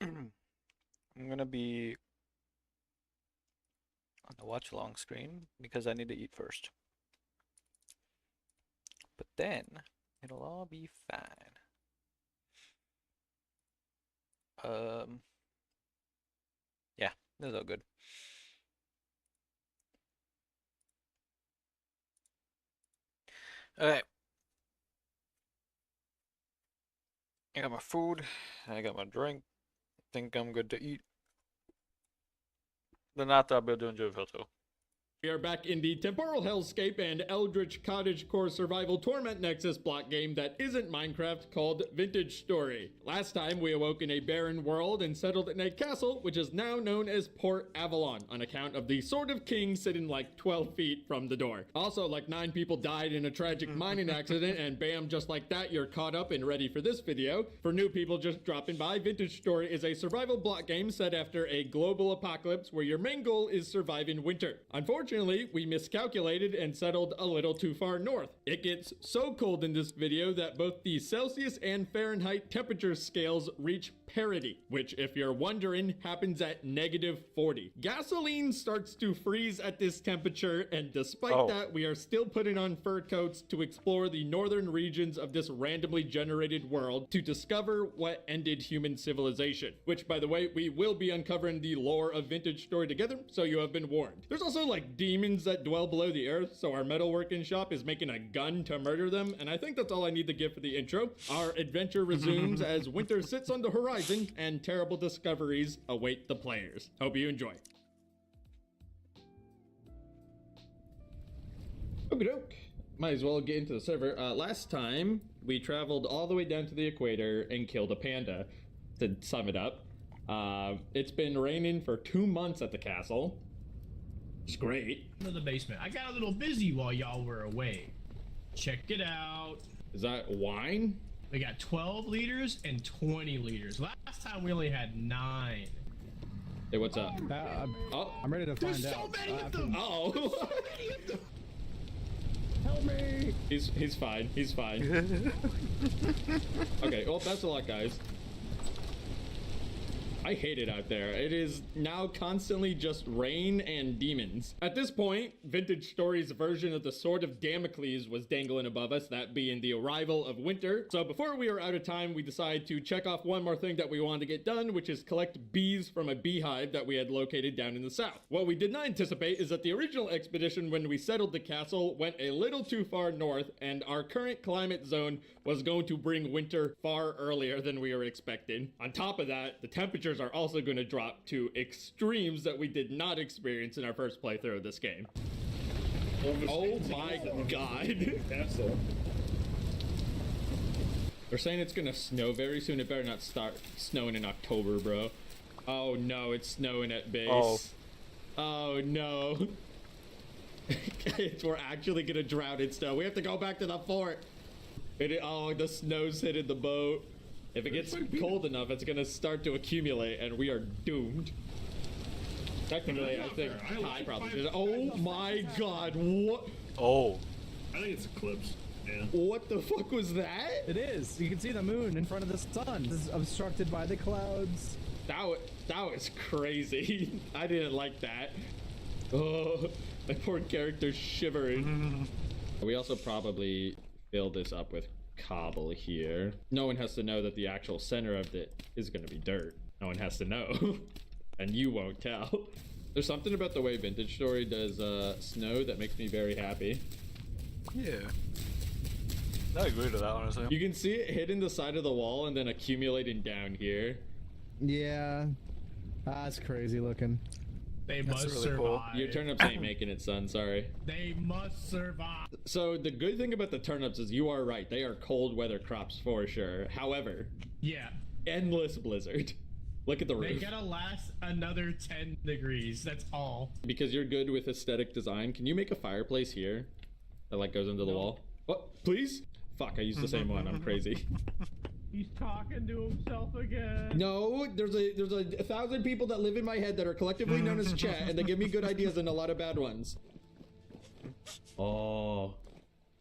I'm gonna be on the watch along screen because I need to eat first. But then it'll all be fine. Yeah, this is all good. Alright. I got my food, I got my drink. Think I'm good to eat. Then after I'll be doing GFL2. We are back in the Temporal Hellscape and Eldritch Cottage Core Survival Torment Nexus block game that isn't Minecraft called Vintage Story. Last time we awoke in a barren world and settled in a castle which is now known as Port Avalon on account of the Sword of King sitting like 12 feet from the door. Also, like 9 people died in a tragic mining accident, and bam, just like that, you're caught up and ready for this video. For new people just dropping by, Vintage Story is a survival block game set after a global apocalypse where your main goal is surviving winter. Unfortunately, we miscalculated and settled a little too far north. It gets so cold in this video that both the Celsius and Fahrenheit temperature scales reach parity, which, if you're wondering, happens at -40. Gasoline starts to freeze at this temperature, and despite that, we are still putting on fur coats to explore the northern regions of this randomly generated world to discover what ended human civilization. Which, by the way, we will be uncovering the lore of Vintage Story together, so you have been warned. There's also like demons that dwell below the earth, so our metalworking shop is making a gun to murder them, and I think that's all I need to give for the intro. Our adventure resumes as winter sits on the horizon and terrible discoveries await the players. Hope you enjoy. Okie doke. Might as well get into the server. Last time, we traveled all the way down to the equator and killed a panda. To sum it up, it's been raining for 2 months at the castle. It's great. Into the basement. I got a little busy while y'all were away. Check it out. Is that wine? We got 12 liters and 20 liters. Last time we only had 9. Hey, what's up? I'm ready to find There's out. so many of them! Oh. So many of them! Help me! He's fine. He's fine. Okay, well, best of luck, guys. I hate it out there. It is now constantly just rain and demons. At this point, Vintage Story's version of the Sword of Damocles was dangling above us, that being the arrival of winter. So before we were out of time, we decided to check off one more thing that we wanted to get done, which is collect bees from a beehive that we had located down in the south. What we did not anticipate is that the original expedition when we settled the castle went a little too far north, and our current climate zone was going to bring winter far earlier than we were expecting. On top of that, the temperatures are also going to drop to extremes that we did not experience in our first playthrough of this game. Oh my god. They're saying it's gonna snow very soon. It better not start snowing in October, bro. Oh no, it's snowing at base. Oh no. We're actually gonna drown in snow. We have to go back to the fort. Oh, the snow's hitting the boat. If it gets cold enough, it's gonna start to accumulate, and we are doomed. Technically, I think I probably did. Oh my god, what? Oh. I think it's eclipse. Yeah. What the fuck was that? It is. You can see the moon in front of the sun. This is obstructed by the clouds. That was crazy. I didn't like that. Oh, my poor character's shivering. We also probably fill this up with cobble here. No one has to know that the actual center of it is going to be dirt. No one has to know. And you won't tell. There's something about the way Vintage Story does snow that makes me very happy. Yeah. I agree to that, honestly. You can see it hitting the side of the wall and then accumulating down here. Yeah. That's crazy looking. They That's must really cool. survive. Your turnips ain't making it, son. Sorry. They must survive. So the good thing about the turnips is you are right. They are cold weather crops for sure. However, Yeah. endless blizzard. Look at the They roof. gotta last another 10 degrees. That's all. Because you're good with aesthetic design, can you make a fireplace here that like goes into the wall? What? Please? Fuck, I used the same one. I'm crazy. He's talking to himself again. No, there's a 1,000 people that live in my head that are collectively known as chat, and they give me good ideas and a lot of bad ones. Oh,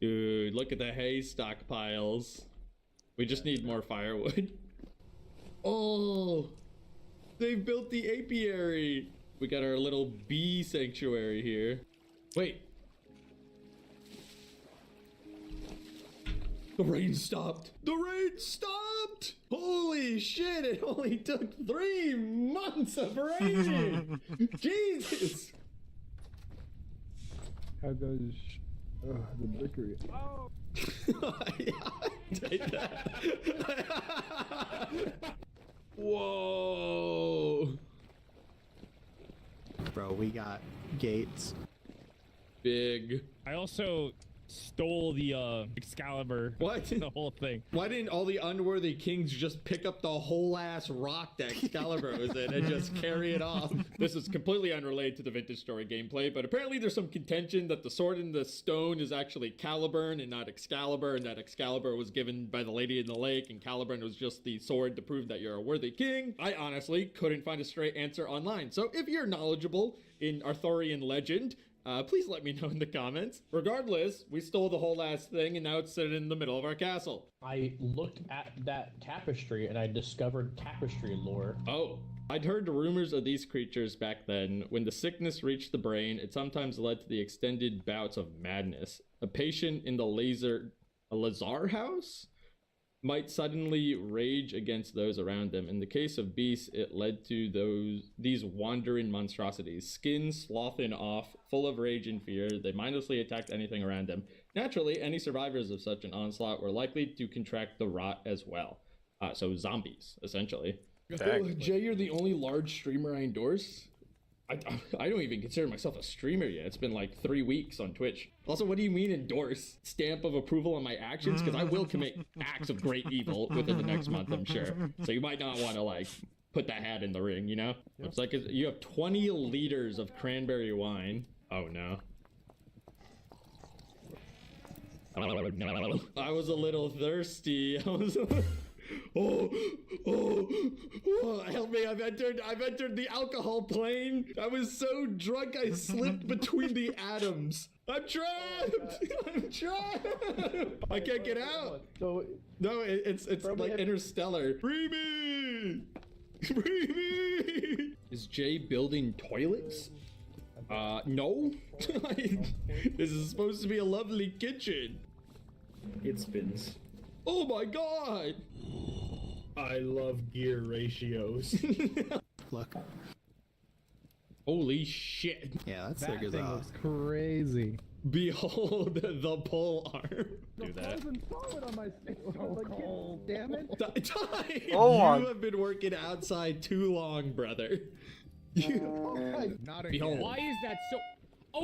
dude, look at the hay stockpiles. We just need more firewood. Oh, They've built the apiary. We got our little bee sanctuary here. Wait. The rain stopped. The rain stopped. Holy shit, it only took 3 months of raining. Jesus. How goes the bakery? Oh. Yeah, take that. Whoa. Bro, we got gates. Big. I also stole the Excalibur. What? The whole thing. Why didn't all the unworthy kings just pick up the whole ass rock that Excalibur was in and just carry it off? This is completely unrelated to the Vintage Story gameplay, but apparently there's some contention that the sword in the stone is actually Caliburn and not Excalibur, and that Excalibur was given by the Lady in the Lake, and Caliburn was just the sword to prove that you're a worthy king. I honestly couldn't find a straight answer online, so if you're knowledgeable in Arthurian legend, please let me know in the comments. Regardless, we stole the whole ass thing and now it's sitting in the middle of our castle. I looked at that tapestry and I discovered tapestry lore. Oh. I'd heard rumors of these creatures back then. When the sickness reached the brain, it sometimes led to the extended bouts of madness. A patient in the Lazar house might suddenly rage against those around them. In the case of beasts, it led to these wandering monstrosities, skin sloughing off, full of rage and fear. They mindlessly attacked anything around them. Naturally, any survivors of such an onslaught were likely to contract the rot as well. So zombies, essentially. Dang. Jay, you're the only large streamer I endorse. I don't even consider myself a streamer yet. It's been like 3 weeks on Twitch. Also, what do you mean endorse? Stamp of approval on my actions? Because I will commit acts of great evil within the next month, I'm sure. So you might not want to like put that hat in the ring, you know? Looks like you have 20 liters of cranberry wine. Oh no. I was a little thirsty. Oh, help me, I've entered the alcohol plane. I was so drunk I slipped between the atoms. I'm trapped. I'm trapped. I can't get out. No, it's like Interstellar. Free me. Free me. Is Jay building toilets? No. This is supposed to be a lovely kitchen. It spins. Oh my god. I love gear ratios. Look. Holy shit. Yeah, that That figures thing out. looks crazy. Behold the pole arm. Do that. Solid on my stick. Oh, damn it. Oh, You have been working outside too long, brother. Not Behold. Why is that so?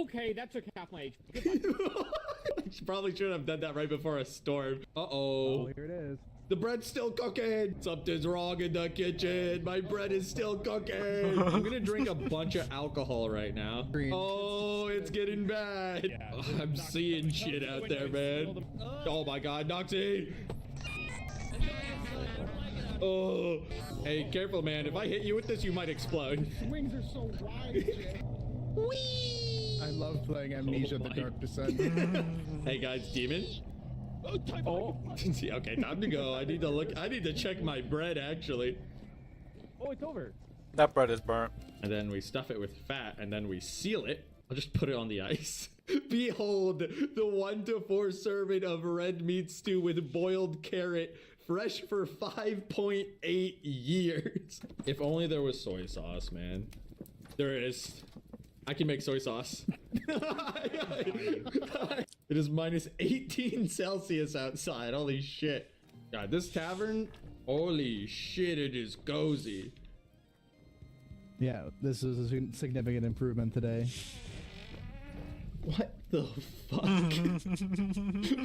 Okay, that took half my HP. Probably should have done that right before a storm. Oh, Uh-oh. here it is. The bread's still cooking. Something's wrong in the kitchen. My bread is still cooking. I'm gonna drink a bunch of alcohol right now. Green. Oh, it's getting bad. Yeah, Oh, I'm seeing shit out there, man. Oh my god, Noxie. Oh. Hey, careful, man. If I hit you with this, you might explode. Wings are so wide. Whee! I love playing Amnesia: The Dark Descent. Hey guys, demon. Oh, okay, time to go. I need to check my bread actually. Oh, it's over. That bread is burnt. And then we stuff it with fat and then we seal it. I'll just put it on the ice. Behold, the 1 to 4 serving of red meat stew with boiled carrot, fresh for 5.8 years. If only there was soy sauce, man. There is. I can make soy sauce. It is minus 18 Celsius outside. Holy shit. God, this tavern, holy shit, it is cozy. Yeah, this is a significant improvement today. What the fuck?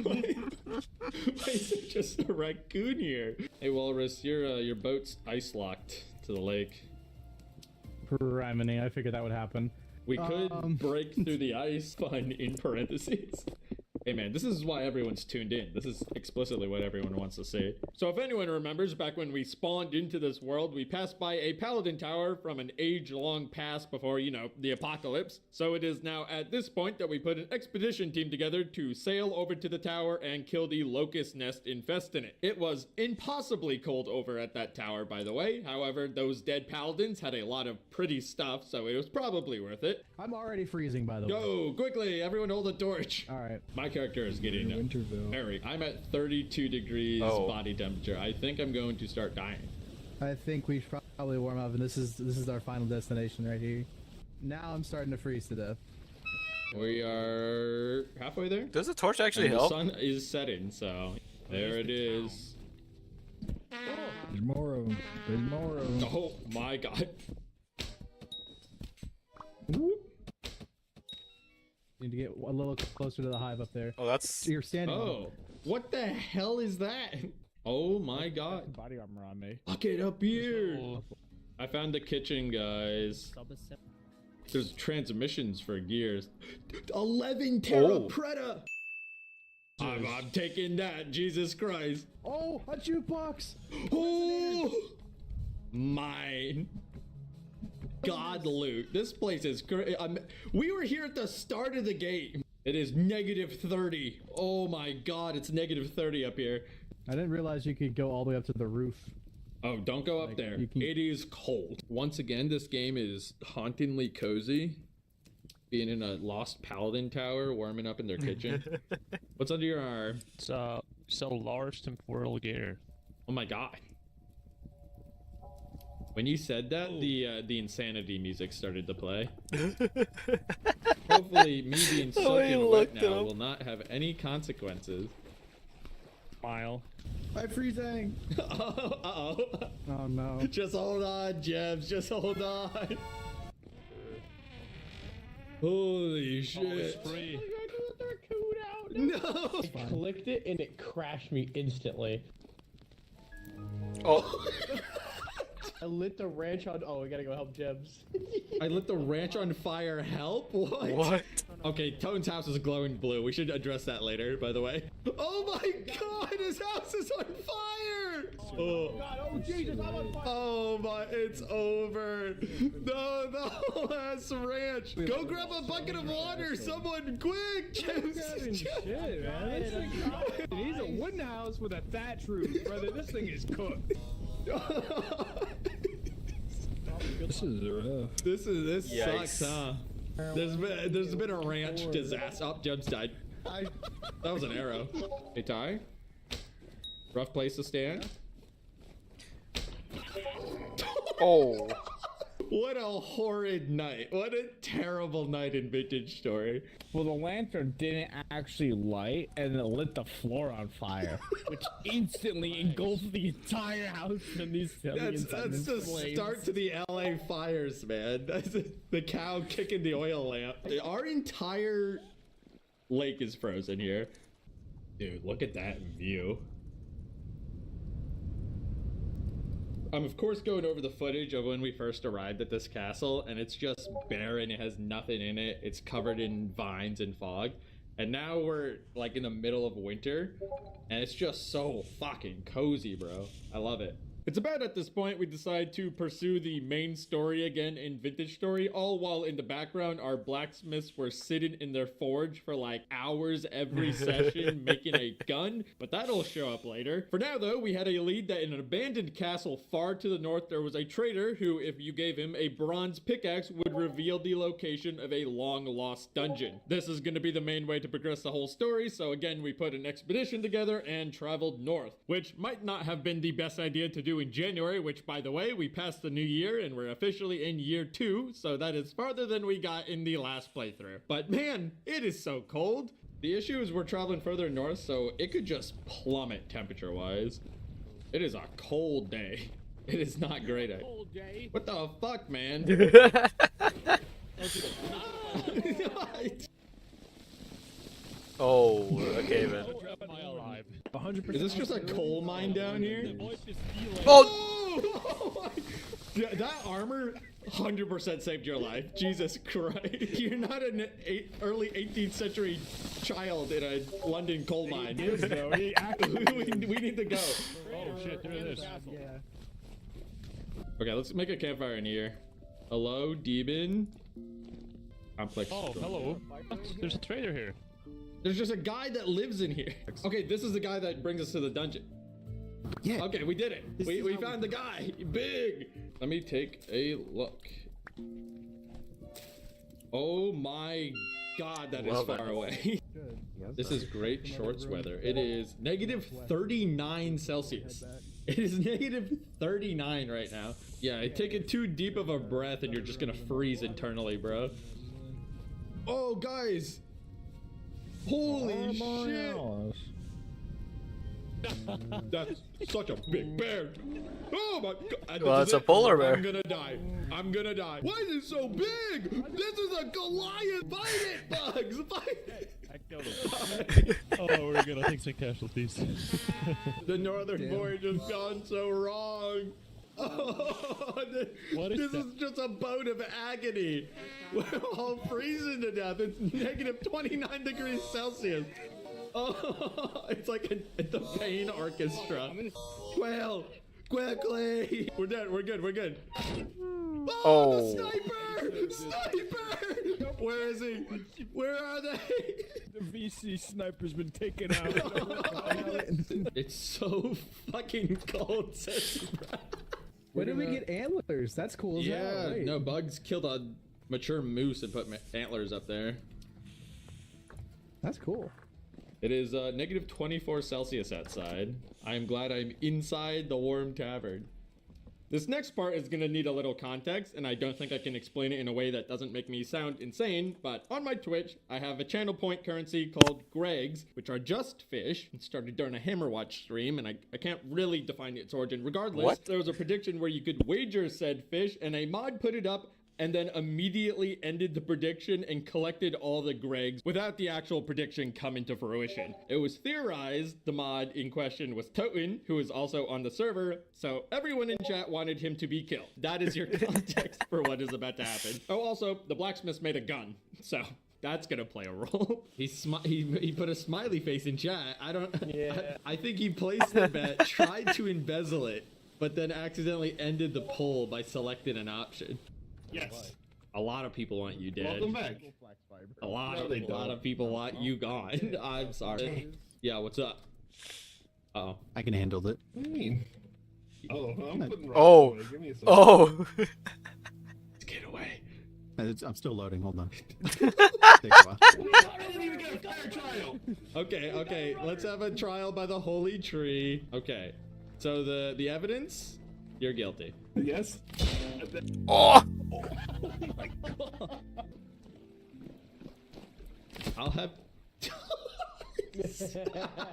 Why is there just a raccoon here? Hey, Walrus, your boat's ice locked to the lake. Criminy, I figured that would happen. We could break through the ice, fun in parentheses. Hey man, this is why everyone's tuned in. This is explicitly what everyone wants to see. So if anyone remembers, back when we spawned into this world, we passed by a paladin tower from an age-long past before, you know, the apocalypse. So it is now at this point that we put an expedition team together to sail over to the tower and kill the locust nest infested in it. It was impossibly cold over at that tower, by the way. However, those dead paladins had a lot of pretty stuff, so it was probably worth it. I'm already freezing, by the way. Go, quickly, everyone hold a torch. All right. My character is getting Winterville. very. I'm at 32 degrees Oh. body temperature. I think I'm going to start dying. I think we should probably warm up, and this is our final destination right here. Now I'm starting to freeze to death. We are halfway there. Does the torch actually And the help? sun is setting, so there it is. There's more of them. There's more of them. Oh my god. Need to get a little closer to the hive up there. Oh, that's. You're standing. Oh, what the hell is that? Oh my god. Body armor on me. Look it up here. I found the kitchen, guys. There's transmissions for gears. 11 Terra Oh. Preta. I'm taking that. Jesus Christ. Oh, a jukebox! Oh, mine. God loot. This place is great. We were here at the start of the game. It is -30. Oh my god, it's -30 up here. I didn't realize you could go all the way up to the roof. Oh, don't go up Like, there. you can- It is cold. Once again, this game is hauntingly cozy. Being in a lost paladin tower, warming up in their kitchen. What's under your arm? It's a large temporal gear. Oh my god. When you said that, the insanity music started to play. Hopefully, me being The way soaking you wet looked at now him. will not have any consequences. Smile. I'm freezing. Uh-oh. Oh no. Just hold on, Jebs. Just hold on. Holy shit. Free. No. I clicked it and it crashed me instantly. Oh. I lit the ranch on. Oh, we gotta go help Jebs. I lit the ranch on fire. Help? What? What? Okay, Tone's house is glowing blue. We should address that later, by the way. Oh my god, his house is on fire! Oh, Oh Jesus! I'm on fire. oh my, it's over. No, no, that's ranch. Go grab a bucket of water, someone, quick! Shit, man. He's a wooden house with a thatch roof, brother. This thing is cooked. This is rough. This Yikes. sucks, huh? There's been a ranch disaster. Oh, Jeb's died. That was an arrow. Hey, Ty. Rough place to stand. Oh. What a horrid night. What a terrible night in Vintage Story. Well, the lantern didn't actually light, and it lit the floor on fire, which instantly engulfed the entire house in these That's the start to the LA fires, man. That's the cow kicking the oil lamp. Our entire lake is frozen here. Dude, look at that view. I'm of course going over the footage of when we first arrived at this castle, and it's just barren. It has nothing in it. It's covered in vines and fog. And now we're like in the middle of winter, and it's just so fucking cozy, bro. I love it. It's about at this point we decide to pursue the main story again in Vintage Story, all while in the background our blacksmiths were sitting in their forge for like hours every session making a gun, but that'll show up later. For now though, we had a lead that in an abandoned castle far to the north there was a trader who, if you gave him a bronze pickaxe, would reveal the location of a long lost dungeon. This is going to be the main way to progress the whole story, so again we put an expedition together and traveled north, which might not have been the best idea to do in January, which by the way, we passed the new year and we're officially in year 2, so that is farther than we got in the last playthrough. But man, it is so cold. The issue is we're traveling further north, so it could just plummet temperature-wise. It is a cold day. It is not great. What the fuck, man? Oh, a cave in. 100%. Is this just a coal mine down here? Oh! Oh my- that armor 100% saved your life. Jesus Christ. You're not an early 18th century child in a London coal mine. He is, though. He actually. we need to go. Oh shit! There it is. Yeah. Okay, let's make a campfire in here. Hello, demon. Complex. Oh, hello. There's a trader here. There's just a guy that lives in here. Okay, this is the guy that brings us to the dungeon. Yeah. Okay, we did it. This We, is we how found the guy. Big. Let me take a look. Oh my god, that is far away. This is great shorts weather. It is negative 39 Celsius. It is negative 39 right now. Yeah, take it too deep of a breath and you're just gonna freeze internally, bro. Oh, guys. Holy shit. That's such a big bear. Oh my god. Well, it's a polar bear. I'm gonna die. I'm gonna die. Why is it so big? This is a Goliath. Fight it, Bugs. Fight it. I killed him. Oh, we're gonna take some casualties. The northern voyage has gone so wrong. Oh, What is this that? is just a boat of agony. We're all freezing to death. It's negative 29 degrees Celsius. Oh, it's like the pain orchestra. Quail, quickly. We're dead. We're good. We're good. Oh, the sniper! Sniper! Where is he? Where are they? The VC sniper's been taken out. It's so fucking cold, Sissy, bro. When did we get antlers? That's cool as hell. Yeah, Wait. no, Bugs killed a mature moose and put antlers up there. That's cool. It is negative 24 Celsius outside. I am glad I'm inside the warm tavern. This next part is gonna need a little context, and I don't think I can explain it in a way that doesn't make me sound insane, but on my Twitch, I have a channel point currency called Greg's, which are just fish. It started during a Hammerwatch stream, and I can't really define its origin. Regardless, there was a prediction where you could wager said fish, and a mod put it up, and then immediately ended the prediction and collected all the Gregs without the actual prediction coming to fruition. It was theorized the mod in question was Toten, who is also on the server, so everyone in chat wanted him to be killed. That is your context for what is about to happen. Oh, also, the blacksmith made a gun, so that's gonna play a role. He put a smiley face in chat. I think he placed the bet, tried to embezzle it, but then accidentally ended the poll by selecting an option. Yes. A lot of people want you dead. Welcome back. A lot No, they of don't. people want you gone. I'm sorry. Yeah, what's up? Uh-oh. I can handle it. What do you mean? Oh, I'm putting rocks Oh. away. Give me a second. Oh. Get away. I'm still loading. Hold on. Take a while. I didn't even get a fire trial. Okay, let's have a trial by the holy tree. Okay. So the evidence? You're guilty. Yes. Oh. I'll have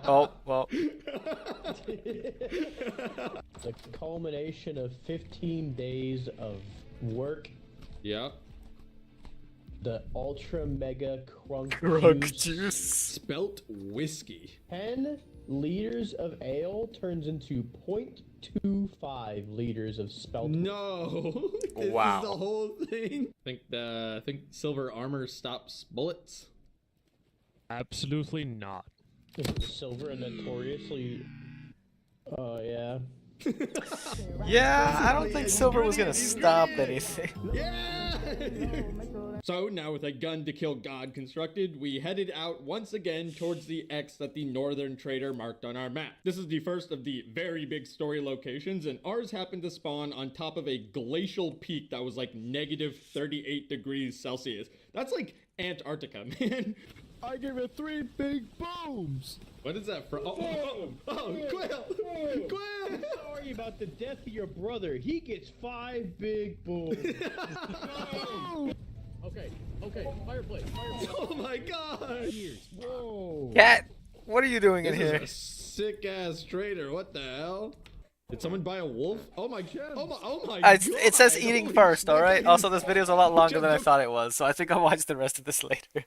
Oh, well. The culmination of 15 days of work, Yep. the ultra mega crunk Crunk juice. juice. Spelt whiskey. 10 liters of ale turns into 0.25 liters of spelt. No. This Wow. is the whole thing. Think silver armor stops bullets. Absolutely not. Silver and notoriously. Oh, yeah. Yeah, I don't think silver was gonna stop anything. Yeah! So now with a gun to kill God constructed, we headed out once again towards the X that the northern trader marked on our map. This is the first of the very big story locations, and ours happened to spawn on top of a glacial peak that was like negative 38 degrees Celsius. That's like Antarctica, man. I give it 3 big booms. What is that from? Oh, Quail! Quail! Sorry about the death of your brother. He gets 5 big booms. Okay, fireplace. Oh my god! Whoa. Cat, what are you doing in This here? is a sick ass trader. What the hell? Did someone buy a wolf? Oh my god! Oh my god! It says eating Holy first, shit. alright? Also, this video's a lot longer than I thought it was, so I think I'll watch the rest of this later.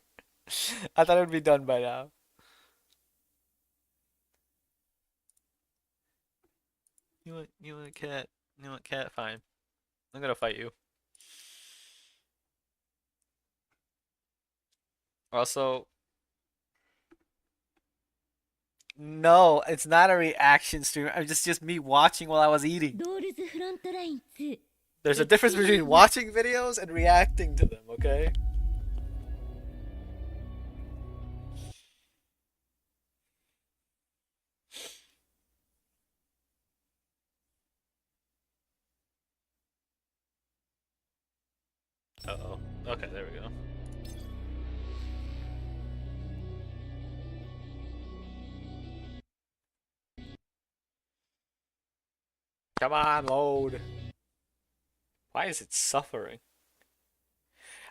I thought it would be done by now. You want cat? You want cat? Fine. I'm gonna fight you. Also, No, it's not a reaction stream. It's just me watching while I was eating. ドールズフロントライン2 There's a difference between watching videos and reacting to them, okay? Uh-oh. Okay, there we go. Come on, load. Why is it suffering?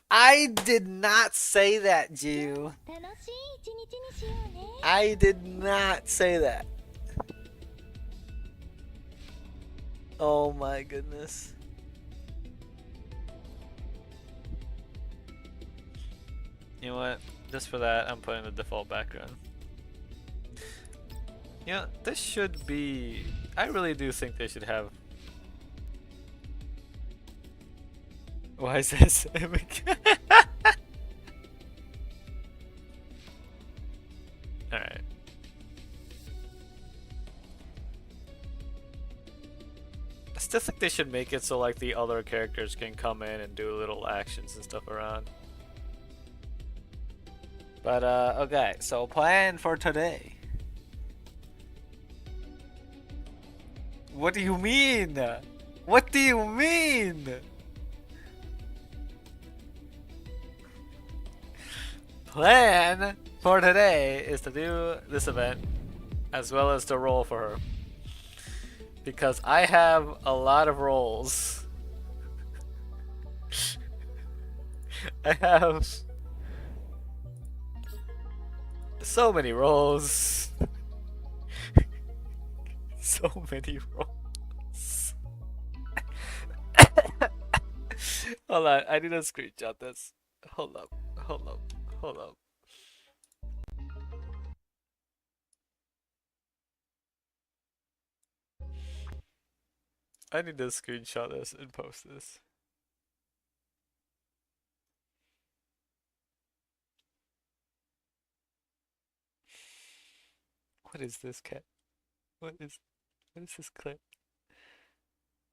I did not say that, Jew. 楽しい一日にしようね I did not say that. Oh my goodness. You know what? Just for that, I'm putting the default background. You know, this should be... I really do think they should have... Why is this? Alright. I still think they should make it so like the other characters can come in and do little actions and stuff around. But okay, so plan for today. What do you mean? What do you mean? Plan for today is to do this event as well as to roll for her. Because I have a lot of rolls. I have so many rolls. So many rolls. Hold on, I need to screenshot this. Hold up, hold up, hold up. I need to screenshot this and post this. What is this, cat? What is this clip?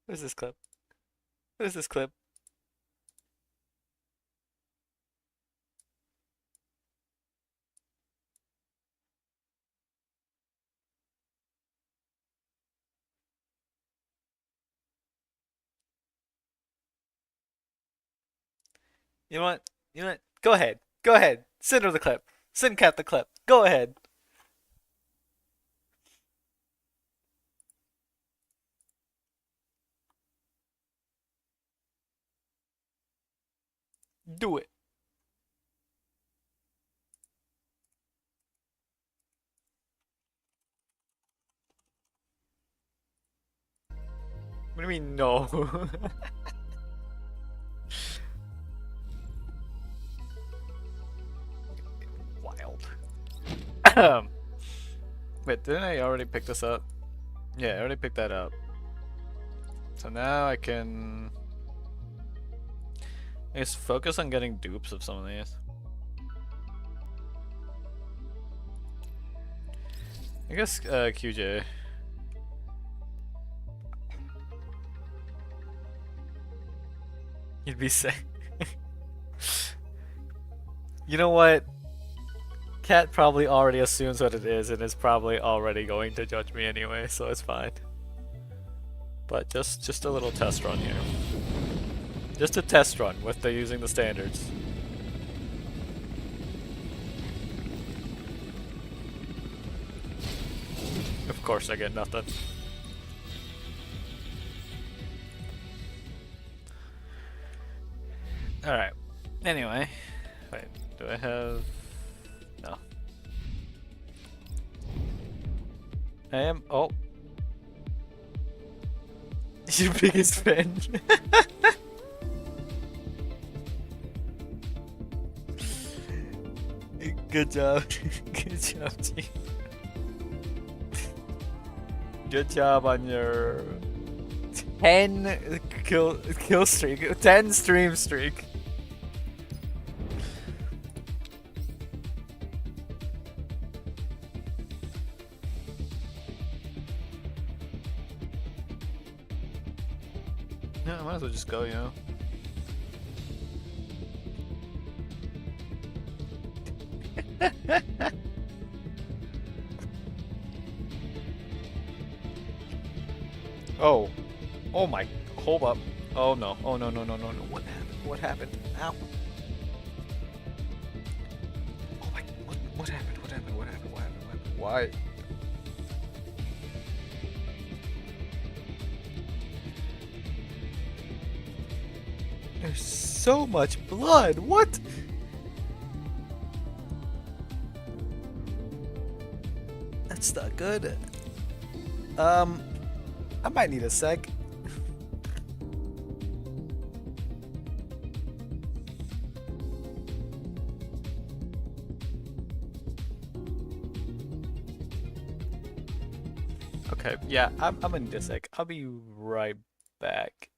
What is this clip? What is this clip? You know what? You know what? Go ahead. Go ahead. Send her the clip. Send Cat the clip. Go ahead. Do it. What do you mean, no? Wild. Wait, didn't I already pick this up? Yeah, I already picked that up. So now I can... I guess focus on getting dupes of some of these. I guess QJ. You'd be sick. You know what? Cat probably already assumes what it is and is probably already going to judge me anyway, so it's fine. But just a little test run here. Just a test run with using the standards. Of course I get nothing. Alright. Anyway. Wait, do I have... No. I am... Oh. Your biggest fan. Good job. Good job, team. Good job on your 10 kill streak, 10 stream streak. just go, you know. Oh. Oh my. Hold up. Oh no. Oh no, no, no, no, no. What happened? What happened? Ow. Oh my. What happened? What happened? What happened? What happened? What happened? Why? There's so much blood. What? That's not good. I might need a sec. Okay, yeah, I'm gonna need a sec. I'll be right back.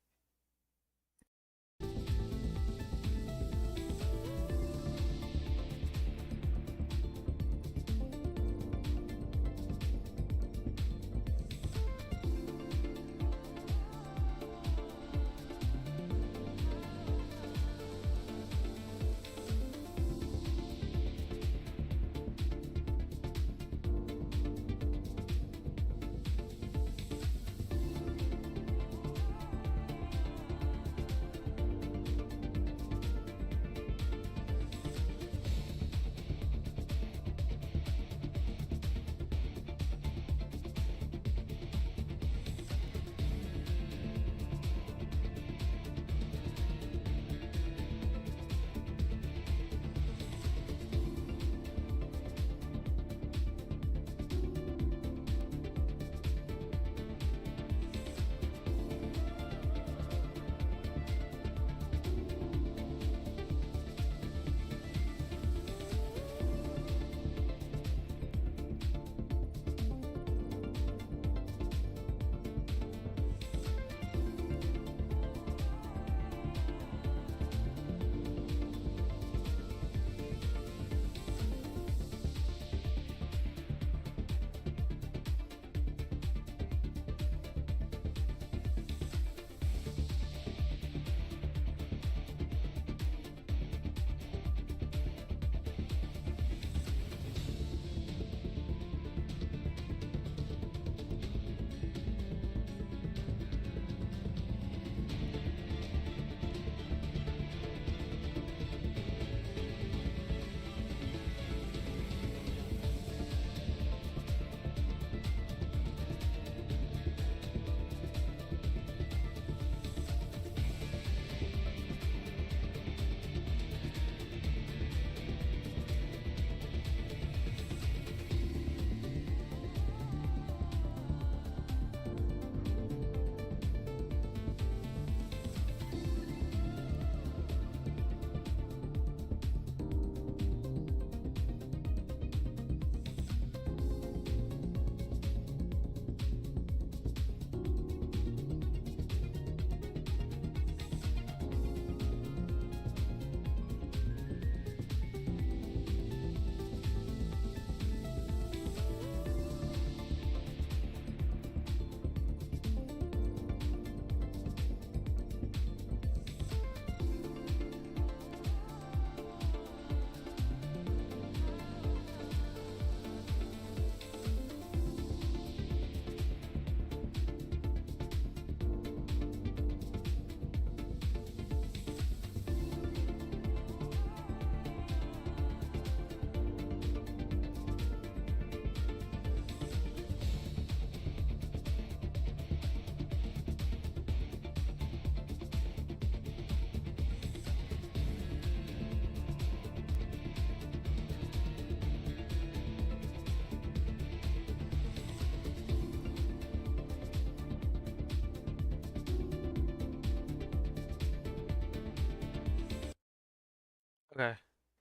Okay,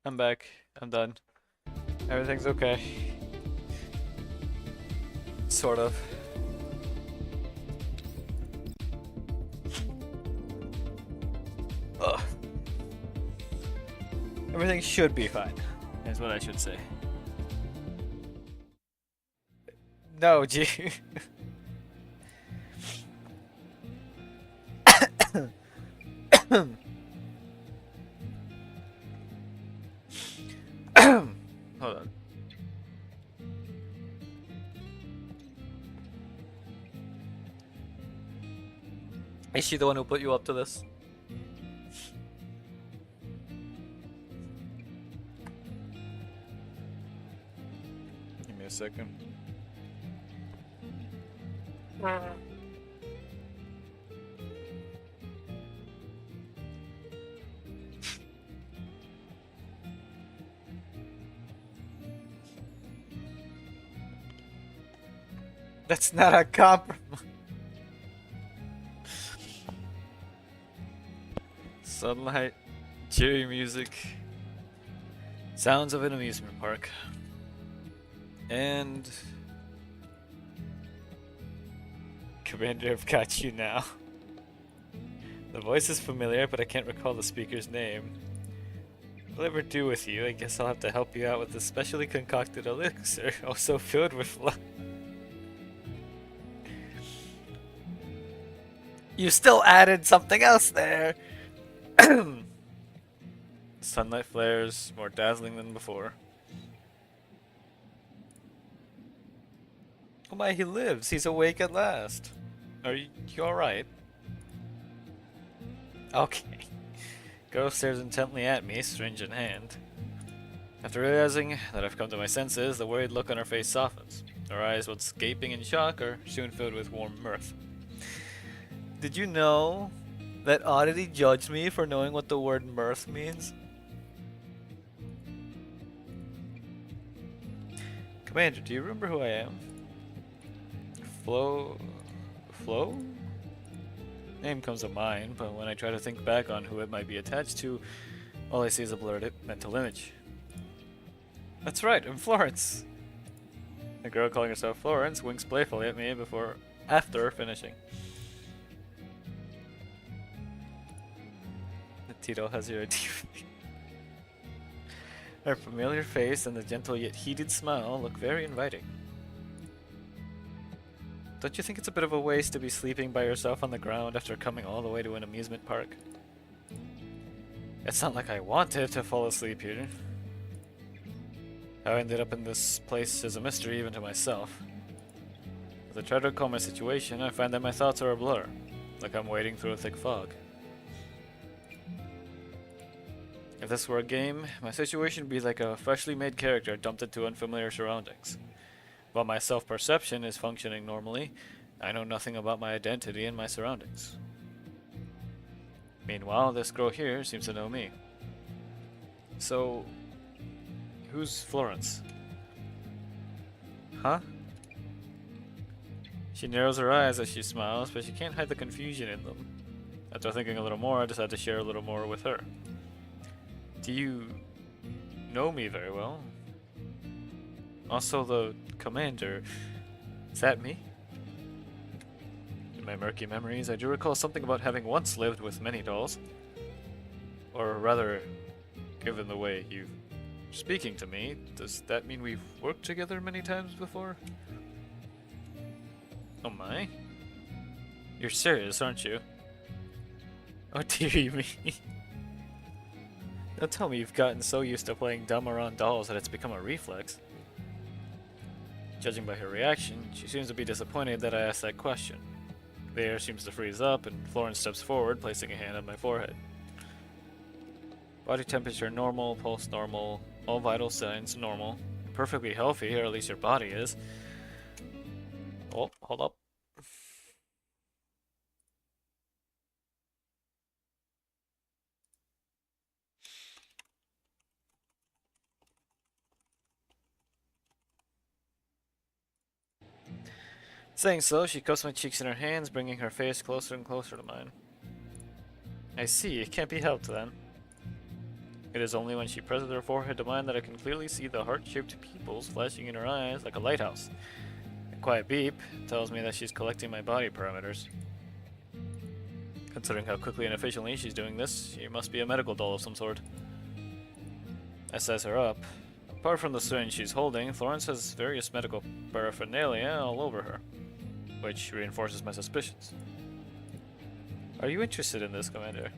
I'm back. I'm done. Everything's okay. Sort of. Ugh. Everything should be fine, is what I should say. No, G. Hold on. Is she the one who put you up to this? Give me a second. That's not a compromise. Sunlight, cheery music, sounds of an amusement park, and Commander, I've got you now. The voice is familiar, but I can't recall the speaker's name. What'll I ever do with you? I guess I'll have to help you out with this specially concocted elixir, also filled with love. You still added something else there! Sunlight flares, more dazzling than before. Oh my, he lives! He's awake at last! Are you alright? Okay. Girl stares intently at me, syringe in hand. After realizing that I've come to my senses, the worried look on her face softens. Her eyes, once gaping in shock, are soon filled with warm mirth. Did you know that Oddity judged me for knowing what the word mirth means? Commander, do you remember who I am? Flo? Name comes to mind, but when I try to think back on who it might be attached to, all I see is a blurred mental image. That's right, I'm Florence! The girl calling herself Florence winks playfully at me after finishing. Tito has your idea. Her familiar face and the gentle yet heated smile look very inviting. Don't you think it's a bit of a waste to be sleeping by yourself on the ground after coming all the way to an amusement park? It's not like I wanted to fall asleep here. How I ended up in this place is a mystery even to myself. As I try to recall my situation, I find that my thoughts are a blur, like I'm wading through a thick fog. If this were a game, my situation would be like a freshly made character dumped into unfamiliar surroundings. While my self-perception is functioning normally, I know nothing about my identity and my surroundings. Meanwhile, this girl here seems to know me. So, who's Florence? Huh? She narrows her eyes as she smiles, but she can't hide the confusion in them. After thinking a little more, I decide to share a little more with her. Do you know me very well? Also, the commander, is that me? In my murky memories, I do recall something about having once lived with many dolls. Or rather, given the way you're speaking to me, does that mean we've worked together many times before? Oh my. You're serious, aren't you? Oh dearie me. Don't tell me you've gotten so used to playing dumb around dolls that it's become a reflex. Judging by her reaction, she seems to be disappointed that I asked that question. The air seems to freeze up, and Florence steps forward, placing a hand on my forehead. Body temperature normal, pulse normal, all vital signs normal. Perfectly healthy, or at least your body is. Oh, hold up. Saying so, she cups my cheeks in her hands, bringing her face closer and closer to mine. I see, it can't be helped then. It is only when she presses her forehead to mine that I can clearly see the heart-shaped pupils flashing in her eyes like a lighthouse. A quiet beep tells me that she's collecting my body parameters. Considering how quickly and efficiently she's doing this, she must be a medical doll of some sort. I size her up. Apart from the syringe she's holding, Florence has various medical paraphernalia all over her, which reinforces my suspicions. Are you interested in this, Commander?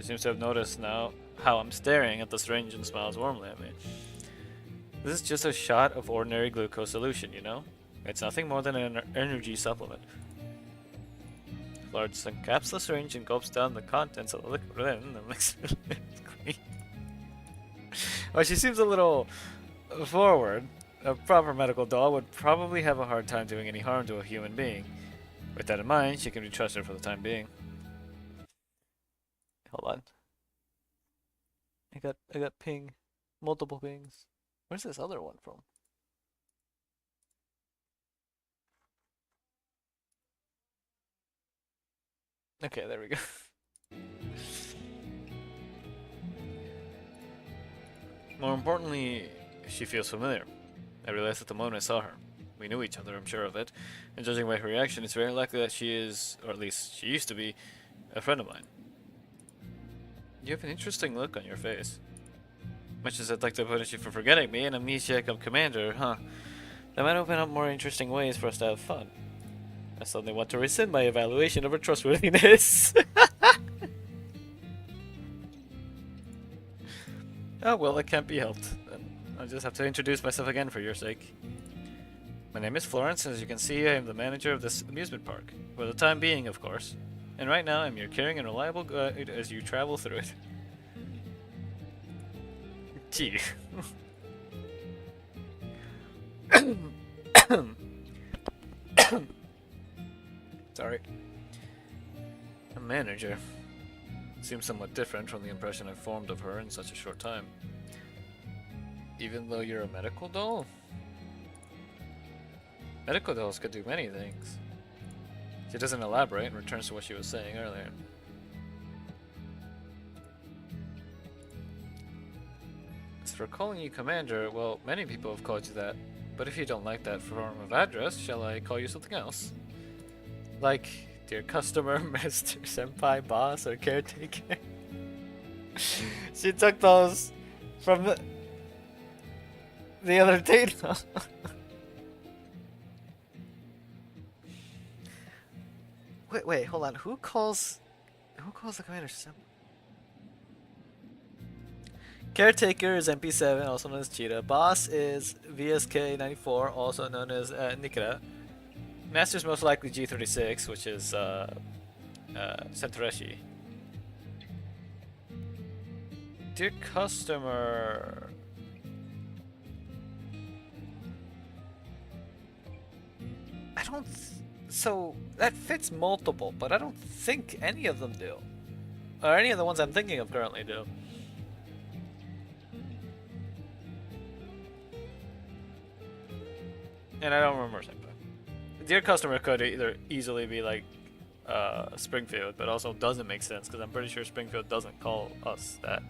She seems to have noticed now how I'm staring at the syringe and smiles warmly at me. This is just a shot of ordinary glucose solution, you know? It's nothing more than an energy supplement. Florence uncaps the syringe and gulps down the contents of the liquid within and licks her lips clean. Well, she seems a little forward. A proper medical doll would probably have a hard time doing any harm to a human being. With that in mind, she can be trusted for the time being. Hold on. I got ping. Multiple pings. Where's this other one from? Okay, there we go. More importantly, she feels familiar. I realized at the moment I saw her. We knew each other, I'm sure of it. And judging by her reaction, it's very likely that she is, or at least she used to be, a friend of mine. You have an interesting look on your face. Much as I'd like to punish you for forgetting me, an amnesiac of Commander, huh? That might open up more interesting ways for us to have fun. I suddenly want to rescind my evaluation of her trustworthiness. Oh well, it can't be helped. I'll just have to introduce myself again for your sake. My name is Florence, and as you can see, I am the manager of this amusement park. For the time being, of course. And right now, I'm your caring and reliable guide as you travel through it. Gee. Sorry. A manager. Seems somewhat different from the impression I've formed of her in such a short time. Even though you're a medical doll? Medical dolls could do many things. She doesn't elaborate and returns to what she was saying earlier. As for calling you Commander, well, many people have called you that. But if you don't like that form of address, shall I call you something else? Like, dear customer, master, senpai, boss, or caretaker? She took those from the other data. Wait, hold on. Who calls the commander senpai? Caretaker is MP7, also known as Cheetah. Boss is VSK94, also known as Nikita. Master's most likely G36, which is Sentoreshi. Dear customer. I don't. So that fits multiple, but I don't think any of them do, or any of the ones I'm thinking of currently do. And I don't remember senpai. Dear customer could either easily be like Springfield, but also doesn't make sense because I'm pretty sure Springfield doesn't call us that.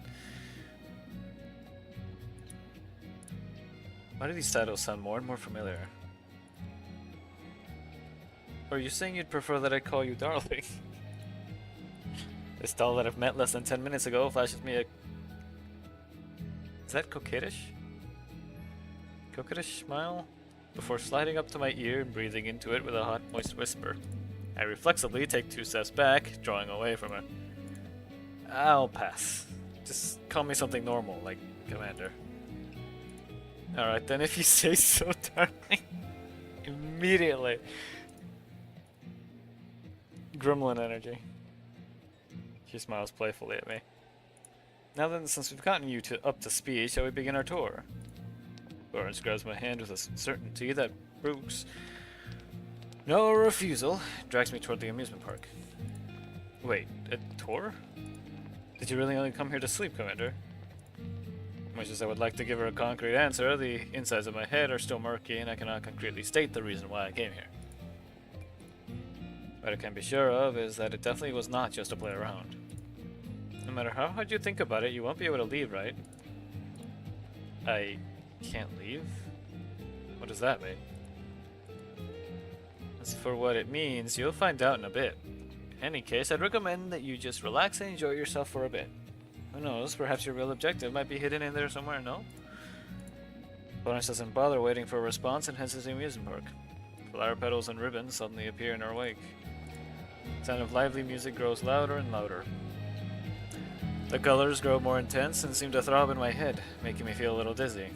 Why do these titles sound more and more familiar? Or are you saying you'd prefer that I call you darling? This doll that I've met less than 10 minutes ago flashes me a... Is that coquettish? Coquettish smile? Before sliding up to my ear and breathing into it with a hot, moist whisper. I reflexively take 2 steps back, drawing away from it. I'll pass. Just call me something normal, like Commander. Alright then, if you say so, darling. Immediately. Gremlin energy. She smiles playfully at me. Now then, since we've gotten you up to speed, shall we begin our tour? Florence grabs my hand with a certainty that proves no refusal, drags me toward the amusement park. Wait, a tour? Did you really only come here to sleep, Commander? Much as I would like to give her a concrete answer, the insides of my head are still murky and I cannot concretely state the reason why I came here. What I can be sure of is that it definitely was not just to play around. No matter how hard you think about it, you won't be able to leave, right? I can't leave? What does that mean? As for what it means, you'll find out in a bit. In any case, I'd recommend that you just relax and enjoy yourself for a bit. Who knows, perhaps your real objective might be hidden in there somewhere, no? Bonus doesn't bother waiting for a response and heads to the amusement park. Flower petals and ribbons suddenly appear in our wake. The sound of lively music grows louder and louder. The colors grow more intense and seem to throb in my head, making me feel a little dizzy.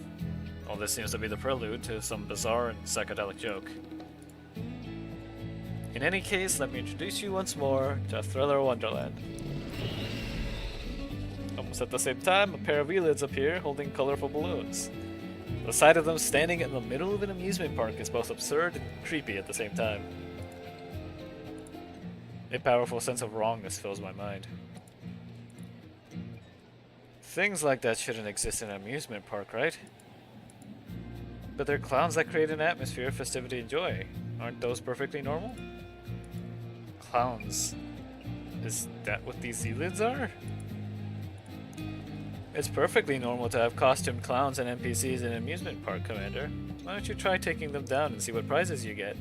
All this seems to be the prelude to some bizarre and psychedelic joke. In any case, let me introduce you once more to Thriller Wonderland. Almost at the same time, a pair of eyelids appear holding colorful balloons. The sight of them standing in the middle of an amusement park is both absurd and creepy at the same time. A powerful sense of wrongness fills my mind. Things like that shouldn't exist in an amusement park, right? But they're clowns that create an atmosphere of festivity and joy. Aren't those perfectly normal? Clowns. Is that what these eyelids are? It's perfectly normal to have costumed clowns and NPCs in an amusement park, Commander. Why don't you try taking them down and see what prizes you get?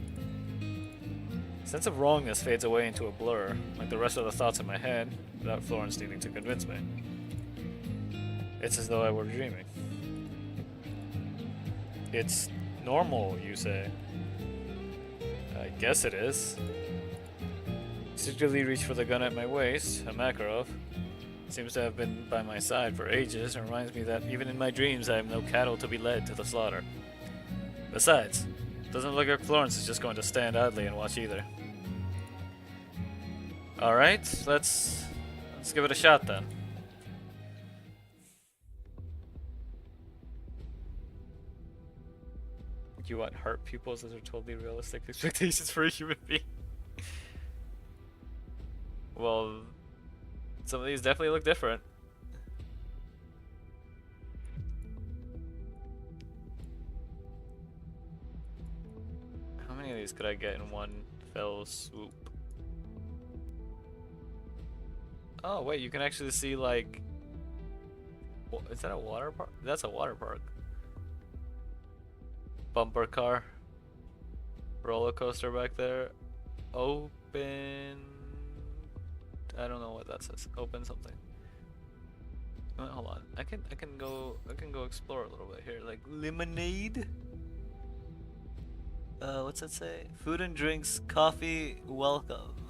Sense of wrongness fades away into a blur, like the rest of the thoughts in my head, without Florence needing to convince me. It's as though I were dreaming. It's normal, you say? I guess it is. Secretly reach for the gun at my waist, a Makarov. Seems to have been by my side for ages and reminds me that even in my dreams I am no cattle to be led to the slaughter. Besides, it doesn't look like Florence is just going to stand idly and watch either. Alright, let's give it a shot then. You want heart pupils? Those are totally realistic expectations for a human being. Well, some of these definitely look different. How many of these could I get in one fell swoop? Oh wait, you can actually see like... Is that a water park? That's a water park. Bumper car. Roller coaster back there. Open... I don't know what that says. Open something. Hold on. I can go explore a little bit here. Like lemonade. What's that say? Food and drinks, coffee, welcome.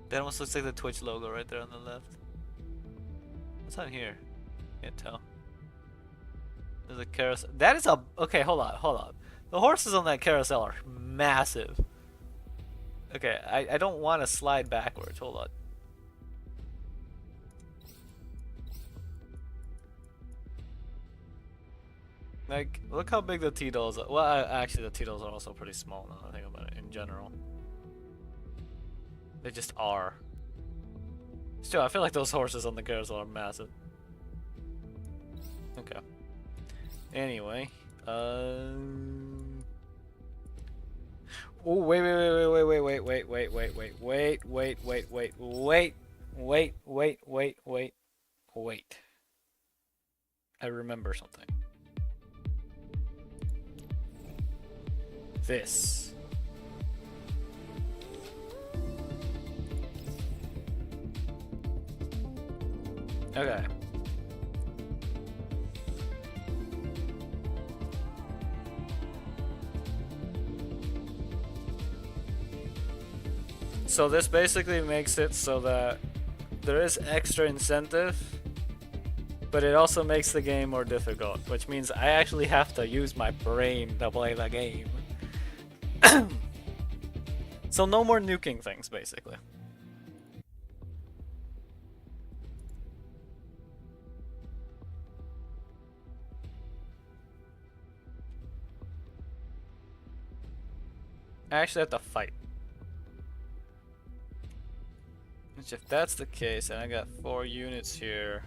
That almost looks like the Twitch logo right there on the left. What's on here? Can't tell. There's a carousel. That is a... Okay, hold on. The horses on that carousel are massive. Okay, I don't want to slide backwards. Hold on. Like, look how big the T-dolls are. Well, actually, the T-dolls are also pretty small now that I think about it in general. They just are. Still, I feel like those horses on the carousel are massive. Okay. Anyway, Oh, wait. I remember something. This. Okay. So this basically makes it so that there is extra incentive, but it also makes the game more difficult, which means I actually have to use my brain to play the game. So no more nuking things, basically. I actually have to fight. Which, if that's the case, and I got 4 units here.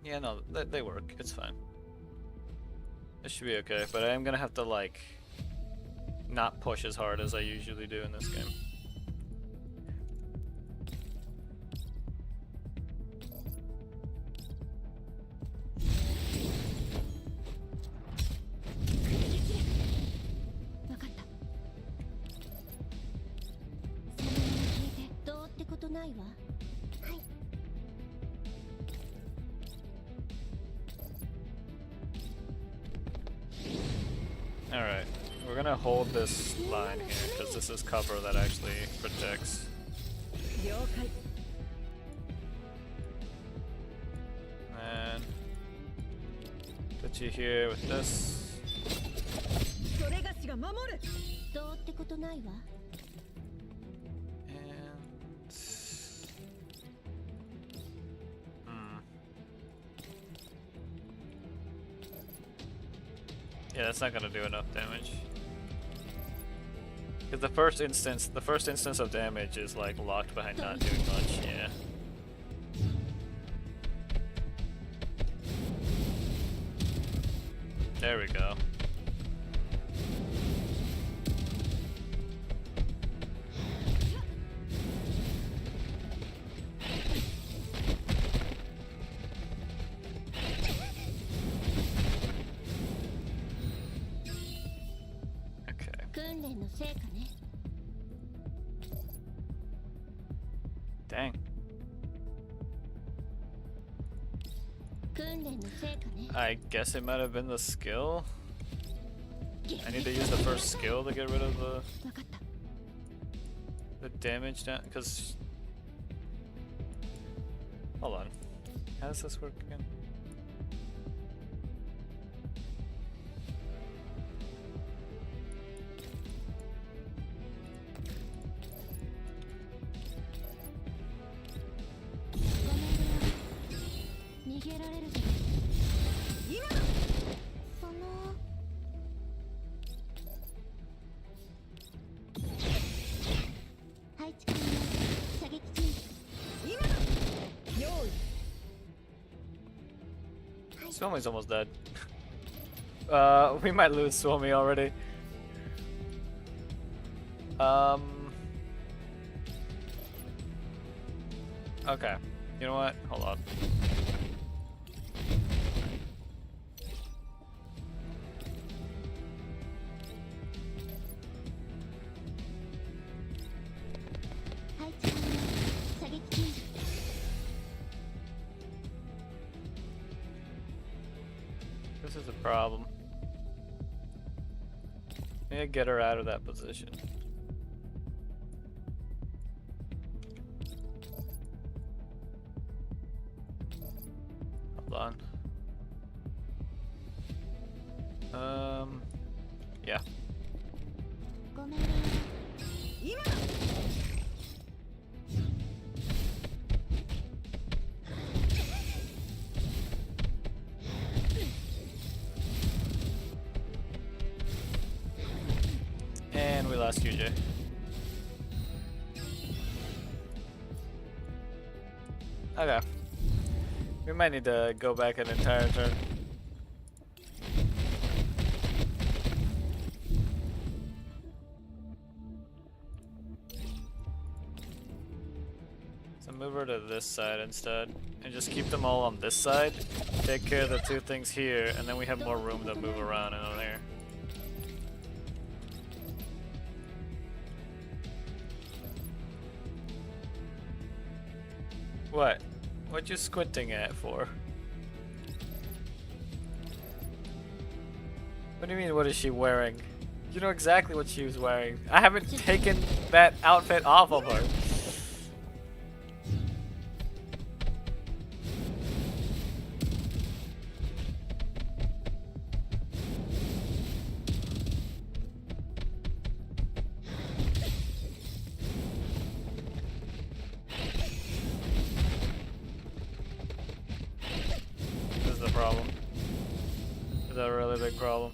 Yeah, no, they work. It's fine. It should be okay, but I am gonna have to, like, not push as hard as I usually do in this game. gonna hold this line here because this is cover that actually protects. And put you here with this. それがしが守るどうってことないわ And yeah, that's not gonna do enough damage. Because the first instance of damage is like locked behind not doing much. Yeah. There we go. Okay. 訓練の成果ね Dang. 訓練の成果ね I guess it might have been the skill. I need to use the first skill to get rid of わかった the damage down. Because hold on, how does this work again? Suomi's almost dead. We might lose Suomi already. Okay. You know what? Hold on. This is a problem. I need to get her out of that position. Hold on. Yeah. And we lost UJ. Okay. We might need to go back an entire turn. So move her to this side instead. And just keep them all on this side. Take care of the two things here, and then we have more room to move around in there. What? What you squinting at for? What do you mean, what is she wearing? You know exactly what she was wearing. I haven't taken that outfit off of her. This is the problem. This is a really big problem.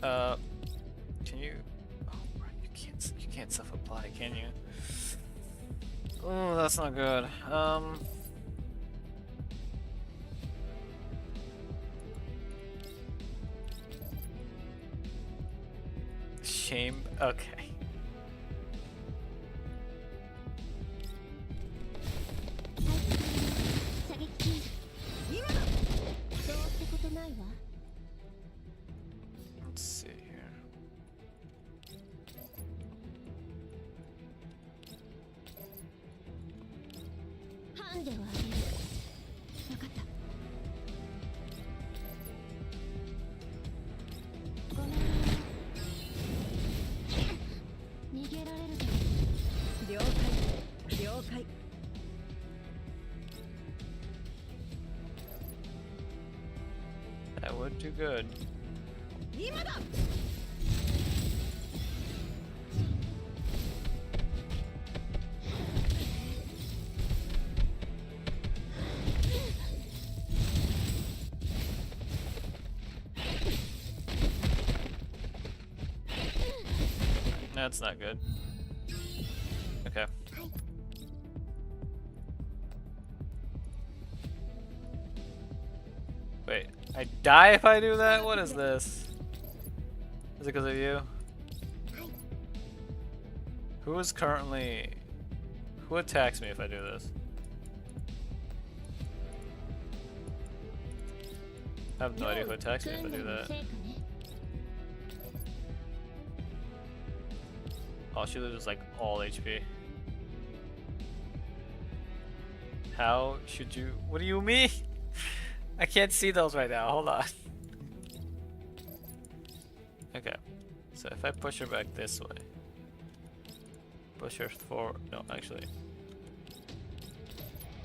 Can you? Oh, right, you can't self-apply, can you? Oh, that's not good. Shame. Okay. Let's see here. would do good. 今だ That's not good. Okay. Wait, I die if I do that? What is this? Is it because of you? Who is currently... Who attacks me if I do this? I have no idea who attacks me if I do that. Oh, she loses like all HP. How should you... What do you mean? I can't see those right now. Hold on. Okay. So if I push her back this way. Push her forward. No, actually.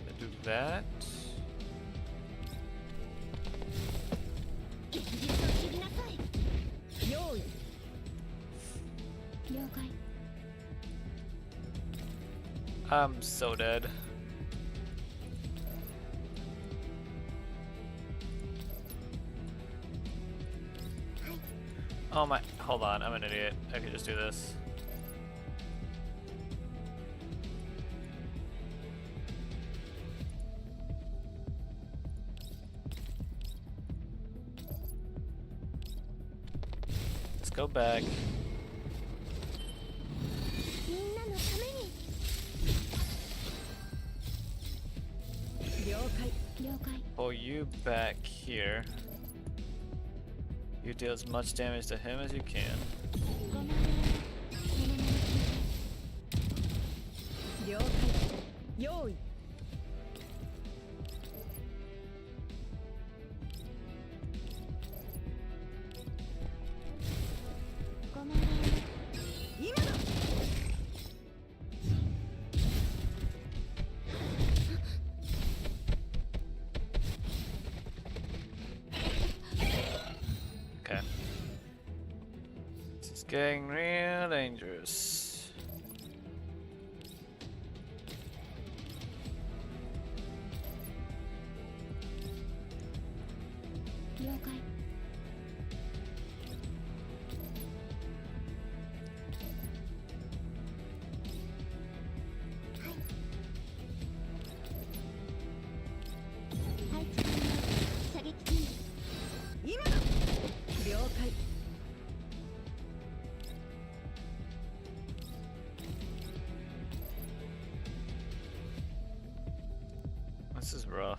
I do that. I'm so dead. Oh my, hold on, I'm an idiot. I could just do this. Let's go back. Pull you back here. You deal as much damage to him as you can. Okay. This is getting real dangerous. This is rough.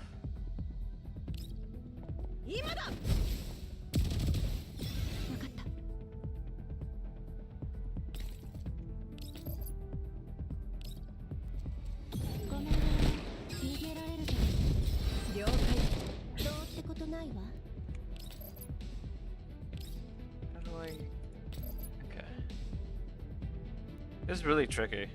How do I... Okay. This is really tricky.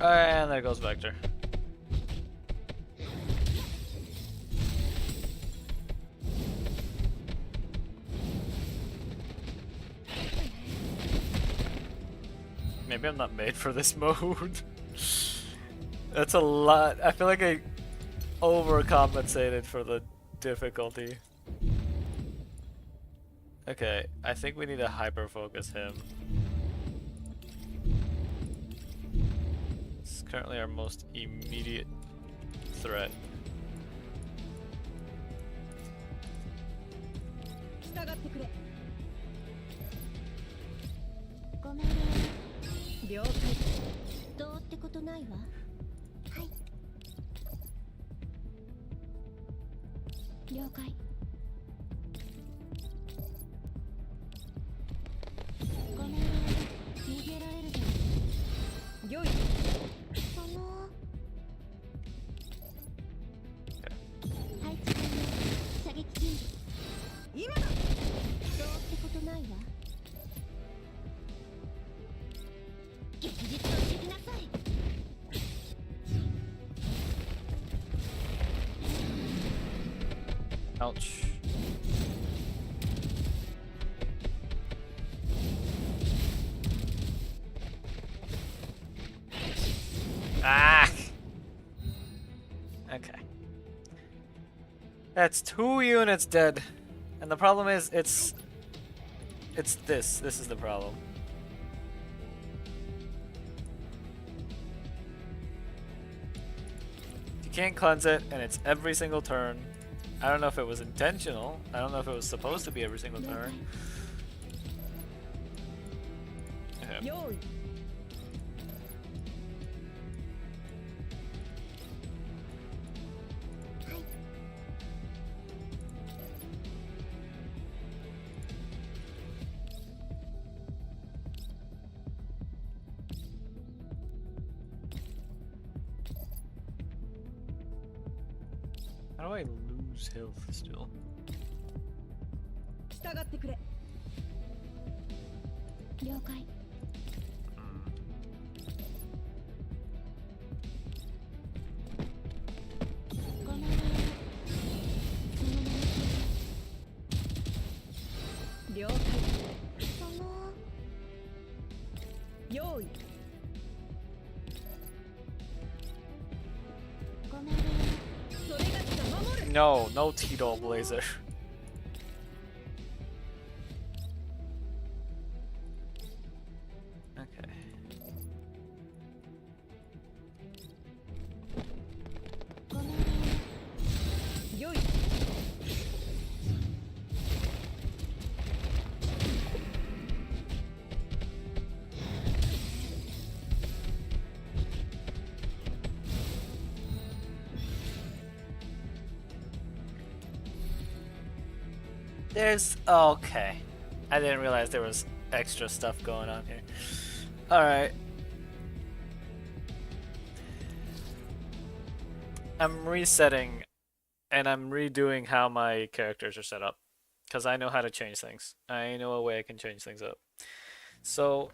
And there goes Vector. Maybe I'm not made for this mode. That's a lot. I feel like I overcompensated for the difficulty. Okay, I think we need to hyper focus him. It's currently our most immediate threat. Ouch. Ah! Okay. That's 2 units dead. And the problem is, it's this. This is the problem. You can't cleanse it, and it's every single turn. I don't know if it was intentional. I don't know if it was supposed to be every single turn. Okay. How do I lose health still? 従ってくれ。了解。ごめん。了解。用意。ごめん。それがしか守る。 No, no Tito Blazer. Okay. There's okay. I didn't realize there was extra stuff going on here. Alright. I'm resetting and I'm redoing how my characters are set up. Because I know how to change things. I know a way I can change things up. So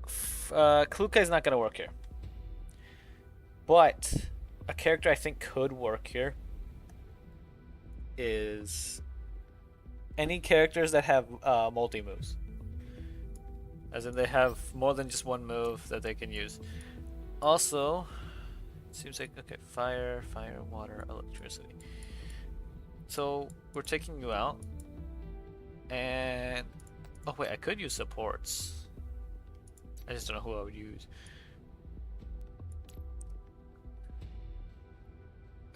Kluke is not going to work here. But a character I think could work here is any characters that have multi-moves. As in they have more than just one move that they can use. Also, it seems like, okay, fire, water, electricity. So we're taking you out. And, oh wait, I could use supports. I just don't know who I would use.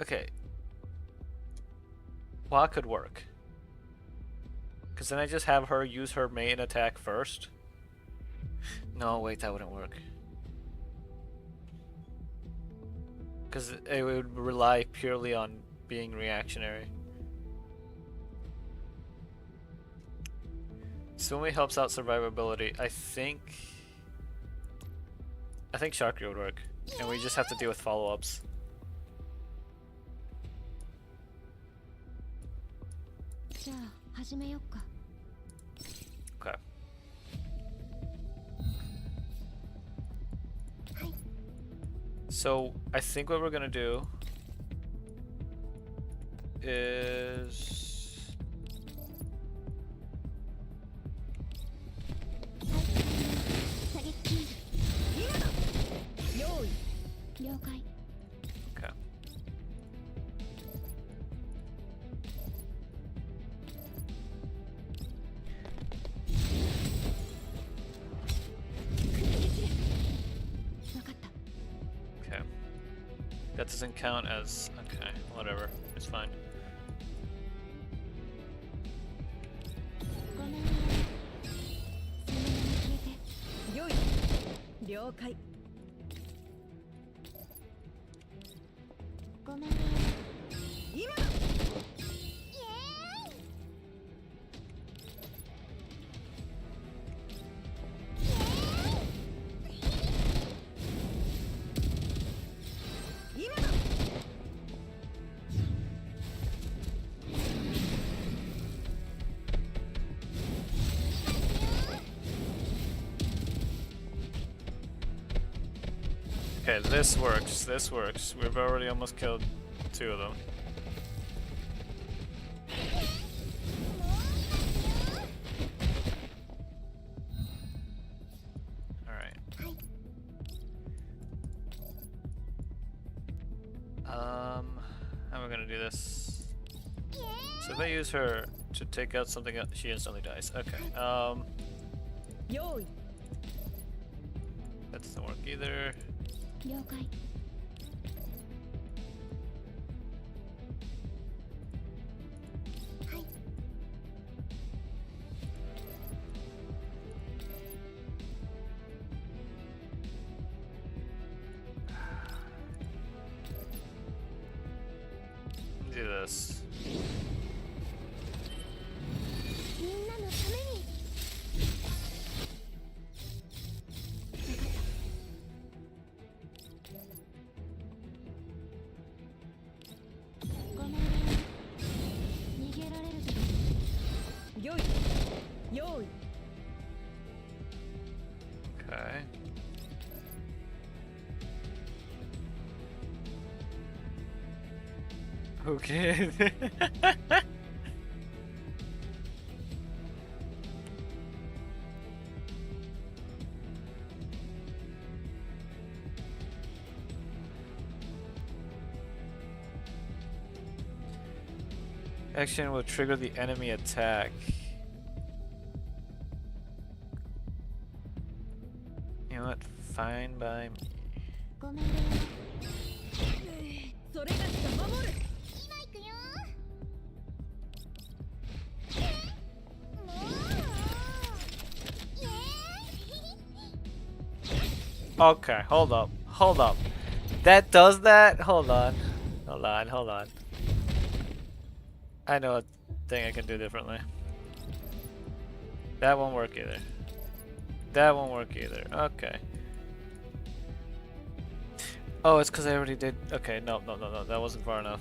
Okay. Well, that could work. Because then I just have her use her main attack first. No, wait, that wouldn't work. Because it would rely purely on being reactionary. Sumi helps out survivability. I think Chakra would work. And we just have to deal with follow-ups. Okay. So I think what we're gonna do is okay. Okay. That doesn't count as okay, whatever. It's fine. Okay, Okay, this works. This works. We've already almost killed 2 of them. Alright. How am I gonna do this? So if I use her to take out something else, she instantly dies. Okay. That doesn't work either. 了解 Do this. みんなのために ごめん逃げられるぞよい用意 Okay. Okay. Action will trigger the enemy attack. You know what? Fine by me. ごめんそれがしか守る今行くよ Okay, hold up. Hold up. That does that? Hold on. Hold on, hold on. I know a thing I can do differently. That won't work either. That won't work either. Okay. Oh, it's because I already did. Okay, no. That wasn't far enough.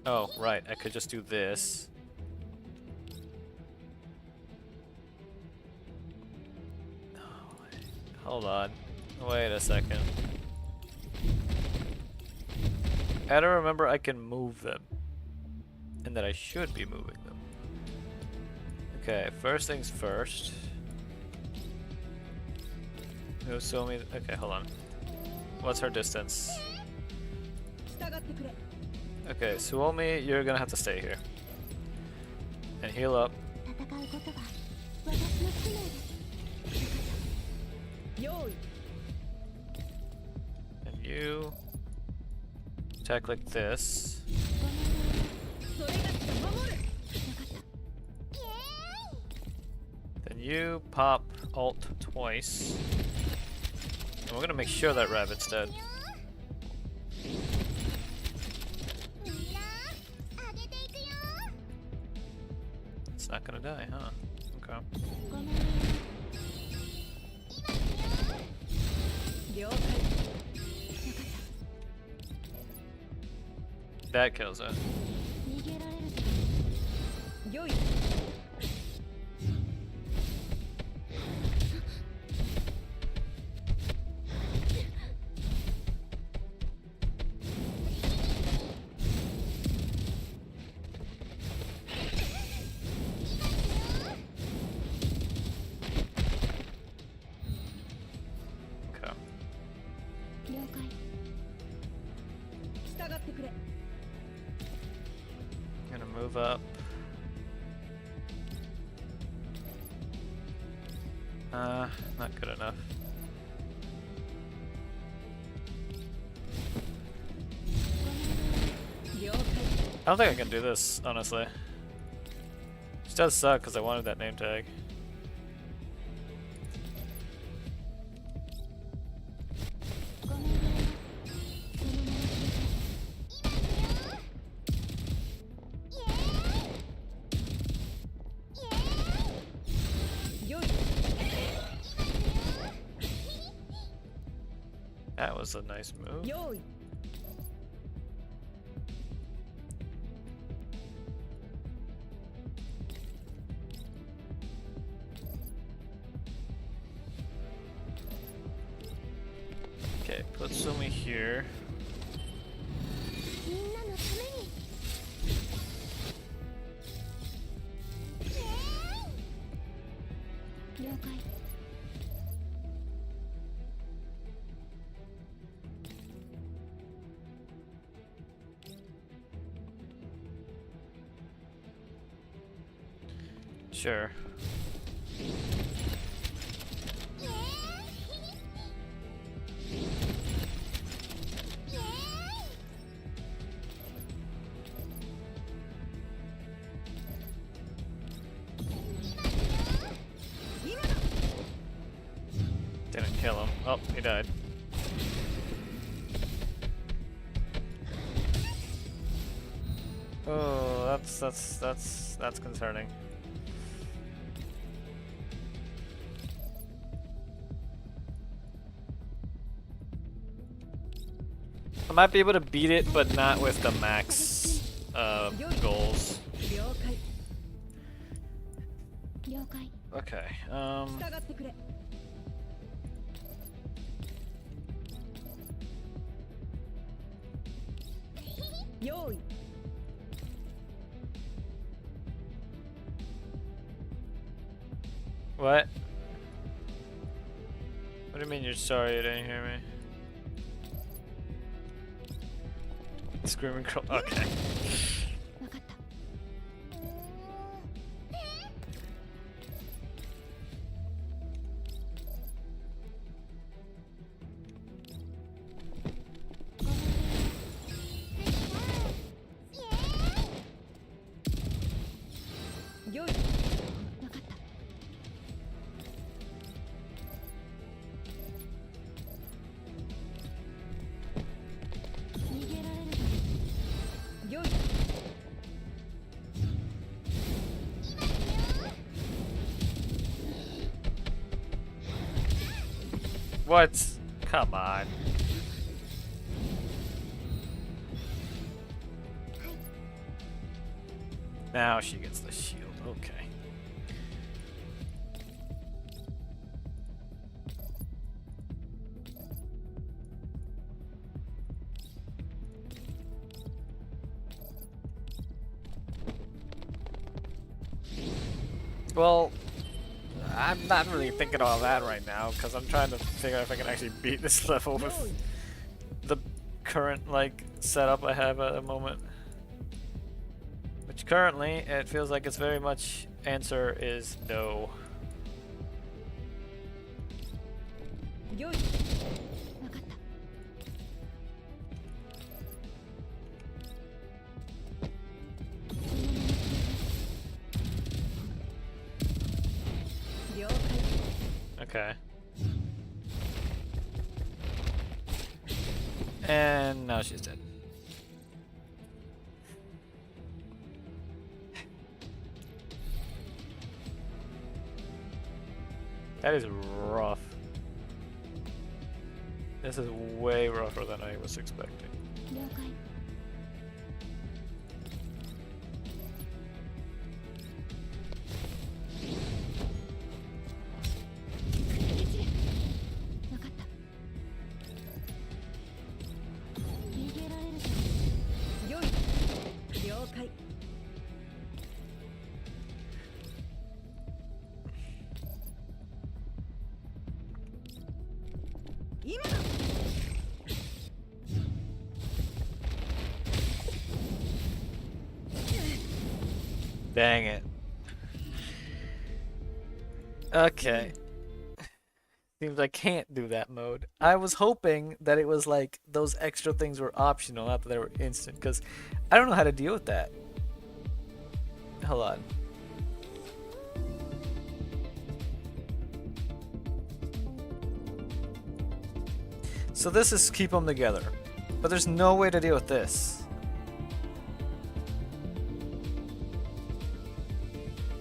Oh, right. I could just do this. Oh, wait. Hold on. Wait a second. I don't remember I can move them. And that I should be moving them. Okay, first things first. Who saw me? Okay, hold on. What's her distance? 従ってくれ Okay, Suomi, you're gonna have to stay here. And heal up. 戦うことは私の使命です用意 And you attack like this. それがしか守る Then you pop alt twice. And we're gonna make sure that rabbit's dead. It's not gonna die, huh? Okay. ごめん了解 That kills it. 逃げられるぞよい Okay. 了解従ってくれ Gonna move up. Not good enough. I don't think I can do this, honestly. Which does suck because I wanted that name tag. That was a nice move. 用意 Okay. Okay, put Sumi here. みんなのために 了解 Sure. Didn't kill him. Oh, he died. Oh, that's concerning. I might be able to beat it, but not with the max goals. 了解了解 Okay. 従ってくれ 用意 What? What do you mean you're sorry you didn't hear me? Screaming girl. Okay. 分かった 用意分かった逃げられる用意 What? Come on. Now she gets the shield. Okay. Well, I'm not really thinking all that right now because I'm trying to figure out if I can actually beat this level with the current like setup I have at the moment. Which currently it feels like it's very much answer is no. 用意分かった 了解 Okay. And now she's dead. That is rough. This is way rougher than I was expecting. 了解 分かった逃げられるぞ用意了解 今だ Dang it. Okay. Seems I can't do that mode. I was hoping that it was like those extra things were optional, not that they were instant, because I don't know how to deal with that. Hold on. So this is keep them together, but there's no way to deal with this.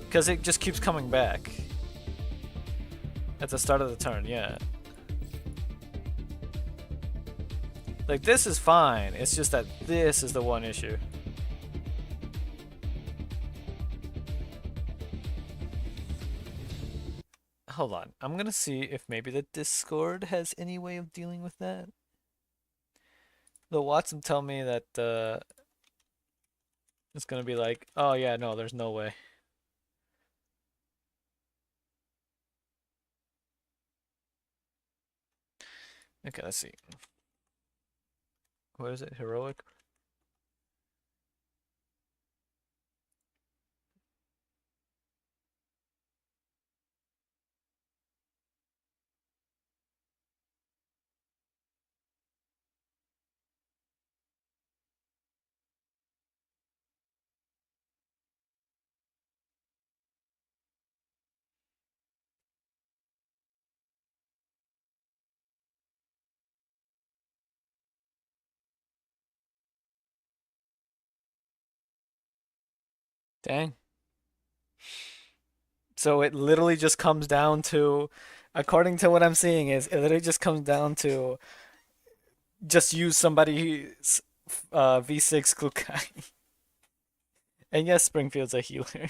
Because it just keeps coming back. At the start of the turn, yeah. Like, this is fine. It's just that this is the one issue. Hold on. I'm gonna see if maybe the Discord has any way of dealing with that. The Watson tell me that it's gonna be like, oh yeah, no, there's no way. Okay, let's see. What is it? Heroic? Dang. So it literally just comes down to, according to what I'm seeing, is it literally just comes down to just use somebody's V6 Klukai. And yes, Springfield's a healer.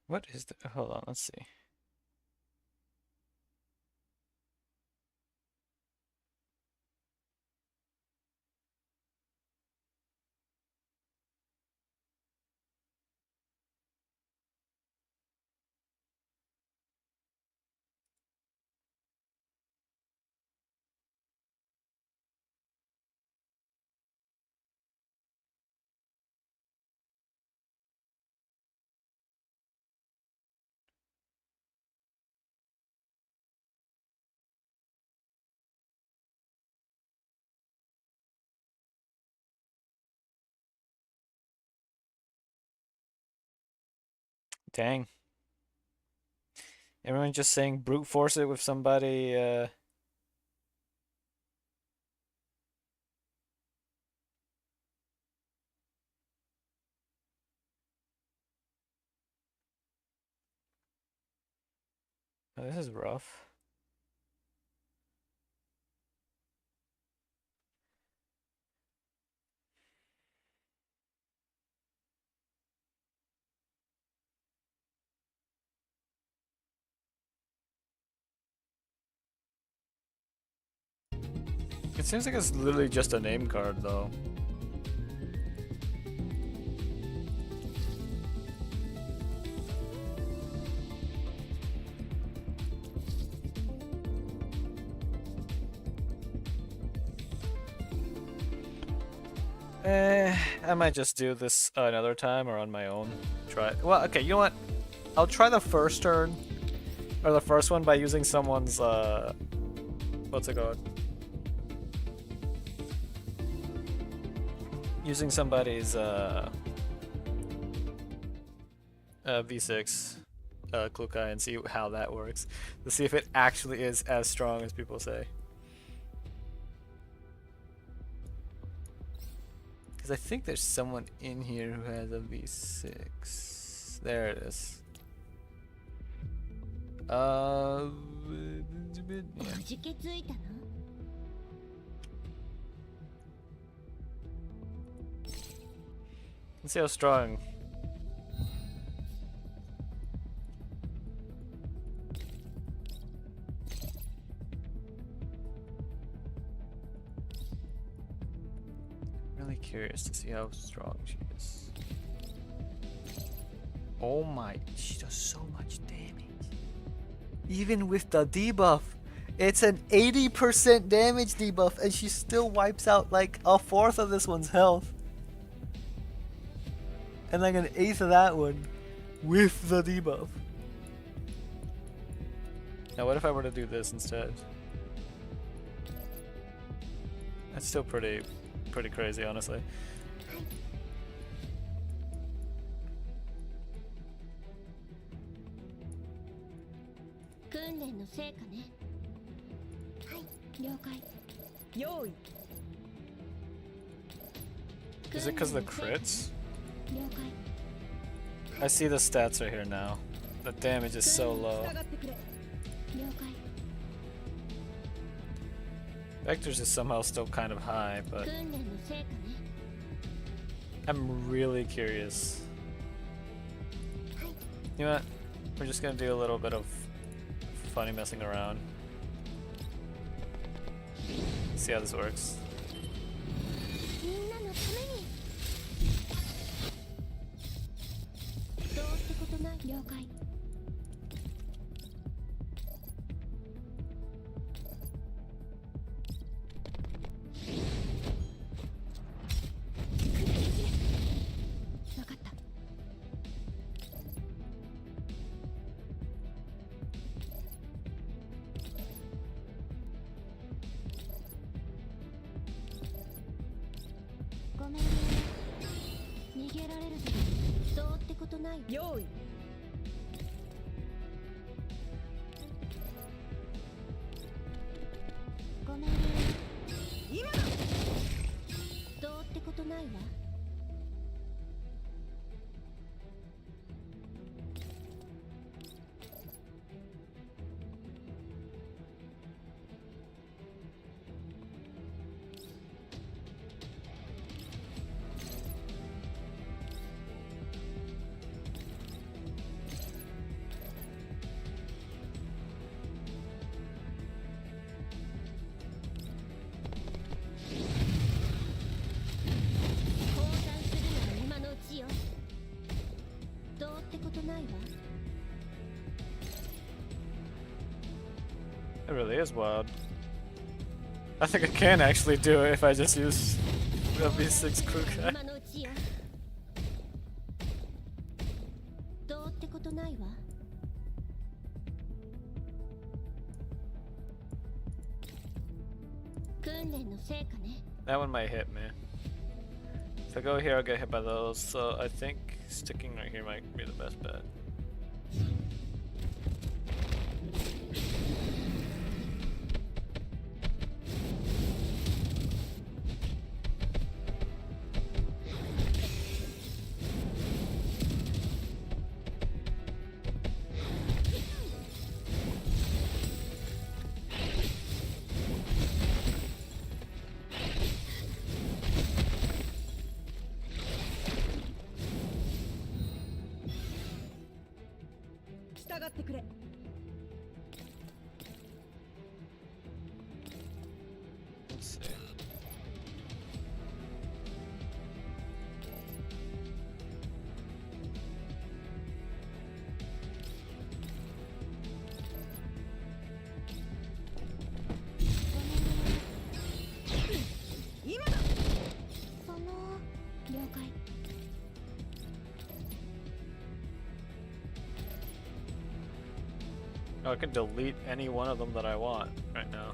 What is the? Hold on, let's see. Dang. Everyone just saying brute force it with somebody. Oh, this is rough. It seems like it's literally just a name card, though. I might just do this another time or on my own. Try. Well, okay, you know what? I'll try the first turn, or the first one by using someone's, what's it called? Using somebody's, V6, Klukai, and see how that works. To see if it actually is as strong as people say. Because I think there's someone in here who has a V6. There it is. Yeah. Let's see how strong. Really curious to see how strong she is. Oh my, she does so much damage. Even with the debuff. It's an 80% damage debuff and she still wipes out like a fourth of this one's health. And like an eighth of that one with the debuff. Now what if I were to do this instead? That's still pretty crazy, honestly. Is it because of the crits? I see the stats right here now. The damage is so low. Vectors is somehow still kind of high, but I'm really curious. You know what? We're just gonna do a little bit of funny messing around. See how this works. It really is wild. I think I can actually do it if I just use the V6 crew guy. That one might hit me. If I go here, I'll get hit by those, so I think sticking right here might be the best bet. Let's see. Oh, I can delete any one of them that I want right now.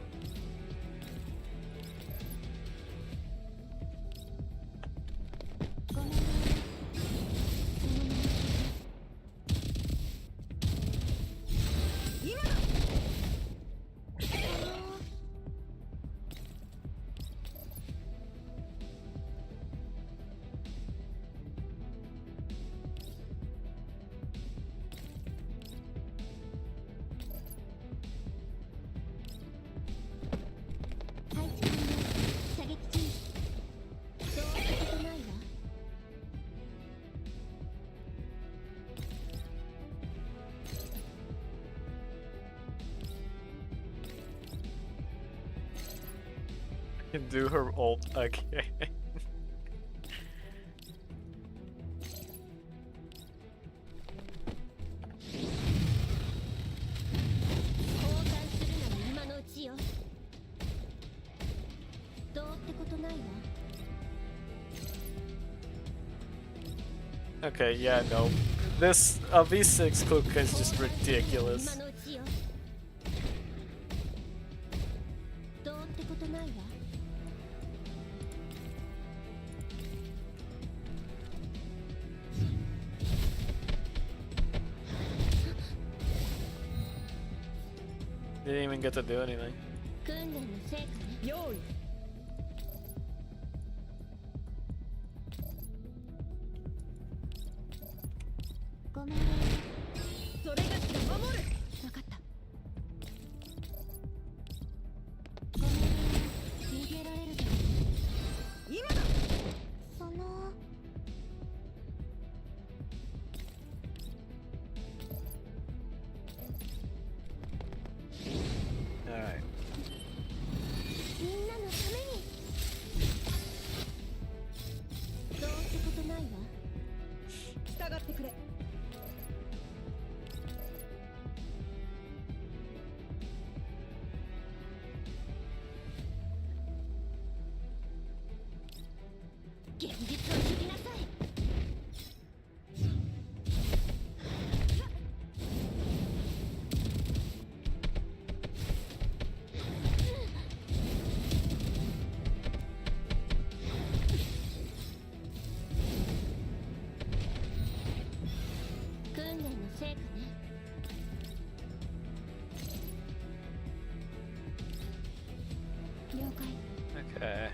Can do her ult again. Okay, yeah, no. This V6 Cloak is just ridiculous. Didn't even get to do anything. 訓練の成果ね。用意。ごめんね。それがしが守る。わかった。ごめんね。逃げられるぞ。今だ。その。Alright. みんなのために。どうってことないわ。従ってくれ。現実を知りなさい。訓練の成果ね。了解。 Okay.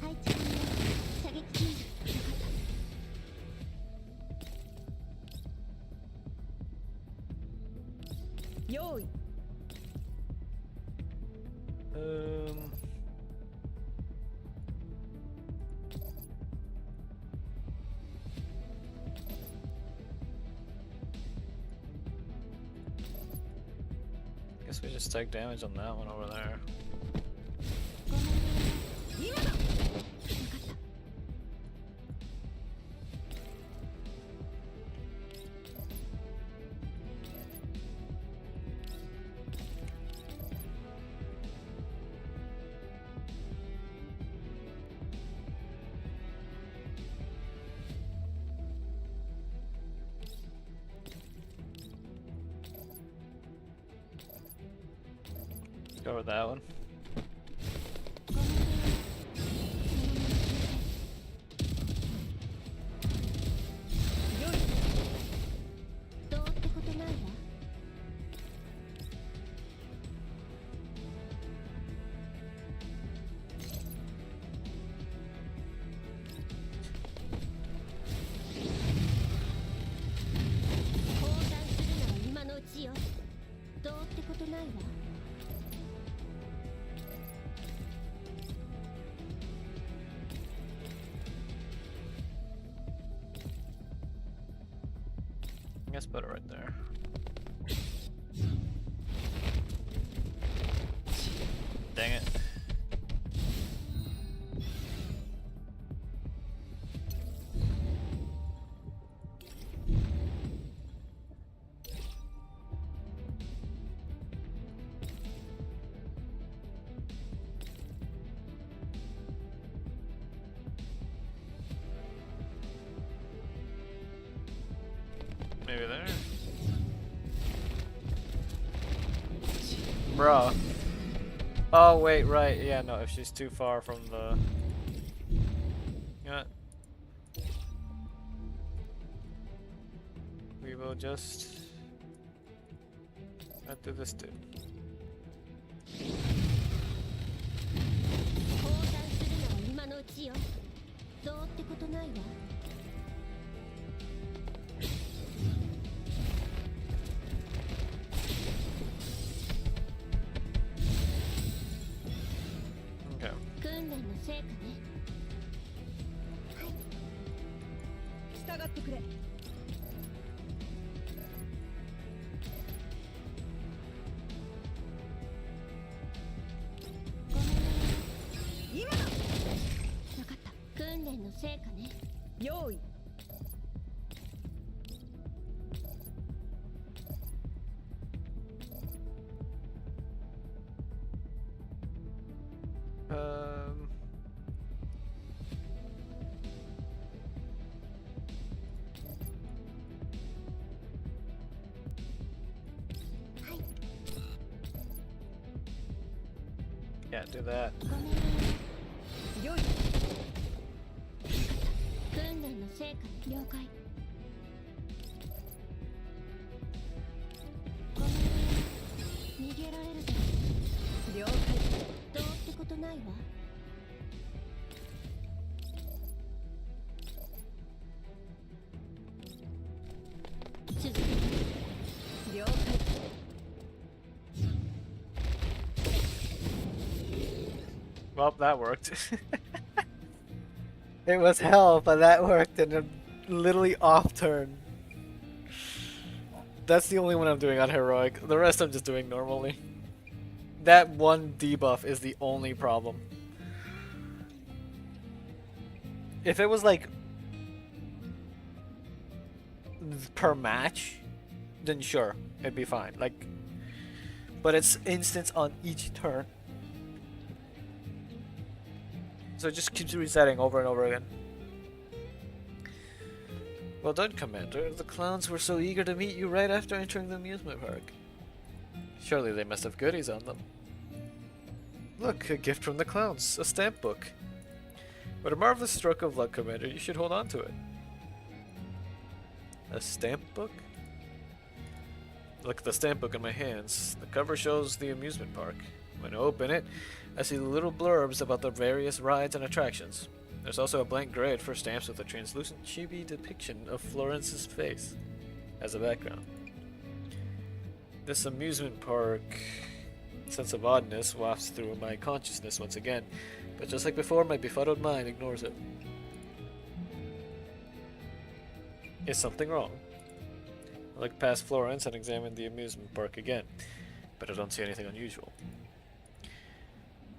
配置完了。射撃禁止。了解だ。用意。Guess we just take damage on that one over there. ごめんね。今だ。わかった。Go with that one. ごめんね。よい。どうってことないわ。降参するなら今のうちよ。どうってことないわ。I guess put it right there. Dang it. Maybe there. Bruh. Oh wait, right. Yeah, no, if she's too far from the... You know what? We will just... Not do this dude. 降参するのは今のうちよ。どうってことないわ。Okay. 訓練の成果ね。はい。従ってくれ。ごめんね。今だ。わかった。訓練の成果ね。用意。Yeah, do that. ごめんね。よい。練の成果了解。ごめんね、逃げられるぞ。了解。どうってことないわ。続けて。了解。Well, that worked. It was hell, but that worked in a literally off turn. That's the only one I'm doing on heroic. The rest I'm just doing normally. That one debuff is the only problem. If it was like per match, then sure, it'd be fine. Like, but it's instance on each turn. So it just keeps resetting over and over again. Well done, Commander. The clowns were so eager to meet you right after entering the amusement park. Surely they must have goodies on them. Look, a gift from the clowns. A stamp book. What a marvelous stroke of luck, Commander. You should hold on to it. A stamp book? Look at the stamp book in my hands. The cover shows the amusement park. When I open it, I see little blurbs about the various rides and attractions. There's also a blank grid for stamps with a translucent chibi depiction of Florence's face as a background. This amusement park sense of oddness wafts through my consciousness once again, but just like before, my befuddled mind ignores it. Is something wrong? I look past Florence and examine the amusement park again, but I don't see anything unusual.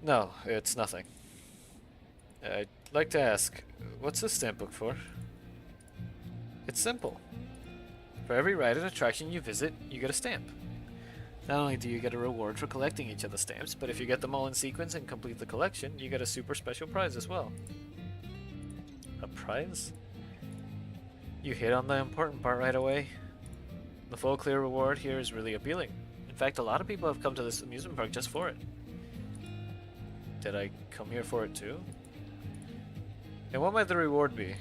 No, it's nothing. I'd like to ask, what's this stamp book for? It's simple. For every ride and attraction you visit, you get a stamp. Not only do you get a reward for collecting each of the stamps, but if you get them all in sequence and complete the collection, you get a super special prize as well. A prize? You hit on the important part right away. The full clear reward here is really appealing. In fact, a lot of people have come to this amusement park just for it. Did I come here for it too? And what might the reward be?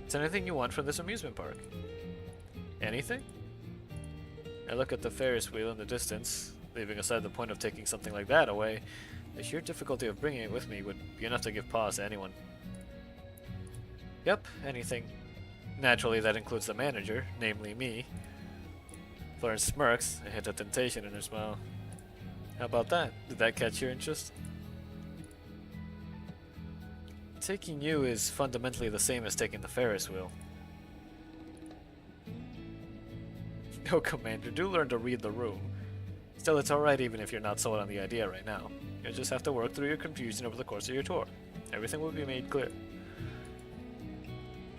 It's anything you want from this amusement park. Anything? I look at the Ferris wheel in the distance. Leaving aside the point of taking something like that away, the sheer difficulty of bringing it with me would be enough to give pause to anyone. Yep, anything. Naturally, that includes the manager, namely me. Florence smirks, a hint of temptation in her smile. How about that? Did that catch your interest? Taking you is fundamentally the same as taking the Ferris wheel. Oh, Commander, do learn to read the room. Still, it's alright even if you're not sold on the idea right now. You'll just have to work through your confusion over the course of your tour. Everything will be made clear.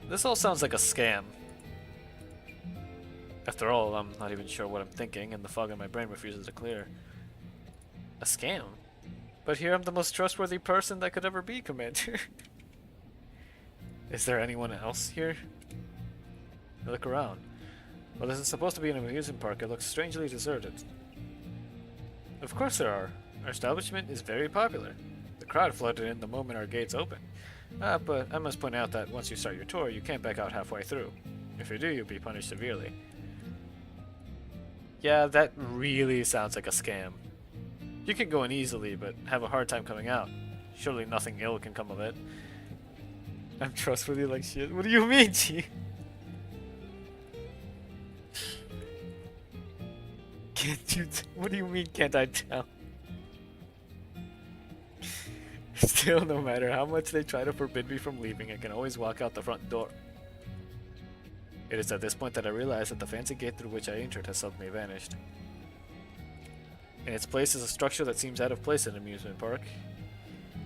This all sounds like a scam. After all, I'm not even sure what I'm thinking, and the fog in my brain refuses to clear. A scam? But here I'm the most trustworthy person that could ever be, Commander. Is there anyone else here? I look around. Well, this is supposed to be an amusement park. It looks strangely deserted. Of course there are. Our establishment is very popular. The crowd flooded in the moment our gates opened. But I must point out that once you start your tour, you can't back out halfway through. If you do, you'll be punished severely. Yeah, that really sounds like a scam. You can go in easily, but have a hard time coming out. Surely nothing ill can come of it. I'm trustworthy like shit. What do you mean, G? Can't you what do you mean, can't I tell? Still, no matter how much they try to forbid me from leaving, I can always walk out the front door. It is at this point that I realize that the fancy gate through which I entered has suddenly vanished. In its place is a structure that seems out of place in an amusement park.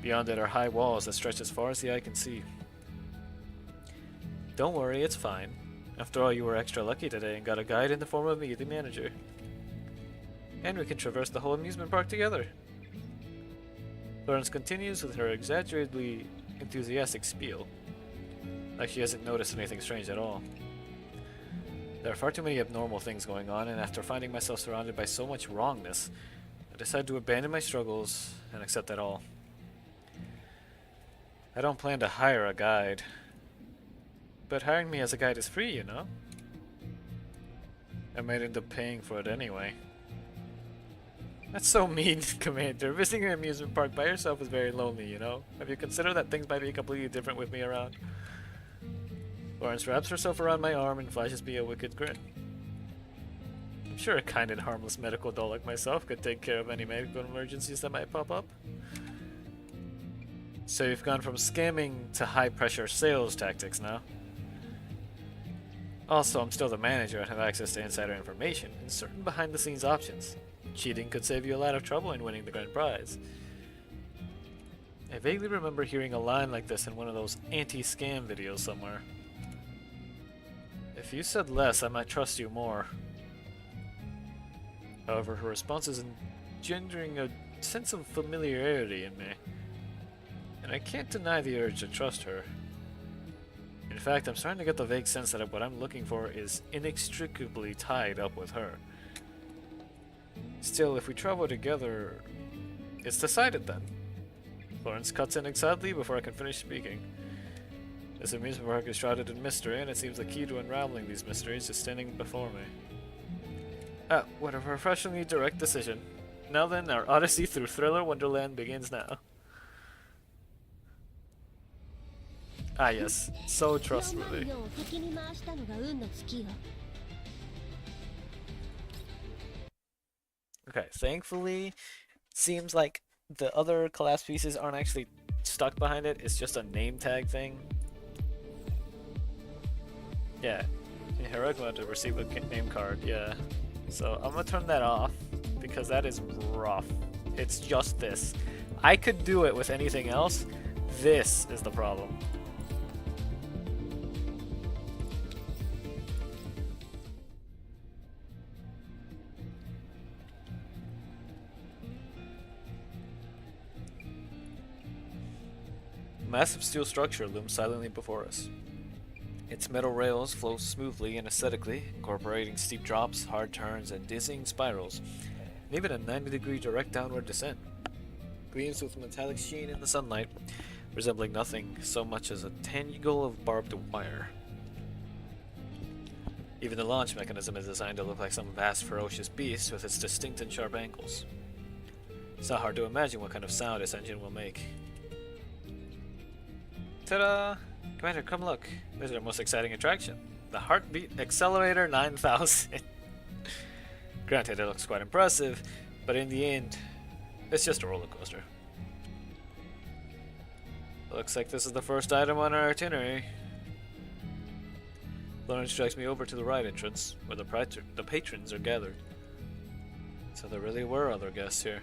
Beyond it are high walls that stretch as far as the eye can see. Don't worry, it's fine. After all, you were extra lucky today and got a guide in the form of me, the manager. And we can traverse the whole amusement park together. Florence continues with her exaggeratedly enthusiastic spiel, like she hasn't noticed anything strange at all. There are far too many abnormal things going on, and after finding myself surrounded by so much wrongness, I decide to abandon my struggles and accept it all. I don't plan to hire a guide. But hiring me as a guide is free, you know? I might end up paying for it anyway. That's so mean, Commander. Visiting an amusement park by yourself is very lonely, you know? Have you considered that things might be completely different with me around? Lawrence wraps herself around my arm and flashes me a wicked grin. I'm sure a kind and harmless medical doll like myself could take care of any medical emergencies that might pop up. So you've gone from scamming to high-pressure sales tactics now. Also, I'm still the manager and have access to insider information and certain behind-the-scenes options. Cheating could save you a lot of trouble in winning the grand prize. I vaguely remember hearing a line like this in one of those anti-scam videos somewhere. If you said less, I might trust you more. However, her response is engendering a sense of familiarity in me, and I can't deny the urge to trust her. In fact, I'm starting to get the vague sense that what I'm looking for is inextricably tied up with her. Still, if we travel together, it's decided then. Lawrence cuts in excitedly before I can finish speaking. This amusement park is shrouded in mystery, and it seems the key to unraveling these mysteries is standing before me. Ah, what a refreshingly direct decision. Now then, our odyssey through Thriller Wonderland begins now. Ah yes, so trustworthy. Okay, thankfully, seems like the other collapse pieces aren't actually stuck behind it, it's just a name tag thing. Yeah, Heroic mode to receive a name card, yeah. So I'm gonna turn that off, because that is rough. It's just this. I could do it with anything else, this is the problem. A massive steel structure looms silently before us. Its metal rails flow smoothly and aesthetically, incorporating steep drops, hard turns, and dizzying spirals, and even a 90-degree direct downward descent. Gleams with metallic sheen in the sunlight, resembling nothing so much as a tangle of barbed wire. Even the launch mechanism is designed to look like some vast, ferocious beast with its distinct and sharp angles. It's not hard to imagine what kind of sound this engine will make. Ta-da! Commander, come look. This is our most exciting attraction. The Heartbeat Accelerator 9000. Granted, it looks quite impressive, but in the end, it's just a roller coaster. Looks like this is the first item on our itinerary. Lawrence drags me over to the ride entrance, where the patrons are gathered. So there really were other guests here.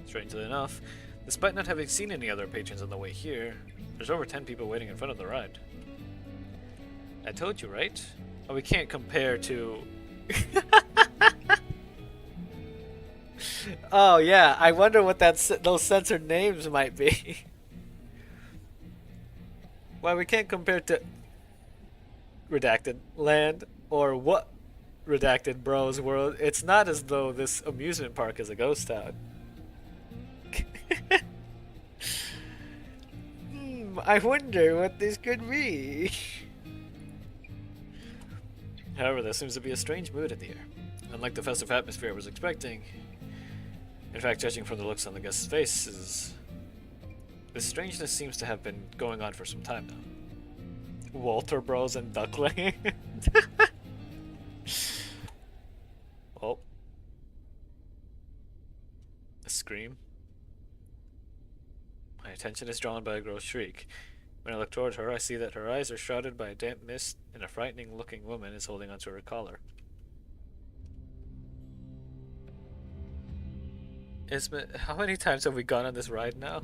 Strangely enough, despite not having seen any other patrons on the way here, there's over 10 people waiting in front of the ride. I told you, right? Oh, we can't compare to... Oh yeah, I wonder what those censored names might be. Why we can't compare to Redacted Land or what Redacted Bros World. It's not as though this amusement park is a ghost town. I wonder what this could be. However, there seems to be a strange mood in the air, unlike the festive atmosphere I was expecting. In fact, judging from the looks on the guests' faces, this strangeness seems to have been going on for some time now. Walter Bros and Duckling. Oh. A scream. My attention is drawn by a girl's shriek. When I look toward her, I see that her eyes are shrouded by a damp mist, and a frightening-looking woman is holding onto her collar. Ismet, how many times have we gone on this ride now?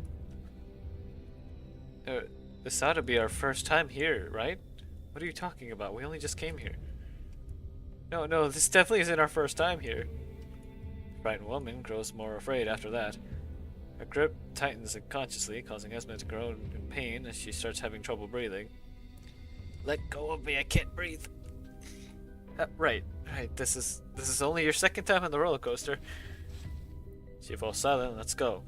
This ought to be our first time here, right? What are you talking about? We only just came here. No, this definitely isn't our first time here. The frightened woman grows more afraid after that. Her grip tightens unconsciously, causing Esme to groan in pain as she starts having trouble breathing. Let go of me, I can't breathe. Right. This is only your second time on the roller coaster. She falls silent. Let's go.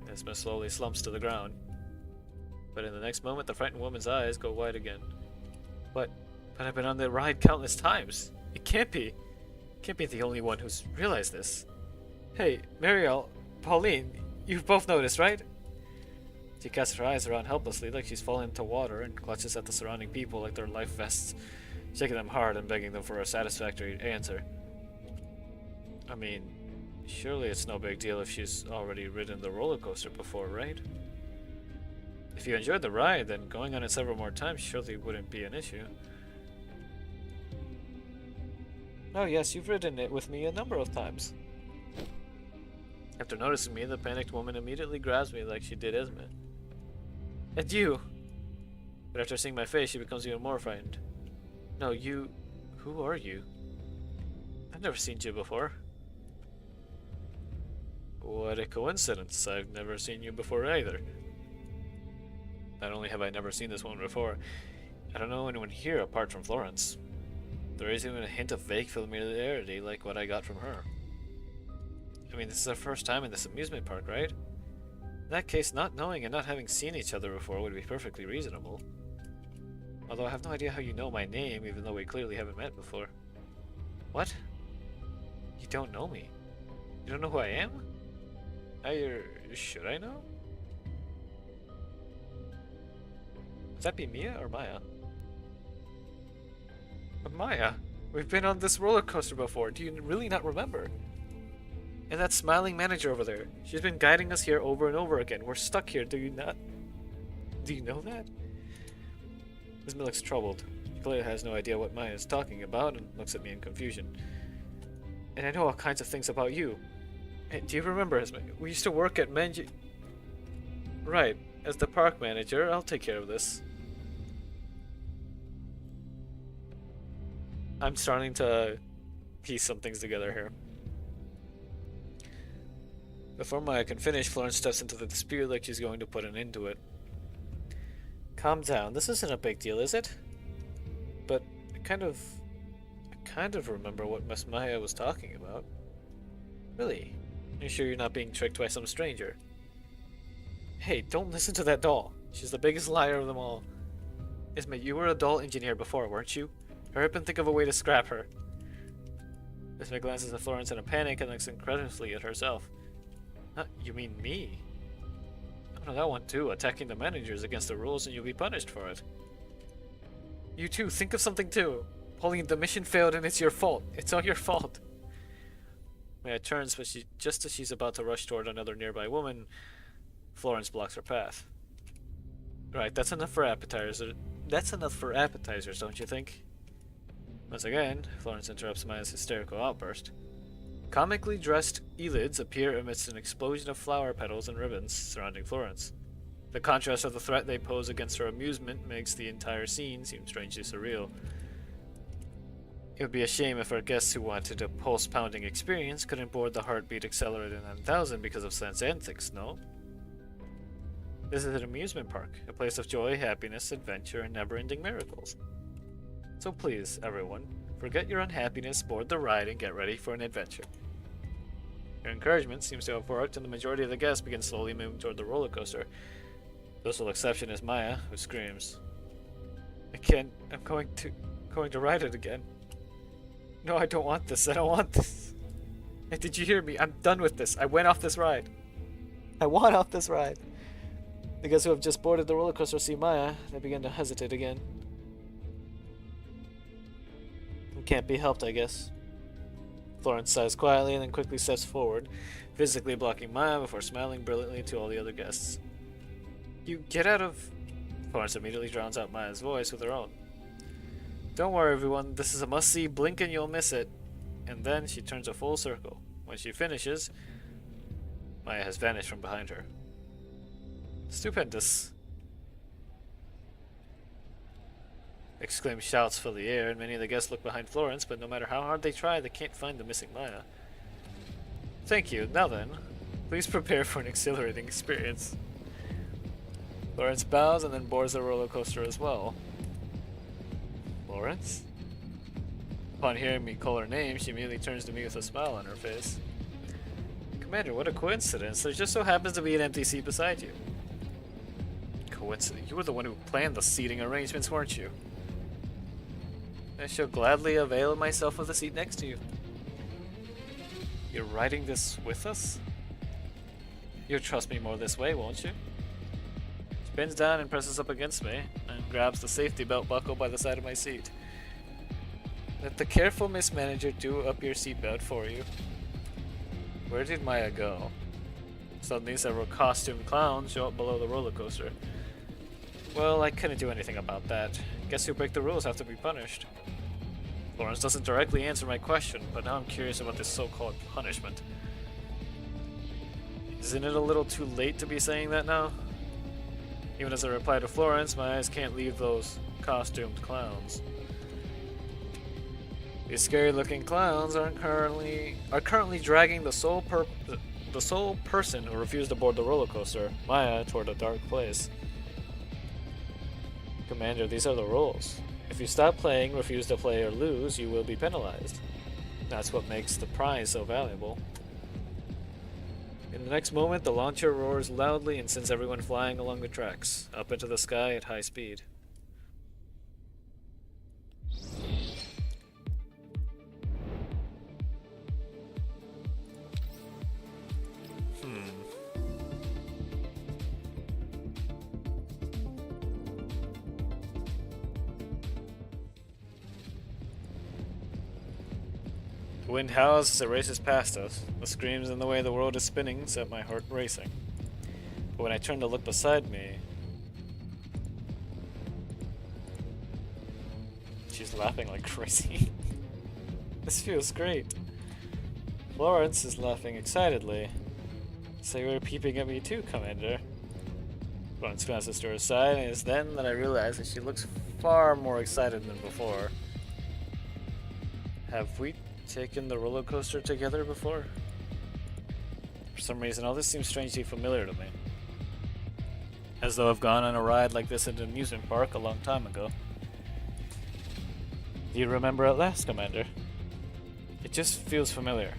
Esme slowly slumps to the ground. But in the next moment, the frightened woman's eyes go wide again. But I've been on the ride countless times. It can't be. Can't be the only one who's realized this. Hey, Mariel, Pauline, you've both noticed, right? She casts her eyes around helplessly like she's fallen into water and clutches at the surrounding people like they're life vests, shaking them hard and begging them for a satisfactory answer. I mean, surely it's no big deal if she's already ridden the roller coaster before, right? If you enjoyed the ride, then going on it several more times surely wouldn't be an issue. Oh yes, you've ridden it with me a number of times. After noticing me, the panicked woman immediately grabs me like she did Esme. And you! But after seeing my face, she becomes even more frightened. No, you... Who are you? I've never seen you before. What a coincidence. I've never seen you before either. Not only have I never seen this woman before, I don't know anyone here apart from Florence. There isn't even a hint of vague familiarity like what I got from her. I mean, this is our first time in this amusement park, right? In that case, not knowing and not having seen each other before would be perfectly reasonable. Although I have no idea how you know my name, even though we clearly haven't met before. What? You don't know me? You don't know who I am? Should I know? Would that be Mia or Maya? Maya, we've been on this roller coaster before. Do you really not remember? And that smiling manager over there. She's been guiding us here over and over again. We're stuck here, do you not? Do you know that? Esme looks troubled. She clearly has no idea what Maya is talking about and looks at me in confusion. And I know all kinds of things about you. Hey, do you remember, Esme? We used to work at Menji... Right. As the park manager, I'll take care of this. I'm starting to piece some things together here. Before Maya can finish, Florence steps into the dispute like she's going to put an end to it. Calm down, this isn't a big deal, is it? But I kind of remember what Miss Maya was talking about. Really? Are you sure you're not being tricked by some stranger? Hey, don't listen to that doll. She's the biggest liar of them all. Esme, you were a doll engineer before, weren't you? Hurry up and think of a way to scrap her. Esme glances at Florence in a panic and looks incredulously at herself. You mean me? I know that one too. Attacking the managers against the rules and you'll be punished for it. You too, think of something too. Pauline, the mission failed and it's your fault. It's all your fault. Maya turns, but just as she's about to rush toward another nearby woman, Florence blocks her path. Right, that's enough for appetizers. That's enough for appetizers, don't you think? Once again, Florence interrupts Maya's hysterical outburst. Comically dressed Elids appear amidst an explosion of flower petals and ribbons surrounding Florence. The contrast of the threat they pose against her amusement makes the entire scene seem strangely surreal. It would be a shame if our guests who wanted a pulse-pounding experience couldn't board the Heartbeat Accelerator 9000 because of Sense antics, no? This is an amusement park, a place of joy, happiness, adventure, and never-ending miracles. So please, everyone, forget your unhappiness, board the ride, and get ready for an adventure. Your encouragement seems to have worked, and the majority of the guests begin slowly moving toward the roller coaster. The sole exception is Maya, who screams, I can't. I'm going to ride it again. No, I don't want this. I don't want this. Hey, did you hear me? I'm done with this. I went off this ride. I want off this ride. The guests who have just boarded the roller coaster see Maya. They begin to hesitate again. It can't be helped, I guess. Florence sighs quietly and then quickly steps forward, physically blocking Maya before smiling brilliantly to all the other guests. You get out of... Florence immediately drowns out Maya's voice with her own. Don't worry, everyone. This is a must-see. Blink and you'll miss it. And then she turns a full circle. When she finishes, Maya has vanished from behind her. Stupendous! Exclaimed shouts fill the air, and many of the guests look behind Florence, but no matter how hard they try, they can't find the missing Maya. Thank you. Now then, please prepare for an exhilarating experience. Florence bows and then boards the roller coaster as well. Florence? Upon hearing me call her name, she immediately turns to me with a smile on her face. Commander, what a coincidence. There just so happens to be an empty seat beside you. Coincidence? You were the one who planned the seating arrangements, weren't you? I shall gladly avail myself of the seat next to you. You're riding this with us? You'll trust me more this way, won't you? She bends down and presses up against me, and grabs the safety belt buckle by the side of my seat. Let the careful Miss Manager do up your seatbelt for you. Where did Maya go? Suddenly several costumed clowns show up below the roller coaster. Well, I couldn't do anything about that. Guess who break the rules have to be punished. Florence doesn't directly answer my question, but now I'm curious about this so-called punishment. Isn't it a little too late to be saying that now? Even as I reply to Florence, my eyes can't leave those costumed clowns. These scary-looking clowns are currently dragging the sole person who refused to board the roller coaster, Maya, toward a dark place. Commander, these are the rules. If you stop playing, refuse to play, or lose, you will be penalized. That's what makes the prize so valuable. In the next moment, the launcher roars loudly and sends everyone flying along the tracks, up into the sky at high speed. The wind howls as it races past us. The screams and the way the world is spinning set my heart racing. But when I turn to look beside me, she's laughing like crazy. This feels great. Florence is laughing excitedly. So you were peeping at me too, Commander. Florence glances to her side, and it's then that I realize that she looks far more excited than before. Have we taken the roller coaster together before? For some reason, all this seems strangely familiar to me. As though I've gone on a ride like this at an amusement park a long time ago. Do you remember at last, Commander? It just feels familiar.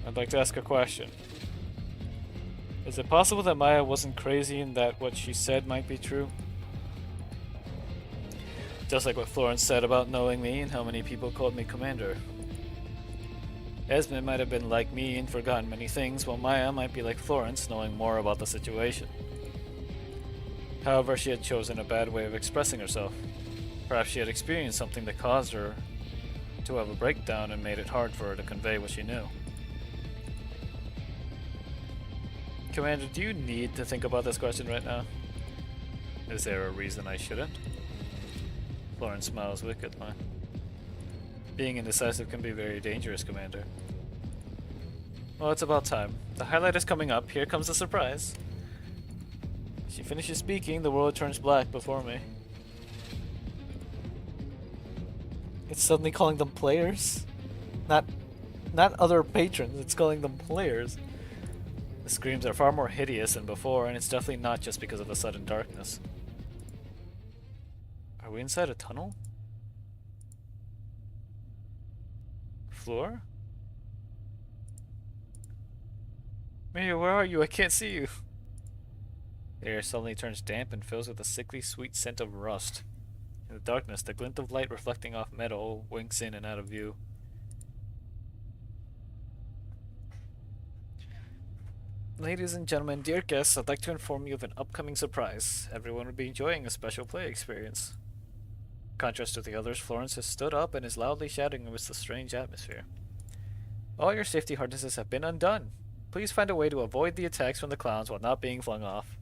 I'd like to ask a question. Is it possible that Maya wasn't crazy and that what she said might be true? Just like what Florence said about knowing me and how many people called me Commander. Esmond might have been like me and forgotten many things, while Maya might be like Florence, knowing more about the situation. However, she had chosen a bad way of expressing herself. Perhaps she had experienced something that caused her to have a breakdown and made it hard for her to convey what she knew. Commander, do you need to think about this question right now? Is there a reason I shouldn't? Florence smiles wickedly. Being indecisive can be very dangerous, Commander. Well, it's about time. The highlight is coming up. Here comes the surprise. She finishes speaking, the world turns black before me. It's suddenly calling them players. Not other patrons, it's calling them players. The screams are far more hideous than before, and it's definitely not just because of the sudden darkness. Are we inside a tunnel? Floor? Mia, where are you? I can't see you. The air suddenly turns damp and fills with a sickly sweet scent of rust. In the darkness, the glint of light reflecting off metal winks in and out of view. Ladies and gentlemen, dear guests, I'd like to inform you of an upcoming surprise. Everyone will be enjoying a special play experience. In contrast to the others, Florence has stood up and is loudly shouting amidst the strange atmosphere. All your safety harnesses have been undone. Please find a way to avoid the attacks from the clowns while not being flung off.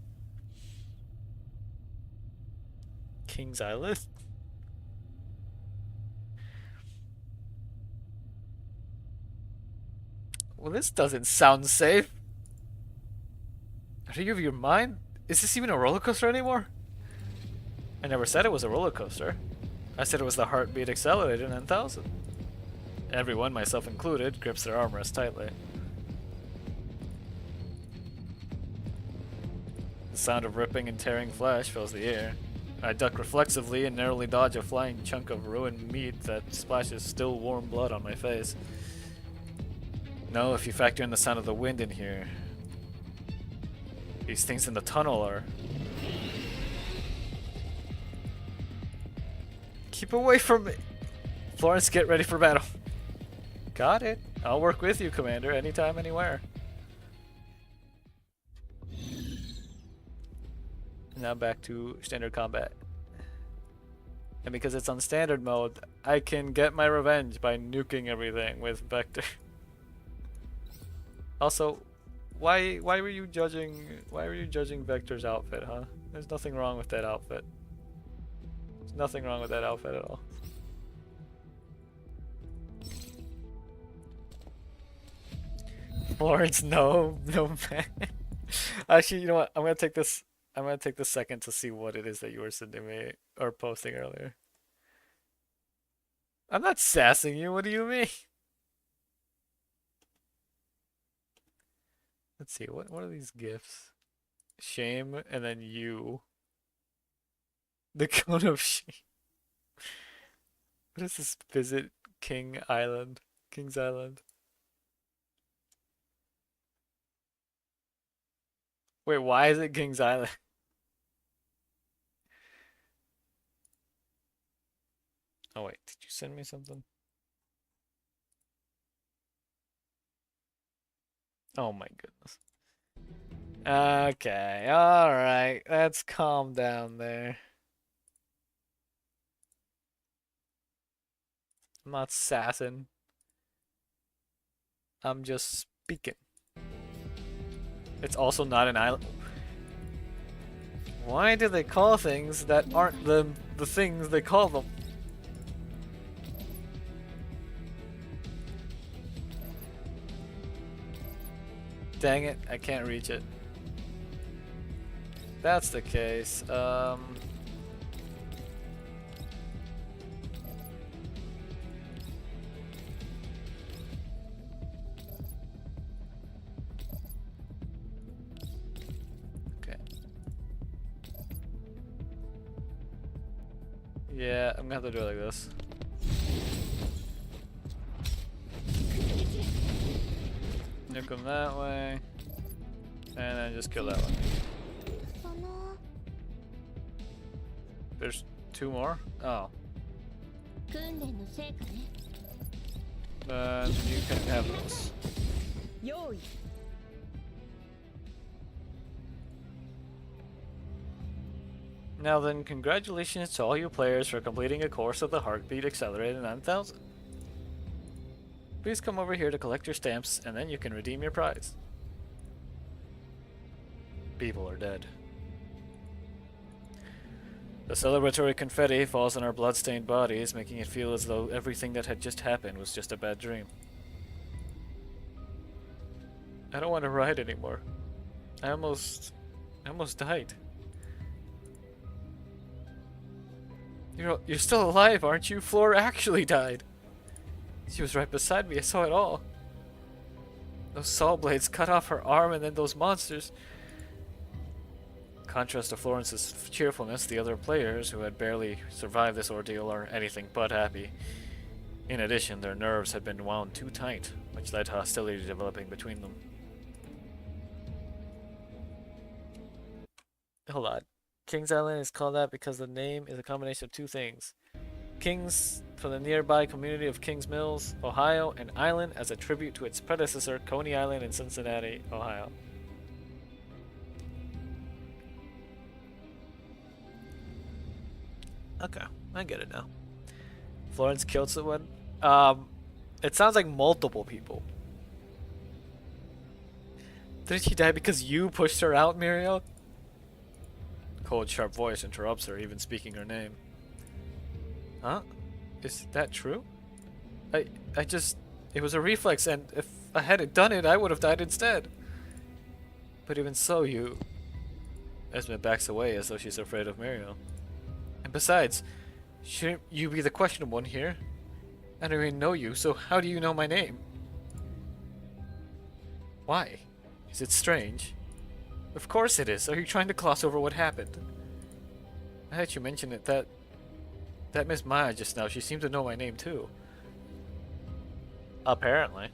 King's Island? Well, this doesn't sound safe. Are you of your mind? Is this even a roller coaster anymore? I never said it was a roller coaster. I said it was the heartbeat accelerated 9,000. Everyone, myself included, grips their armrest tightly. The sound of ripping and tearing flesh fills the air. I duck reflexively and narrowly dodge a flying chunk of ruined meat that splashes still warm blood on my face. No, if you factor in the sound of the wind in here, these things in the tunnel are... Keep away from me. Florence, get ready for battle. Got it. I'll work with you, Commander, anytime, anywhere. Now back to standard combat. And because it's on standard mode, I can get my revenge by nuking everything with Vector. Also, why were you judging Vector's outfit, huh? There's nothing wrong with that outfit. There's nothing wrong with that outfit at all. Florence, no man. Actually, you know what? I'm gonna take this second to see what it is that you were sending me or posting earlier. I'm not sassing you, what do you mean? Let's see, what are these gifts? Shame and then you. The cone of shame. What is this? Visit King's Island. Wait, why is it King's Island? Oh wait, did you send me something? Oh my goodness. Okay, alright, let's calm down there. I'm not sassing. I'm just speaking. It's also not an island. Why do they call things that aren't the things they call them? Dang it, I can't reach it. That's the case. Okay. Yeah, I'm gonna have to do it like this. Nuke him that way. And then just kill that one. There's two more? Oh. Then you can have those. Now then, congratulations to all you players for completing a course of the Heartbeat Accelerated 9000. Please come over here to collect your stamps, and then you can redeem your prize. People are dead. The celebratory confetti falls on our blood-stained bodies, making it feel as though everything that had just happened was just a bad dream. I don't want to ride anymore. I almost died. You're still alive, aren't you? Floor actually died. She was right beside me, I saw it all. Those saw blades cut off her arm, and then those monsters. In contrast to Florence's cheerfulness, the other players, who had barely survived this ordeal, are anything but happy. In addition, their nerves had been wound too tight, which led to hostility developing between them. Hold on. King's Island is called that because the name is a combination of two things. Kings from the nearby community of Kings Mills, Ohio, and Island as a tribute to its predecessor, Coney Island in Cincinnati, Ohio. Okay, I get it now. Florence killed someone. It sounds like multiple people. Didn't she die because you pushed her out, Muriel? Cold, sharp voice interrupts her, even speaking her name. Huh? Is that true? It was a reflex, and if I hadn't done it, I would have died instead. But even so, Esme backs away as though she's afraid of Muriel. And besides, shouldn't you be the questionable one here? I don't even know you, so how do you know my name? Why? Is it strange? Of course it is. Are you trying to gloss over what happened? I had you mention it that Miss Maya just now, she seemed to know my name too. Apparently.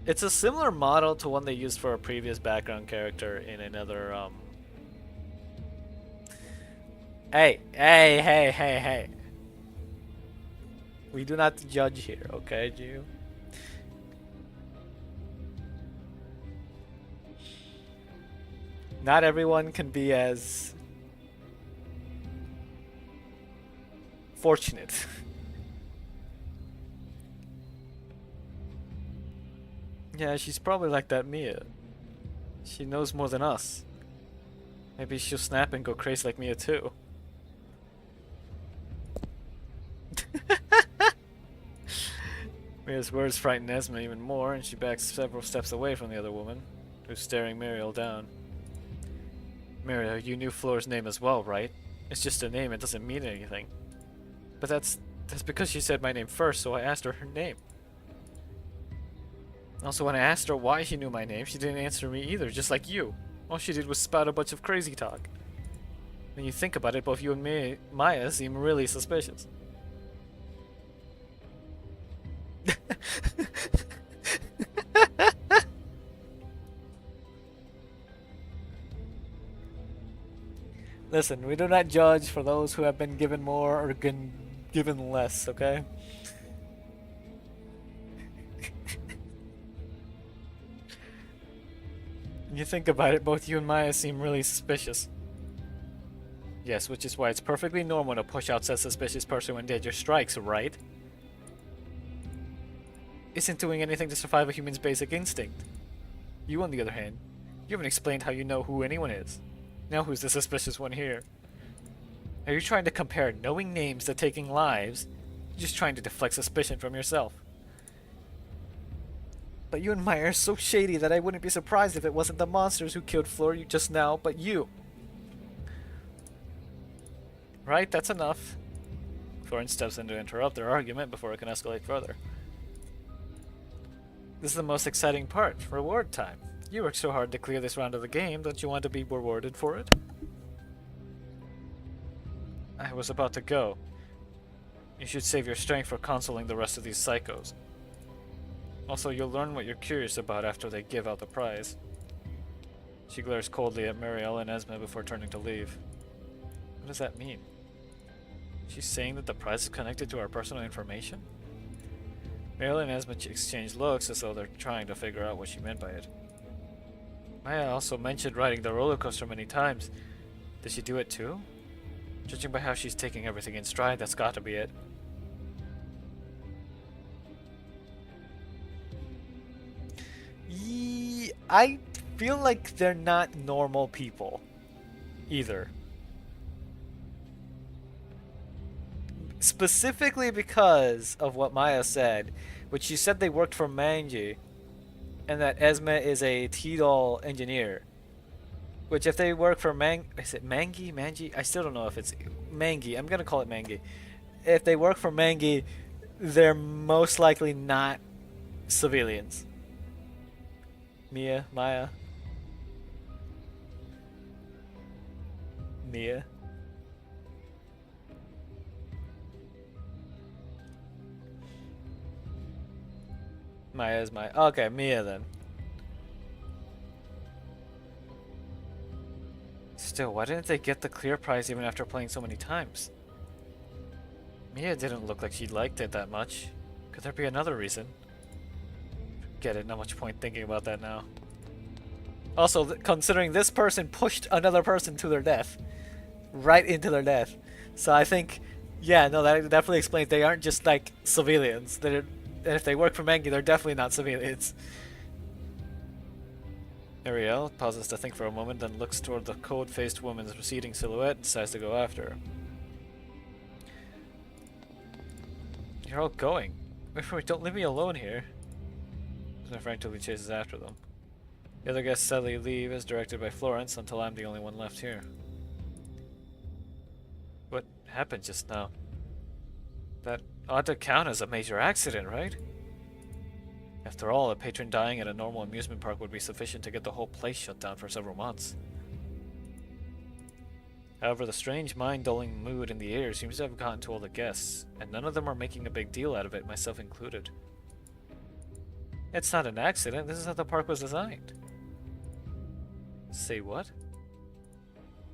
It's a similar model to one they used for a previous background character in another Hey. We do not judge here, okay, Jew? Not everyone can be as fortunate. Yeah, she's probably like that Mia. She knows more than us. Maybe she'll snap and go crazy like Mia too. Mia's words frighten Esme even more, and she backs several steps away from the other woman, who's staring Muriel down. Muriel, you knew Flora's name as well, right? It's just a name, it doesn't mean anything. But that's because she said my name first, so I asked her name. Also, when I asked her why she knew my name, she didn't answer me either, just like you. All she did was spout a bunch of crazy talk. When you think about it, both you and Maya seem really suspicious. Listen, we do not judge for those who have been given more or given less, okay? When you think about it, both you and Maya seem really suspicious. Yes, which is why it's perfectly normal to push out said suspicious person when danger strikes, right? Isn't doing anything to survive a human's basic instinct. You, on the other hand, you haven't explained how you know who anyone is. Now who's the suspicious one here? Are you trying to compare knowing names to taking lives? You're just trying to deflect suspicion from yourself. But you and Maya are so shady that I wouldn't be surprised if it wasn't the monsters who killed Flora just now, but you. Right, that's enough. Florence steps in to interrupt their argument before it can escalate further. This is the most exciting part, reward time. You worked so hard to clear this round of the game, don't you want to be rewarded for it? I was about to go. You should save your strength for consoling the rest of these psychos. Also, you'll learn what you're curious about after they give out the prize. She glares coldly at Muriel and Esme before turning to leave. What does that mean? She's saying that the prize is connected to our personal information? Muriel and Esme exchange looks as though they're trying to figure out what she meant by it. Maya also mentioned riding the roller coaster many times. Did she do it too? Judging by how she's taking everything in stride, that's gotta be it. I feel like they're not normal people either. Specifically because of what Maya said, which she said they worked for Manji, and that Esme is a T-Doll engineer. Which if they work for is it Mangi? Manji? I still don't know if it's Mangi. I'm gonna call it Mangi. If they work for Mangi, they're most likely not civilians. Mia? Maya? Mia? Maya is Maya. Okay, Mia then. Still, why didn't they get the clear prize even after playing so many times? Mia didn't look like she liked it that much. Could there be another reason? Get it, not much point thinking about that now. Also, considering this person pushed another person to their death. Right into their death. So I think, yeah, no, that definitely explains they aren't just like civilians. And if they work for Mangi, they're definitely not civilians. Ariel pauses to think for a moment, then looks toward the cold-faced woman's receding silhouette and decides to go after her. You're all going. Wait, don't leave me alone here. Frantically chases after them. The other guests sadly leave as directed by Florence until I'm the only one left here. What happened just now? That ought to count as a major accident, right? After all, a patron dying at a normal amusement park would be sufficient to get the whole place shut down for several months. However, the strange mind-dulling mood in the air seems to have gotten to all the guests, and none of them are making a big deal out of it, myself included. It's not an accident, this is how the park was designed. Say what?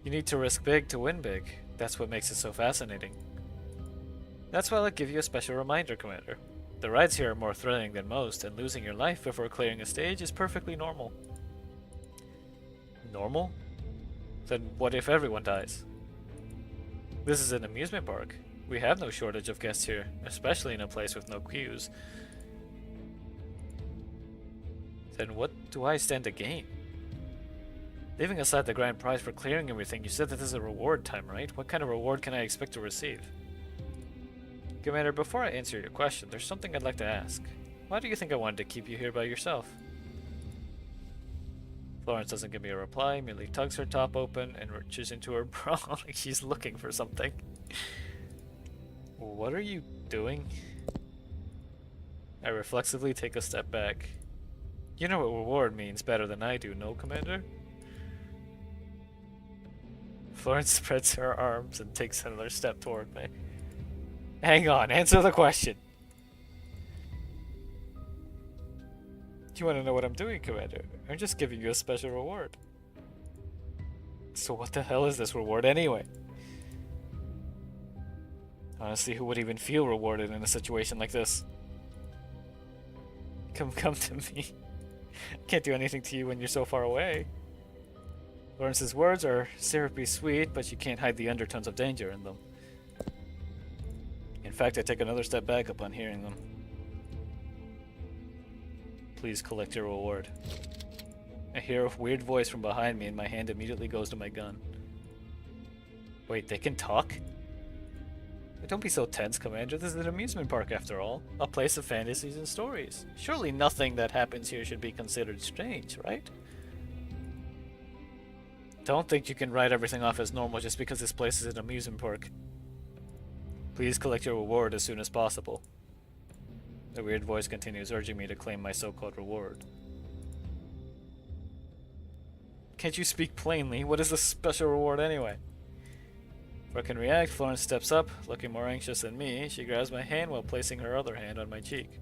You need to risk big to win big. That's what makes it so fascinating. That's why I'll give you a special reminder, Commander. The rides here are more thrilling than most, and losing your life before clearing a stage is perfectly normal. Normal? Then what if everyone dies? This is an amusement park. We have no shortage of guests here, especially in a place with no queues. Then what do I stand to gain? Leaving aside the grand prize for clearing everything, you said that this is a reward time, right? What kind of reward can I expect to receive? Commander, before I answer your question, there's something I'd like to ask. Why do you think I wanted to keep you here by yourself? Florence doesn't give me a reply, merely tugs her top open and reaches into her bra like she's looking for something. What are you doing? I reflexively take a step back. You know what reward means better than I do, no, Commander? Florence spreads her arms and takes another step toward me. Hang on, answer the question. You want to know what I'm doing, Commander? I'm just giving you a special reward. So what the hell is this reward anyway? Honestly, who would even feel rewarded in a situation like this? Come to me. I can't do anything to you when you're so far away. Lawrence's words are syrupy sweet, but you can't hide the undertones of danger in them. In fact, I take another step back upon hearing them. Please collect your reward. I hear a weird voice from behind me and my hand immediately goes to my gun. Wait, they can talk? Don't be so tense, Commander. This is an amusement park after all. A place of fantasies and stories. Surely nothing that happens here should be considered strange, right? Don't think you can write everything off as normal just because this place is an amusement park. Please collect your reward as soon as possible. The weird voice continues, urging me to claim my so-called reward. Can't you speak plainly? What is the special reward anyway? Before I can react, Florence steps up, looking more anxious than me. She grabs my hand while placing her other hand on my cheek.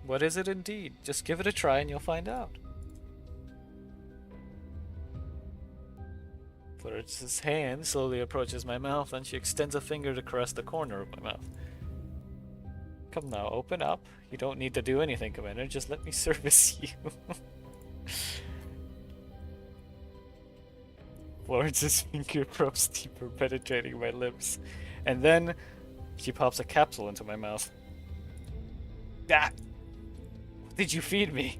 What is it indeed? Just give it a try and you'll find out. Florence's hand slowly approaches my mouth, and she extends a finger to caress the corner of my mouth. Come now, open up. You don't need to do anything, Commander. Just let me service you. Florence's finger probes deeper, penetrating my lips. And then she pops a capsule into my mouth. Ah! What did you feed me?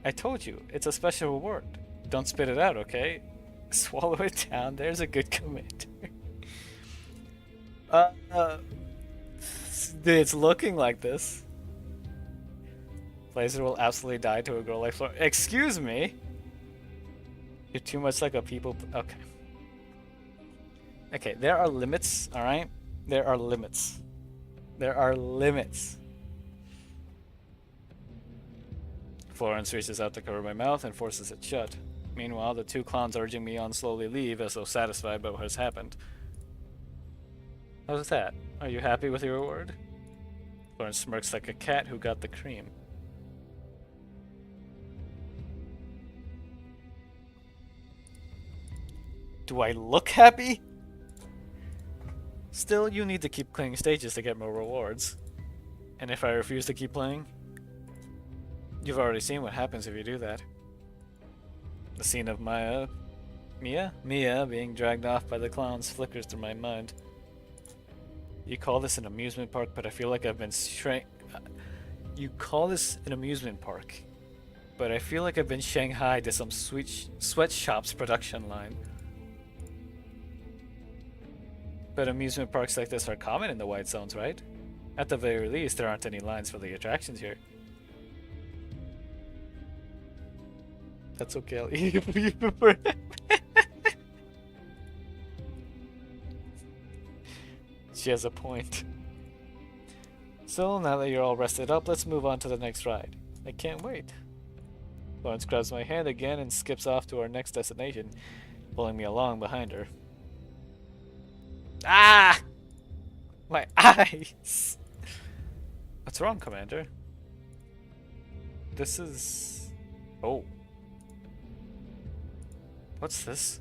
I told you, it's a special reward. Don't spit it out, okay? Swallow it down. There's a good Commander. It's looking like this. Blazer will absolutely die to a girl like Florence. Excuse me? You're too much like a people... Okay. Okay, there are limits, alright? There are limits. There are limits. Florence reaches out to cover my mouth and forces it shut. Meanwhile, the two clowns urging me on slowly leave as though satisfied by what has happened. How's that? Are you happy with your reward? Florence smirks like a cat who got the cream. Do I look happy? Still, you need to keep clearing stages to get more rewards. And if I refuse to keep playing? You've already seen what happens if you do that. The scene of Mia being dragged off by the clowns flickers through my mind. You call this an amusement park, but I feel like I've been You call this an amusement park, but I feel like I've been shanghaied to some sweatshop's production line. But amusement parks like this are common in the white zones, right? At the very least, there aren't any lines for the attractions here. That's okay, I'll eat it for you before. She has a point. So, now that you're all rested up, let's move on to the next ride. I can't wait. Lawrence grabs my hand again and skips off to our next destination, pulling me along behind her. Ah! My eyes! What's wrong, Commander? This is... Oh. What's this?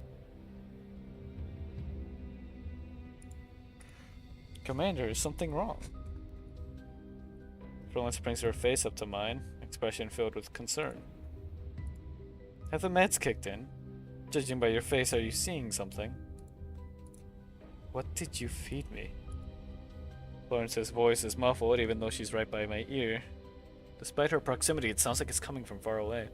Commander, is something wrong? Florence brings her face up to mine, expression filled with concern. Have the meds kicked in? Judging by your face, are you seeing something? What did you feed me? Florence's voice is muffled even though she's right by my ear. Despite her proximity, it sounds like it's coming from far away.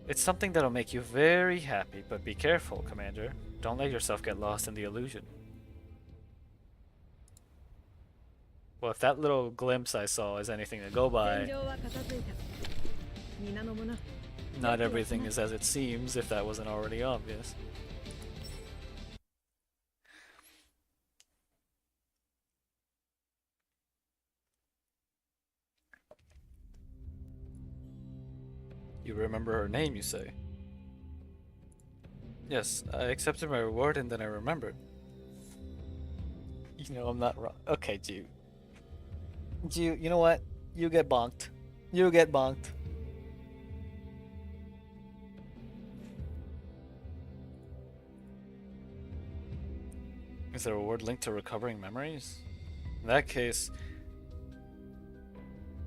It's something that'll make you very happy, but be careful, Commander. Don't let yourself get lost in the illusion. Well, if that little glimpse I saw is anything to go by, not everything is as it seems, if that wasn't already obvious. You remember her name, you say? Yes, I accepted my reward and then I remembered. You know I'm not wrong. Okay, Jew. You know what? You get bonked. You get bonked. Is the reward linked to recovering memories? In that case,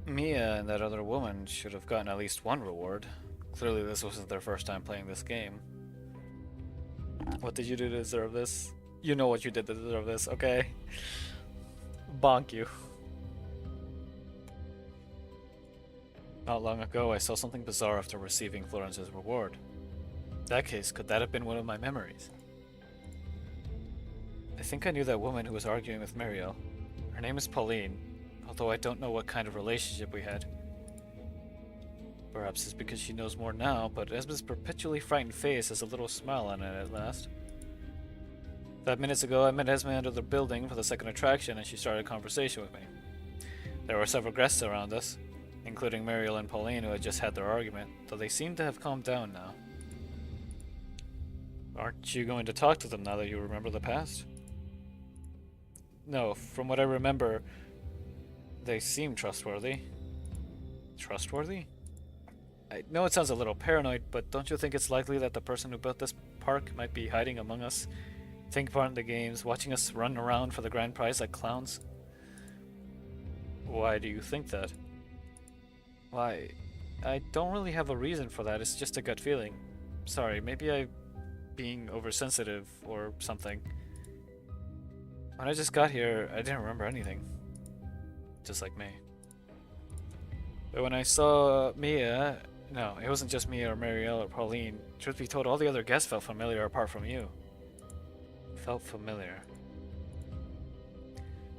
Mia and that other woman should have gotten at least one reward. Clearly this wasn't their first time playing this game. What did you do to deserve this? You know what you did to deserve this, okay? Bonk you. Not long ago, I saw something bizarre after receiving Florence's reward. In that case, could that have been one of my memories? I think I knew that woman who was arguing with Mariel. Her name is Pauline, although I don't know what kind of relationship we had. Perhaps it's because she knows more now, but Esma's perpetually frightened face has a little smile on it at last. 5 minutes ago, I met Esma under the building for the second attraction and she started a conversation with me. There were several guests around us, including Mariel and Pauline who had just had their argument, though they seem to have calmed down now. Aren't you going to talk to them now that you remember the past? No, from what I remember, they seem trustworthy. Trustworthy? I know it sounds a little paranoid, but don't you think it's likely that the person who built this park might be hiding among us, taking part in the games, watching us run around for the grand prize like clowns? Why do you think that? Why, I don't really have a reason for that, it's just a gut feeling. Sorry, maybe I'm being oversensitive or something. When I just got here, I didn't remember anything. Just like me. But when I saw Mia... No, it wasn't just Mia or Marielle or Pauline. Truth be told, all the other guests felt familiar apart from you. Felt familiar.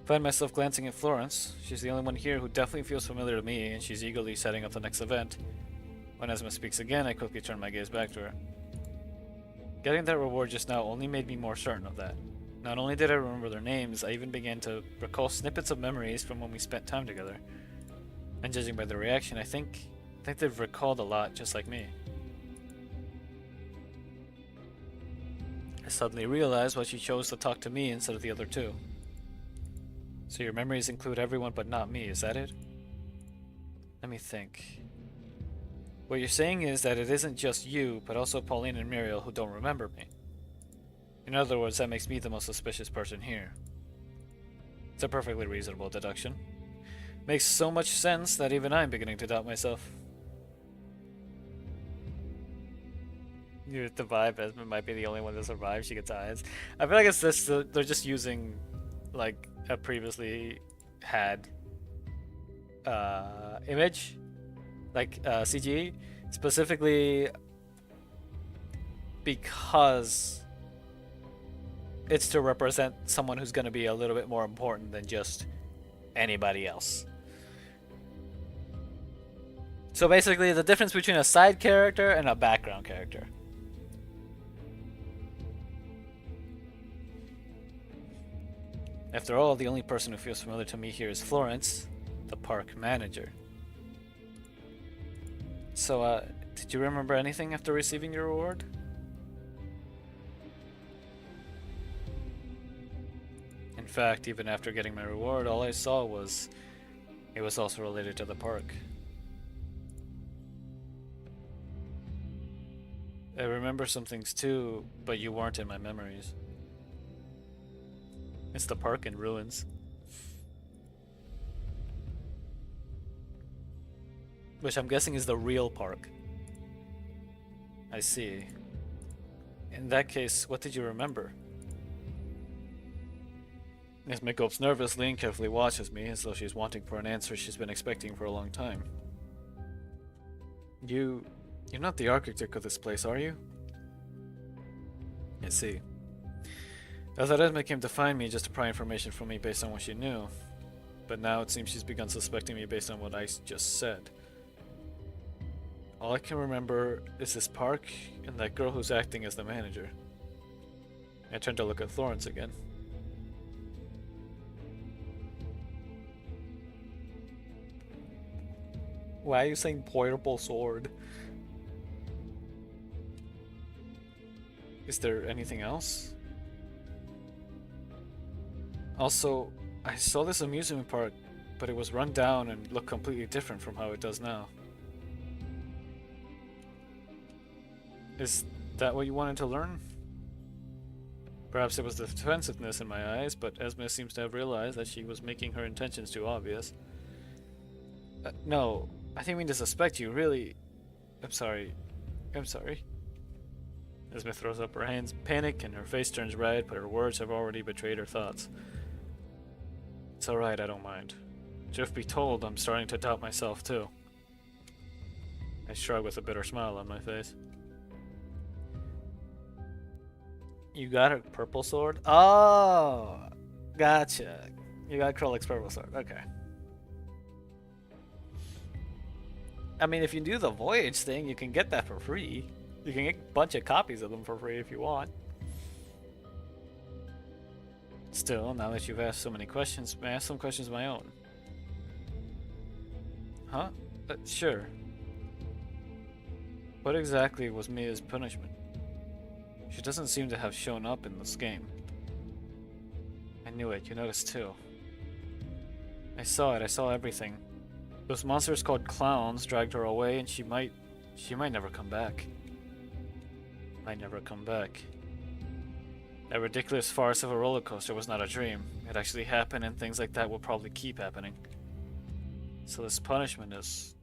Find myself glancing at Florence. She's the only one here who definitely feels familiar to me, and she's eagerly setting up the next event. When Esma speaks again, I quickly turn my gaze back to her. Getting that reward just now only made me more certain of that. Not only did I remember their names, I even began to recall snippets of memories from when we spent time together. And judging by their reaction, I think they've recalled a lot, just like me. I suddenly realized why she chose to talk to me instead of the other two. So your memories include everyone but not me, is that it? Let me think. What you're saying is that it isn't just you, but also Pauline and Muriel who don't remember me. In other words, that makes me the most suspicious person here. It's a perfectly reasonable deduction. Makes so much sense that even I'm beginning to doubt myself. You get the vibe Esmond might be the only one to survive. She gets eyes. I feel like it's this. They're just using like a previously had image, like CG, specifically because it's to represent someone who's going to be a little bit more important than just anybody else. So basically, the difference between a side character and a background character. After all, the only person who feels familiar to me here is Florence, the park manager. So, did you remember anything after receiving your reward? In fact, even after getting my reward, all I saw was it was also related to the park. I remember some things too, but you weren't in my memories. It's the park in ruins. Which I'm guessing is the real park. I see. In that case, what did you remember? Esme gulps nervously and carefully watches me as though she's wanting for an answer she's been expecting for a long time. You're not the architect of this place, are you? I see. I thought Esme came to find me just to pry information from me based on what she knew. But now it seems she's begun suspecting me based on what I just said. All I can remember is this park and that girl who's acting as the manager. I turned to look at Florence again. Why are you saying portable sword? Is there anything else? Also, I saw this amusement park, but it was run down and looked completely different from how it does now. Is that what you wanted to learn? Perhaps it was the defensiveness in my eyes, but Esme seems to have realized that she was making her intentions too obvious. No, I didn't mean to suspect you, really. I'm sorry. Esme throws up her hands, panic, and her face turns red, but her words have already betrayed her thoughts. It's alright, I don't mind. Truth be told, I'm starting to doubt myself too. I shrug with a bitter smile on my face. You got a purple sword? Oh! Gotcha. You got Krolik's purple sword, okay. I mean, if you do the voyage thing, you can get that for free. You can get a bunch of copies of them for free if you want. Still, now that you've asked so many questions, may I ask some questions of my own? Huh? Sure. What exactly was Mia's punishment? She doesn't seem to have shown up in this game. I knew it, you noticed too. I saw it, I saw everything. Those monsters called clowns dragged her away and she might never come back. Might never come back. That ridiculous farce of a roller coaster was not a dream. It actually happened and things like that will probably keep happening. So this punishment is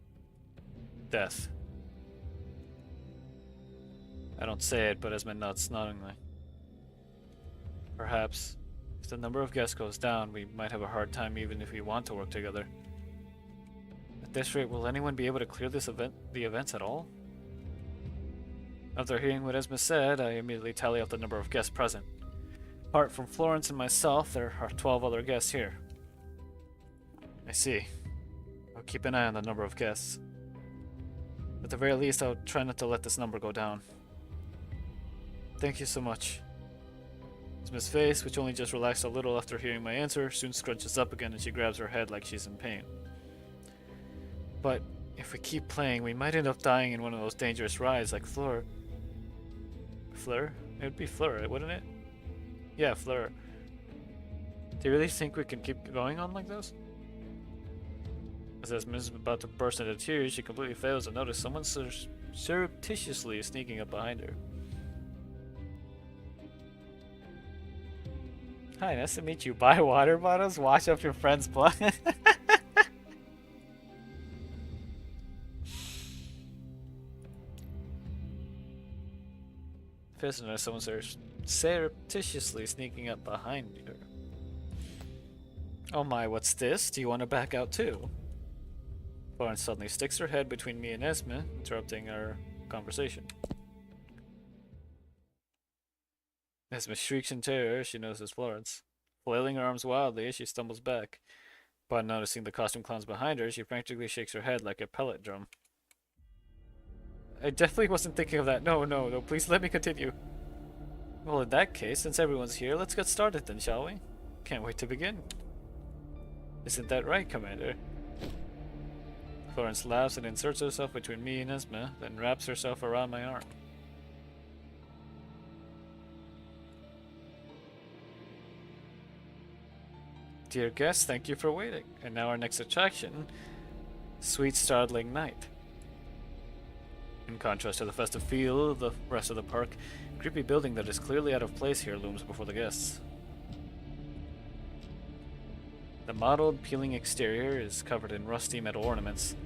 death. I don't say it, but Esme nods knowingly. Perhaps, if the number of guests goes down, we might have a hard time even if we want to work together. At this rate, will anyone be able to clear the events at all? After hearing what Esme said, I immediately tally up the number of guests present. Apart from Florence and myself, there are 12 other guests here. I see. I'll keep an eye on the number of guests. At the very least, I'll try not to let this number go down. Thank you so much. Esme's face, which only just relaxed a little after hearing my answer, soon scrunches up again and she grabs her head like she's in pain. But if we keep playing, we might end up dying in one of those dangerous rides like Fleur. Fleur? It would be Fleur, wouldn't it? Yeah, Fleur. Do you really think we can keep going on like this? As Esme is about to burst into tears, she completely fails to notice someone surreptitiously sneaking up behind her. Hi, nice to meet you. Buy water bottles, wash up your friend's blood. Fails to notice someone surreptitiously sneaking up behind her. Oh my, what's this? Do you want to back out too? Florence suddenly sticks her head between me and Esme, interrupting our conversation. Esme shrieks in terror as she notices Florence. Flailing her arms wildly as she stumbles back. Upon noticing the costume clowns behind her, she frantically shakes her head like a pellet drum. I definitely wasn't thinking of that. No, please let me continue. Well, in that case, since everyone's here, let's get started then, shall we? Can't wait to begin. Isn't that right, Commander? Florence laughs and inserts herself between me and Esme, then wraps herself around my arm. Dear guests, thank you for waiting. And now our next attraction, Sweet Startling Night. In In contrast to the festive feel of the rest of the park, a creepy building that is clearly out of place here looms before the guests. The mottled, peeling exterior is covered in rusty metal ornaments,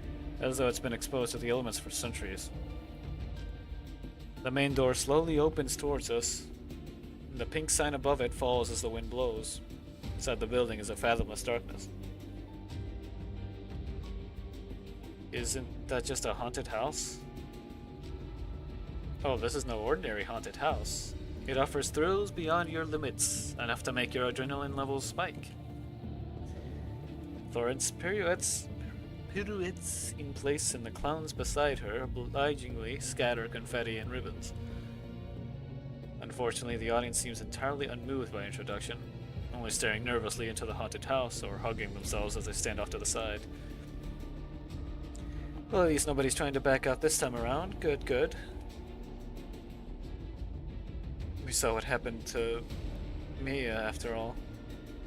as though it's been exposed to the elements for centuries. The main door slowly opens towards us. The pink sign above it falls as the wind blows. Inside the building is a fathomless darkness. Isn't that just a haunted house? Oh, this is no ordinary haunted house. It offers thrills beyond your limits, enough to make your adrenaline levels spike. Florence pirouettes in place, and the clowns beside her obligingly scatter confetti and ribbons. Unfortunately, the audience seems entirely unmoved by introduction, only staring nervously into the haunted house or hugging themselves as they stand off to the side. Well, at least nobody's trying to back out this time around. Good, good. We saw what happened to Mia, after all.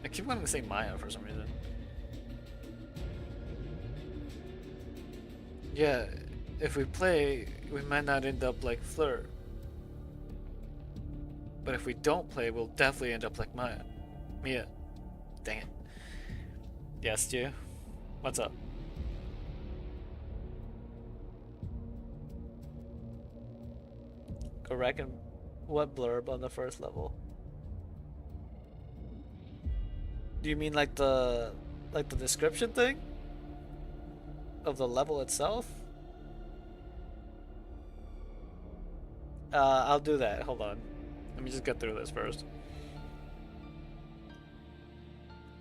I keep wanting to say Maya for some reason. Yeah, if we play, we might not end up like Fleur. But if we don't play, we'll definitely end up like Mia. Dang it. Yes, Stu? What's up? Correct, and what blurb on the first level? Do you mean like the description thing? Of the level itself? I'll do that. Hold on. Let me just get through this first.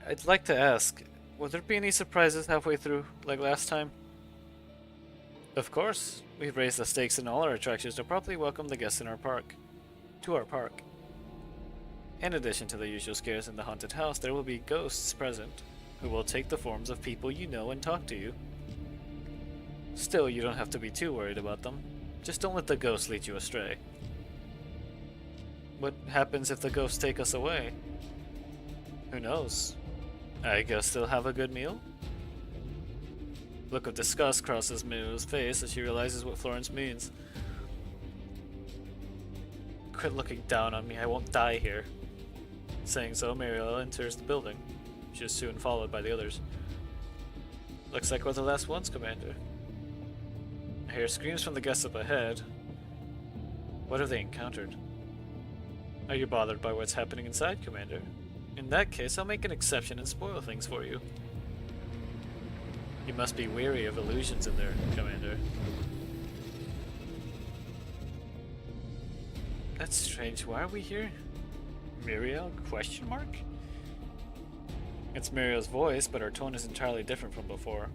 I'd like to ask, will there be any surprises halfway through, like last time? Of course. We've raised the stakes in all our attractions to properly welcome the guests in our park. To our park. In addition to the usual scares in the haunted house, there will be ghosts present, who will take the forms of people you know and talk to you. Still, you don't have to be too worried about them. Just don't let the ghosts lead you astray. What happens if the ghosts take us away? Who knows? I guess they'll have a good meal? Look of disgust crosses Miu's face as she realizes what Florence means. Quit looking down on me, I won't die here. Saying so, Muriel enters the building. She is soon followed by the others. Looks like we're the last ones, Commander. I hear screams from the guests up ahead. What have they encountered? Are you bothered by what's happening inside, Commander? In that case, I'll make an exception and spoil things for you. You must be weary of illusions in there, Commander. That's strange. Why are we here? Muriel? Question mark? It's Muriel's voice, but her tone is entirely different from before.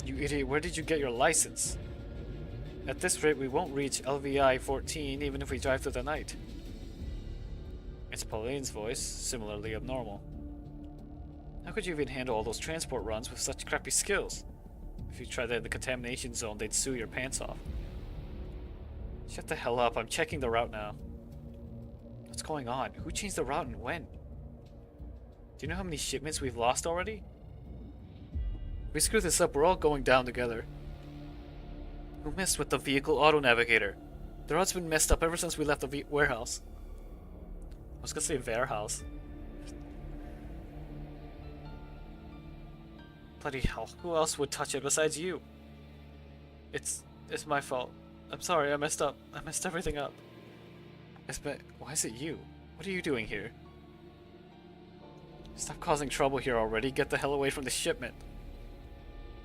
You idiot, where did you get your license? At this rate, we won't reach LVI 14 even if we drive through the night. It's Pauline's voice, similarly abnormal. How could you even handle all those transport runs with such crappy skills? If you tried that in the contamination zone, they'd sue your pants off. Shut the hell up, I'm checking the route now. What's going on? Who changed the route and when? Do you know how many shipments we've lost already? If we screw this up, we're all going down together. Who messed with the vehicle auto navigator? The route's been messed up ever since we left the warehouse. I was gonna say warehouse. Bloody hell, who else would touch it besides you? It's my fault. I'm sorry, I messed up. I messed everything up. Why is it you? What are you doing here? Stop causing trouble here already. Get the hell away from the shipment.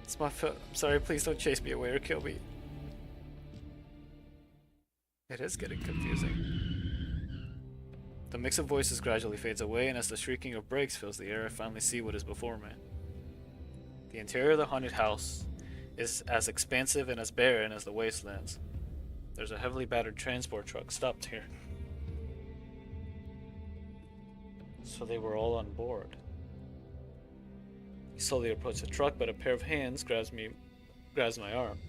It's my fault. I'm sorry, please don't chase me away or kill me. It is getting confusing. The mix of voices gradually fades away, and as the shrieking of brakes fills the air, I finally see what is before me. The interior of the haunted house is as expansive and as barren as the wastelands. There's a heavily battered transport truck stopped here. So they were all on board. I slowly approach the truck, but a pair of hands grabs my arm.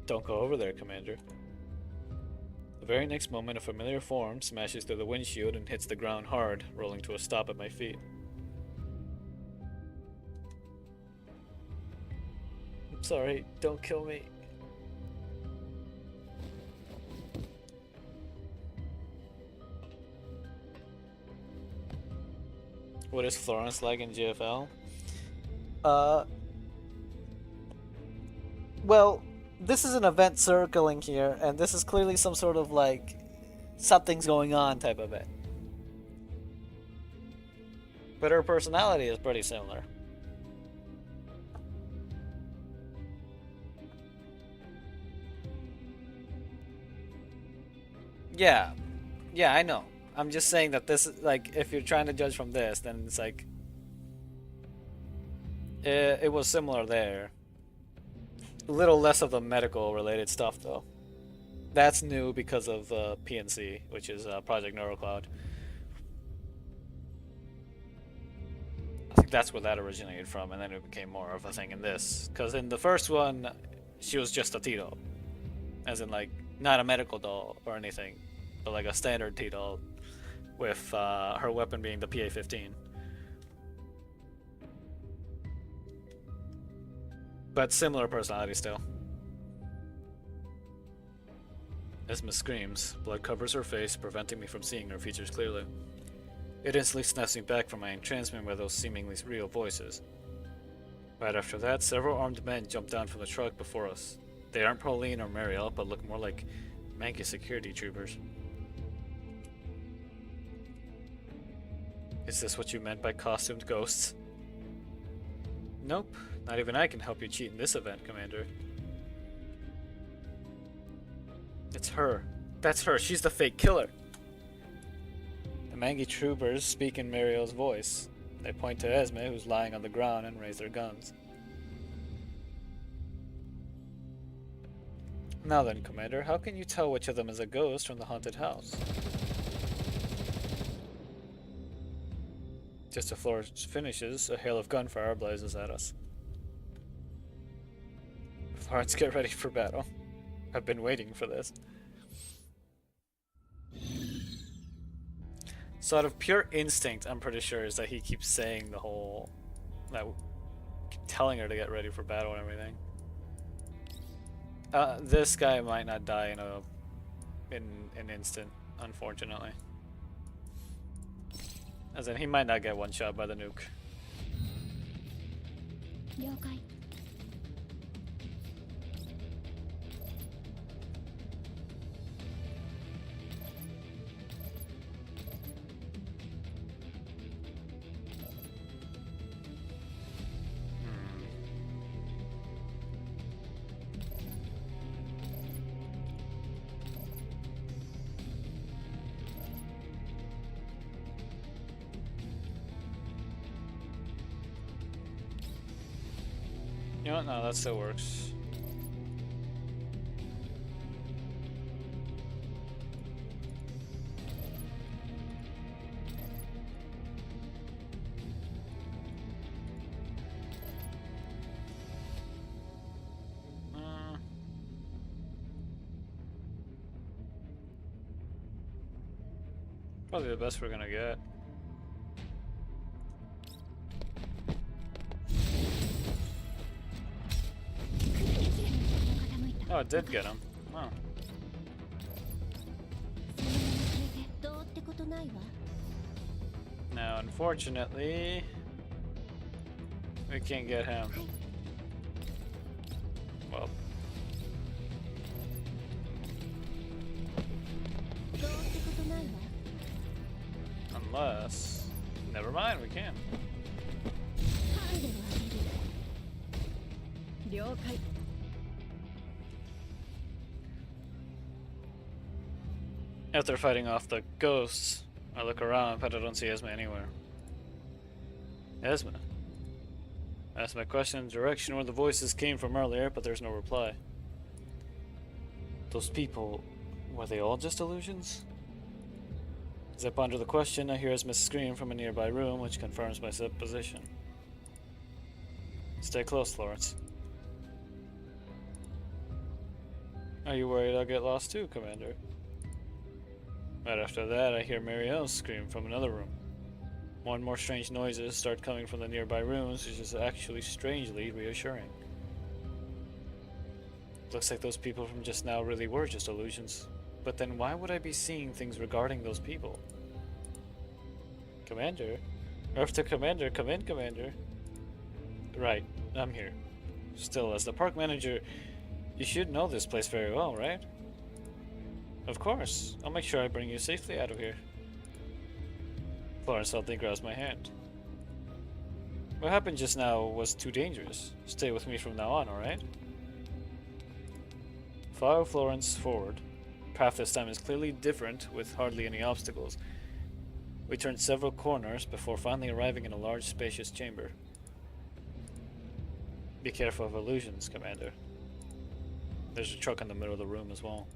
Don't go over there, Commander. The very next moment, a familiar form smashes through the windshield and hits the ground hard, rolling to a stop at my feet. sorry. Don't kill me. What is Florence like in GFL? Well, this is an event circling here, and this is clearly some sort of like something's going on type event. But her personality is pretty similar. Yeah, I know. I'm just saying that this is like, if you're trying to judge from this, then it's like it was similar there. A little less of the medical related stuff though. That's new because of PNC, which is Project NeuroCloud. I think that's where that originated from, and then it became more of a thing in this. Because in the first one, she was just a T-doll. As in, like, not a medical doll or anything, but like a standard T-doll, with her weapon being the PA-15. But similar personality still. Esma screams. Blood covers her face, preventing me from seeing her features clearly. It instantly snaps me back from my entrancement by those seemingly real voices. Right after that, several armed men jump down from the truck before us. They aren't Pauline or Marielle, but look more like Manky security troopers. Is this what you meant by costumed ghosts? Nope, not even I can help you cheat in this event, Commander. It's her. That's her. She's the fake killer. The Mangy troopers speak in Marielle's voice. They point to Esme, who's lying on the ground, and raise their guns. Now then, Commander, how can you tell which of them is a ghost from the haunted house? Just as Florence finishes, a hail of gunfire blazes at us. Florence, get ready for battle. I've been waiting for this. So out of pure instinct, I'm pretty sure, is that he keeps saying the whole... telling her to get ready for battle and everything. This guy might not die in an instant, unfortunately. As in, he might not get one shot by the nuke. 了解 You know what? No, that still works. Probably the best we're gonna get. Oh, it did get him. Oh. そのまま消えてどうってことないわ Now, unfortunately, we can't get him. Well, どうってことないわ unless... Never mind, we can. ハンデをあげる了解 After fighting off the ghosts, I look around, but I don't see Esme anywhere. Esme? I asked my question in the direction where the voices came from earlier, but there's no reply. Those people, were they all just illusions? As I ponder the question, I hear Esme scream from a nearby room, which confirms my supposition. Stay close, Florence. Are you worried I'll get lost too, Commander? Right after that, I hear Marielle scream from another room. More and more strange noises start coming from the nearby rooms, which is actually strangely reassuring. Looks like those people from just now really were just illusions. But then why would I be seeing things regarding those people? Commander? Earth to Commander, come in, Commander. Right, I'm here. Still, as the park manager, you should know this place very well, right? Of course. I'll make sure I bring you safely out of here. Florence suddenly grabs my hand. What happened just now was too dangerous. Stay with me from now on, alright? Follow Florence forward. Path this time is clearly different, with hardly any obstacles. We turn several corners before finally arriving in a large, spacious chamber. Be careful of illusions, Commander. There's a truck in the middle of the room as well.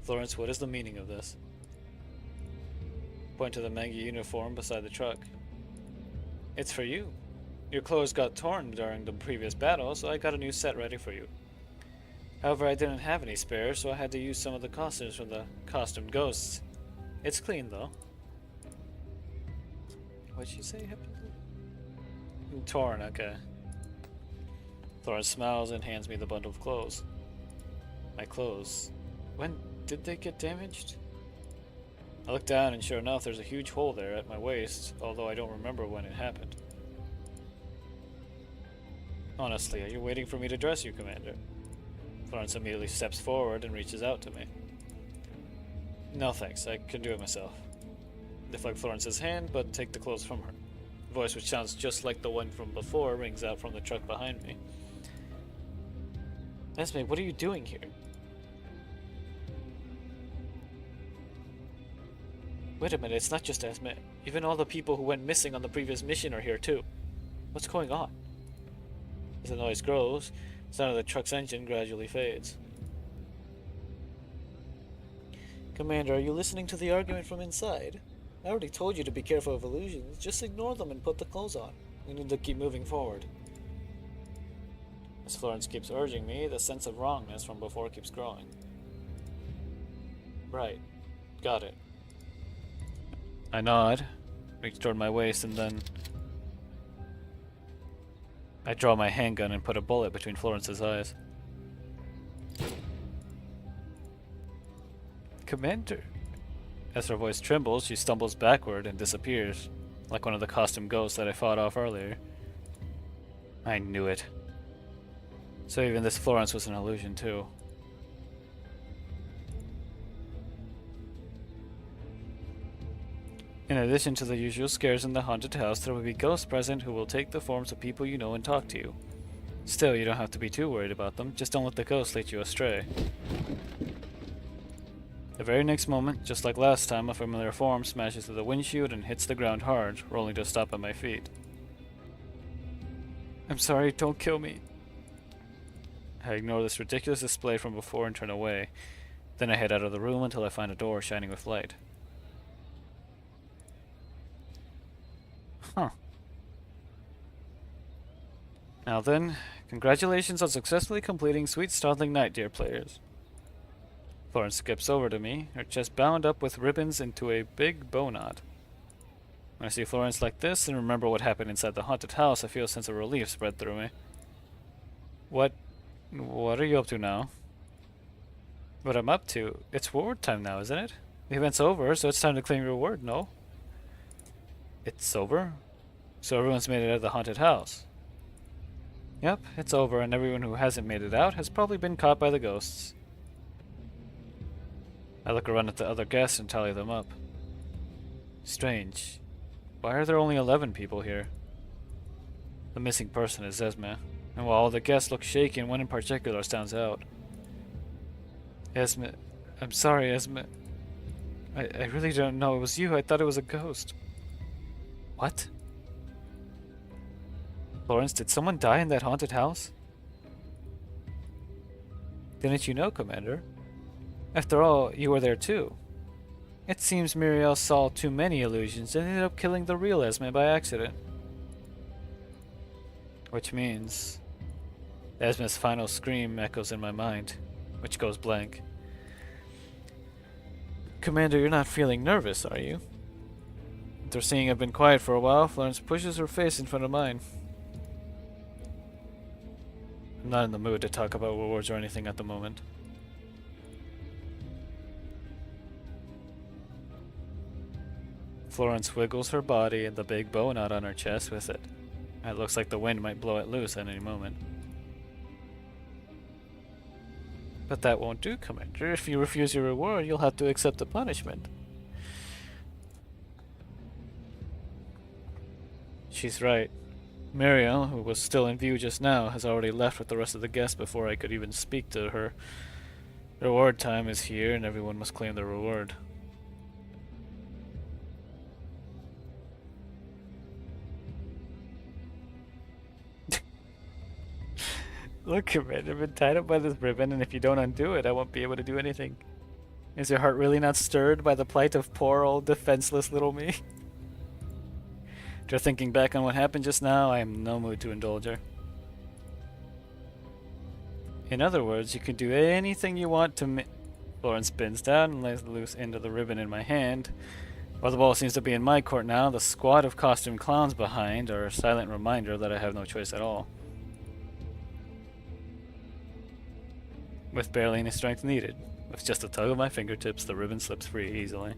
Florence, what is the meaning of this? Point to the mangy uniform beside the truck. It's for you. Your clothes got torn during the previous battle, so I got a new set ready for you. However, I didn't have any spares, so I had to use some of the costumes from the costumed ghosts. It's clean, though. What'd she say happened? Torn, okay. Florence smiles and hands me the bundle of clothes. My clothes. When did they get damaged? I look down and sure enough there's a huge hole there at my waist, although I don't remember when it happened. Honestly, are you waiting for me to dress you, Commander? Florence immediately steps forward and reaches out to me. No thanks, I can do it myself. Deflect Florence's hand, but take the clothes from her. A voice which sounds just like the one from before rings out from the truck behind me. Esme, what are you doing here? Wait a minute, it's not just Esme. Even all the people who went missing on the previous mission are here too. What's going on? As the noise grows, the sound of the truck's engine gradually fades. Commander, are you listening to the argument from inside? I already told you to be careful of illusions. Just ignore them and put the clothes on. We need to keep moving forward. As Florence keeps urging me, the sense of wrongness from before keeps growing. Right. Got it. I nod, reach toward my waist, and then I draw my handgun and put a bullet between Florence's eyes. Commander. As her voice trembles, she stumbles backward and disappears, like one of the costume ghosts that I fought off earlier. I knew it. So even this Florence was an illusion too. In addition to the usual scares in the haunted house, there will be ghosts present who will take the forms of people you know and talk to you. Still, you don't have to be too worried about them, just don't let the ghosts lead you astray. The very next moment, just like last time, a familiar form smashes through the windshield and hits the ground hard, rolling to a stop at my feet. I'm sorry, don't kill me. I ignore this ridiculous display from before and turn away. Then I head out of the room until I find a door shining with light. Huh. Now then, congratulations on successfully completing Sweet Startling Night, dear players. Florence skips over to me, her chest bound up with ribbons into a big bow knot. When I see Florence like this and remember what happened inside the haunted house, I feel a sense of relief spread through me. What are you up to now? What I'm up to? It's reward time now, isn't it? The event's over, so it's time to claim your reward, no? It's over? So everyone's made it out of the haunted house. Yep, it's over, and everyone who hasn't made it out has probably been caught by the ghosts. I look around at the other guests and tally them up. Strange. Why are there only 11 people here? The missing person is Esme, and while all the guests look shaken, one in particular stands out. Esme. I'm sorry, Esme. I really don't know it was you. I thought it was a ghost. What? Florence, did someone die in that haunted house? Didn't you know, Commander? After all, you were there too. It seems Muriel saw too many illusions and ended up killing the real Esme by accident. Which means Esme's final scream echoes in my mind, which goes blank. Commander, you're not feeling nervous, are you? After seeing I've been quiet for a while, Florence pushes her face in front of mine. I'm I'm not in the mood to talk about rewards or anything at the moment. Florence wiggles her body and the big bow knot on her chest with it. It looks like the wind might blow it loose at any moment. But that won't do, Commander. If you refuse your reward, you'll have to accept the punishment. She's right. Muriel, who was still in view just now, has already left with the rest of the guests before I could even speak to her. Reward time is here, and everyone must claim their reward. Look, Commander, I've been tied up by this ribbon, and if you don't undo it, I won't be able to do anything. Is your heart really not stirred by the plight of poor old defenseless little me? After thinking back on what happened just now, I am in no mood to indulge her. In other words, you can do anything you want to me. Florence spins down and lays the loose end of the ribbon in my hand. While the ball seems to be in my court now, the squad of costumed clowns behind are a silent reminder that I have no choice at all. With barely any strength needed, with just a tug of my fingertips, the ribbon slips free easily.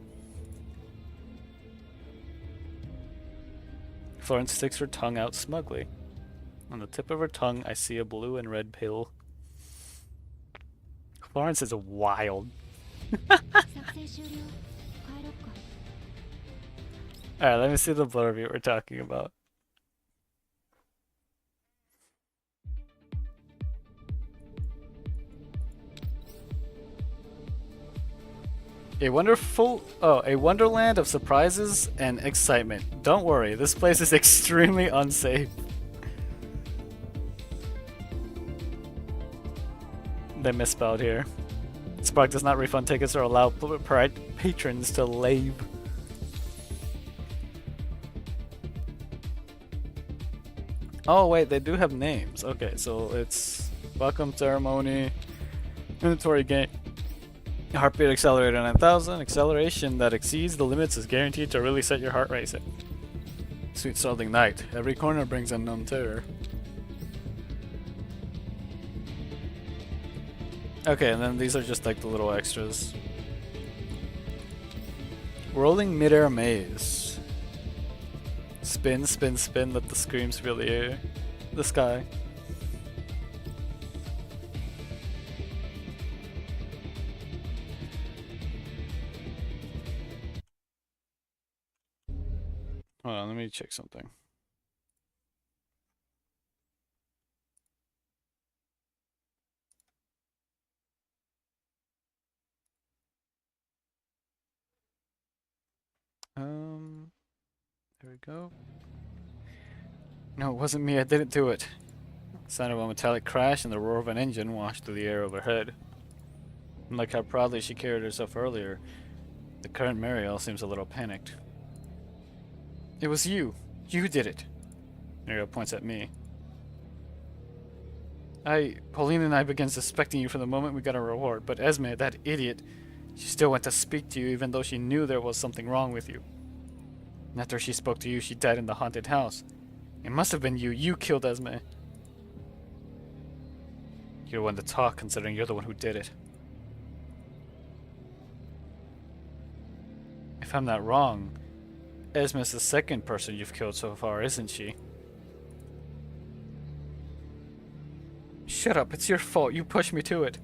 Florence sticks her tongue out smugly. On the tip of her tongue, I see a blue and red pill. Florence is wild. Alright, let me see the blurb you were talking about. A wonderland of surprises and excitement. Don't worry, this place is extremely unsafe. They misspelled here. Spark does not refund tickets or allow patrons to leave. Oh wait, they do have names. Okay, so it's welcome ceremony, inventory game. Heartbeat accelerator 9000. Acceleration that exceeds the limits is guaranteed to really set your heart racing. Sweet Salting Night. Every corner brings unknown terror. Okay, and then these are just like the little extras. Rolling midair maze. Spin, spin, spin, let the screams fill the air. The sky. Hold on, let me check something. There we go. No, it wasn't me, I didn't do it. The sound of a metallic crash and the roar of an engine washed through the air overhead. Unlike how proudly she carried herself earlier, the current Mariel seems a little panicked. It was you! You did it! Mariel points at me. Pauline and I began suspecting you from the moment we got our reward, but Esme, that idiot, she still went to speak to you even though she knew there was something wrong with you. And after she spoke to you, she died in the haunted house. It must have been you. You killed Esme. You're the one to talk, considering you're the one who did it. If I'm not wrong, Esme's the second person you've killed so far, isn't she? Shut up, it's your fault. You pushed me to it.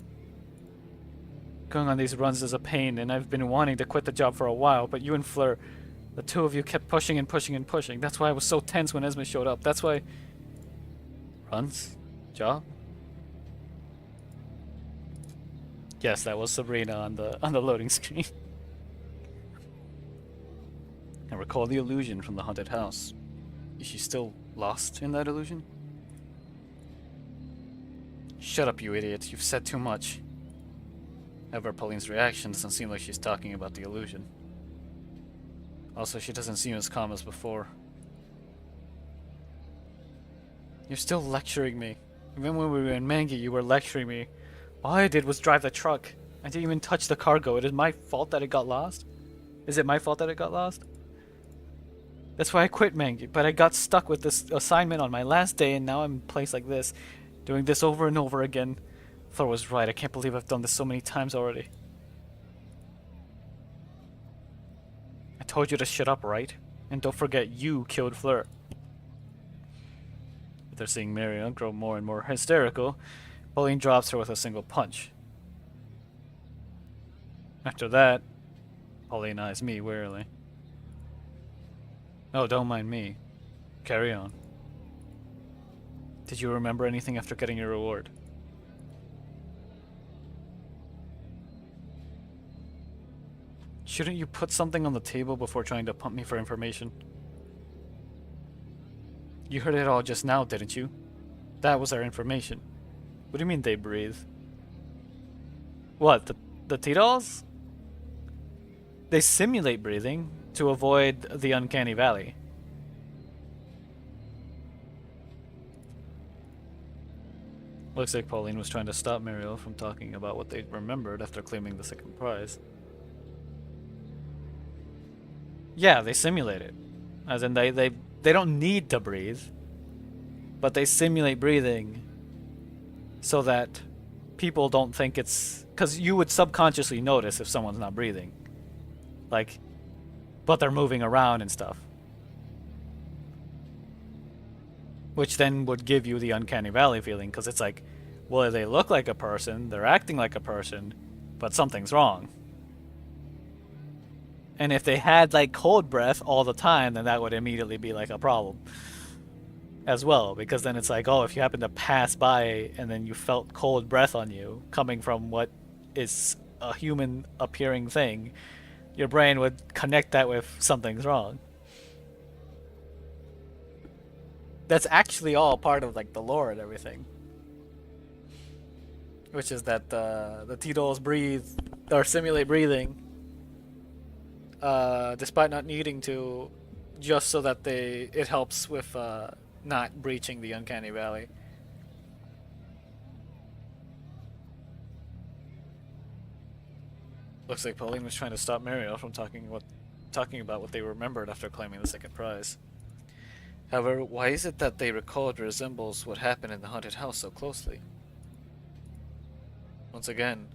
Going on these runs is a pain, and I've been wanting to quit the job for a while, but you and Fleur, the two of you kept pushing and pushing and pushing. That's why I was so tense when Esme showed up. That's why... Runs? Job? Yes, that was Sabrina on the loading screen. I recall the illusion from the haunted house. Is she still lost in that illusion? Shut up, you idiot. You've said too much. However, Pauline's reaction doesn't seem like she's talking about the illusion. Also, she doesn't seem as calm as before. You're still lecturing me. Even when we were in Mangi, you were lecturing me. All I did was drive the truck. I didn't even touch the cargo. It is my fault that it got lost? Is it my fault that it got lost? That's why I quit Mangi, but I got stuck with this assignment on my last day and now I'm in a place like this. Doing this over and over again. Thor was right. I can't believe I've done this so many times already. I told you to shut up, right? And don't forget, you killed Fleur. After seeing Marion grow more and more hysterical, Pauline drops her with a single punch. After that, Pauline eyes me warily. Oh, don't mind me. Carry on. Did you remember anything after getting your reward? Shouldn't you put something on the table before trying to pump me for information? You heard it all just now, didn't you? That was our information. What do you mean they breathe? What, the T-dolls? They simulate breathing to avoid the uncanny valley. Looks like Pauline was trying to stop Muriel from talking about what they remembered after claiming the second prize. Yeah, they simulate it. As in they don't need to breathe, but they simulate breathing so that people don't think it's... Because you would subconsciously notice if someone's not breathing. Like, but they're moving around and stuff. Which then would give you the uncanny valley feeling, because it's like, well, they look like a person, they're acting like a person, but something's wrong. And if they had like cold breath all the time, then that would immediately be like a problem as well, because then it's like, oh, if you happen to pass by and then you felt cold breath on you coming from what is a human appearing thing, your brain would connect that with something's wrong. That's actually all part of like the lore and everything, which is that the T-dolls breathe or simulate breathing despite not needing to, just so that it helps with not breaching the uncanny valley. Looks like Pauline was trying to stop Mariel from talking about what they remembered after claiming the second prize. However, why is it that they recalled resembles what happened in the haunted house so closely? Once again,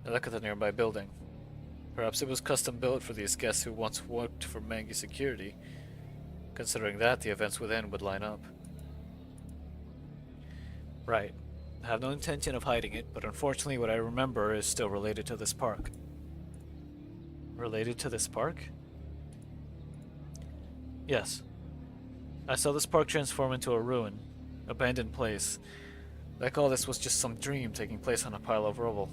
I look at the nearby building. Perhaps it was custom built for these guests who once worked for Mangi Security. Considering that, the events within would line up. Right. I have no intention of hiding it, but unfortunately what I remember is still related to this park. Related to this park? Yes. I saw this park transform into a ruin, abandoned place. Like all this was just some dream taking place on a pile of rubble.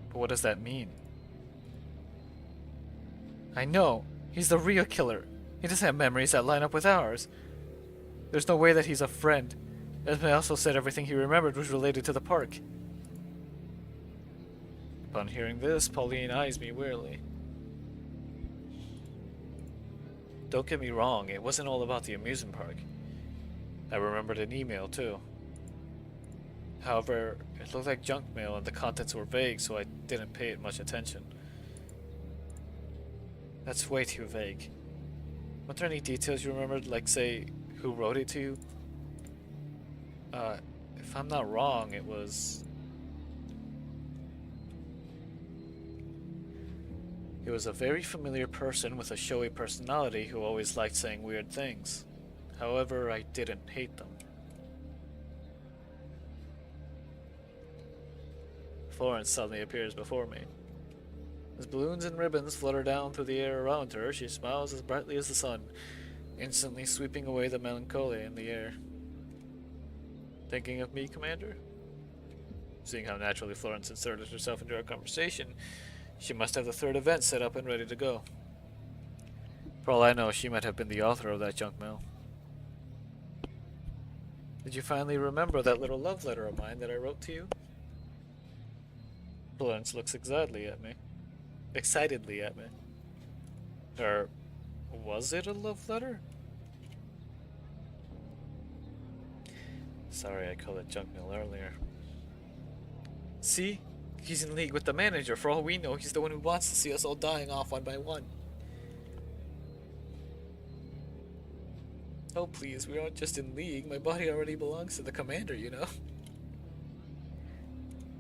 But what does that mean? I know! He's the real killer! He doesn't have memories that line up with ours! There's no way that he's a friend. Esme also said everything he remembered was related to the park. Upon hearing this, Pauline eyes me wearily. Don't get me wrong, it wasn't all about the amusement park. I remembered an email too. However, it looked like junk mail and the contents were vague, so I didn't pay it much attention. That's way too vague. Weren't there any details you remembered, like say, who wrote it to you? If I'm not wrong, it was a very familiar person with a showy personality who always liked saying weird things. However, I didn't hate them. Florence suddenly appears before me. As balloons and ribbons flutter down through the air around her, she smiles as brightly as the sun, instantly sweeping away the melancholy in the air. Thinking of me, Commander? Seeing how naturally Florence inserted herself into our conversation, she must have the third event set up and ready to go. For all I know, she might have been the author of that junk mail. Did you finally remember that little love letter of mine that I wrote to you? Florence looks excitedly at me. Or was it a love letter? Sorry, I called it junk mail earlier. See? He's in league with the manager. For all we know, he's the one who wants to see us all dying off one by one. Oh please, we aren't just in league. My body already belongs to the commander, you know?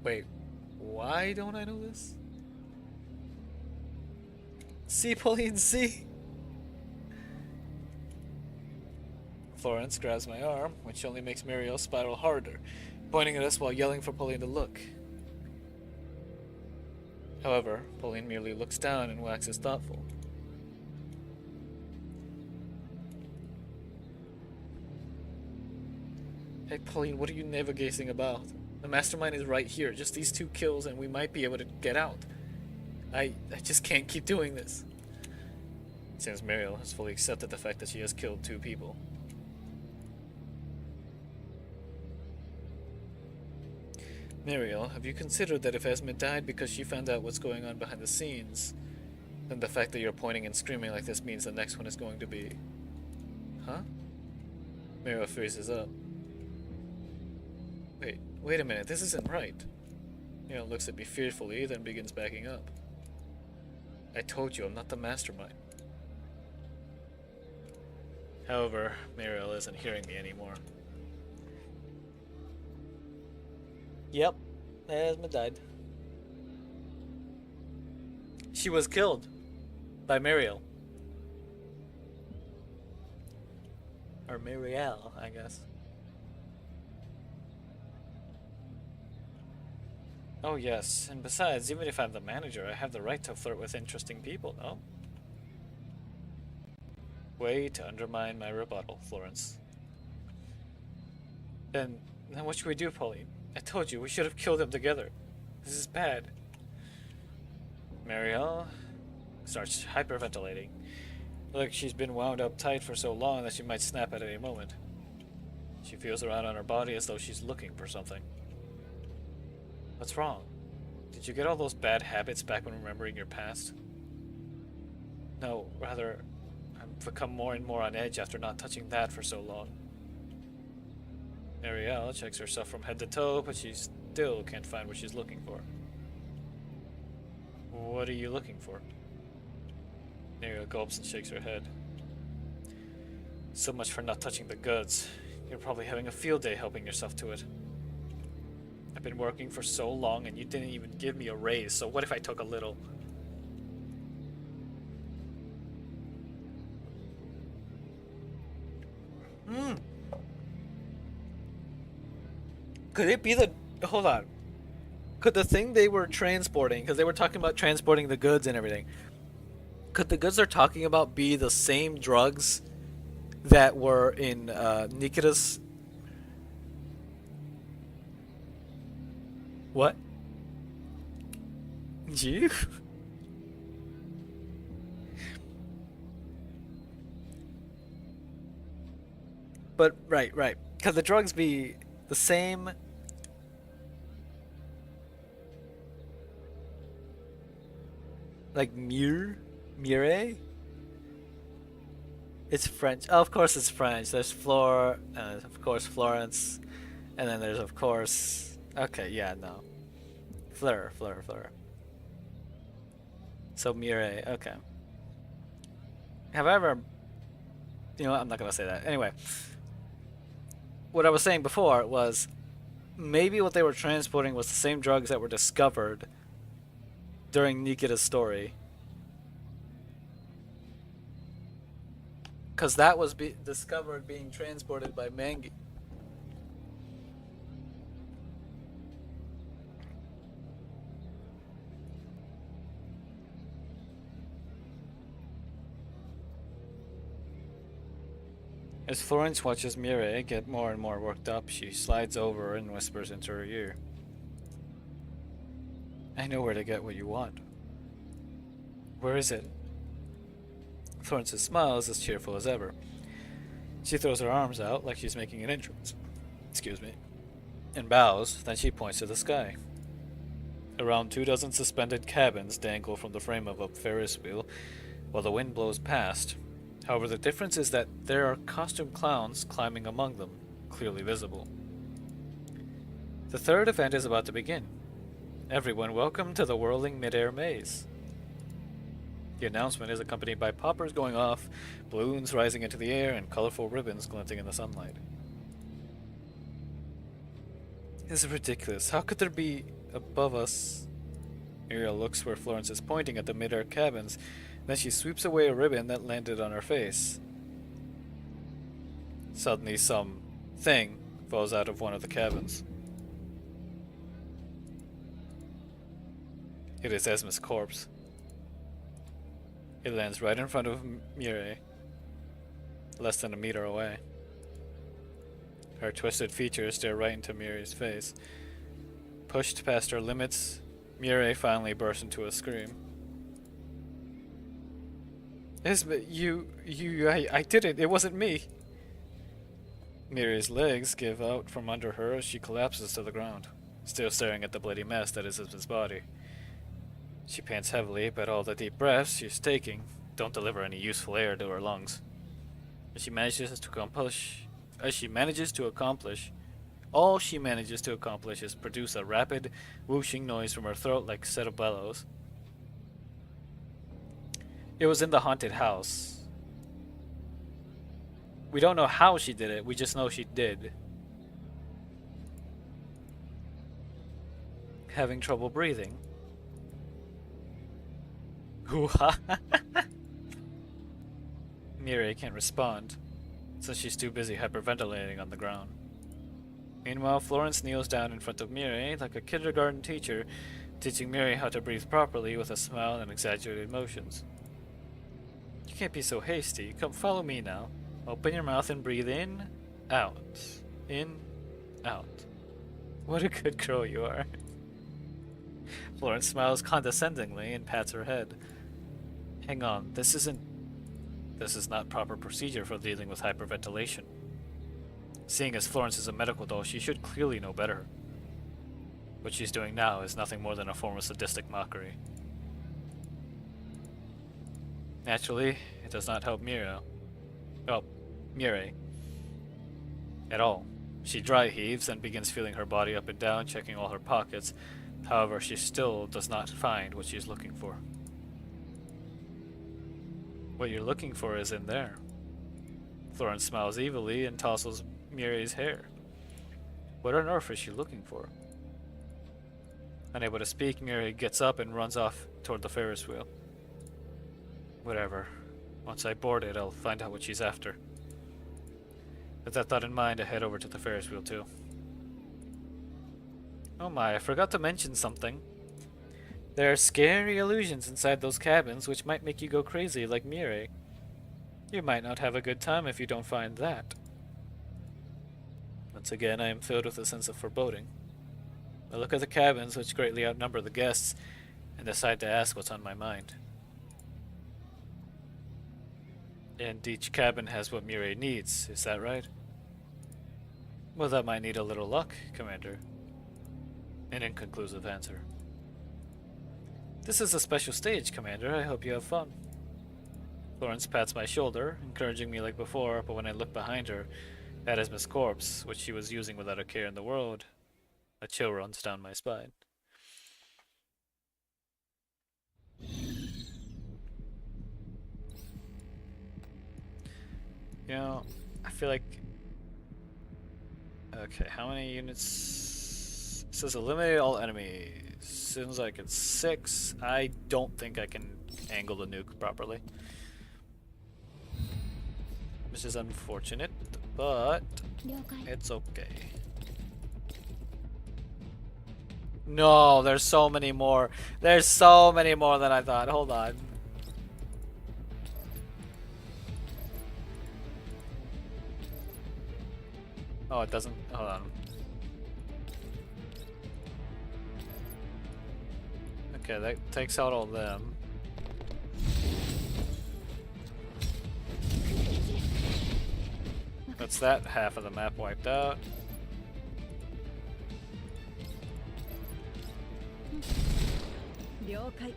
Wait, why don't I know this? See, Pauline, see? Florence grabs my arm, which only makes Muriel spiral harder, pointing at us while yelling for Pauline to look. However, Pauline merely looks down and waxes thoughtful. Hey Pauline, what are you navigating about? The mastermind is right here, just these 2 kills and we might be able to get out. I just can't keep doing this. It seems Muriel has fully accepted the fact that she has killed 2 people. Muriel, have you considered that if Esme died because she found out what's going on behind the scenes, then the fact that you're pointing and screaming like this means the next one is going to be... Huh? Muriel freezes up. Wait a minute, this isn't right. Muriel looks at me fearfully, then begins backing up. I told you, I'm not the mastermind. However, Muriel isn't hearing me anymore. Yep, Esme died. She was killed by Muriel. Or Muriel, I guess. Oh yes, and besides, even if I'm the manager, I have the right to flirt with interesting people, no? Way to undermine my rebuttal, Florence. Then what should we do, Pauline? I told you, we should have killed them together. This is bad. Marielle starts hyperventilating. Like she's been wound up tight for so long that she might snap at any moment. She feels around on her body as though she's looking for something. What's wrong? Did you get all those bad habits back when remembering your past? No, rather, I've become more and more on edge after not touching that for so long. Marielle checks herself from head to toe, but she still can't find what she's looking for. What are you looking for? Marielle gulps and shakes her head. So much for not touching the goods. You're probably having a field day helping yourself to it. I've been working for so long and you didn't even give me a raise, so what if I took a little? Could it be the... Hold on. Could the thing they were transporting, because they were talking about transporting the goods and everything, could the goods they're talking about be the same drugs that were in Nikita's... What? You? But, right. Could the drugs be the same... Like Mure? It's French. Oh, of course it's French. There's Flore, of course Florence, and then there's of course... Okay, yeah, no. Fleur. So Mure, okay. However, you know what, I'm not gonna say that. Anyway, what I was saying before was maybe what they were transporting was the same drugs that were discovered during Nikita's story. Because that was discovered being transported by Mangi. As Florence watches Mireille get more and more worked up, she slides over and whispers into her ear. I know where to get what you want. Where is it? Florence's smile is as cheerful as ever. She throws her arms out like she's making an entrance. Excuse me. And bows, then she points to the sky. Around 24 suspended cabins dangle from the frame of a Ferris wheel while the wind blows past. However, the difference is that there are costumed clowns climbing among them, clearly visible. The third event is about to begin. Everyone welcome to the whirling midair maze. The announcement is accompanied by poppers going off, balloons rising into the air, and colorful ribbons glinting in the sunlight. This is ridiculous. How could there be above us? Muriel looks where Florence is pointing at the mid-air cabins, then she sweeps away a ribbon that landed on her face. Suddenly some thing falls out of one of the cabins. It is Esma's corpse. It lands right in front of Mireille, less than a meter away. Her twisted features stare right into Mireille's face. Pushed past her limits, Mireille finally bursts into a scream. Esma, I did it. It wasn't me. Mireille's legs give out from under her as she collapses to the ground, still staring at the bloody mess that is Esma's body. She pants heavily, but all the deep breaths she's taking don't deliver any useful air to her lungs. All she manages to accomplish is produce a rapid, whooshing noise from her throat like a set of bellows. It was in the haunted house. We don't know how she did it, we just know she did. Having trouble breathing. Hoo-ha! Mireille can't respond, since she's too busy hyperventilating on the ground. Meanwhile, Florence kneels down in front of Mireille like a kindergarten teacher, teaching Mireille how to breathe properly with a smile and exaggerated motions. You can't be so hasty. Come, follow me now. Open your mouth and breathe in, out. In, out. What a good girl you are. Florence smiles condescendingly and pats her head. Hang on, this is not proper procedure for dealing with hyperventilation. Seeing as Florence is a medical doll, she should clearly know better. What she's doing now is nothing more than a form of sadistic mockery. Naturally, it does not help Mireille at all. She dry heaves and begins feeling her body up and down, checking all her pockets. However, she still does not find what she's looking for. What you're looking for is in there. Florence smiles evilly and tousles Mireille's hair. What on earth is she looking for? Unable to speak, Mireille gets up and runs off toward the Ferris wheel. Whatever. Once I board it, I'll find out what she's after. With that thought in mind, I head over to the Ferris wheel too. Oh my, I forgot to mention something. There are scary illusions inside those cabins which might make you go crazy like Mireille. You might not have a good time if you don't find that. Once again, I am filled with a sense of foreboding. I look at the cabins, which greatly outnumber the guests, and decide to ask what's on my mind. And each cabin has what Mireille needs, is that right? Well, that might need a little luck, Commander. An inconclusive answer. This is a special stage, Commander. I hope you have fun. Florence pats my shoulder, encouraging me like before, but when I look behind her, at Esma's corpse, which she was using without a care in the world, a chill runs down my spine. You know, I feel like... Okay, how many units? It says eliminate all enemies. Seems like it's 6. I don't think I can angle the nuke properly. Which is unfortunate, but it's okay. No, there's so many more. There's so many more than I thought. Hold on. Oh, it doesn't. Hold on. Okay, that takes out all them. That's that half of the map wiped out. And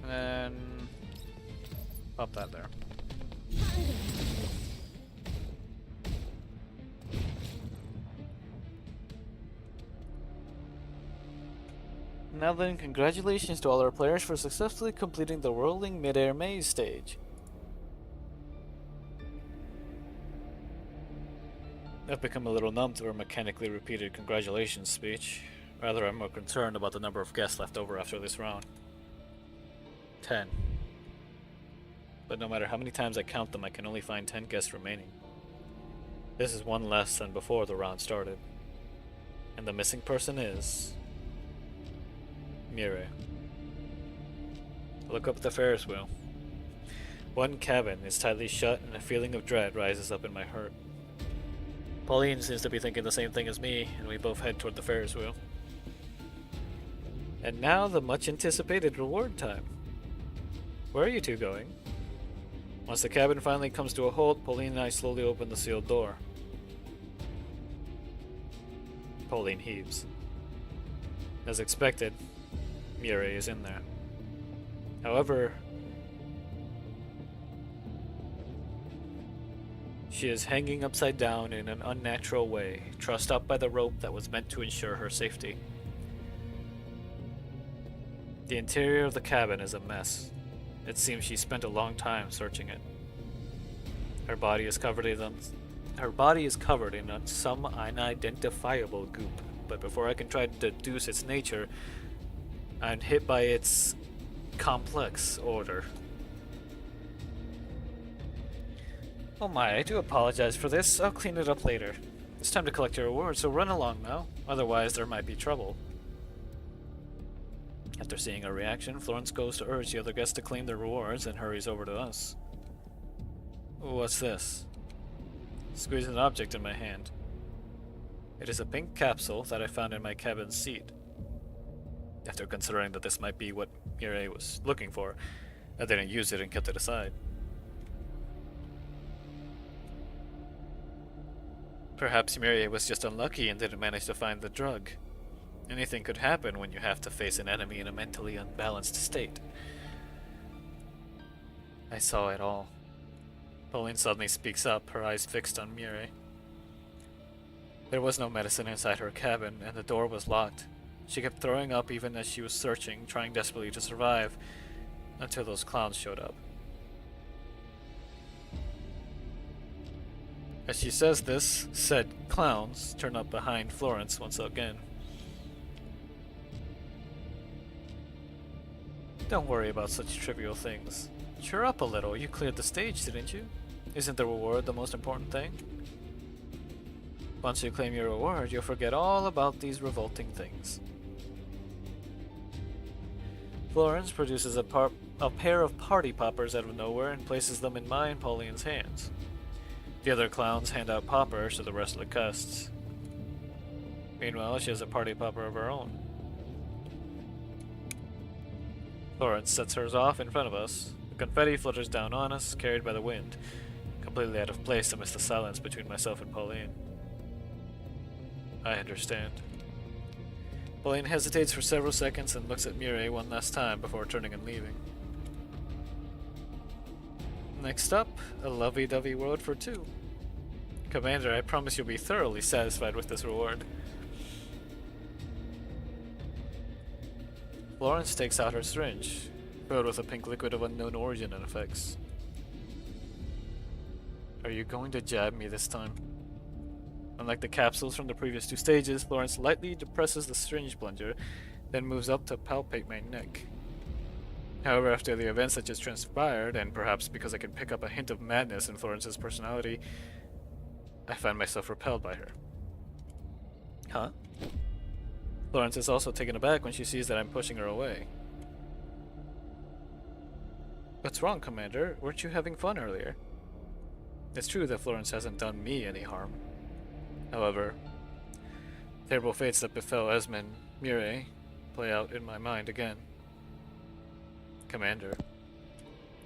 then pop that there. Now then, congratulations to all our players for successfully completing the rolling mid-air maze stage. I've become a little numb to her mechanically repeated congratulations speech. Rather, I'm more concerned about the number of guests left over after this round. 10. But no matter how many times I count them, I can only find 10 guests remaining. This is one less than before the round started. And the missing person is... Mireille. Look up at the Ferris wheel. One cabin is tightly shut and a feeling of dread rises up in my heart. Pauline seems to be thinking the same thing as me, and we both head toward the Ferris wheel. And now the much anticipated reward time. Where are you two going? Once the cabin finally comes to a halt, Pauline and I slowly open the sealed door. Pauline heaves. As expected, Mireille is in there. However, she is hanging upside down in an unnatural way, trussed up by the rope that was meant to ensure her safety. The interior of the cabin is a mess. It seems she spent a long time searching it. Her body is covered in some unidentifiable goop, but before I can try to deduce its nature, I'm hit by its complex odor. Oh my, I do apologize for this. I'll clean it up later. It's time to collect your reward, so run along now. Otherwise, there might be trouble. After seeing our reaction, Florence goes to urge the other guests to claim their rewards and hurries over to us. What's this? Squeeze an object in my hand. It is a pink capsule that I found in my cabin seat. After considering that this might be what Mireille was looking for, I didn't use it and kept it aside. Perhaps Mireille was just unlucky and didn't manage to find the drug. Anything could happen when you have to face an enemy in a mentally unbalanced state. I saw it all. Pauline suddenly speaks up, her eyes fixed on Mireille. There was no medicine inside her cabin, and the door was locked. She kept throwing up even as she was searching, trying desperately to survive, until those clowns showed up. As she says this, said clowns turn up behind Florence once again. Don't worry about such trivial things. Cheer up a little, you cleared the stage, didn't you? Isn't the reward the most important thing? Once you claim your reward, you'll forget all about these revolting things. Florence produces a pair of party poppers out of nowhere and places them in mine and Pauline's hands. The other clowns hand out poppers to the rest of the guests. Meanwhile, she has a party popper of her own. Florence sets hers off in front of us. The confetti flutters down on us, carried by the wind, completely out of place amidst the silence between myself and Pauline. I understand. Pauline hesitates for several seconds and looks at Mireille one last time before turning and leaving. Next up, a lovey-dovey reward for 2. Commander, I promise you'll be thoroughly satisfied with this reward. Florence takes out her syringe, filled with a pink liquid of unknown origin and effects. Are you going to jab me this time? Unlike the capsules from the previous 2 stages, Florence lightly depresses the syringe plunger, then moves up to palpate my neck. However, after the events that just transpired, and perhaps because I can pick up a hint of madness in Florence's personality, I find myself repelled by her. Huh? Florence is also taken aback when she sees that I'm pushing her away. What's wrong, Commander? Weren't you having fun earlier? It's true that Florence hasn't done me any harm. However, terrible fates that befell Esmond Mireille play out in my mind again. Commander.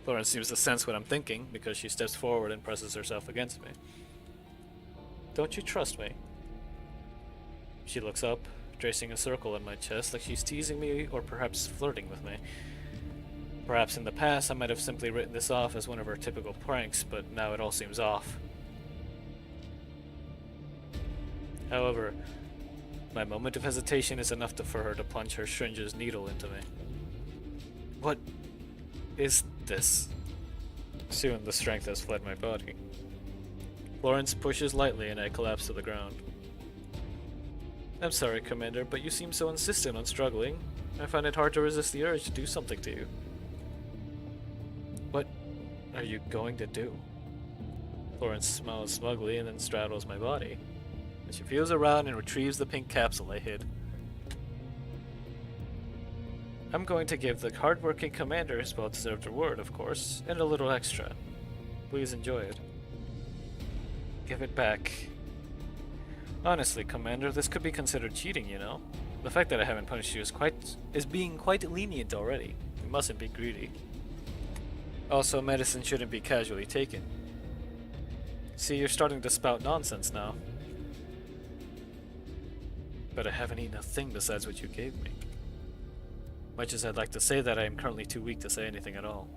Florence seems to sense what I'm thinking because she steps forward and presses herself against me. Don't you trust me? She looks up, tracing a circle in my chest like she's teasing me or perhaps flirting with me. Perhaps in the past I might have simply written this off as one of her typical pranks, but now it all seems off. However, My moment of hesitation is enough for her to plunge her syringe's needle into me. What is this? Soon the strength has fled my body. Florence pushes lightly and I collapse to the ground. I'm sorry, Commander, but you seem so insistent on struggling. I find it hard to resist the urge to do something to you. What are you going to do? Florence smiles smugly and then straddles my body. And she feels around and retrieves the pink capsule I hid. I'm going to give the hardworking commander his well-deserved reward, of course, and a little extra. Please enjoy it. Give it back. Honestly, Commander, this could be considered cheating, you know? The fact that I haven't punished you is being quite lenient already. We mustn't be greedy. Also, medicine shouldn't be casually taken. See, you're starting to spout nonsense now. But I haven't eaten a thing besides what you gave me. Much as I'd like to say that I am currently too weak to say anything at all.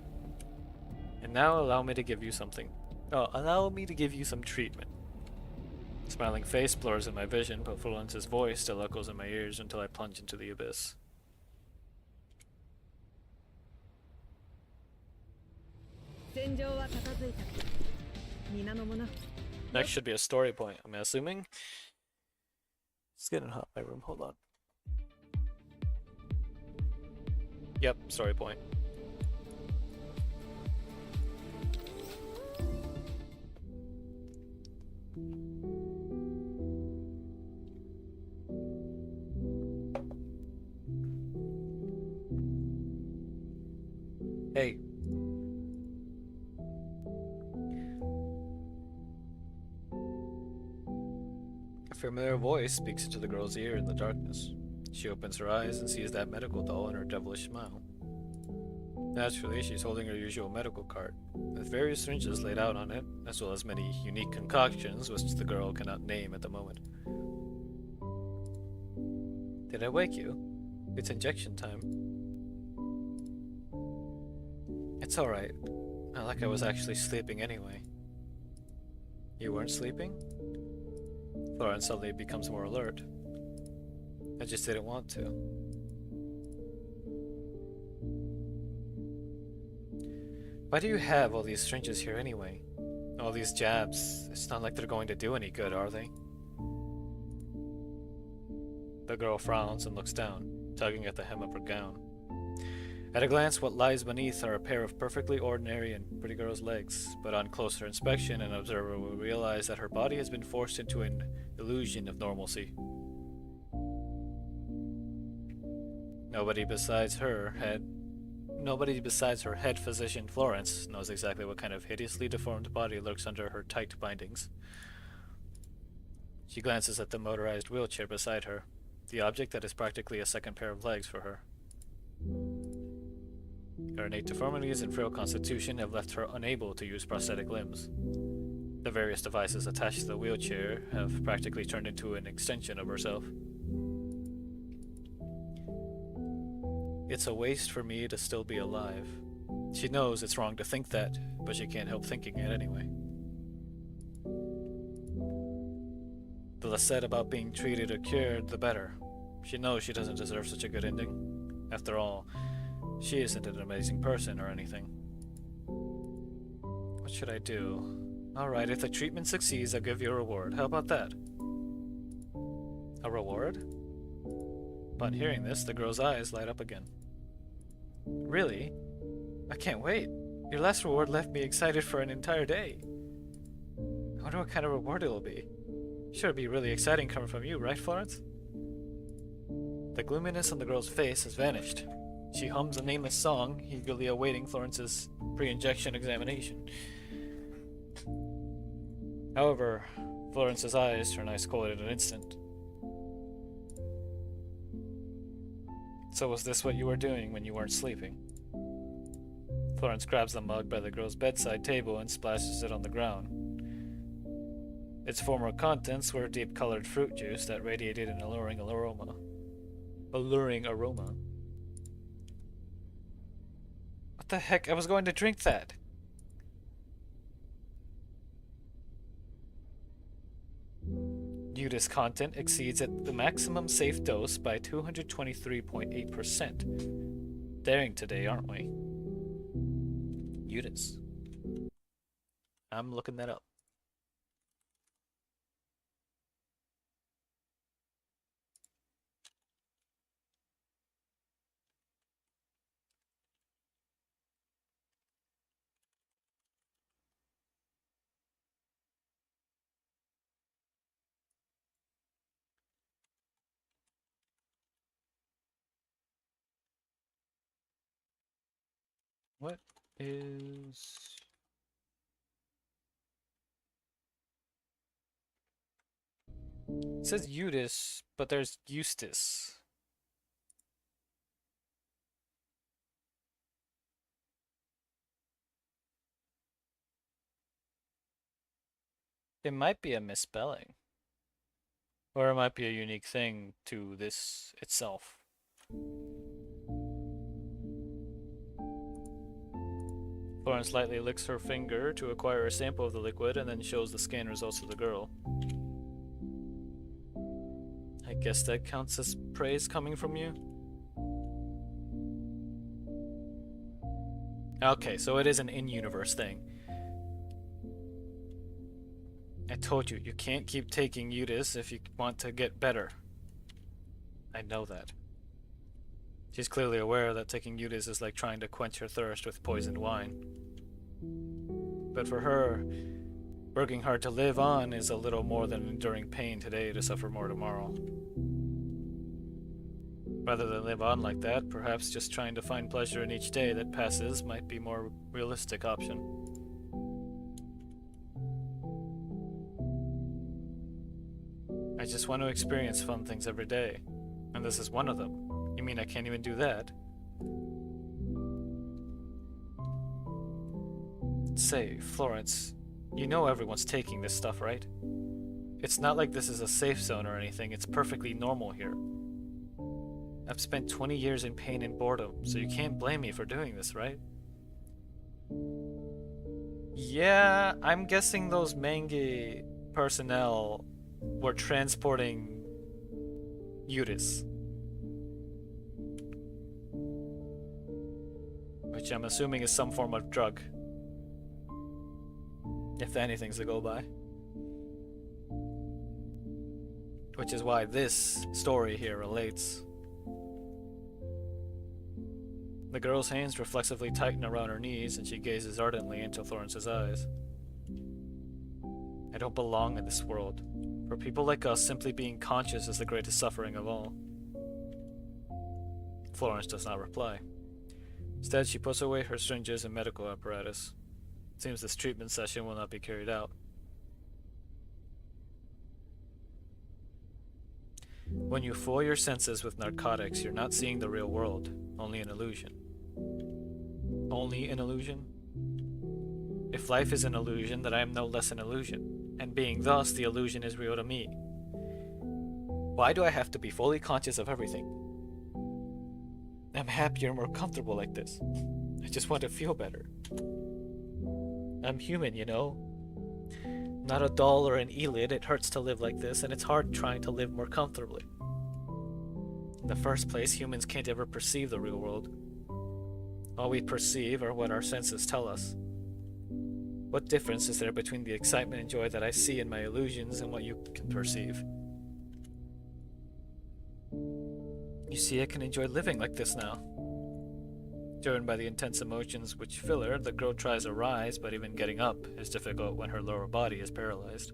And now allow me to give you something. Oh, allow me to give you some treatment. Smiling face blurs in my vision, but Florence's voice still echoes in my ears until I plunge into the abyss. Next should be a story point, I'm assuming. It's getting hot in my room, hold on. Yep, story point. Hey. A familiar voice speaks into the girl's ear in the darkness. She opens her eyes and sees that medical doll and her devilish smile. Naturally, she's holding her usual medical cart, with various syringes laid out on it, as well as many unique concoctions which the girl cannot name at the moment. Did I wake you? It's injection time. It's alright. Not like I was actually sleeping anyway. You weren't sleeping? Florence suddenly becomes more alert. I just didn't want to. Why do you have all these syringes here anyway? All these jabs. It's not like they're going to do any good, are they? The girl frowns and looks down, tugging at the hem of her gown. At a glance, what lies beneath are a pair of perfectly ordinary and pretty girl's legs, but on closer inspection, an observer will realize that her body has been forced into an illusion of normalcy. Nobody besides her head physician Florence knows exactly what kind of hideously deformed body lurks under her tight bindings. She glances at the motorized wheelchair beside her, the object that is practically a second pair of legs for her. Her innate deformities and frail constitution have left her unable to use prosthetic limbs. The various devices attached to the wheelchair have practically turned into an extension of herself. It's a waste for me to still be alive. She knows it's wrong to think that, but she can't help thinking it anyway. The less said about being treated or cured, the better. She knows she doesn't deserve such a good ending. After all, she isn't an amazing person or anything. What should I do? Alright, if the treatment succeeds, I'll give you a reward. How about that? A reward? Upon hearing this, the girl's eyes light up again. Really? I can't wait. Your last reward left me excited for an entire day. I wonder what kind of reward it'll be. Sure, it'd be really exciting coming from you, right, Florence? The gloominess on the girl's face has vanished. She hums a nameless song, eagerly awaiting Florence's pre-injection examination. However, Florence's eyes turn ice cold in an instant. So was this what you were doing when you weren't sleeping? Florence grabs the mug by the girl's bedside table and splashes it on the ground. Its former contents were deep-colored fruit juice that radiated an alluring aroma. What the heck? I was going to drink that! Udis content exceeds at the maximum safe dose by 223.8%. Daring today, aren't we? Udis. I'm looking that up. What is... It says Udis, but there's Eustace. It might be a misspelling. Or it might be a unique thing to this itself. Florence lightly licks her finger to acquire a sample of the liquid and then shows the scan results to the girl. I guess that counts as praise coming from you? Okay, so it is an in-universe thing. I told you, you can't keep taking Udis if you want to get better. I know that. She's clearly aware that taking Udis is like trying to quench her thirst with poisoned wine. But for her, working hard to live on is a little more than enduring pain today to suffer more tomorrow. Rather than live on like that, perhaps just trying to find pleasure in each day that passes might be a more realistic option. I just want to experience fun things every day, and this is one of them. You mean I can't even do that? Say, Florence, you know everyone's taking this stuff, right? It's not like this is a safe zone or anything, it's perfectly normal here. I've spent 20 years in pain and boredom, so you can't blame me for doing this, right? Yeah, I'm guessing those Mangi personnel were transporting Udis. Which I'm assuming is some form of drug. If anything's to go by. Which is why this story here relates. The girl's hands reflexively tighten around her knees and she gazes ardently into Florence's eyes. I don't belong in this world. For people like us, simply being conscious is the greatest suffering of all. Florence does not reply. Instead, she puts away her syringes and medical apparatus. It seems this treatment session will not be carried out. When you fool your senses with narcotics, you're not seeing the real world, only an illusion. Only an illusion? If life is an illusion, then I am no less an illusion, and being thus, the illusion is real to me. Why do I have to be fully conscious of everything? I'm happier and more comfortable like this. I just want to feel better. I'm human, you know? Not a doll or an eyelid, it hurts to live like this, and it's hard trying to live more comfortably. In the first place, humans can't ever perceive the real world. All we perceive are what our senses tell us. What difference is there between the excitement and joy that I see in my illusions and what you can perceive? You see, I can enjoy living like this now. Driven by the intense emotions which fill her, the girl tries to rise, but even getting up is difficult when her lower body is paralyzed.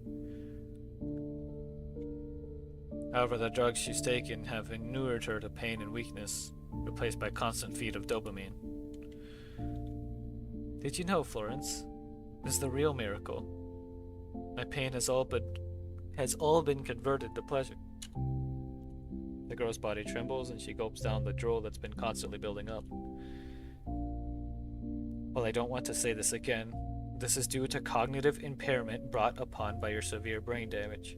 However, the drugs she's taken have inured her to pain and weakness, replaced by constant feed of dopamine. Did you know, Florence? This is the real miracle. My pain has all been converted to pleasure. The girl's body trembles and she gulps down the drool that's been constantly building up. While I don't want to say this again, this is due to cognitive impairment brought upon by your severe brain damage.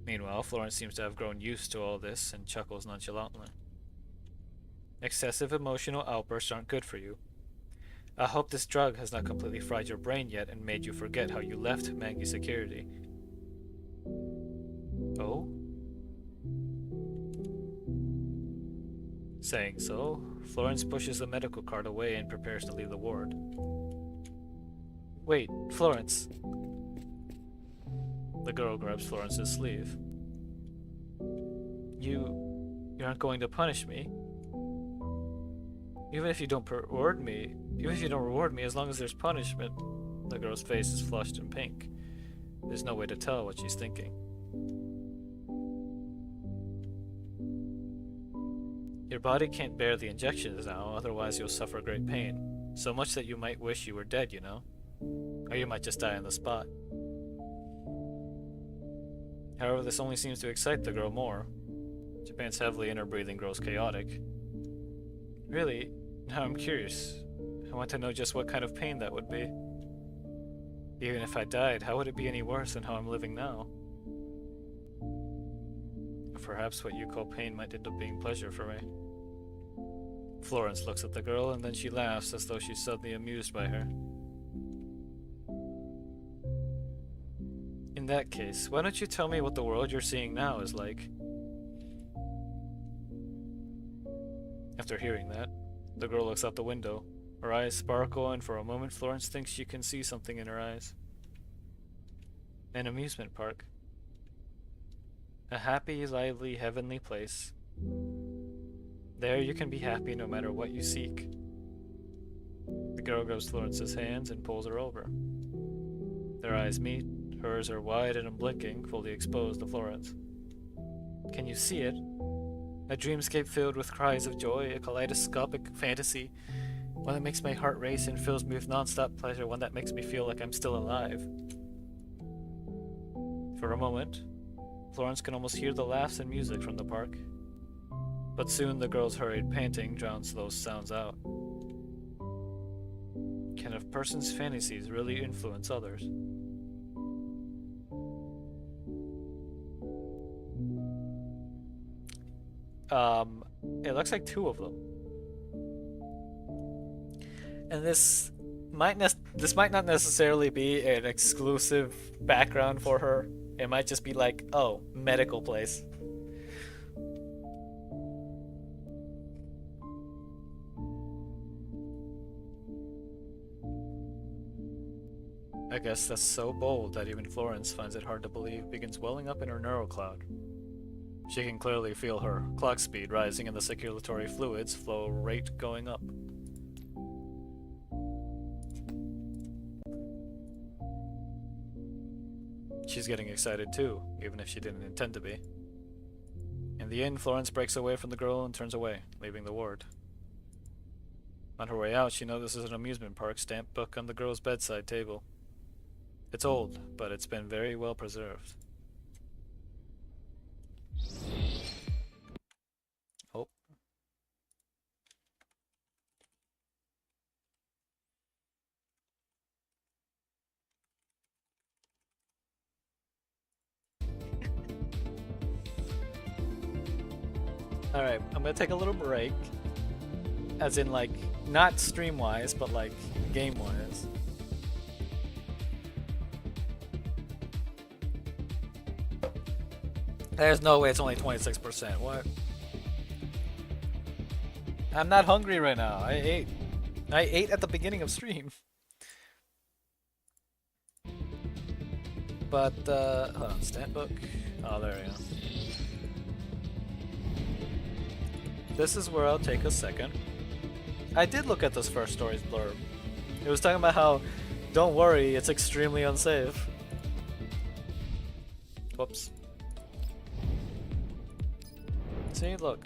Meanwhile, Florence seems to have grown used to all this and chuckles nonchalantly. Excessive emotional outbursts aren't good for you. I hope this drug has not completely fried your brain yet and made you forget how you left Mangi Security. Oh? Saying so, Florence pushes the medical cart away and prepares to leave the ward. Wait, Florence. The girl grabs Florence's sleeve. You aren't going to punish me? Even if you don't reward me, as long as there's punishment. The girl's face is flushed and pink. There's no way to tell what she's thinking. Your body can't bear the injections now, otherwise you'll suffer great pain. So much that you might wish you were dead, you know? Or you might just die on the spot. However, this only seems to excite the girl more. Japan's heavily in her breathing grows chaotic. Really, now I'm curious. I want to know just what kind of pain that would be. Even if I died, how would it be any worse than how I'm living now? Or perhaps what you call pain might end up being pleasure for me. Florence looks at the girl and then she laughs as though she's suddenly amused by her. In that case, why don't you tell me what the world you're seeing now is like? After hearing that, the girl looks out the window. Her eyes sparkle, and for a moment Florence thinks she can see something in her eyes. An amusement park. A happy, lively, heavenly place. There you can be happy no matter what you seek. The girl grabs Florence's hands and pulls her over. Their eyes meet. Hers are wide and unblinking, fully exposed to Florence. Can you see it? A dreamscape filled with cries of joy, a kaleidoscopic fantasy, one that makes my heart race and fills me with non-stop pleasure, one that makes me feel like I'm still alive. For a moment, Florence can almost hear the laughs and music from the park. But soon the girl's hurried panting drowns those sounds out. Can a person's fantasies really influence others? It looks like 2 of them. And this might not necessarily be an exclusive background for her. It might just be like, oh, medical place. I guess that's so bold that even Florence finds it hard to believe begins welling up in her neural cloud. She can clearly feel her clock speed rising and the circulatory fluids flow rate going up. She's getting excited too, even if she didn't intend to be. In the end, Florence breaks away from the girl and turns away, leaving the ward. On her way out, she notices an amusement park stamp book on the girl's bedside table. It's old, but it's been very well preserved. Oh. Alright, I'm gonna take a little break. As in, like, not stream-wise, but, like, game-wise. There's no way it's only 26%. What? I'm not hungry right now. I ate. I ate at the beginning of stream. But, hold on, stat book. Oh, there we go. This is where I'll take a second. I did look at this first story's blurb. It was talking about how, don't worry, it's extremely unsafe. Whoops. See, look.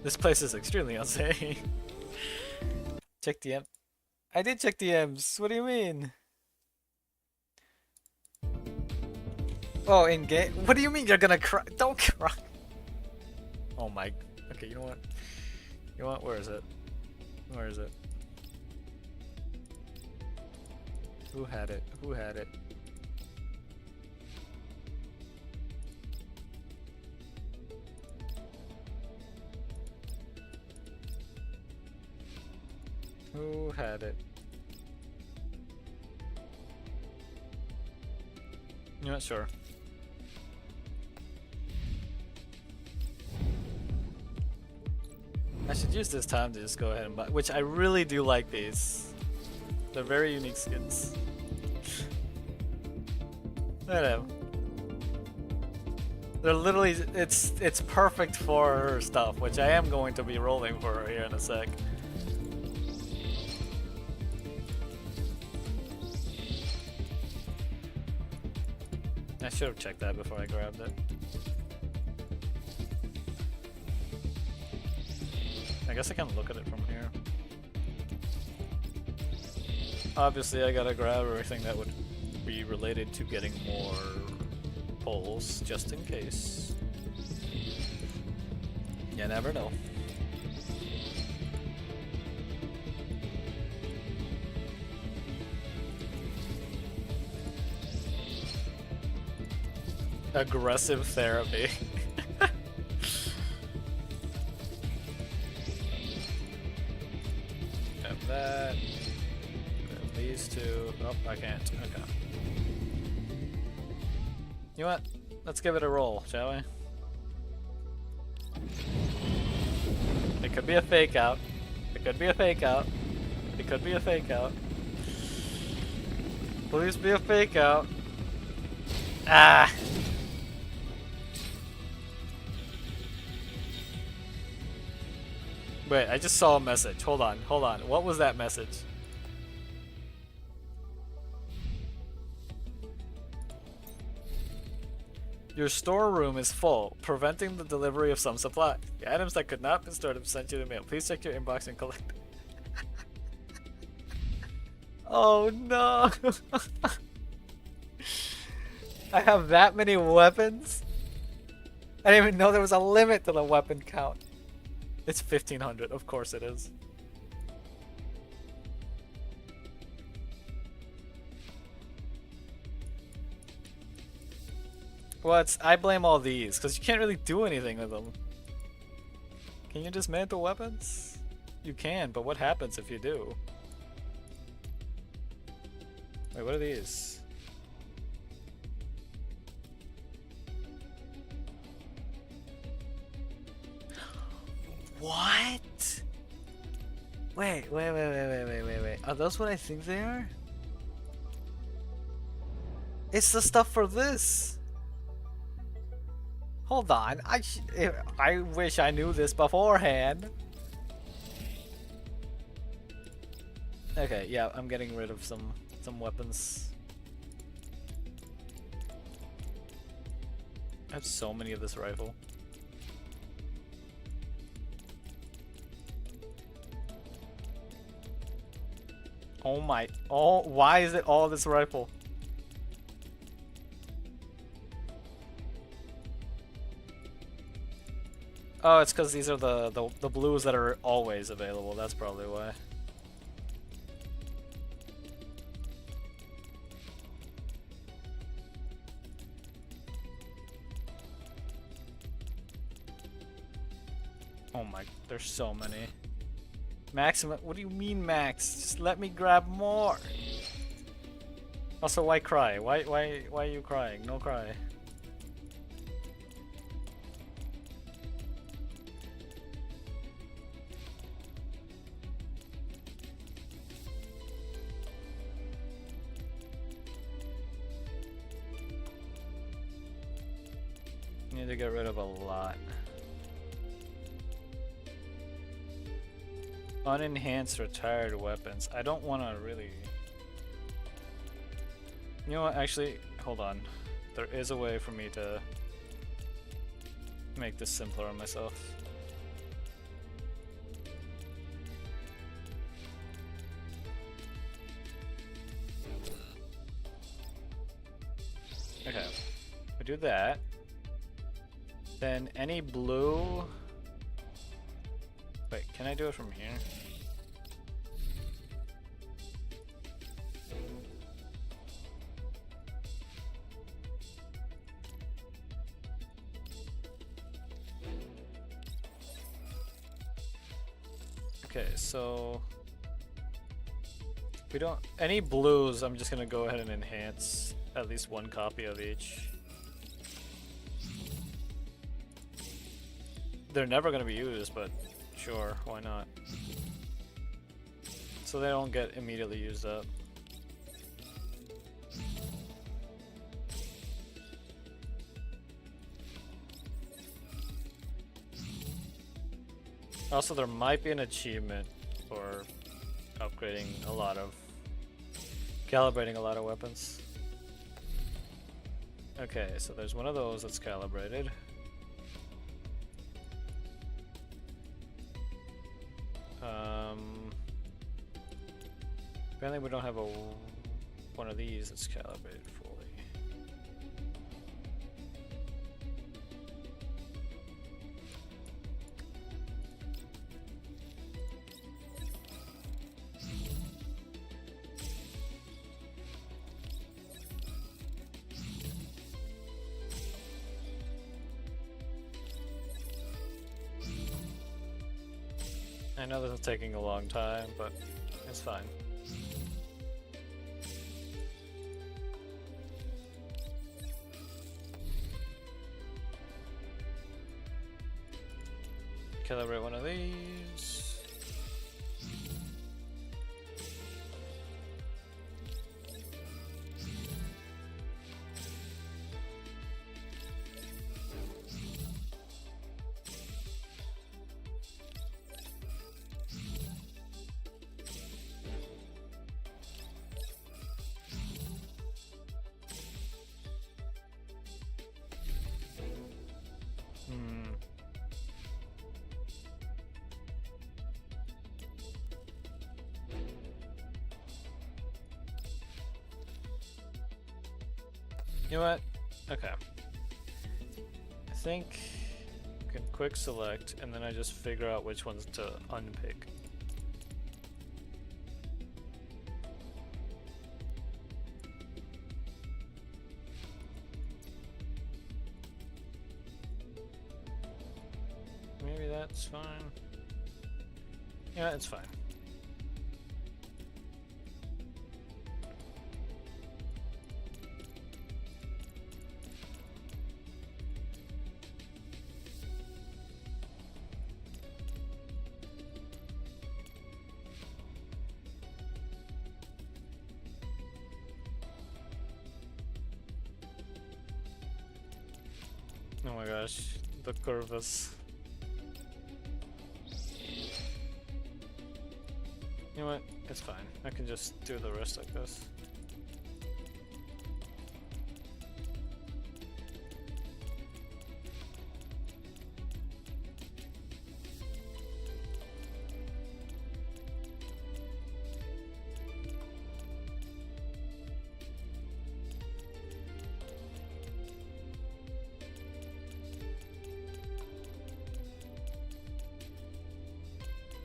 This place is extremely unsafe. Check the M. I did check the M's. What do you mean? Oh, in game? What do you mean you're gonna cry? Don't cry. Oh my. Okay, you know what? You know what? Where is it? Where is it? Who had it? Who had it? Who had it? You're not sure. I should use this time to just go ahead and buy, which I really do like these. They're very unique skins. Look at them. They're literally, it's perfect for her stuff, which I am going to be rolling for her here in a sec. I should have checked that before I grabbed it. I guess I can look at it from here. Obviously, I gotta grab everything that would be related to getting more poles, just in case. You never know. Aggressive therapy. Grab that. Grab these two. Oh, I can't. Okay. You know what? Let's give it a roll, shall we? It could be a fake out. It could be a fake out. It could be a fake out. Please be a fake out. Ah! Wait, I just saw a message. Hold on, hold on. What was that message? Your storeroom is full, preventing the delivery of some supply. The items that could not be stored have sent you the mail. Please check your inbox and collect. Oh no! I have that many weapons? I didn't even know there was a limit to the weapon count. It's 1500, of course it is. Well, I blame all these, because you can't really do anything with them. Can you dismantle weapons? You can, but what happens if you do? Wait, what are these? What? Wait. Are those what I think they are? It's the stuff for this. Hold on. I wish I knew this beforehand. Okay, yeah, I'm getting rid of some weapons. I have so many of this rifle. Oh my, why is it all this rifle? Oh, it's because these are the blues that are always available. That's probably why. Oh my, there's so many. Maximum? What do you mean max? Just let me grab more. Also, why cry? Why are you crying? No cry. Need to get rid of a lot. Unenhanced retired weapons. I don't want to really... You know what, actually, hold on. There is a way for me to make this simpler on myself. Okay, we do that. Then any blue... Wait, can I do it from here? Okay, so we don't any blues. I'm just gonna go ahead and enhance at least one copy of each. They're never gonna be used, but Sure, why not? So they don't get immediately used up. Also, there might be an achievement for upgrading a lot of, calibrating a lot of weapons. Okay, so there's one of those that's calibrated. Apparently we don't have one of these that's calibrated fully. I know this is taking a long time, but it's fine. Calibrate one of these. You know what? Okay. I think I can quick select and then I just figure out which ones to unpick. Maybe that's fine. Yeah, it's fine. Oh my gosh, the curve is... You know what? It's fine. I can just do the rest like this.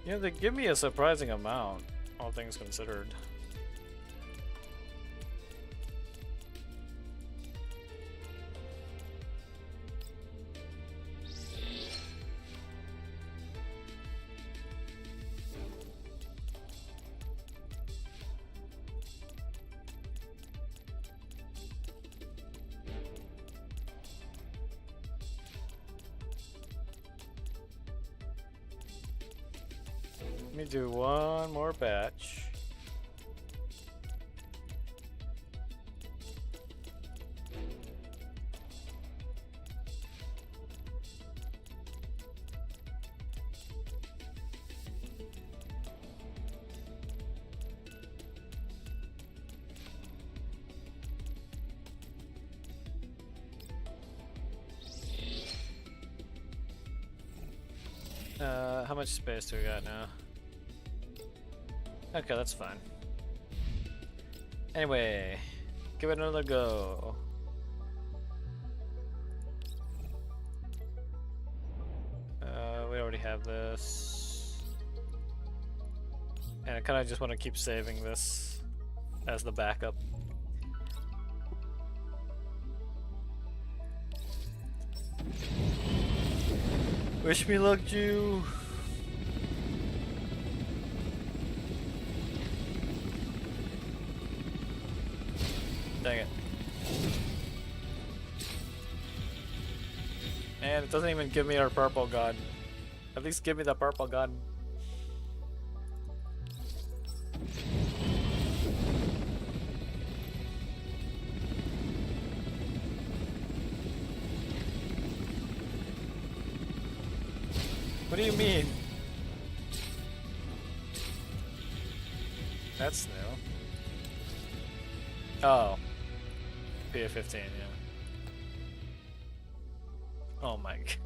Yeah, they give me a surprising amount, all things considered. Let me do one more batch. How much space do we got now? Okay, that's fine. Anyway, give it another go. We already have this. And I kind of just want to keep saving this as the backup. Wish me luck, Jew. Dang it. And it doesn't even give me our purple gun. At least give me the purple gun. What do you mean? That's new. Oh. PA-15, yeah. Oh my god.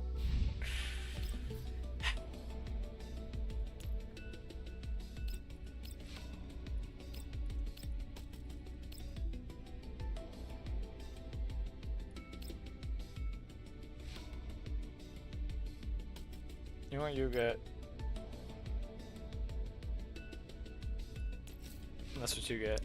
You want you get. That's what you get.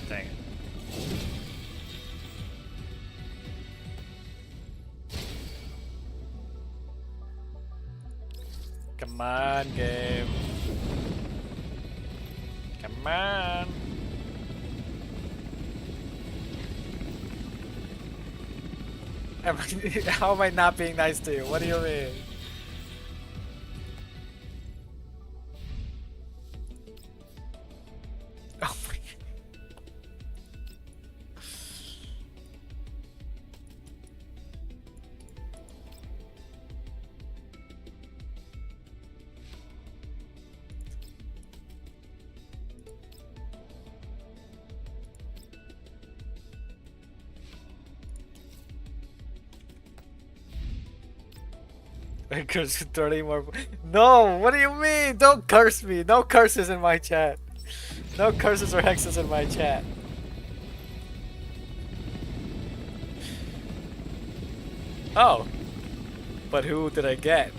Dang it. Come on, game. Come on. How am I not being nice to you? What do you mean? Oh my god. I curse 30 more. No, what do you mean? Don't curse me. No curses in my chat. No curses or hexes in my chat. Oh. But who did I get?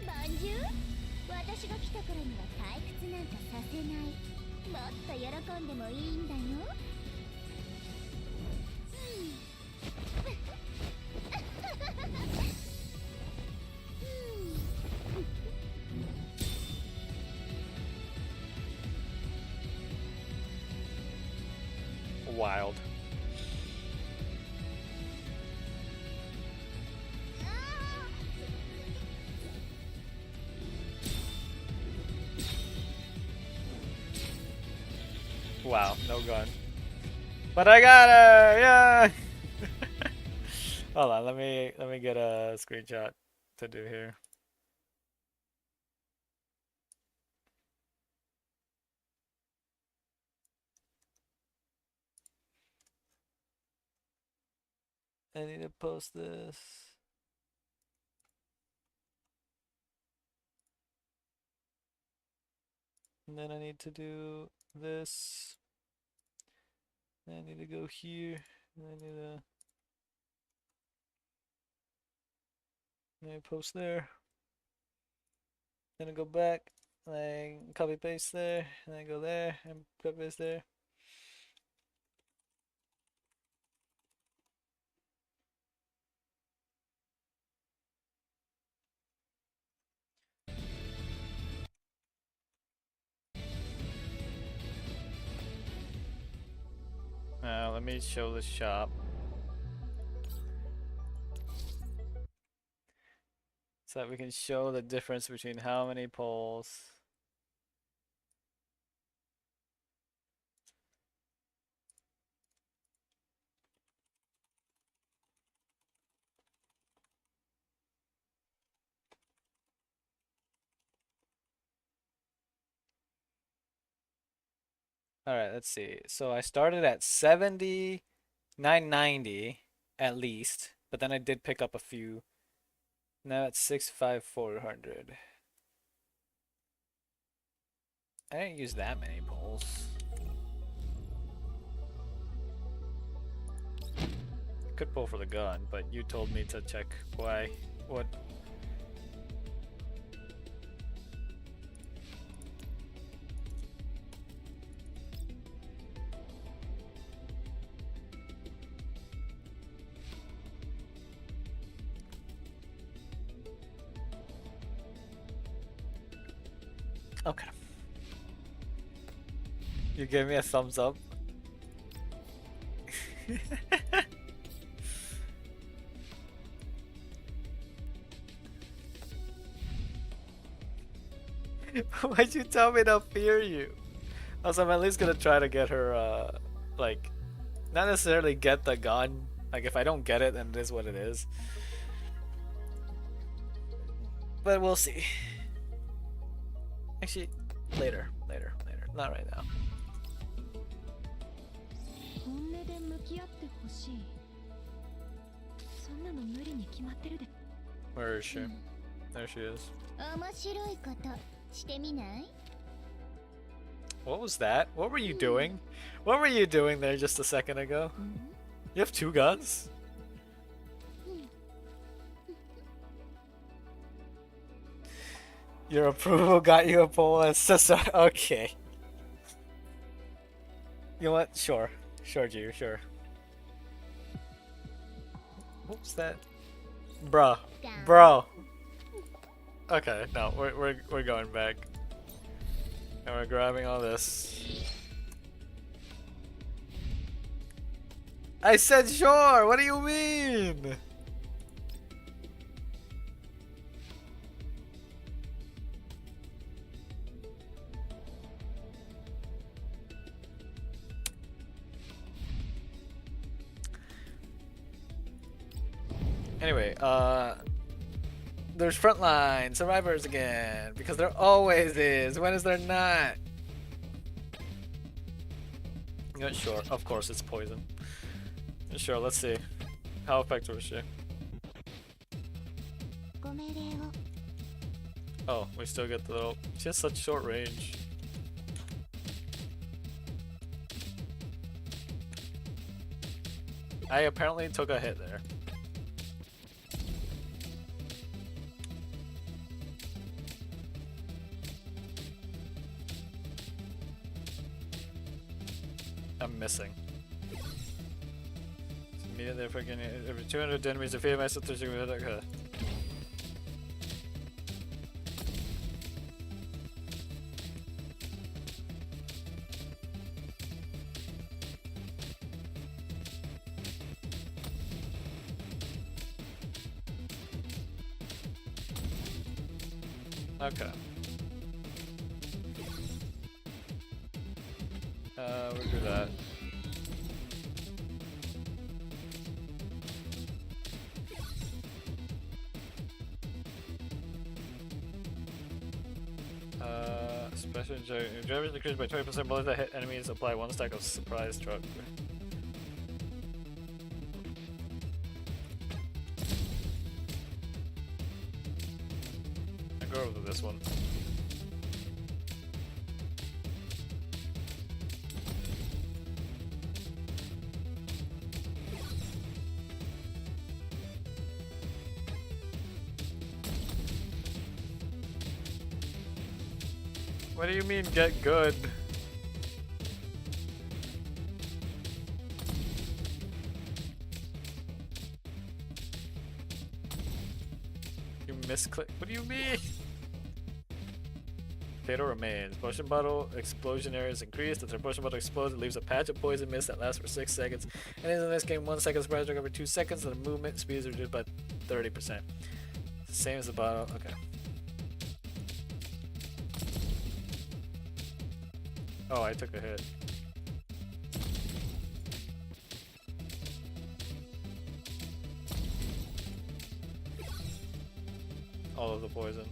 Bonjour. 私が来たからには退屈なんかさせない。もっと喜んでもいいんだよ。Wild. Wow, no gun. But I got her! Yeah! Hold on, let me get a screenshot to do here. I need to post this. And then I need to do this. I need to go here. And I need to. And I post there. Then I go back. And I copy paste there. And I go there and copy paste there. Now let me show the shop. So that we can show the difference between how many poles. Alright, let's see. So I started at 79.90 at least, but then I did pick up a few. Now it's 65400. I didn't use that many poles. Could pull for the gun, but you told me to check why. What Okay. You gave me a thumbs up. Why'd you tell me to fear you? Also, I'm at least gonna try to get her, like, not necessarily get the gun. Like, if I don't get it, then it is what it is. But we'll see. Actually, later. Not right now. 本音で向き合ってほしい。そんなの無理に決まってるで。 Where is she? There she is. 面白いことしてみない？ What was that? What were you doing? What were you doing there just a second ago? You have 2 guns? Your approval got you a pole and sister. Okay. You know what? Sure. Sure, G, sure. What's that? Bruh. Bro. Okay, no, we're going back. And we're grabbing all this. I said sure! What do you mean? Anyway, there's frontline survivors again, because there always is. When is there not? Yeah, sure, of course it's poison. Yeah, sure, let's see. How effective is she? Oh, we still get the little... She has such short range. I apparently took a hit there. I'm missing. Immediately freaking every 200 enemies defeated myself 30 minutes. Okay. Okay. We'll do that. Special drivers increased by 20%. Bullets that hit enemies apply 1 stack of surprise truck. I go over to this one. What do you mean get good? You misclick. What do you mean? Fatal remains. Potion bottle explosion area is increased. If the potion bottle explodes, it leaves a patch of poison mist that lasts for 6 seconds. And in this game, 1 second surprise drag every 2 seconds, and the movement speed is reduced by 30%. Same as the bottle. Okay. Oh, I took a hit. All of the poison.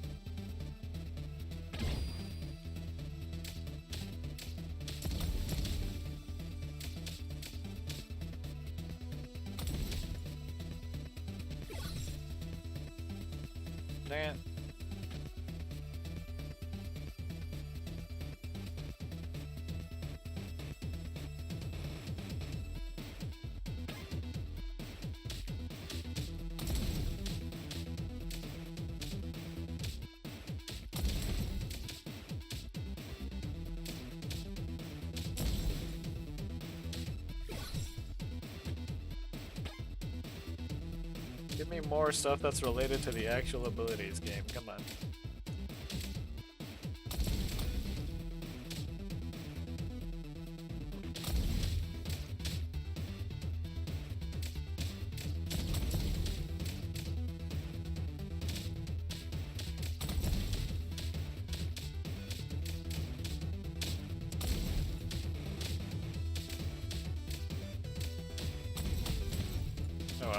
Dang it. Give me more stuff that's related to the actual abilities game. Come on.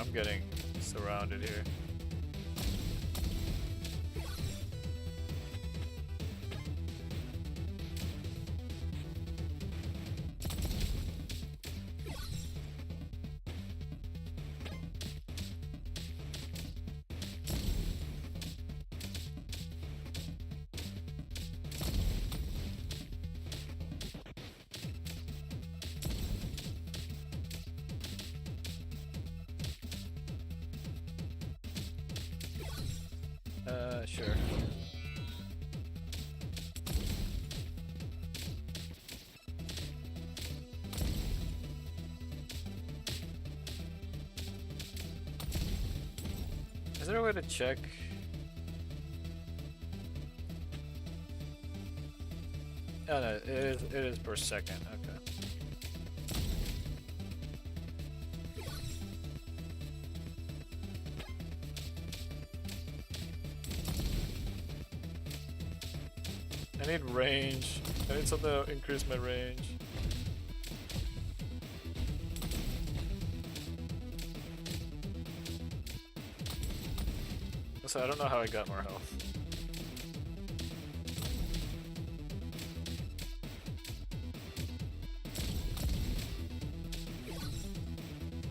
I'm getting surrounded here. Sure. Is there a way to check? Oh no, it is per second, okay. I need range. I need something to increase my range. So I don't know how I got more health.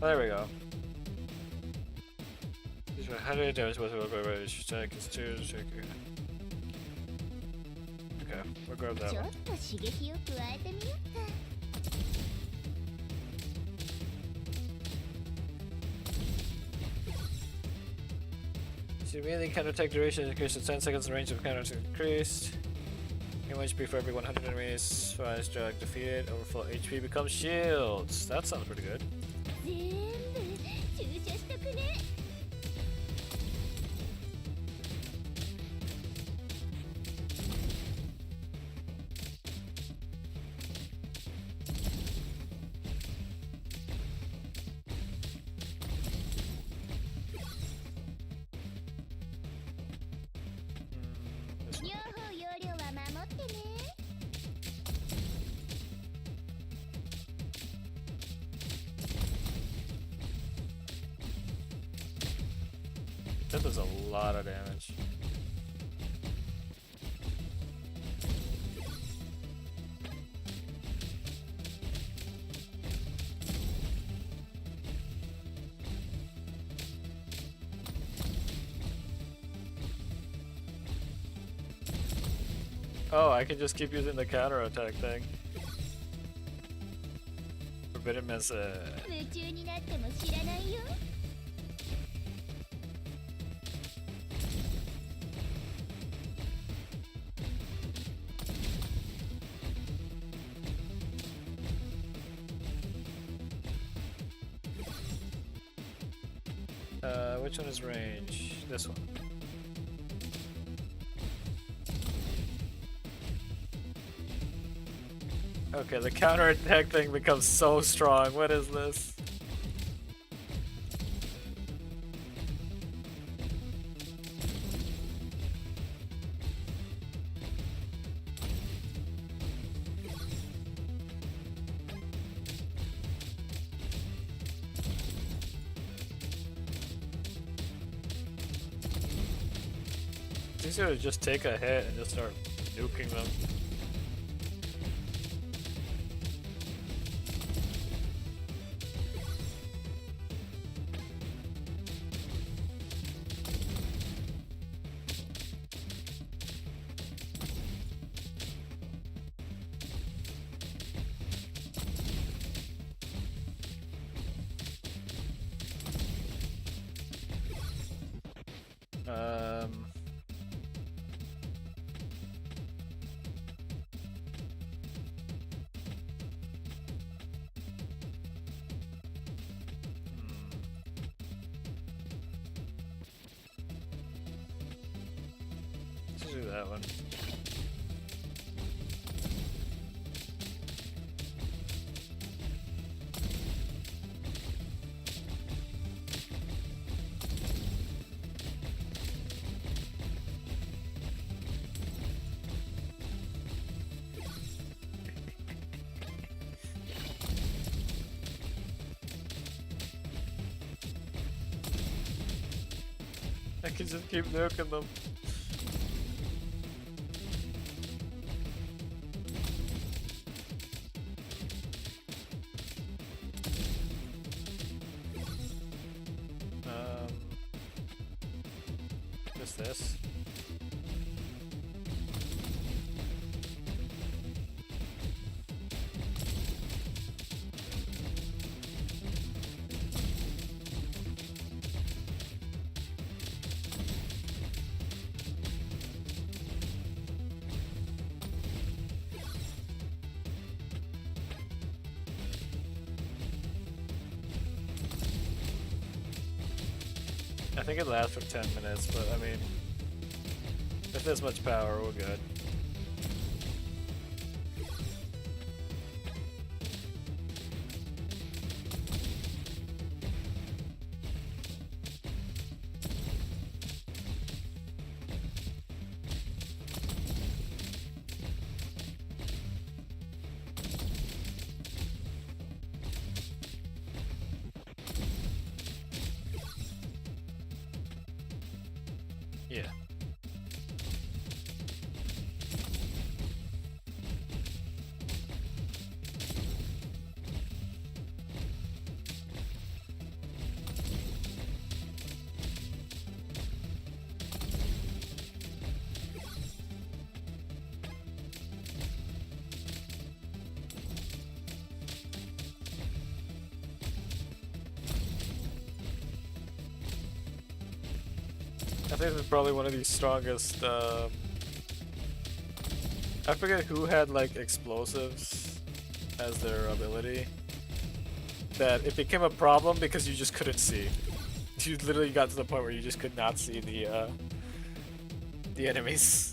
Oh, there we go. How do I damage with attack is 2. Okay, we'll grab that ちょっ one. と刺激を加えてみようか。 So immediately counterattack duration increased to 10 seconds, the range of counters increased. Game HP for every 100 enemies, fires drag defeated, overflow HP becomes shields. That sounds pretty good. 全部注射しとくね。 両方容量は守ってね。 That does a lot of damage. Oh, I can just keep using the counterattack thing. Forbidden message. 夢中になっても知らないよ。 Which one is range? This one. Okay, the counterattack thing becomes so strong. What is this? It's easier to just take a hit and just start nuking them. Let's do that one. I can just keep nuking them. Just this. I think it lasts for 10 minutes, but I mean, if there's much power, we're good. Yeah. I think this is probably one of the strongest, I forget who had like explosives as their ability. That it became a problem because you just couldn't see. You literally got to the point where you just could not see the enemies.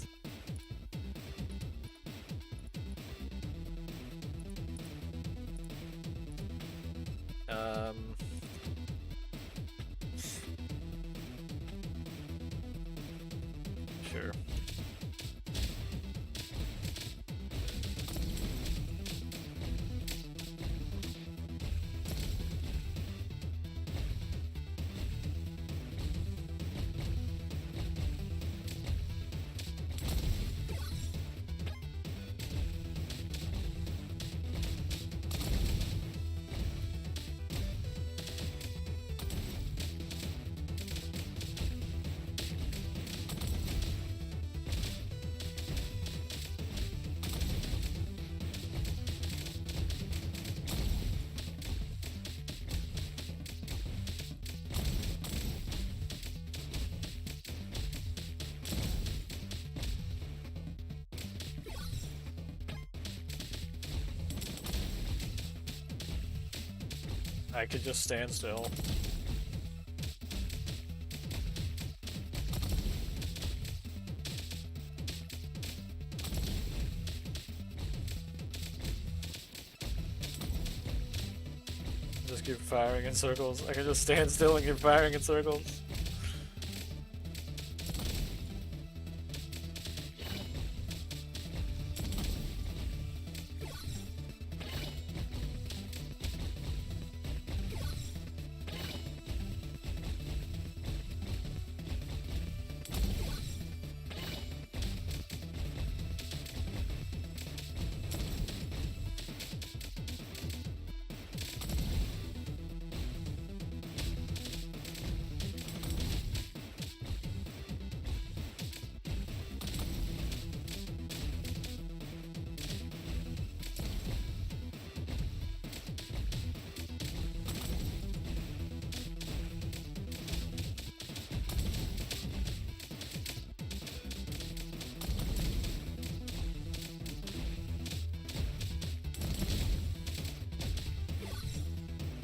Sure. I could just stand still. Just keep firing in circles. I can just stand still and keep firing in circles.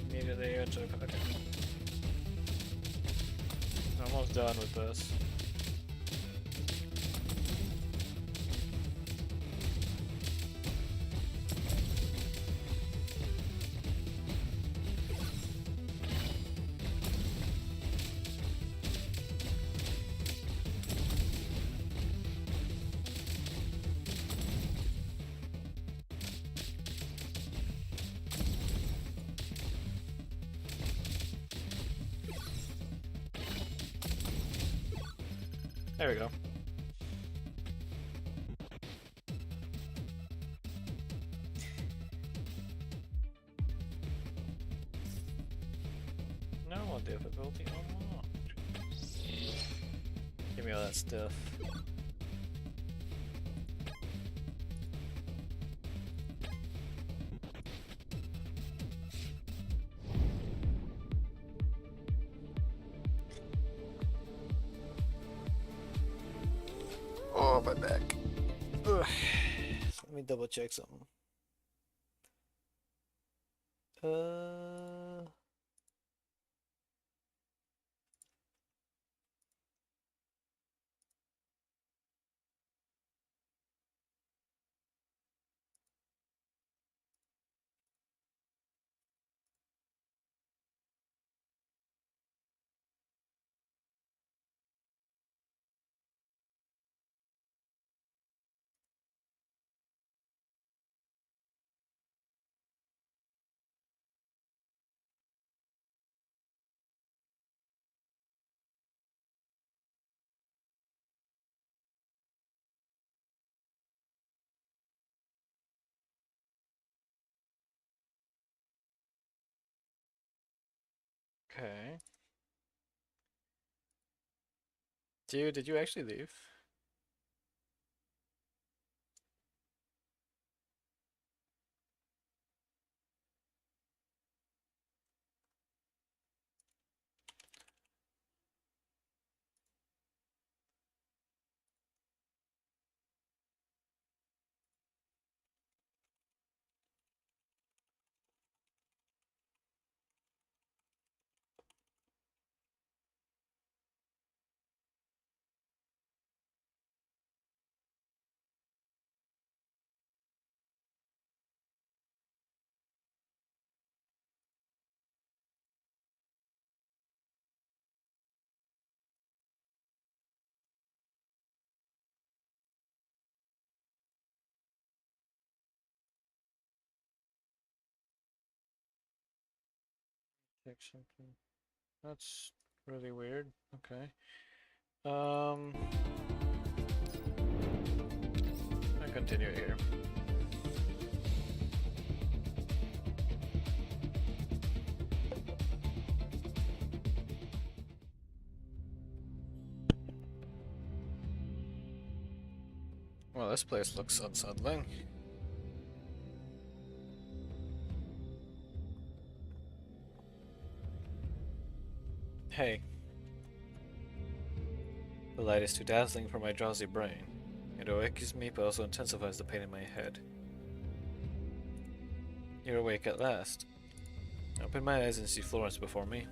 Immediately into the okay. Almost done with this. There we go. No difficulty unlocked. Give me all that stuff. Oh, my back. Ugh. Let me double check something. Okay. Dude, did you actually leave? Check something. That's really weird. Okay. I continue here. Well, this place looks unsettling. Hey. The light is too dazzling for my drowsy brain. It awakens me but also intensifies the pain in my head. You're awake at last. I open my eyes and see Florence before me.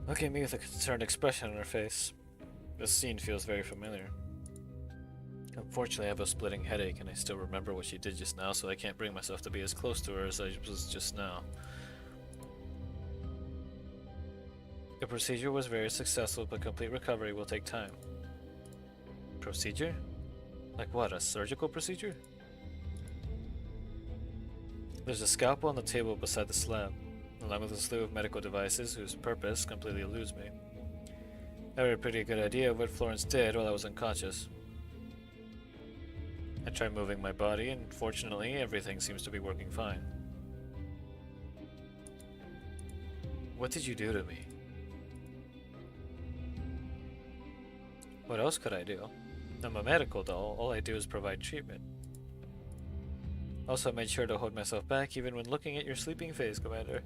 Look at me with a concerned expression on her face. This scene feels very familiar. Unfortunately, I have a splitting headache and I still remember what she did just now, so I can't bring myself to be as close to her as I was just now. The procedure was very successful, but complete recovery will take time. Procedure? Like what, a surgical procedure? There's a scalpel on the table beside the slab, along with a slew of medical devices whose purpose completely eludes me. I had a pretty good idea of what Florence did while I was unconscious. I tried moving my body, and fortunately, everything seems to be working fine. What did you do to me? What else could I do? I'm a medical doll, all I do is provide treatment. Also, I made sure to hold myself back even when looking at your sleeping face, Commander.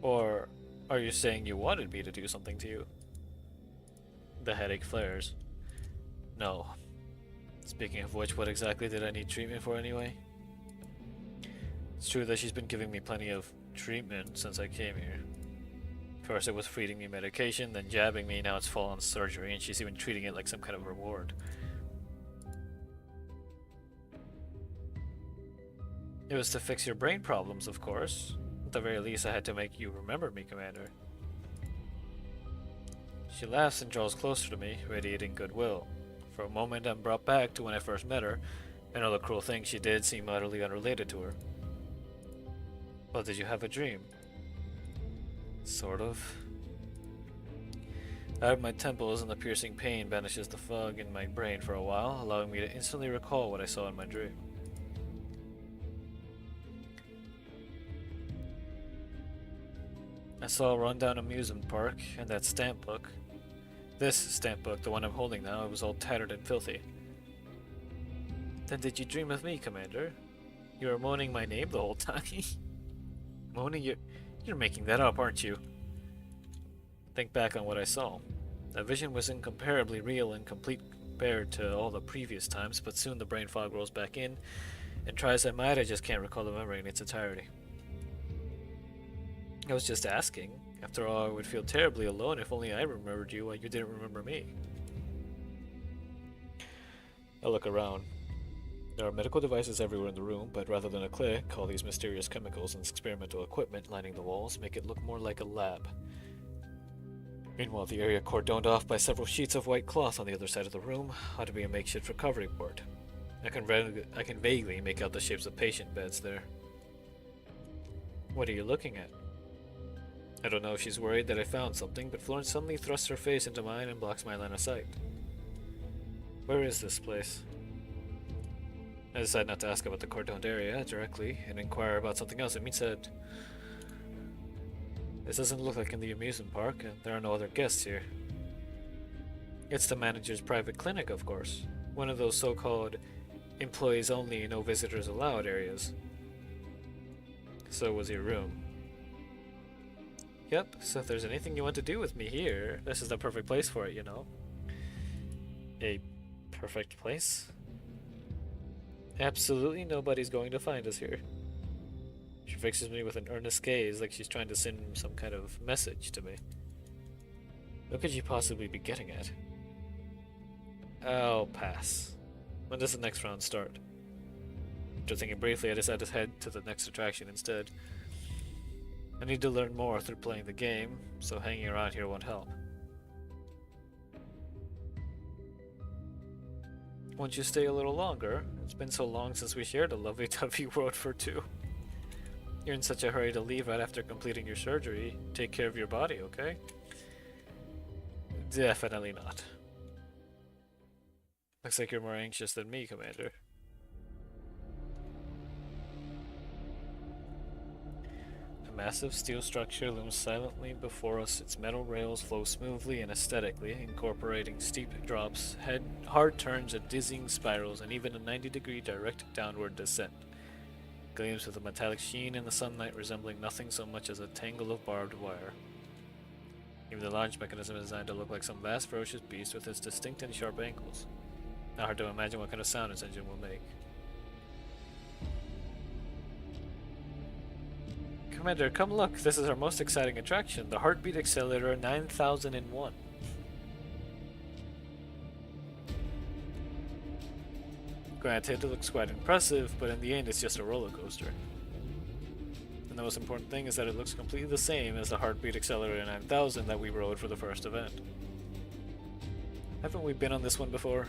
Or are you saying you wanted me to do something to you? The headache flares. No. Speaking of which, what exactly did I need treatment for anyway? It's true that she's been giving me plenty of treatment since I came here. First it was feeding me medication, then jabbing me, now it's full-on surgery, and she's even treating it like some kind of reward. It was to fix your brain problems, of course. At the very least, I had to make you remember me, Commander. She laughs and draws closer to me, radiating goodwill. For a moment, I'm brought back to when I first met her, and all the cruel things she did seem utterly unrelated to her. Well, did you have a dream? Sort of. Out of my temples and the piercing pain banishes the fog in my brain for a while, allowing me to instantly recall what I saw in my dream. I saw a rundown amusement park and that stamp book. This stamp book, the one I'm holding now, it was all tattered and filthy. Then did you dream of me, Commander? You were moaning my name the whole time? Moaning? You're making that up, aren't you? Think back on what I saw. That vision was incomparably real and complete compared to all the previous times, but soon the brain fog rolls back in, and try as I might, I just can't recall the memory in its entirety. I was just asking. After all, I would feel terribly alone if only I remembered you while you didn't remember me. I look around. There are medical devices everywhere in the room, but rather than a clinic, all these mysterious chemicals and experimental equipment lining the walls make it look more like a lab. Meanwhile, the area cordoned off by several sheets of white cloth on the other side of the room ought to be a makeshift recovery ward. I can vaguely make out the shapes of patient beds there. What are you looking at? I don't know if she's worried that I found something, but Florence suddenly thrusts her face into mine and blocks my line of sight. Where is this place? I decide not to ask about the cordoned area directly and inquire about something else. It means that this doesn't look like in the amusement park, and there are no other guests here. It's the manager's private clinic, of course. One of those so-called employees only, no visitors allowed areas. So was your room. Yep, so if there's anything you want to do with me here, this is the perfect place for it, you know. A perfect place? Absolutely nobody's going to find us here. She fixes me with an earnest gaze like she's trying to send some kind of message to me. What could she possibly be getting at? I'll pass. When does the next round start? After thinking briefly, I decide to head to the next attraction instead. I need to learn more through playing the game, so hanging around here won't help. Won't you stay a little longer? It's been so long since we shared a lovely tubby world for two. You're in such a hurry to leave right after completing your surgery. Take care of your body, okay? Definitely not. Looks like you're more anxious than me, Commander. A massive steel structure looms silently before us. Its metal rails flow smoothly and aesthetically, incorporating steep drops, hard turns, and dizzying spirals, and even a 90-degree direct downward descent. Gleams with a metallic sheen in the sunlight, resembling nothing so much as a tangle of barbed wire. Even the launch mechanism is designed to look like some vast ferocious beast with its distinct and sharp angles. Not hard to imagine what kind of sound its engine will make. Commander, come look. This is our most exciting attraction, the Heartbeat Accelerator 9001. Granted, it looks quite impressive, but in the end it's just a roller coaster. And the most important thing is that it looks completely the same as the Heartbeat Accelerator 9000 that we rode for the first event. Haven't we been on this one before?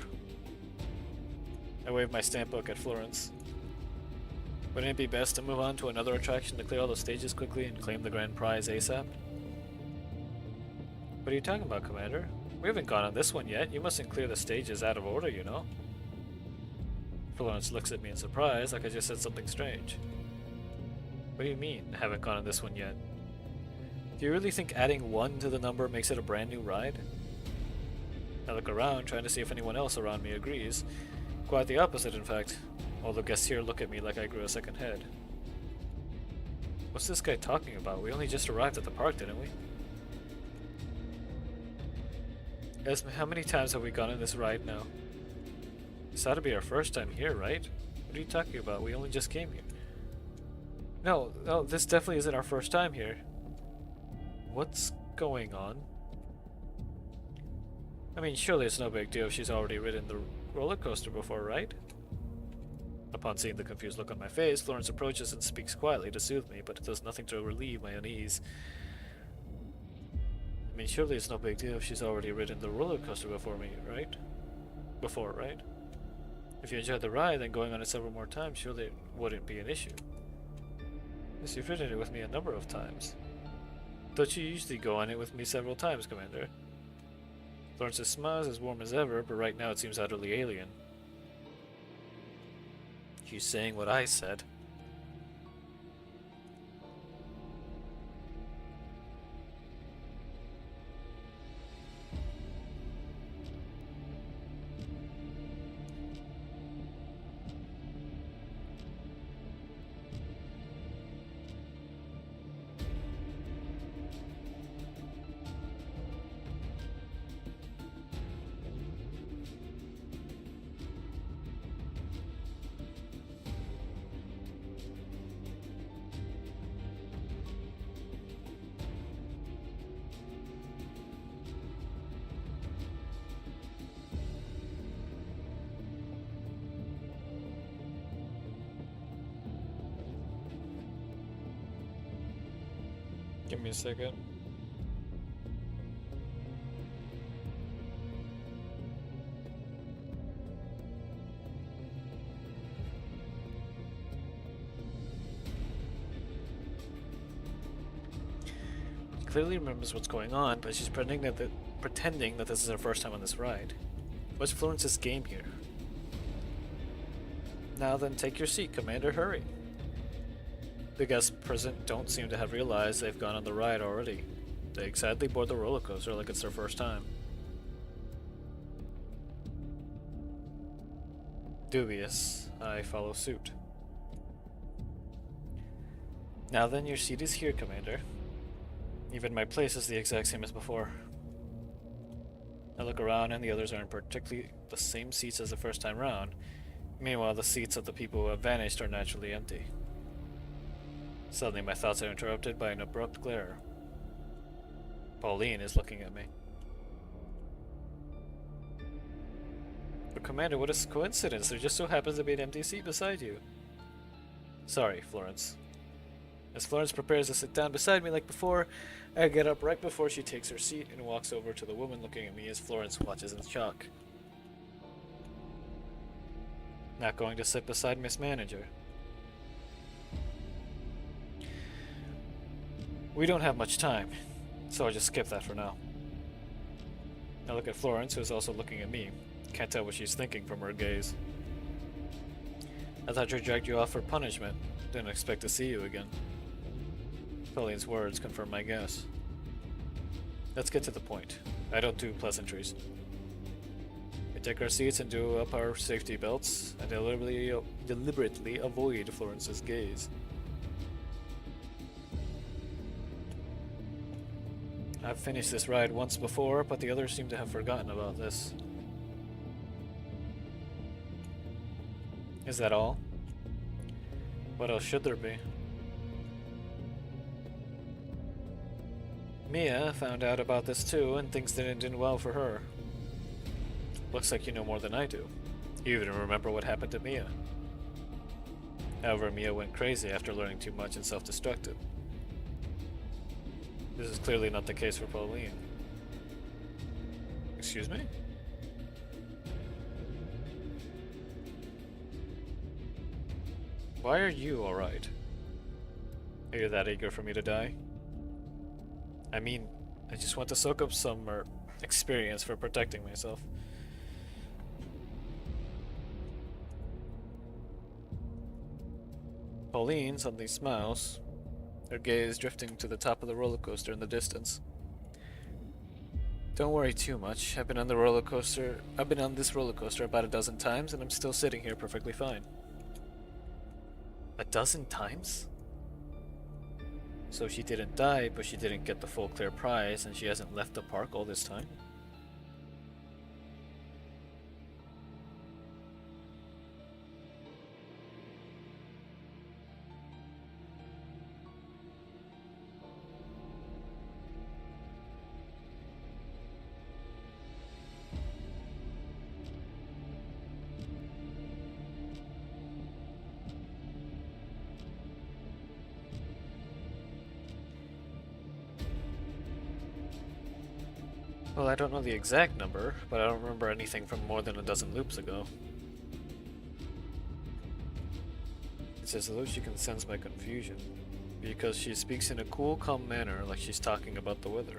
I waved my stamp book at Florence. Wouldn't it be best to move on to another attraction to clear all the stages quickly and claim the grand prize ASAP? What are you talking about, Commander? We haven't gone on this one yet. You mustn't clear the stages out of order, you know. Florence looks at me in surprise, like I just said something strange. What do you mean, haven't gone on this one yet? Do you really think adding 1 to the number makes it a brand new ride? I look around, trying to see if anyone else around me agrees. Quite the opposite, in fact. All the guests here look at me like I grew a second head. What's this guy talking about? We only just arrived at the park, didn't we? Esme, how many times have we gone on this ride now? This ought to be our first time here, right? What are you talking about? We only just came here. No, this definitely isn't our first time here. What's going on? I mean, surely it's no big deal if she's already ridden the roller coaster before, right? Upon seeing the confused look on my face, Florence approaches and speaks quietly to soothe me, but it does nothing to relieve my unease. I mean, surely it's no big deal if she's already ridden the roller coaster before me, right? Before, right? If you enjoyed the ride, then going on it several more times surely it wouldn't be an issue. Yes, you've ridden it with me a number of times. Don't you usually go on it with me several times, Commander? Florence's smile is as warm as ever, but right now it seems utterly alien. She's saying what I said. Give me a second. She clearly remembers what's going on, but she's pretending that this is her first time on this ride. What's Florence's game here? Now then, take your seat, Commander. Hurry. The guests present don't seem to have realized they've gone on the ride already. They excitedly board the roller coaster like it's their first time. Dubious, I follow suit. Now then, your seat is here, Commander. Even my place is the exact same as before. I look around and the others are in particularly the same seats as the first time round. Meanwhile, the seats of the people who have vanished are naturally empty. Suddenly my thoughts are interrupted by an abrupt glare. Pauline is looking at me. But Commander, what a coincidence! There just so happens to be an empty seat beside you. Sorry, Florence. As Florence prepares to sit down beside me like before, I get up right before she takes her seat and walks over to the woman looking at me as Florence watches in shock. Not going to sit beside Miss Manager. We don't have much time, so I'll just skip that for now. I look at Florence, who is also looking at me. Can't tell what she's thinking from her gaze. I thought I dragged you off for punishment. Didn't expect to see you again. Pauline's words confirm my guess. Let's get to the point. I don't do pleasantries. We take our seats and do up our safety belts, and deliberately avoid Florence's gaze. I've finished this ride once before, but the others seem to have forgotten about this. Is that all? What else should there be? Mia found out about this too, and things didn't end well for her. Looks like you know more than I do. You even remember what happened to Mia. However, Mia went crazy after learning too much and self-destructed. This is clearly not the case for Pauline. Excuse me? Why are you alright? Are you that eager for me to die? I mean, I just want to soak up some experience for protecting myself. Pauline suddenly smiles, her gaze drifting to the top of the roller coaster in the distance. Don't worry too much. I've been on this roller coaster about a dozen times, and I'm still sitting here perfectly fine. A dozen times? So she didn't die, but she didn't get the full clear prize, and she hasn't left the park all this time? Well, I don't know the exact number, but I don't remember anything from more than a dozen loops ago. It's as though she can sense my confusion, because she speaks in a cool, calm manner like she's talking about the weather.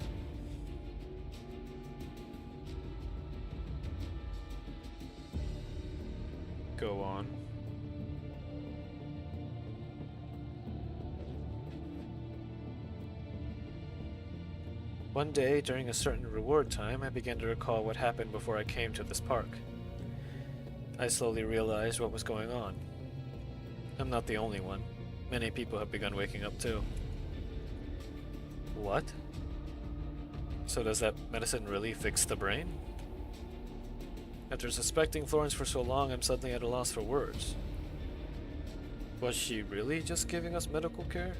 Go on. One day, during a certain reward time, I began to recall what happened before I came to this park. I slowly realized what was going on. I'm not the only one. Many people have begun waking up too. What? So does that medicine really fix the brain? After suspecting Florence for so long, I'm suddenly at a loss for words. Was she really just giving us medical care?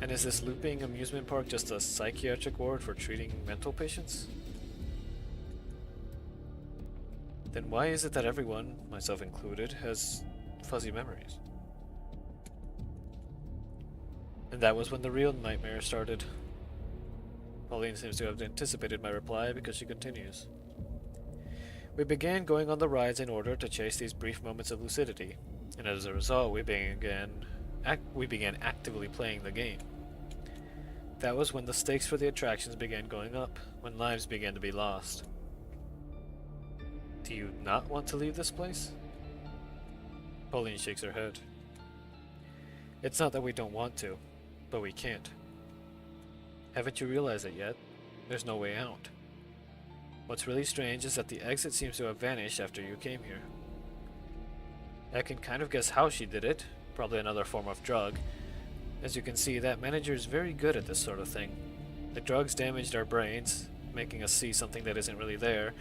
And is this looping amusement park just a psychiatric ward for treating mental patients? Then why is it that everyone, myself included, has fuzzy memories? And that was when the real nightmare started. Pauline seems to have anticipated my reply because she continues. We began going on the rides in order to chase these brief moments of lucidity, and as a result we began actively playing the game. That was when the stakes for the attractions began going up, when lives began to be lost. Do you not want to leave this place? Pauline shakes her head. It's not that we don't want to, but we can't. Haven't you realized it yet? There's no way out. What's really strange is that the exit seems to have vanished after you came here. I can kind of guess how she did it, probably another form of drug. As you can see, that manager is very good at this sort of thing. The drugs damaged our brains, making us see something that isn't really there,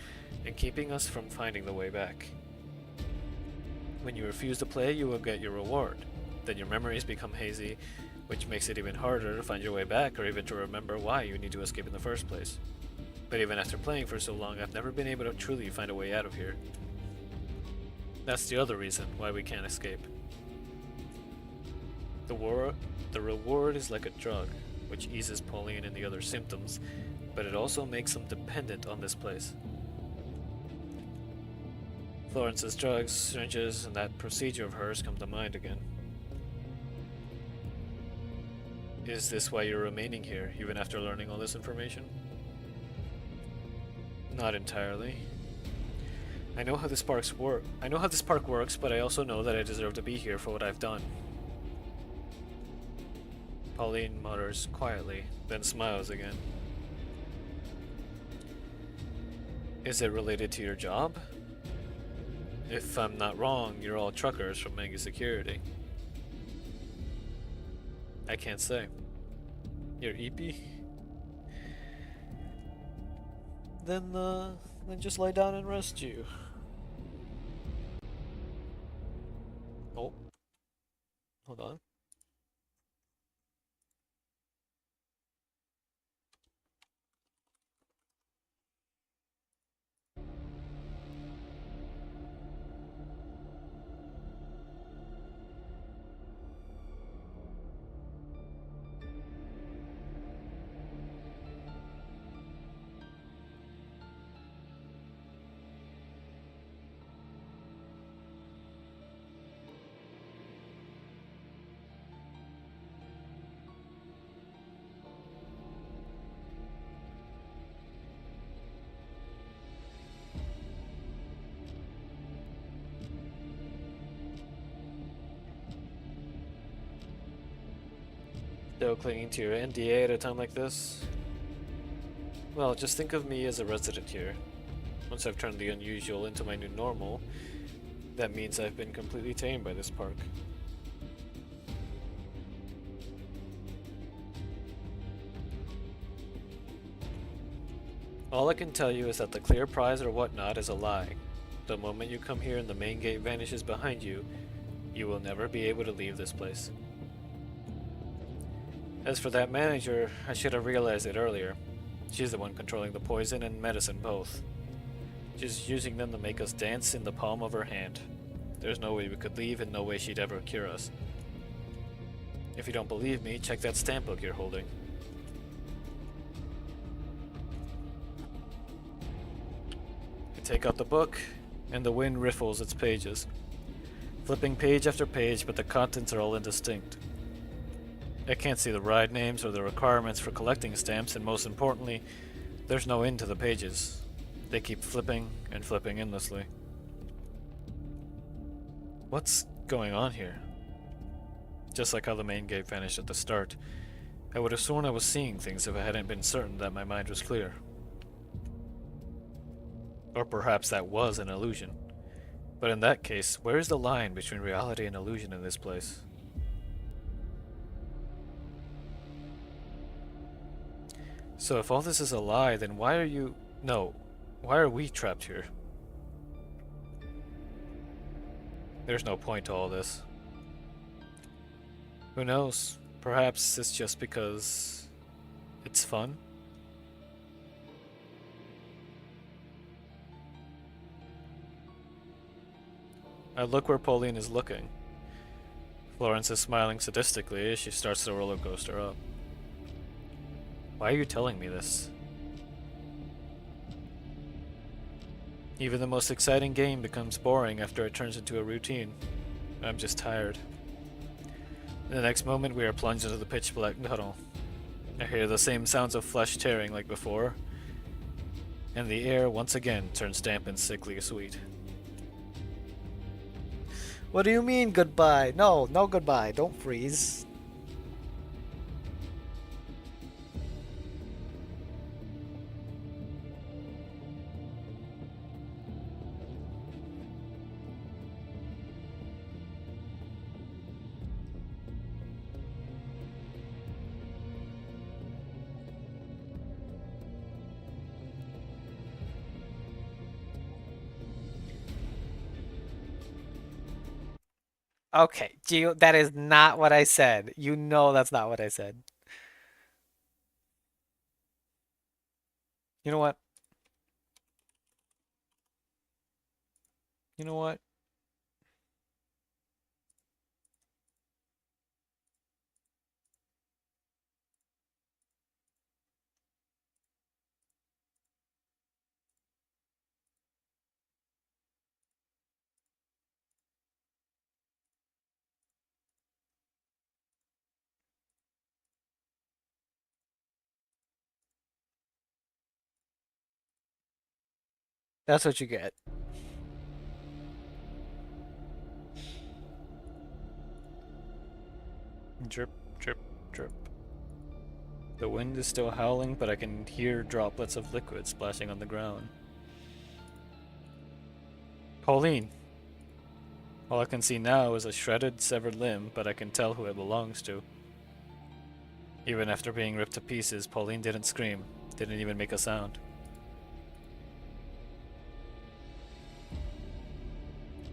and keeping us from finding the way back. When you refuse to play, you will get your reward. Then your memories become hazy, which makes it even harder to find your way back or even to remember why you need to escape in the first place. But even after playing for so long, I've never been able to truly find a way out of here. That's the other reason why we can't escape. The reward is like a drug, which eases Pauline and the other symptoms, but it also makes them dependent on this place. Florence's drugs, syringes, and that procedure of hers come to mind again. Is this why you're remaining here, even after learning all this information? Not entirely. I know how this park works, but I also know that I deserve to be here for what I've done. Pauline mutters quietly, then smiles again. Is it related to your job? If I'm not wrong, you're all truckers from Mega Security. I can't say. You're EP? Then just lie down and rest you. Oh. Hold on. Still clinging to your NDA at a time like this? Well, just think of me as a resident here. Once I've turned the unusual into my new normal, that means I've been completely tamed by this park. All I can tell you is that the clear prize or whatnot is a lie. The moment you come here and the main gate vanishes behind you, you will never be able to leave this place. As for that manager, I should have realized it earlier. She's the one controlling the poison and medicine both. She's using them to make us dance in the palm of her hand. There's no way we could leave and no way she'd ever cure us. If you don't believe me, check that stamp book you're holding. I take out the book, and the wind riffles its pages. Flipping page after page, but the contents are all indistinct. I can't see the ride names or the requirements for collecting stamps, and most importantly, there's no end to the pages. They keep flipping and flipping endlessly. What's going on here? Just like how the main gate vanished at the start, I would have sworn I was seeing things if I hadn't been certain that my mind was clear. Or perhaps that was an illusion. But in that case, where is the line between reality and illusion in this place? So if all this is a lie, then why are you... No, why are we trapped here? There's no point to all this. Who knows? Perhaps it's just because it's fun? I look where Pauline is looking. Florence is smiling sadistically as she starts the roller coaster up. Why are you telling me this? Even the most exciting game becomes boring after it turns into a routine. I'm just tired. In the next moment, we are plunged into the pitch black tunnel. I hear the same sounds of flesh tearing like before, and the air once again turns damp and sickly sweet. What do you mean goodbye? No, no goodbye. Don't freeze. Okay, Gio, that is not what I said. You know that's not what I said. You know what? You know what? That's what you get. Drip, drip, drip. The wind is still howling, but I can hear droplets of liquid splashing on the ground. Pauline! All I can see now is a shredded, severed limb, but I can tell who it belongs to. Even after being ripped to pieces, Pauline didn't scream, didn't even make a sound.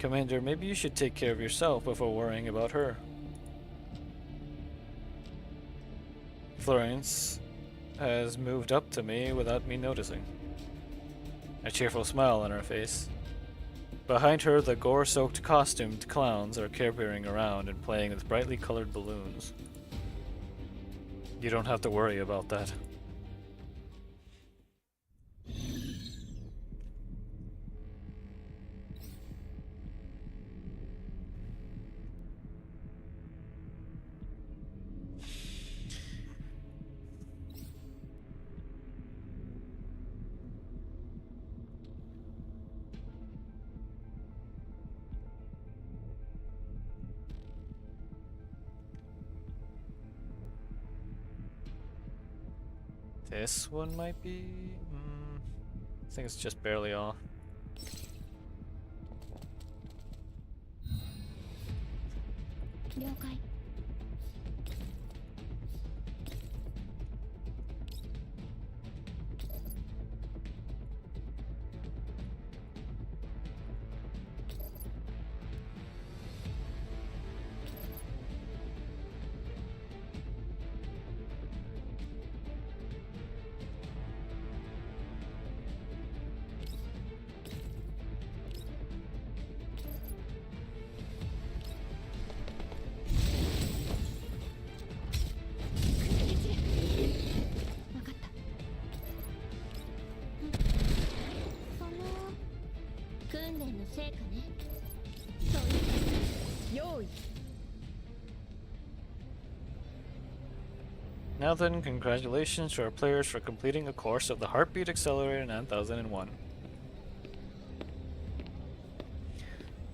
Commander, maybe you should take care of yourself before worrying about her. Florence has moved up to me without me noticing. A cheerful smile on her face. Behind her, the gore-soaked costumed clowns are capering around and playing with brightly colored balloons. You don't have to worry about that. This one might be... I think it's just barely off. Now then, congratulations to our players for completing a course of the Heartbeat Accelerator 9001.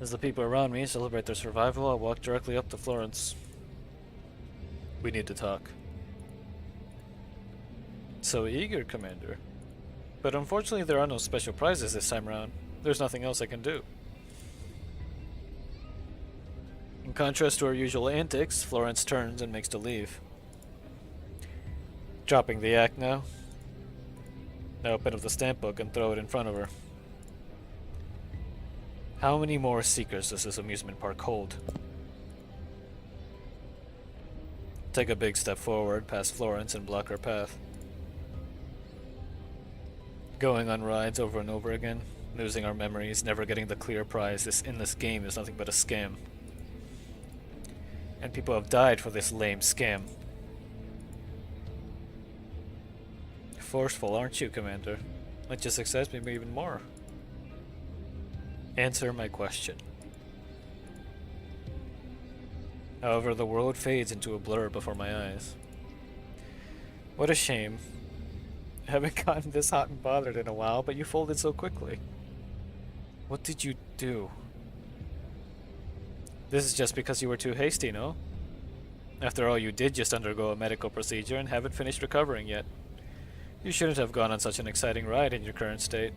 As the people around me celebrate their survival, I walk directly up to Florence. We need to talk. So eager, Commander. But unfortunately there are no special prizes this time around. There's nothing else I can do. In contrast to her usual antics, Florence turns and makes to leave. Dropping the act now, I open up the stamp book and throw it in front of her. How many more seekers does this amusement park hold? Take a big step forward past Florence and block her path. Going on rides over and over again, losing our memories, never getting the clear prize in this game is nothing but a scam. And people have died for this lame scam. Forceful, aren't you, Commander? Let your success maybe even more. Answer my question. However, the world fades into a blur before my eyes. What a shame. I haven't gotten this hot and bothered in a while, but you folded so quickly. What did you do? This is just because you were too hasty, no? After all, you did just undergo a medical procedure and haven't finished recovering yet. You shouldn't have gone on such an exciting ride in your current state.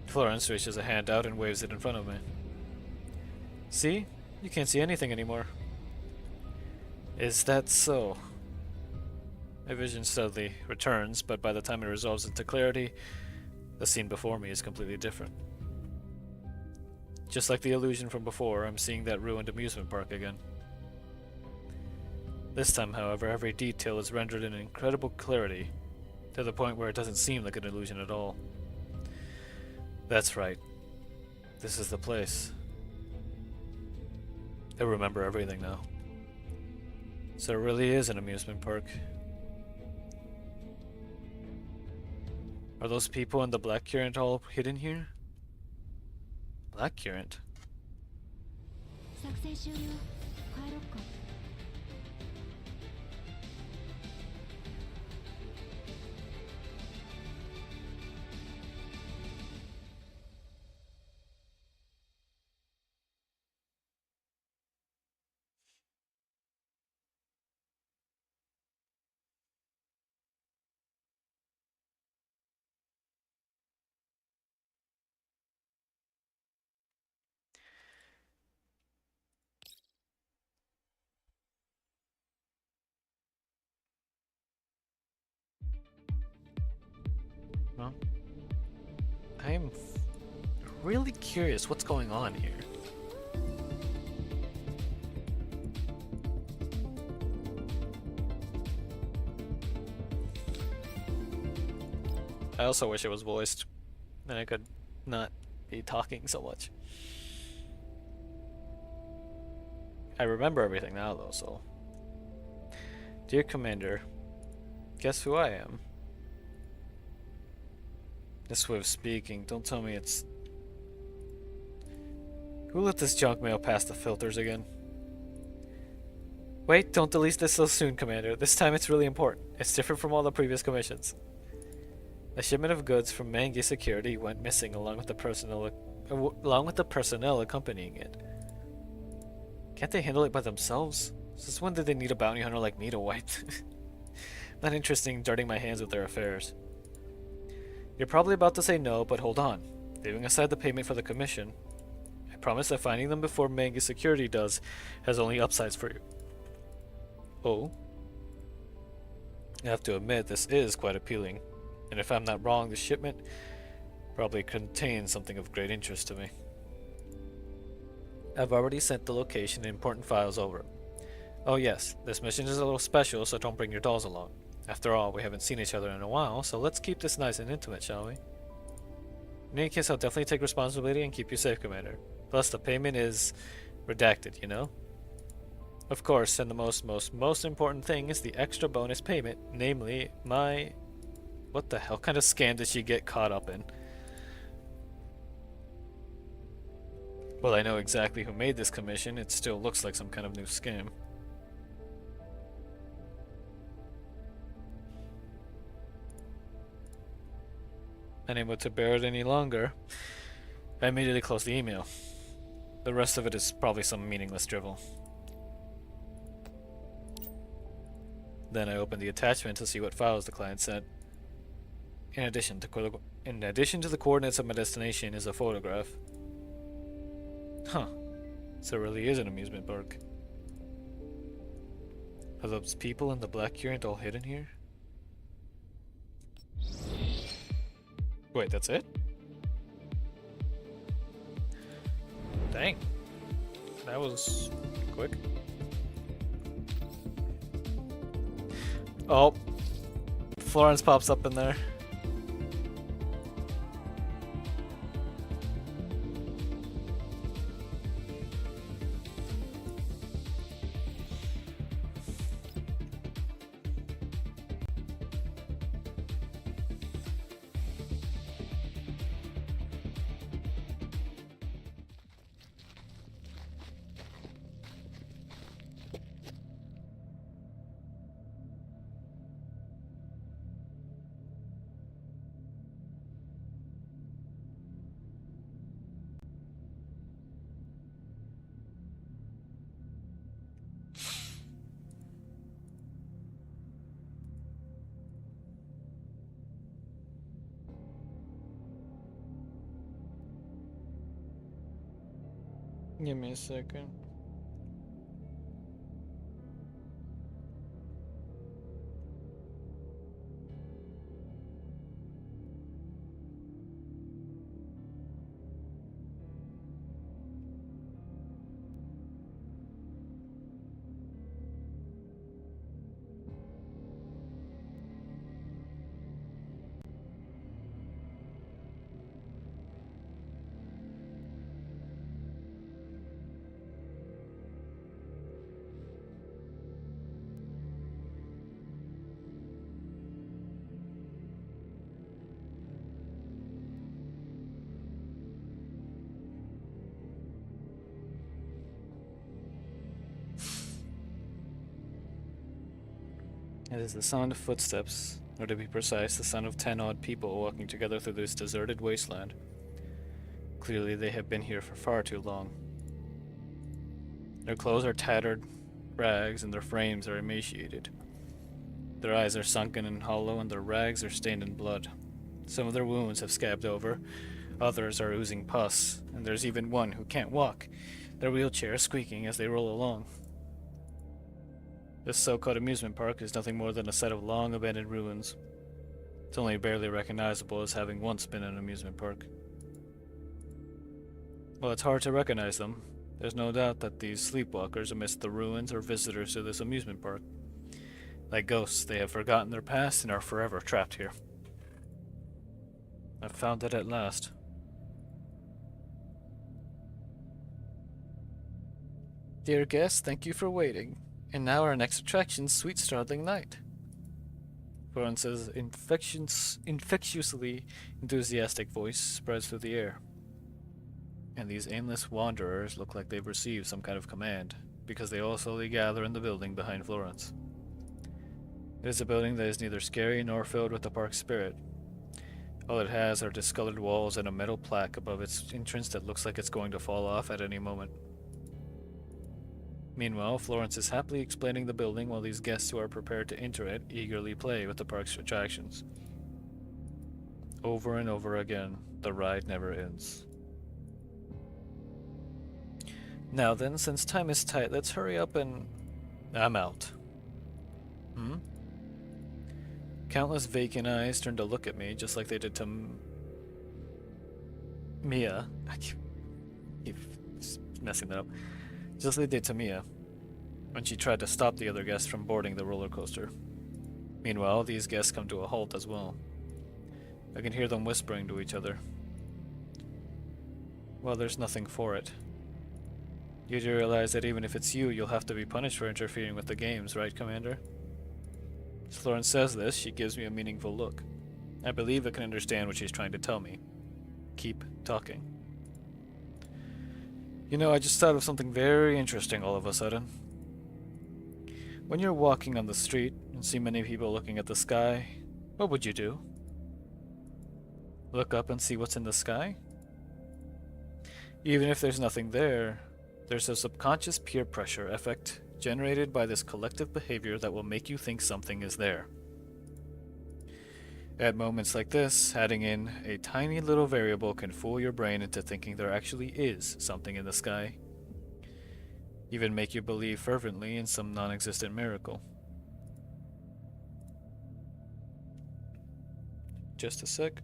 Florence reaches a hand out and waves it in front of me. See? You can't see anything anymore. Is that so? My vision steadily returns, but by the time it resolves into clarity, the scene before me is completely different. Just like the illusion from before, I'm seeing that ruined amusement park again. This time, however, every detail is rendered in incredible clarity, to the point where it doesn't seem like an illusion at all. That's right. This is the place. I remember everything now. So it really is an amusement park. Are those people in the black current all hidden here? Black current? 作戦終了。帰ろっか。Well, I'm really curious what's going on here. I also wish it was voiced, and I could not be talking so much. I remember everything now, though, so... Dear Commander, guess who I am? This way of speaking, don't tell me it's... Who let this junk mail pass the filters again? Wait, don't delete this so soon, Commander. This time it's really important. It's different from all the previous commissions. A shipment of goods from Mangi Security went missing along with the personnel accompanying it. Can't they handle it by themselves? Since when did they need a bounty hunter like me to wipe? Not interested in dirtying my hands with their affairs. You're probably about to say no, but hold on. Leaving aside the payment for the commission, I promise that finding them before Mangi Security does has only upsides for you. Oh? I have to admit, this is quite appealing. And if I'm not wrong, the shipment probably contains something of great interest to me. I've already sent the location and important files over. Oh yes, this mission is a little special, so don't bring your dolls along. After all, we haven't seen each other in a while, so let's keep this nice and intimate, shall we? In any case, I'll definitely take responsibility and keep you safe, Commander. Plus, the payment is redacted, you know? Of course, and the most important thing is the extra bonus payment, namely my... What the hell kind of scam did she get caught up in? Well, I know exactly who made this commission, it still looks like some kind of new scam. Unable to bear it any longer, I immediately closed the email. The rest of it is probably some meaningless drivel. Then I opened the attachment to see what files the client sent. In addition to the coordinates of my destination is a photograph. Huh. So it really is an amusement park. Are those people in the black current all hidden here? Wait, that's it? Dang. That was quick. Oh. Florence pops up in there. Give me a second. It is the sound of footsteps, or to be precise, the sound of 10 odd people walking together through this deserted wasteland. Clearly they have been here for far too long. Their clothes are tattered rags and their frames are emaciated. Their eyes are sunken and hollow and their rags are stained in blood. Some of their wounds have scabbed over, others are oozing pus, and there's even one who can't walk, their wheelchair squeaking as they roll along. This so-called amusement park is nothing more than a set of long abandoned ruins. It's only barely recognizable as having once been an amusement park. Well, it's hard to recognize them. There's no doubt that these sleepwalkers amidst the ruins are visitors to this amusement park. Like ghosts, they have forgotten their past and are forever trapped here. I've found it at last. Dear guests, thank you for waiting. And now our next attraction, Sweet Startling Night. Florence's infectiously enthusiastic voice spreads through the air. And these aimless wanderers look like they've received some kind of command, because they all slowly gather in the building behind Florence. It is a building that is neither scary nor filled with the park's spirit. All it has are discolored walls and a metal plaque above its entrance that looks like it's going to fall off at any moment. Meanwhile, Florence is happily explaining the building while these guests who are prepared to enter it eagerly play with the park's attractions. Over and over again, the ride never ends. Now then, since time is tight, let's hurry up and... I'm out. Countless vacant eyes turn to look at me, just like they did to Mia. I keep messing that up. Just like they did to Mia, when she tried to stop the other guests from boarding the roller coaster. Meanwhile, these guests come to a halt as well. I can hear them whispering to each other. Well, there's nothing for it. You do realize that even if it's you, you'll have to be punished for interfering with the games, right, Commander? As Florence says this, she gives me a meaningful look. I believe I can understand what she's trying to tell me. Keep talking. You know, I just thought of something very interesting all of a sudden. When you're walking on the street and see many people looking at the sky, what would you do? Look up and see what's in the sky? Even if there's nothing there, there's a subconscious peer pressure effect generated by this collective behavior that will make you think something is there. At moments like this, adding in a tiny little variable can fool your brain into thinking there actually is something in the sky. Even make you believe fervently in some non-existent miracle. Just a sec.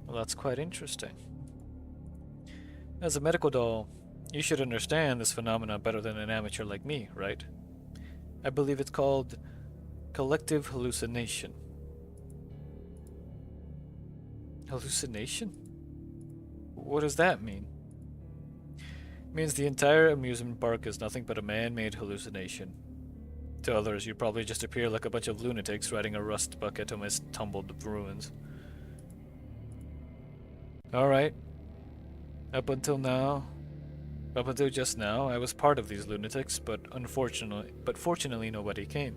Well, that's quite interesting. As a medical doll, you should understand this phenomenon better than an amateur like me, right? I believe it's called collective hallucination. Hallucination? What does that mean? It means the entire amusement park is nothing but a man-made hallucination. To others, you probably just appear like a bunch of lunatics riding a rust bucket amidst tumbled ruins. Alright. Up until just now, I was part of these lunatics, but fortunately nobody came.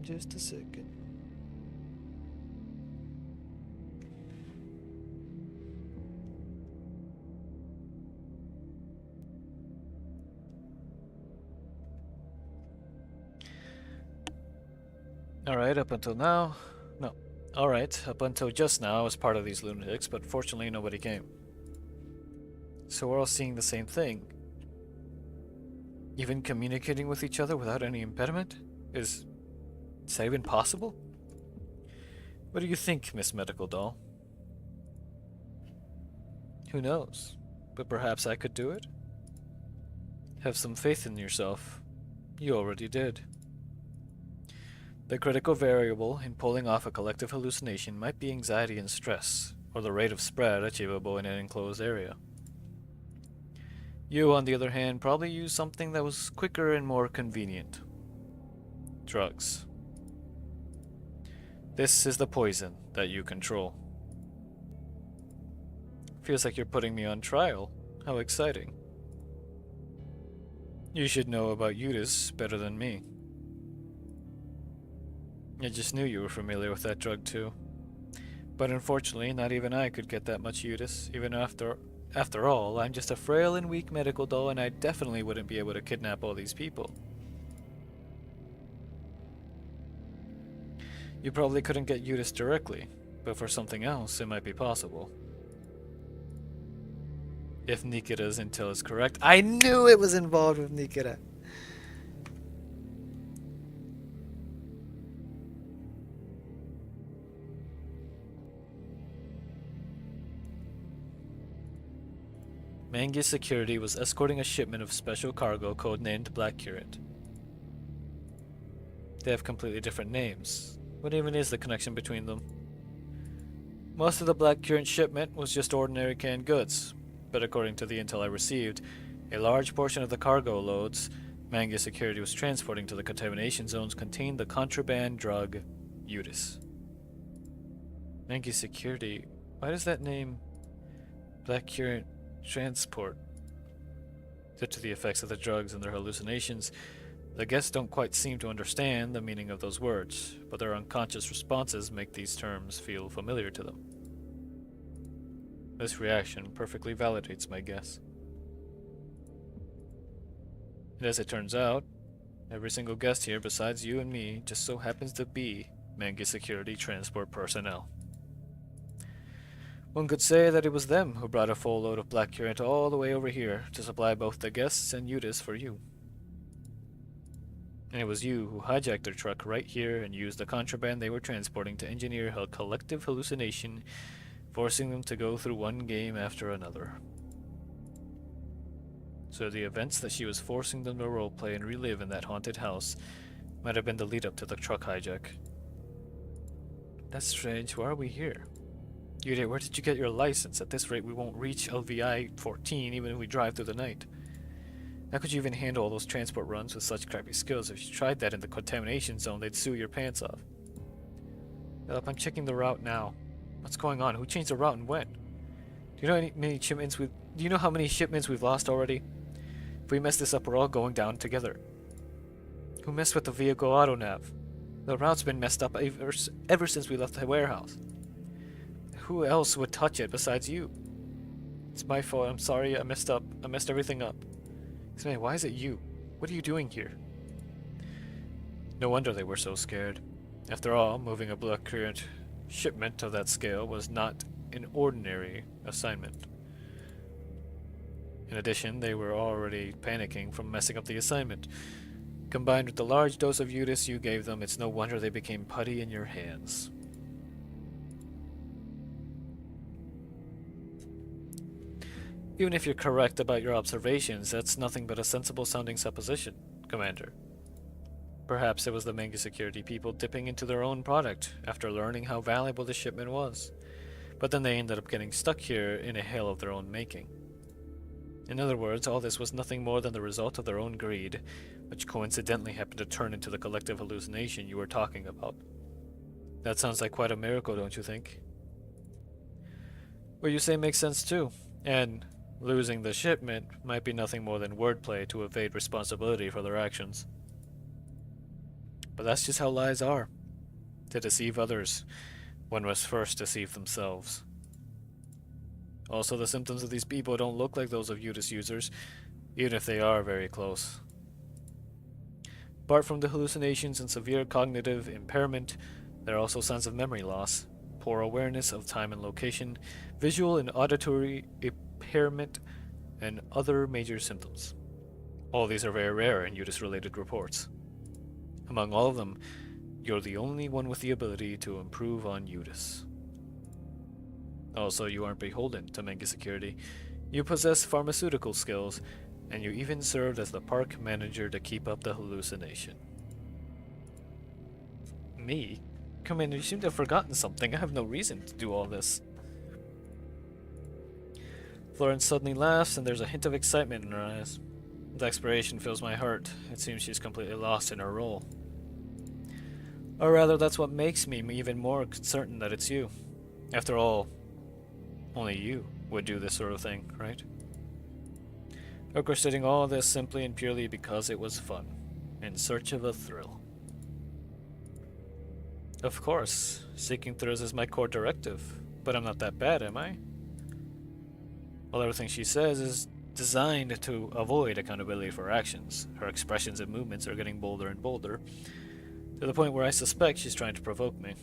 Just a second. Alright, up until now... No. Alright, up until just now I was part of these lunatics, but fortunately nobody came. So we're all seeing the same thing. Even communicating with each other without any impediment? Is that even possible? What do you think, Miss Medical Doll? Who knows? But perhaps I could do it? Have some faith in yourself. You already did. The critical variable in pulling off a collective hallucination might be anxiety and stress, or the rate of spread achievable in an enclosed area. You, on the other hand, probably used something that was quicker and more convenient. Drugs. This is the poison that you control. Feels like you're putting me on trial. How exciting. You should know about Eudes better than me. I just knew you were familiar with that drug too. But unfortunately, not even I could get that much Eudes, even after all, I'm just a frail and weak medical doll and I definitely wouldn't be able to kidnap all these people. You probably couldn't get Eudes directly, but for something else it might be possible. If Nikita's intel is correct. I knew it was involved with Nikita! Mangus Security was escorting a shipment of special cargo codenamed Black Current. They have completely different names. What even is the connection between them? Most of the Black Current shipment was just ordinary canned goods, but according to the intel I received, a large portion of the cargo loads Mangus Security was transporting to the contamination zones contained the contraband drug Eudes. Mangus Security, why does that name Black Current transport? Due to the effects of the drugs and their hallucinations, the guests don't quite seem to understand the meaning of those words, but their unconscious responses make these terms feel familiar to them. This reaction perfectly validates my guess. And as it turns out, every single guest here besides you and me just so happens to be Mangus Security transport personnel. One could say that it was them who brought a full load of Black Current all the way over here to supply both the guests and Eudes for you. And it was you who hijacked their truck right here and used the contraband they were transporting to engineer a collective hallucination forcing them to go through one game after another. So the events that she was forcing them to roleplay and relive in that haunted house might have been the lead up to the truck hijack. That's strange. Why are we here? Yude, where did you get your license? At this rate, we won't reach LVI 14 even if we drive through the night. How could you even handle all those transport runs with such crappy skills? If you tried that in the contamination zone, they'd sue your pants off. Philip, I'm checking the route now. What's going on? Who changed the route and when? Do you know how many shipments we've lost already? If we mess this up, we're all going down together. Who messed with the vehicle auto nav? The route's been messed up ever since we left the warehouse. Who else would touch it besides you? It's my fault. I'm sorry. I messed up. I messed everything up. Explain, why is it you? What are you doing here? No wonder they were so scared. After all, moving a block current shipment of that scale was not an ordinary assignment. In addition, they were already panicking from messing up the assignment. Combined with the large dose of Eudice you gave them, it's no wonder they became putty in your hands. Even if you're correct about your observations, that's nothing but a sensible-sounding supposition, Commander. Perhaps it was the Manga security people dipping into their own product after learning how valuable the shipment was. But then they ended up getting stuck here in a hell of their own making. In other words, all this was nothing more than the result of their own greed, which coincidentally happened to turn into the collective hallucination you were talking about. That sounds like quite a miracle, don't you think? What you say makes sense too, and losing the shipment might be nothing more than wordplay to evade responsibility for their actions. But that's just how lies are. To deceive others, one must first deceive themselves. Also, the symptoms of these people don't look like those of Eudice users, even if they are very close. Apart from the hallucinations and severe cognitive impairment, there are also signs of memory loss, poor awareness of time and location, visual and auditory impairment, and other major symptoms. All these are very rare in Eudice-related reports. Among all of them, you're the only one with the ability to improve on Eudice. Also, you aren't beholden to Manga security. You possess pharmaceutical skills, and you even served as the park manager to keep up the hallucination. Me? Commander, you seem to have forgotten something. I have no reason to do all this. Florence suddenly laughs, and there's a hint of excitement in her eyes. The expiration fills my heart. It seems she's completely lost in her role. Or rather, that's what makes me even more certain that it's you. After all, only you would do this sort of thing, right? Orchestrating all this simply and purely because it was fun, in search of a thrill. Of course, seeking thrills is my core directive, but I'm not that bad, am I? Well, everything she says is designed to avoid accountability for her actions. Her expressions and movements are getting bolder and bolder, to the point where I suspect she's trying to provoke me.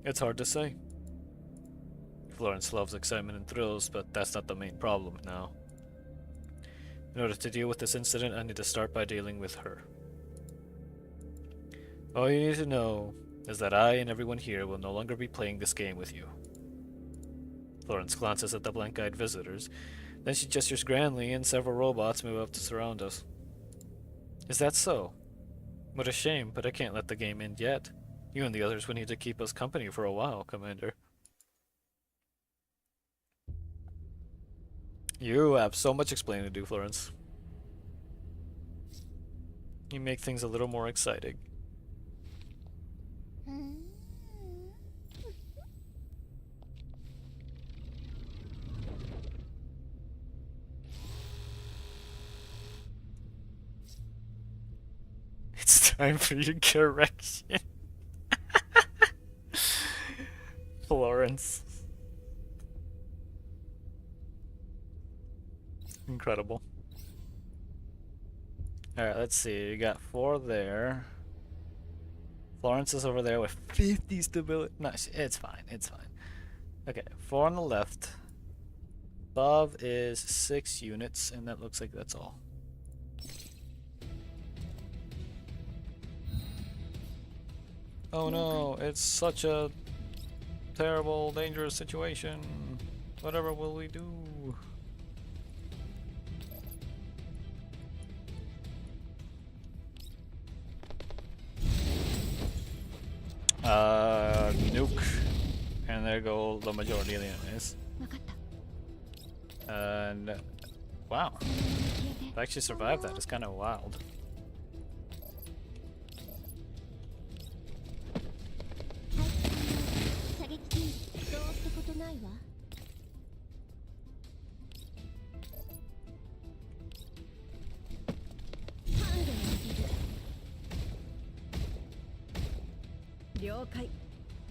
It's hard to say. Florence loves excitement and thrills, but that's not the main problem now. In order to deal with this incident, I need to start by dealing with her. All you need to know is that I and everyone here will no longer be playing this game with you. Florence glances at the blank-eyed visitors, then she gestures grandly and several robots move up to surround us. Is that so? What a shame, but I can't let the game end yet. You and the others will need to keep us company for a while, Commander. You have so much explaining to do, Florence. You make things a little more exciting. It's time for your correction. Florence. Incredible. Alright, let's see. You got 4 there. Florence is over there with 50 stability. No, it's fine. It's fine. Okay, 4 on the left. Above is 6 units, and that looks like that's all. Oh no, it's such a terrible, dangerous situation. Whatever will we do? Nuke. And there go the majority of the enemies. And wow. To actually survive that is kind of wild.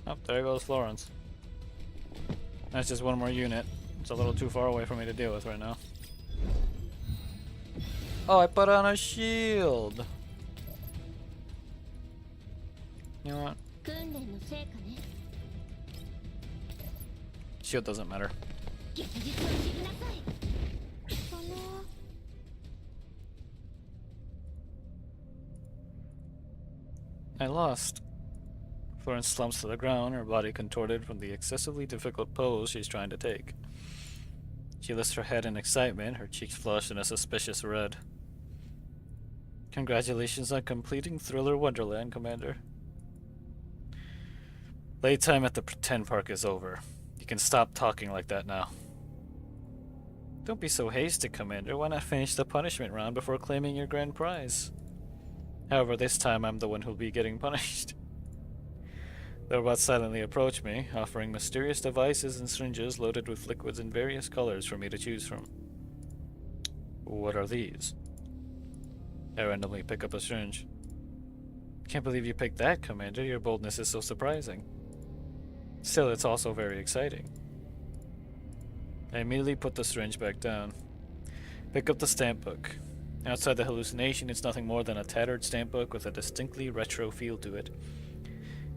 Oh, there goes Florence. That's just one more unit. It's a little too far away for me to deal with right now. Oh, I put on a shield! You know what? Shield doesn't matter. I lost. Florence slumps to the ground, her body contorted from the excessively difficult pose she's trying to take. She lifts her head in excitement, her cheeks flushed in a suspicious red. Congratulations on completing Thriller Wonderland, Commander. Playtime at the pretend park is over. You can stop talking like that now. Don't be so hasty, Commander. Why not finish the punishment round before claiming your grand prize? However, this time I'm the one who'll be getting punished. The robots silently approach me, offering mysterious devices and syringes loaded with liquids in various colors for me to choose from. What are these? I randomly pick up a syringe. Can't believe you picked that, Commander. Your boldness is so surprising. Still, it's also very exciting. I immediately put the syringe back down. Pick up the stamp book. Outside the hallucination, it's nothing more than a tattered stamp book with a distinctly retro feel to it.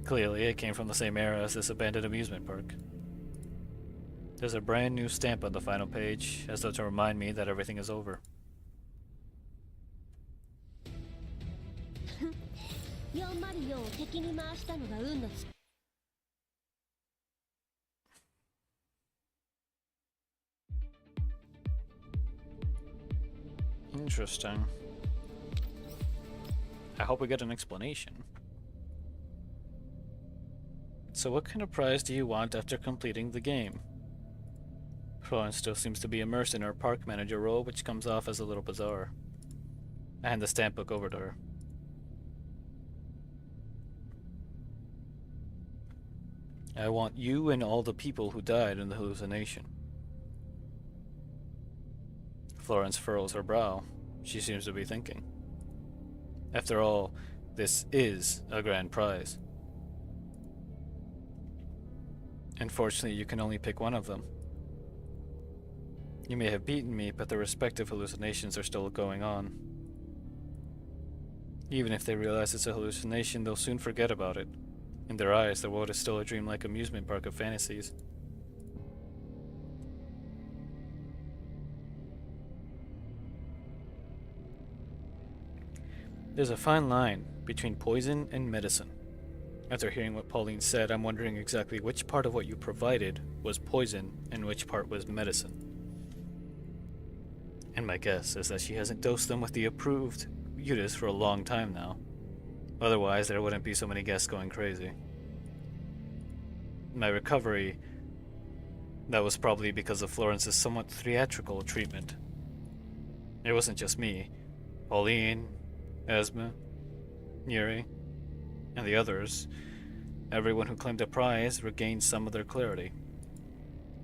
Clearly, it came from the same era as this abandoned amusement park. There's a brand new stamp on the final page, as though to remind me that everything is over. Interesting. I hope we get an explanation. So what kind of prize do you want after completing the game? Florence still seems to be immersed in her park manager role, which comes off as a little bizarre. I hand the stamp book over to her. I want you and all the people who died in the hallucination. Florence furrows her brow. She seems to be thinking. After all, this is a grand prize. Unfortunately, you can only pick one of them. You may have beaten me, but the respective hallucinations are still going on. Even if they realize it's a hallucination, they'll soon forget about it. In their eyes, the world is still a dreamlike amusement park of fantasies. There's a fine line between poison and medicine. After hearing what Pauline said, I'm wondering exactly which part of what you provided was poison and which part was medicine. And my guess is that she hasn't dosed them with the approved Utis for a long time now. Otherwise, there wouldn't be so many guests going crazy. My recovery, that was probably because of Florence's somewhat theatrical treatment. It wasn't just me. Pauline, Esme, Yuri, and the others, everyone who claimed a prize regained some of their clarity.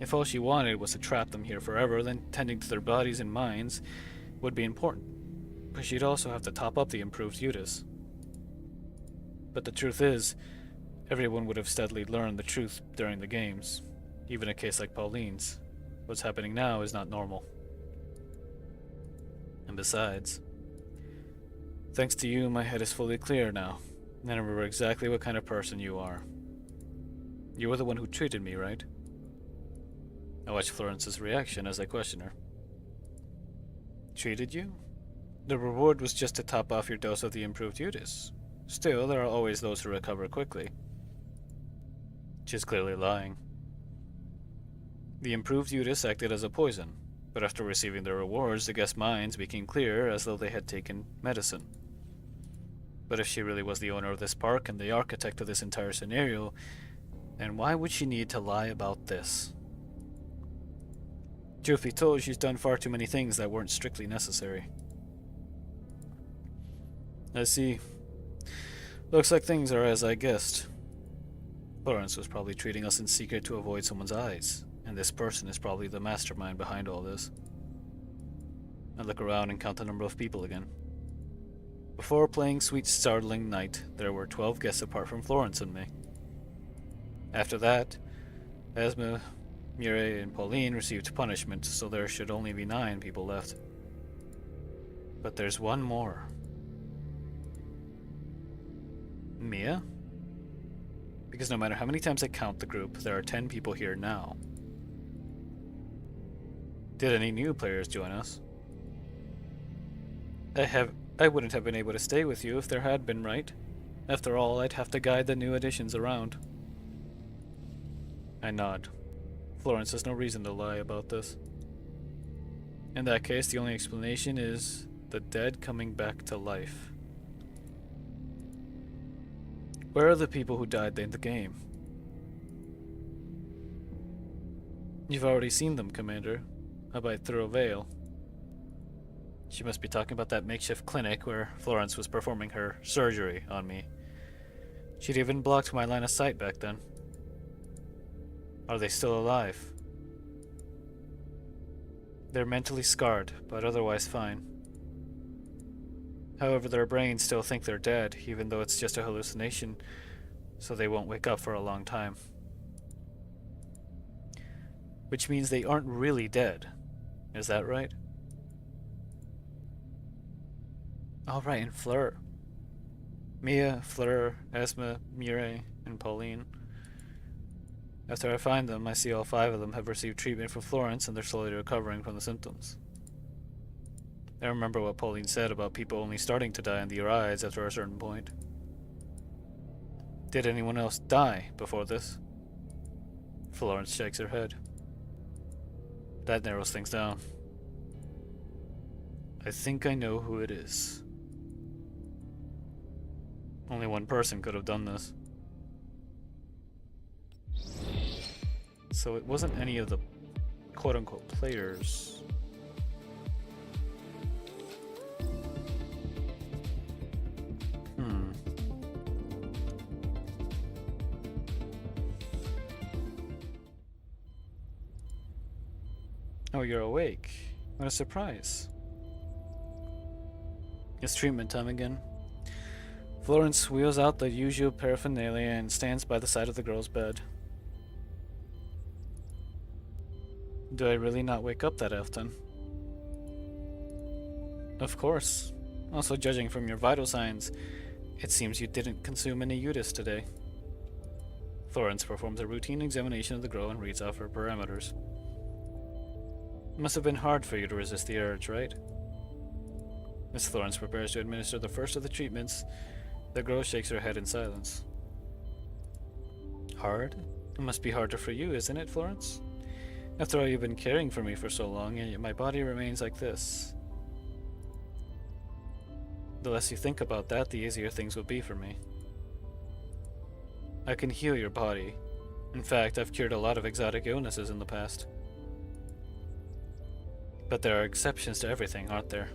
If all she wanted was to trap them here forever, then tending to their bodies and minds would be important. But she'd also have to top up the improved Utis. But the truth is, everyone would have steadily learned the truth during the games, even a case like Pauline's. What's happening now is not normal. And besides, thanks to you, my head is fully clear now, and I remember exactly what kind of person you are. You were the one who treated me, right? I watched Florence's reaction as I questioned her. Treated you? The reward was just to top off your dose of the improved Utis. Still, there are always those who recover quickly. She's clearly lying. The improved Udis acted as a poison, but after receiving their rewards, the guests' minds became clear as though they had taken medicine. But if she really was the owner of this park and the architect of this entire scenario, then why would she need to lie about this? Truth be told, she's done far too many things that weren't strictly necessary. I see. Looks like things are as I guessed. Florence was probably treating us in secret to avoid someone's eyes, and this person is probably the mastermind behind all this. I look around and count the number of people again. Before playing Sweet Startling Night, there were 12 guests apart from Florence and me. After that, Esme, Mireille, and Pauline received punishment, so there should only be 9 people left. But there's one more. Mia? Because no matter how many times I count the group, there are 10 people here now. Did any new players join us? I wouldn't have been able to stay with you if there had been, right? After all, I'd have to guide the new additions around. I nod. Florence has no reason to lie about this. In that case, the only explanation is the dead coming back to life. Where are the people who died in the game? You've already seen them, Commander. Albeit through a veil. She must be talking about that makeshift clinic where Florence was performing her surgery on me. She'd even blocked my line of sight back then. Are they still alive? They're mentally scarred, but otherwise fine. However, their brains still think they're dead, even though it's just a hallucination, so they won't wake up for a long time. Which means they aren't really dead. Is that right? Alright, and Fleur. Mia, Fleur, Esme, Mireille, and Pauline. After I find them, I see all 5 of them have received treatment from Florence and they're slowly recovering from the symptoms. I remember what Pauline said about people only starting to die in their eyes after a certain point. Did anyone else die before this? Florence shakes her head. That narrows things down. I think I know who it is. Only one person could have done this. So it wasn't any of the quote-unquote players. Oh, you're awake. What a surprise. It's treatment time again. Florence wheels out the usual paraphernalia and stands by the side of the girl's bed. Do I really not wake up that often? Of course. Also, judging from your vital signs, it seems you didn't consume any Udis today. Florence performs a routine examination of the girl and reads off her parameters. It must have been hard for you to resist the urge, right? As Florence prepares to administer the first of the treatments, the girl shakes her head in silence. Hard? It must be harder for you, isn't it, Florence? After all, you've been caring for me for so long, and yet my body remains like this. The less you think about that, the easier things will be for me. I can heal your body. In fact, I've cured a lot of exotic illnesses in the past. But there are exceptions to everything, aren't there?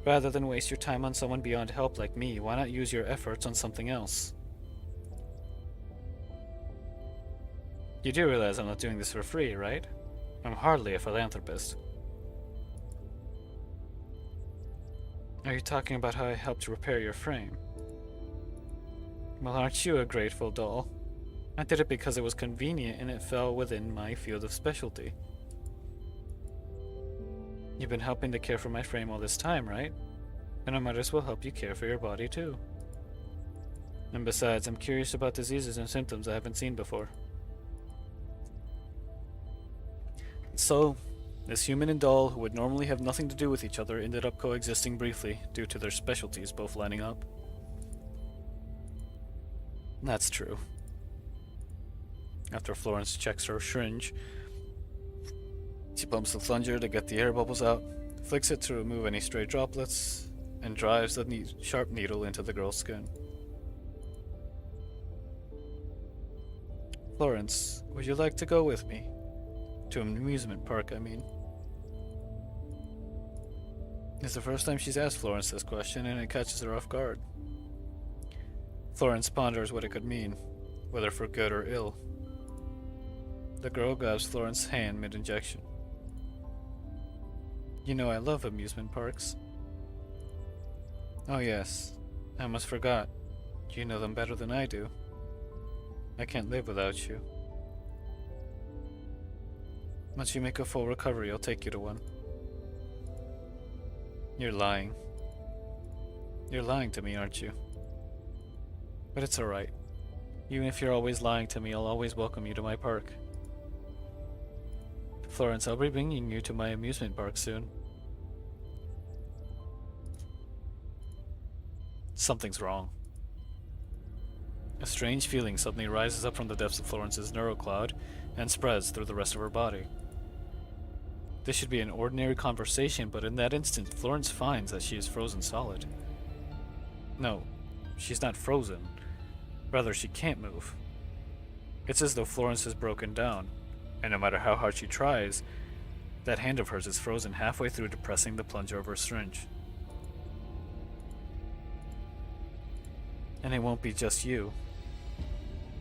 Rather than waste your time on someone beyond help like me, why not use your efforts on something else? You do realize I'm not doing this for free, right? I'm hardly a philanthropist. Are you talking about how I helped repair your frame? Well, aren't you a grateful doll? I did it because it was convenient and it fell within my field of specialty. You've been helping to care for my frame all this time, right? And I might as well help you care for your body too. And besides, I'm curious about diseases and symptoms I haven't seen before. So, this human and doll, who would normally have nothing to do with each other, ended up coexisting briefly due to their specialties both lining up. That's true. After Florence checks her syringe, she pumps the plunger to get the air bubbles out, flicks it to remove any stray droplets, and drives the sharp needle into the girl's skin. Florence, would you like to go with me? To an amusement park, I mean. It's the first time she's asked Florence this question, and it catches her off guard. Florence ponders what it could mean, whether for good or ill. The girl grabs Florence's hand mid-injection. You know I love amusement parks. Oh yes, I almost forgot. You know them better than I do. I can't live without you. Once you make a full recovery, I'll take you to one. You're lying. You're lying to me, aren't you? But it's alright. Even if you're always lying to me, I'll always welcome you to my park. Florence, I'll be bringing you to my amusement park soon. Something's wrong. A strange feeling suddenly rises up from the depths of Florence's neurocloud and spreads through the rest of her body. This should be an ordinary conversation, but in that instant, Florence finds that she is frozen solid. No, she's not frozen. Rather, she can't move. It's as though Florence is broken down, and no matter how hard she tries, that hand of hers is frozen halfway through depressing the plunger of her syringe. And it won't be just you.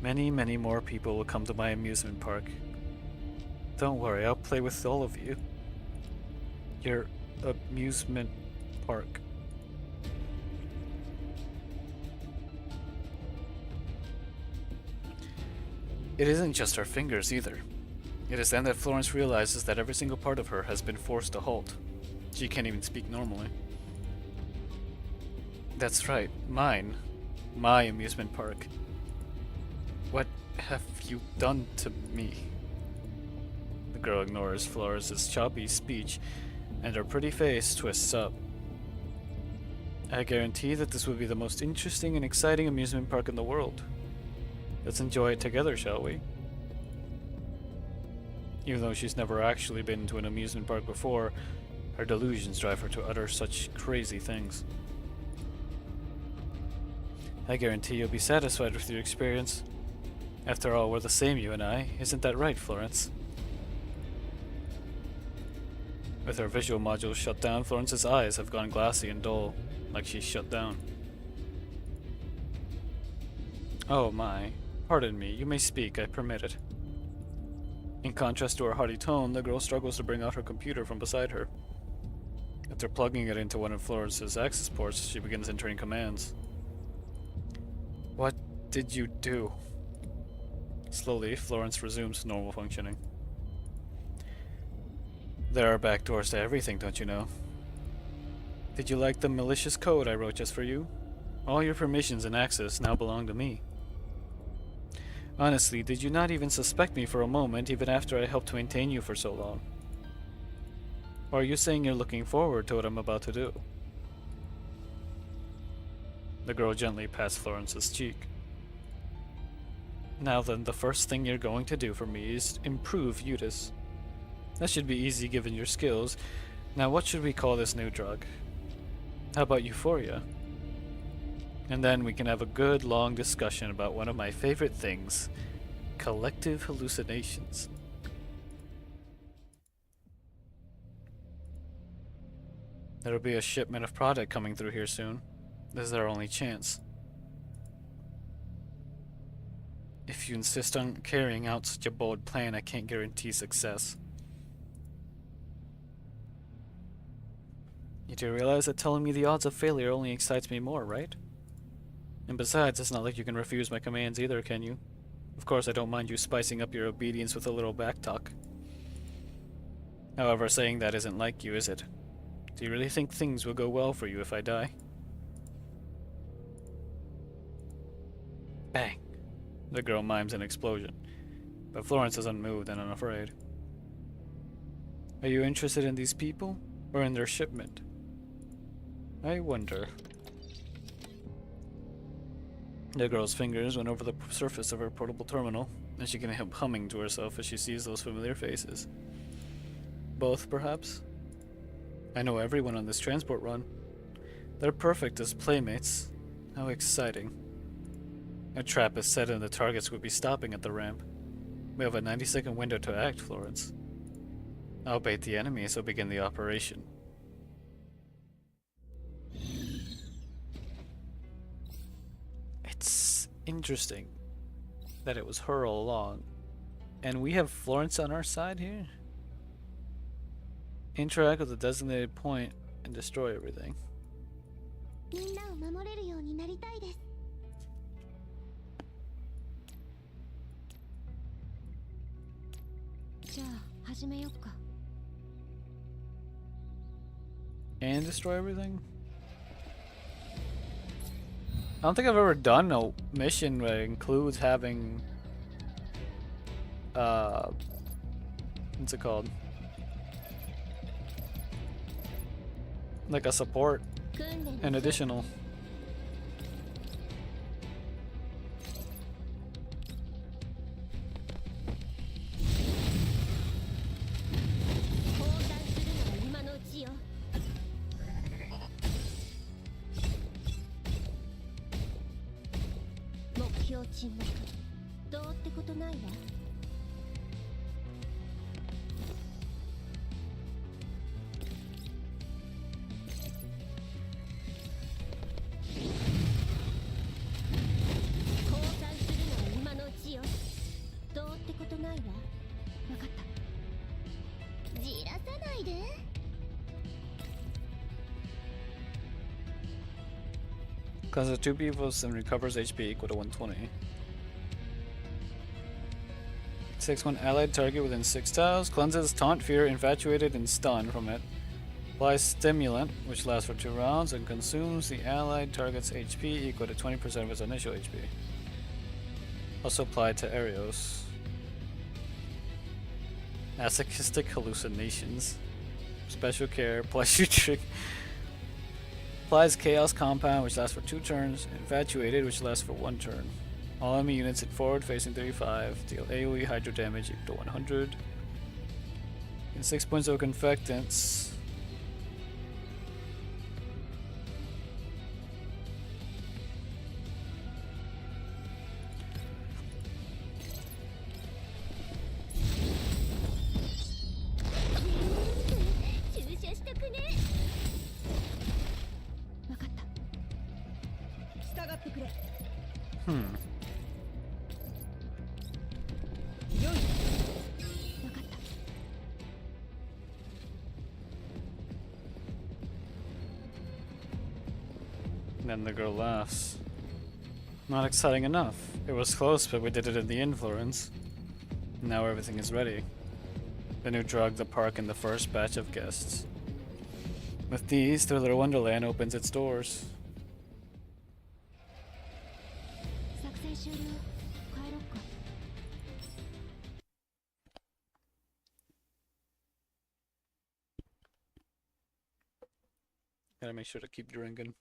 Many, many more people will come to my amusement park. Don't worry, I'll play with all of you. Your amusement park. It isn't just her fingers either. It is then that Florence realizes that every single part of her has been forced to halt. She can't even speak normally. That's right, mine. My amusement park. What have you done to me? The girl ignores Florence's choppy speech, and her pretty face twists up. I guarantee that this would be the most interesting and exciting amusement park in the world. Let's enjoy it together, shall we? Even though she's never actually been to an amusement park before, her delusions drive her to utter such crazy things. I guarantee you'll be satisfied with your experience. After all, we're the same, you and I. Isn't that right, Florence? With her visual modules shut down, Florence's eyes have gone glassy and dull, like she's shut down. Oh my. Pardon me, you may speak, I permit it. In contrast to her hearty tone, the girl struggles to bring out her computer from beside her. After plugging it into one of Florence's access ports, she begins entering commands. What did you do? Slowly, Florence resumes normal functioning. There are back doors to everything, don't you know? Did you like the malicious code I wrote just for you? All your permissions and access now belong to me. Honestly, did you not even suspect me for a moment, even after I helped maintain you for so long? Or are you saying you're looking forward to what I'm about to do? The girl gently pats Florence's cheek. Now then, the first thing you're going to do for me is improve Eutis. That should be easy given your skills. Now what should we call this new drug? How about euphoria? And then we can have a good long discussion about one of my favorite things, collective hallucinations. There'll be a shipment of product coming through here soon. This is our only chance. If you insist on carrying out such a bold plan, I can't guarantee success. You do realize that telling me the odds of failure only excites me more, right? And besides, it's not like you can refuse my commands either, can you? Of course, I don't mind you spicing up your obedience with a little backtalk. However, saying that isn't like you, is it? Do you really think things will go well for you if I die? Bang! The girl mimes an explosion, but Florence is unmoved and unafraid. Are you interested in these people, or in their shipment? I wonder. The girl's fingers went over the surface of her portable terminal and she can help humming to herself as she sees those familiar faces. Both, perhaps? I know everyone on this transport run. They're perfect as playmates. How exciting. A trap is set and the targets would be stopping at the ramp. We have a 90-second window to act, Florence. I'll bait the enemy, so begin the operation. It's interesting that it was her all along. And we have Florence on our side here? Interact with the designated point and destroy everything. みんなを守れるようになりたいです。じゃあ始めよっか。And destroy everything? I don't think I've ever done a mission that includes having what's it called? Like a support, an additional. 交代するのは今のうちよ。目標沈黙。どうってことないわ。交代するのは今のうちよ。どうってことないわ。わかった。じらさないで。Causes 2 peoples and recovers HP equal to 120. Takes one allied target within 6 tiles, cleanses, taunt, fear, infatuated, and stun from it. Applies stimulant, which lasts for 2 rounds, and consumes the allied target's HP equal to 20% of its initial HP. Also applied to Arios. Masochistic hallucinations. Special care, pleasure trick. Applies Chaos Compound, which lasts for 2 turns. Infatuated, which lasts for 1 turn. All enemy units hit forward facing 35. Deal AoE Hydro damage equal to 100. And 6 points of Confectants. Then the girl laughs. Not exciting enough. It was close, but we did it in the influence. Now everything is ready. The new drug, the park, and the first batch of guests. With these, their little wonderland opens its doors. 作戦終了。帰ろっか。Gotta make sure to keep drinking.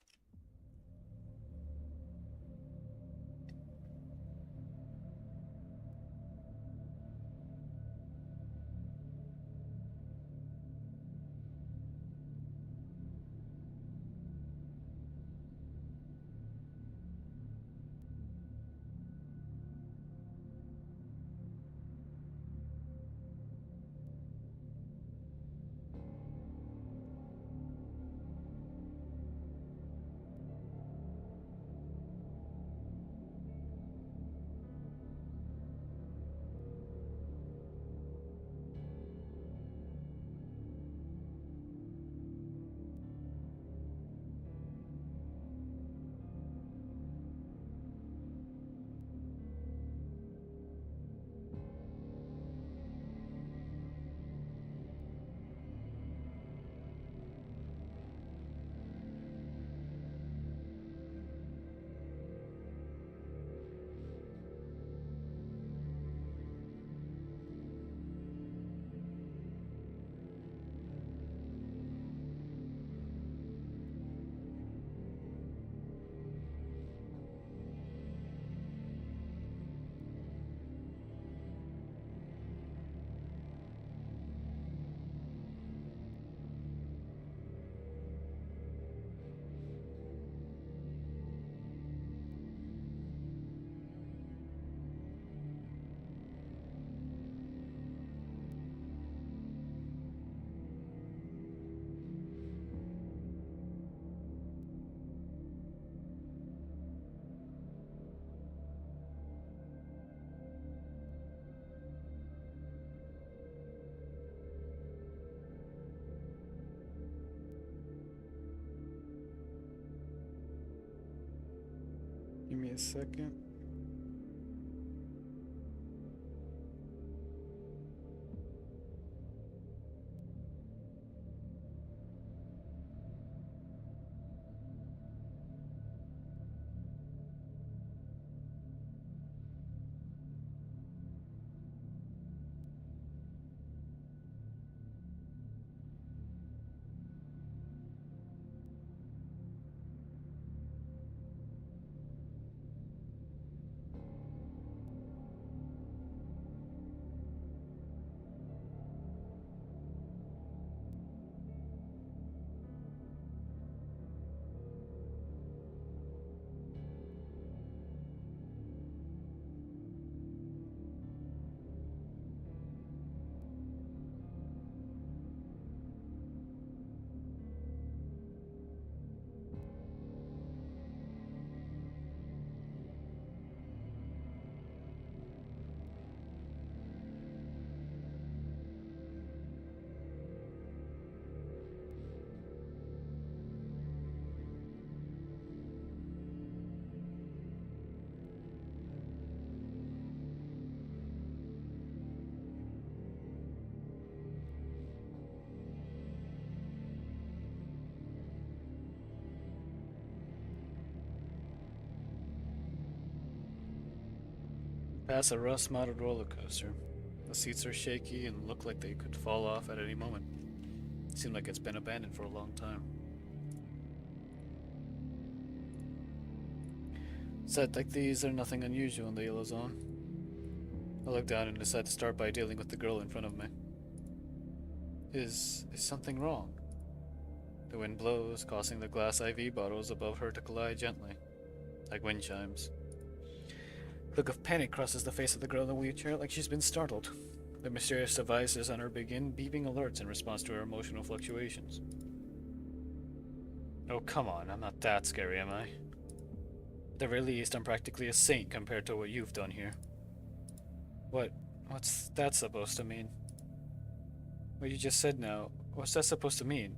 me a second. Pass a rust-modded roller coaster. The seats are shaky and look like they could fall off at any moment. Seem like it's been abandoned for a long time. Sets like these are nothing unusual in the Yellow Zone. I look down and decide to start by dealing with the girl in front of me. Is something wrong? The wind blows, causing the glass IV bottles above her to collide gently, like wind chimes. A look of panic crosses the face of the girl in the wheelchair, like she's been startled. The mysterious devices on her begin beeping alerts in response to her emotional fluctuations. Oh, come on, I'm not that scary, am I? At the very least, I'm practically a saint compared to what you've done here. What's that supposed to mean? What you just said now, what's that supposed to mean?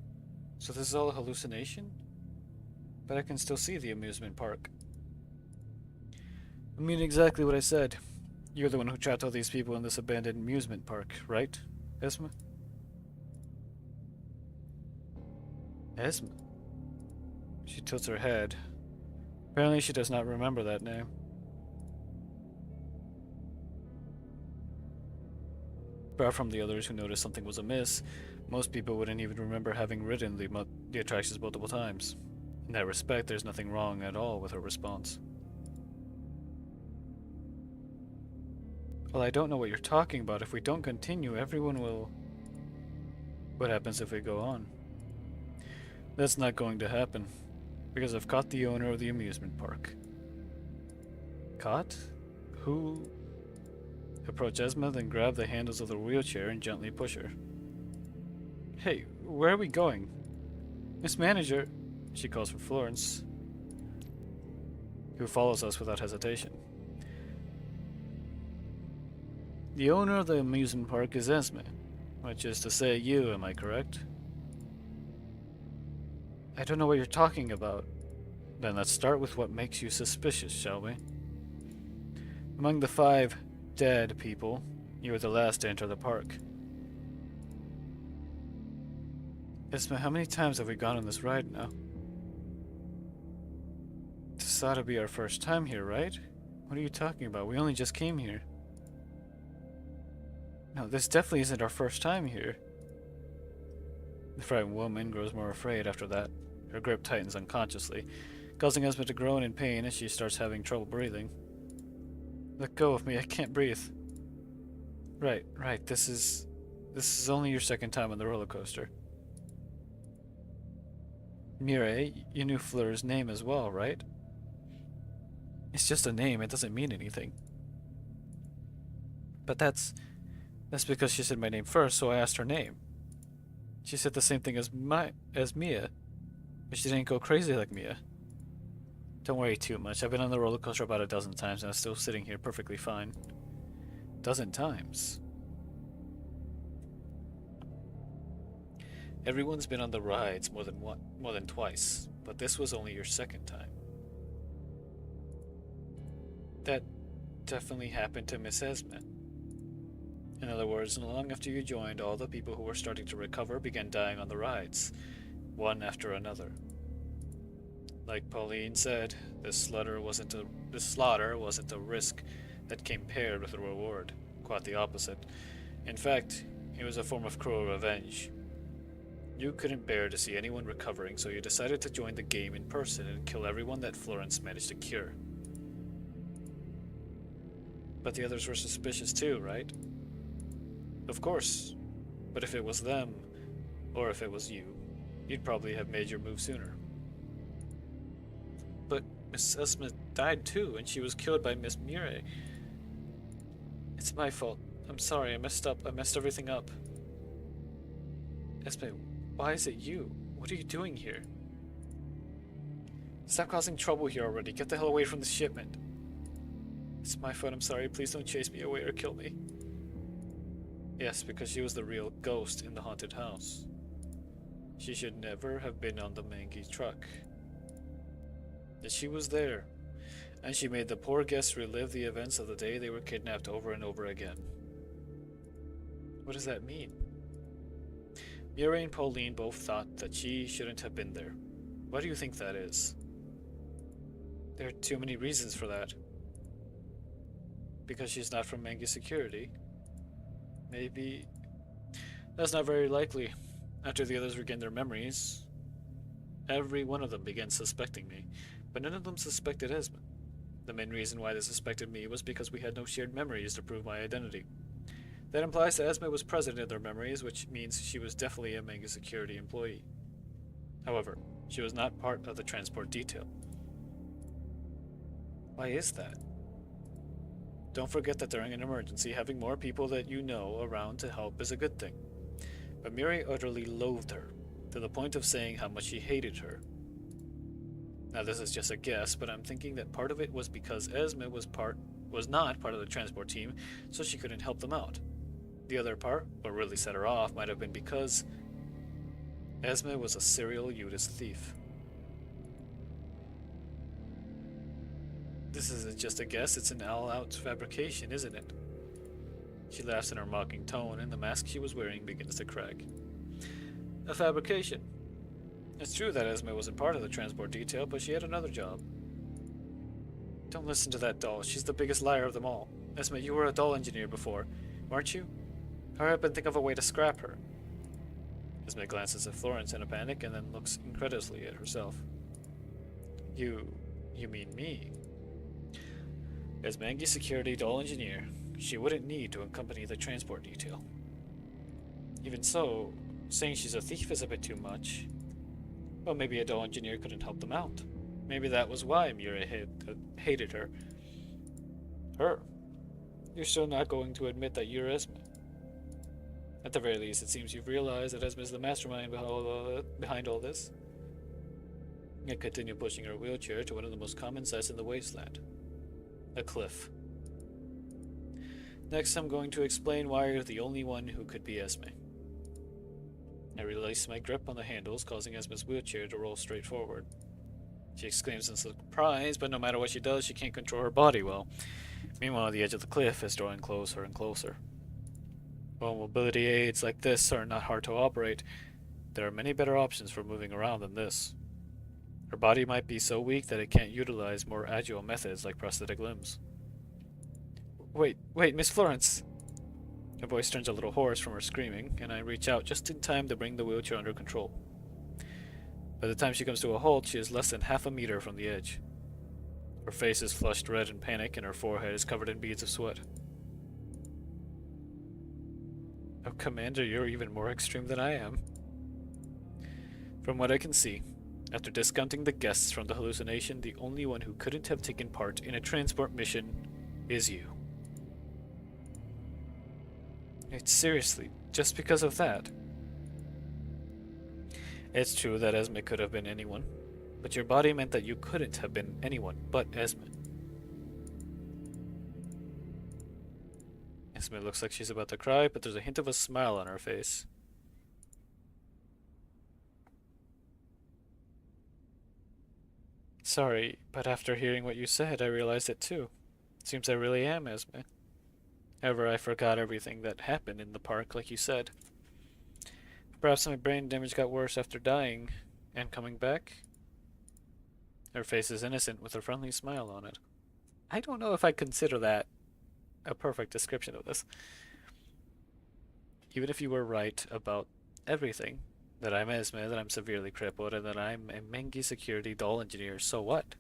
So this is all a hallucination? But I can still see the amusement park. I mean exactly what I said. You're the one who trapped all these people in this abandoned amusement park, right, Esma? Esma? She tilts her head. Apparently she does not remember that name. Apart from the others who noticed something was amiss, most people wouldn't even remember having ridden the attractions multiple times. In that respect, there's nothing wrong at all with her response. Well, I don't know what you're talking about. If we don't continue, everyone will... What happens if we go on? That's not going to happen, because I've caught the owner of the amusement park. Caught? Who? Approach Esma, then grab the handles of the wheelchair and gently push her. Hey, where are we going? Miss Manager, she calls for Florence, who follows us without hesitation. The owner of the amusement park is Esme, which is to say you, am I correct? I don't know what you're talking about. Then let's start with what makes you suspicious, shall we? Among the 5 dead people, you were the last to enter the park. Esme, how many times have we gone on this ride now? This ought to be our first time here, right? What are you talking about? We only just came here. No, this definitely isn't our first time here. The frightened woman grows more afraid after that. Her grip tightens unconsciously, causing Esme to groan in pain as she starts having trouble breathing. Let go of me, I can't breathe. Right, this is only your second time on the roller coaster. Mireille, you knew Fleur's name as well, right? It's just a name, it doesn't mean anything. But that's because she said my name first, so I asked her name. She said the same thing as Mia, but she didn't go crazy like Mia. Don't worry too much. I've been on the roller coaster about a dozen times and I'm still sitting here perfectly fine. Dozen times. Everyone's been on the rides more than twice, but this was only your second time. That definitely happened to Miss Esme. In other words, not long after you joined, all the people who were starting to recover began dying on the rides, one after another. Like Pauline said, this slaughter wasn't a risk that came paired with a reward. Quite the opposite. In fact, it was a form of cruel revenge. You couldn't bear to see anyone recovering, so you decided to join the game in person and kill everyone that Florence managed to cure. But the others were suspicious too, right? Of course. But if it was them, or if it was you, you'd probably have made your move sooner. But Miss Esme died too, and she was killed by Miss Murray. It's my fault. I'm sorry, I messed up. I messed everything up. Esme, why is it you? What are you doing here? Stop causing trouble here already. Get the hell away from the shipment. It's my fault, I'm sorry. Please don't chase me away or kill me. Yes, because she was the real ghost in the haunted house. She should never have been on the Mangi truck. Yet she was there, and she made the poor guests relive the events of the day they were kidnapped over and over again. What does that mean? Murray and Pauline both thought that she shouldn't have been there. Why do you think that is? There are too many reasons for that. Because she's not from Mangi Security? Maybe. That's not very likely. After the others regained their memories, every one of them began suspecting me, but none of them suspected Esme. The main reason why they suspected me was because we had no shared memories to prove my identity. That implies that Esme was present in their memories, which means she was definitely a Mangi Security employee. However, she was not part of the transport detail. Why is that? Don't forget that during an emergency, having more people that you know around to help is a good thing. But Miri utterly loathed her, to the point of saying how much she hated her. Now this is just a guess, but I'm thinking that part of it was because Esme was not part of the transport team, so she couldn't help them out. The other part, what really set her off, might have been because Esme was a serial Judas thief. This isn't just a guess, it's an all-out fabrication, isn't it? She laughs in her mocking tone, and the mask she was wearing begins to crack. A fabrication. It's true that Esme wasn't part of the transport detail, but she had another job. Don't listen to that doll, she's the biggest liar of them all. Esme, you were a doll engineer before, weren't you? Hurry up and think of a way to scrap her. Esme glances at Florence in a panic, and then looks incredulously at herself. You mean me? As Mangi Security doll engineer, she wouldn't need to accompany the transport detail. Even so, saying she's a thief is a bit too much. Well, maybe a doll engineer couldn't help them out. Maybe that was why Mura hated her. Her? You're still not going to admit that you're Esme. At the very least, it seems you've realized that Esme is the mastermind behind all this. I continue pushing her wheelchair to one of the most common sights in the wasteland. A cliff. Next, I'm going to explain why you're the only one who could be Esme. I release my grip on the handles, causing Esme's wheelchair to roll straight forward. She exclaims in surprise, but no matter what she does, she can't control her body well. Meanwhile, the edge of the cliff is drawing closer and closer. While mobility aids like this are not hard to operate, there are many better options for moving around than this. Her body might be so weak that it can't utilize more agile methods like prosthetic limbs. Wait, Miss Florence! Her voice turns a little hoarse from her screaming, and I reach out just in time to bring the wheelchair under control. By the time she comes to a halt, she is less than half a meter from the edge. Her face is flushed red in panic, and her forehead is covered in beads of sweat. Oh, Commander, you're even more extreme than I am. From what I can see, after discounting the guests from the hallucination, the only one who couldn't have taken part in a transport mission is you. It's seriously, just because of that. It's true that Esme could have been anyone, but your body meant that you couldn't have been anyone but Esme. Esme looks like she's about to cry, but there's a hint of a smile on her face. Sorry, but after hearing what you said, I realized it too. Seems I really am Esme. However, I forgot everything that happened in the park, like you said. Perhaps my brain damage got worse after dying and coming back. Her face is innocent with a friendly smile on it. I don't know if I consider that a perfect description of this. Even if you were right about everything, that I'm Esme, that I'm severely crippled, and that I'm a Mengi security doll engineer, so what?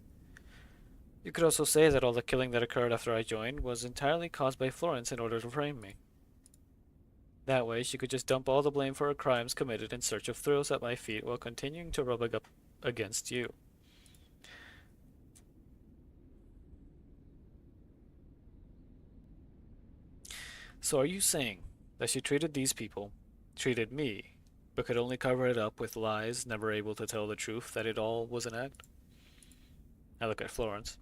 You could also say that all the killing that occurred after I joined was entirely caused by Florence in order to frame me. That way, she could just dump all the blame for her crimes committed in search of thrills at my feet while continuing to rub up against you. So are you saying that she treated these people, treated me, but could only cover it up with lies, never able to tell the truth that it all was an act? I look at Florence.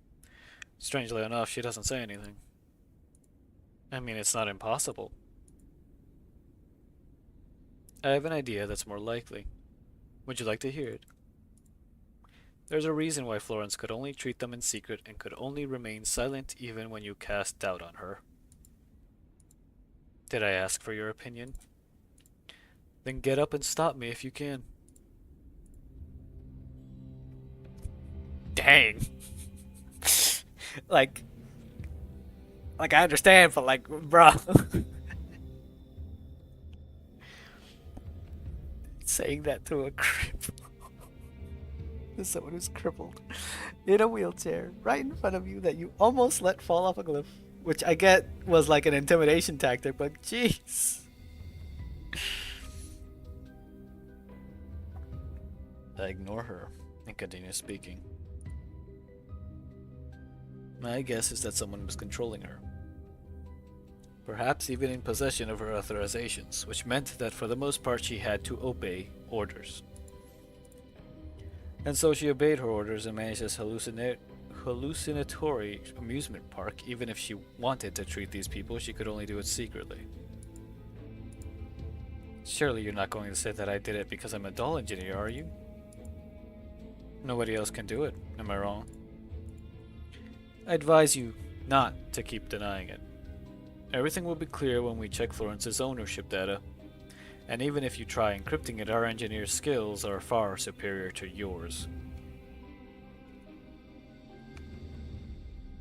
Strangely enough, she doesn't say anything. I mean, it's not impossible. I have an idea that's more likely. Would you like to hear it? There's a reason why Florence could only treat them in secret and could only remain silent even when you cast doubt on her. Did I ask for your opinion? Then get up and stop me if you can. Dang. like I understand, but like, bruh. Saying that to a cripple. To someone who's crippled. In a wheelchair, right in front of you, that you almost let fall off a cliff. Which I get was like an intimidation tactic, but jeez. I ignore her and continue speaking. My guess is that someone was controlling her. Perhaps even in possession of her authorizations, which meant that for the most part she had to obey orders. And so she obeyed her orders and managed this hallucinatory amusement park. Even if she wanted to treat these people, she could only do it secretly. Surely you're not going to say that I did it because I'm a doll engineer, are you? Nobody else can do it, am I wrong? I advise you not to keep denying it. Everything will be clear when we check Florence's ownership data. And even if you try encrypting it, our engineer's skills are far superior to yours.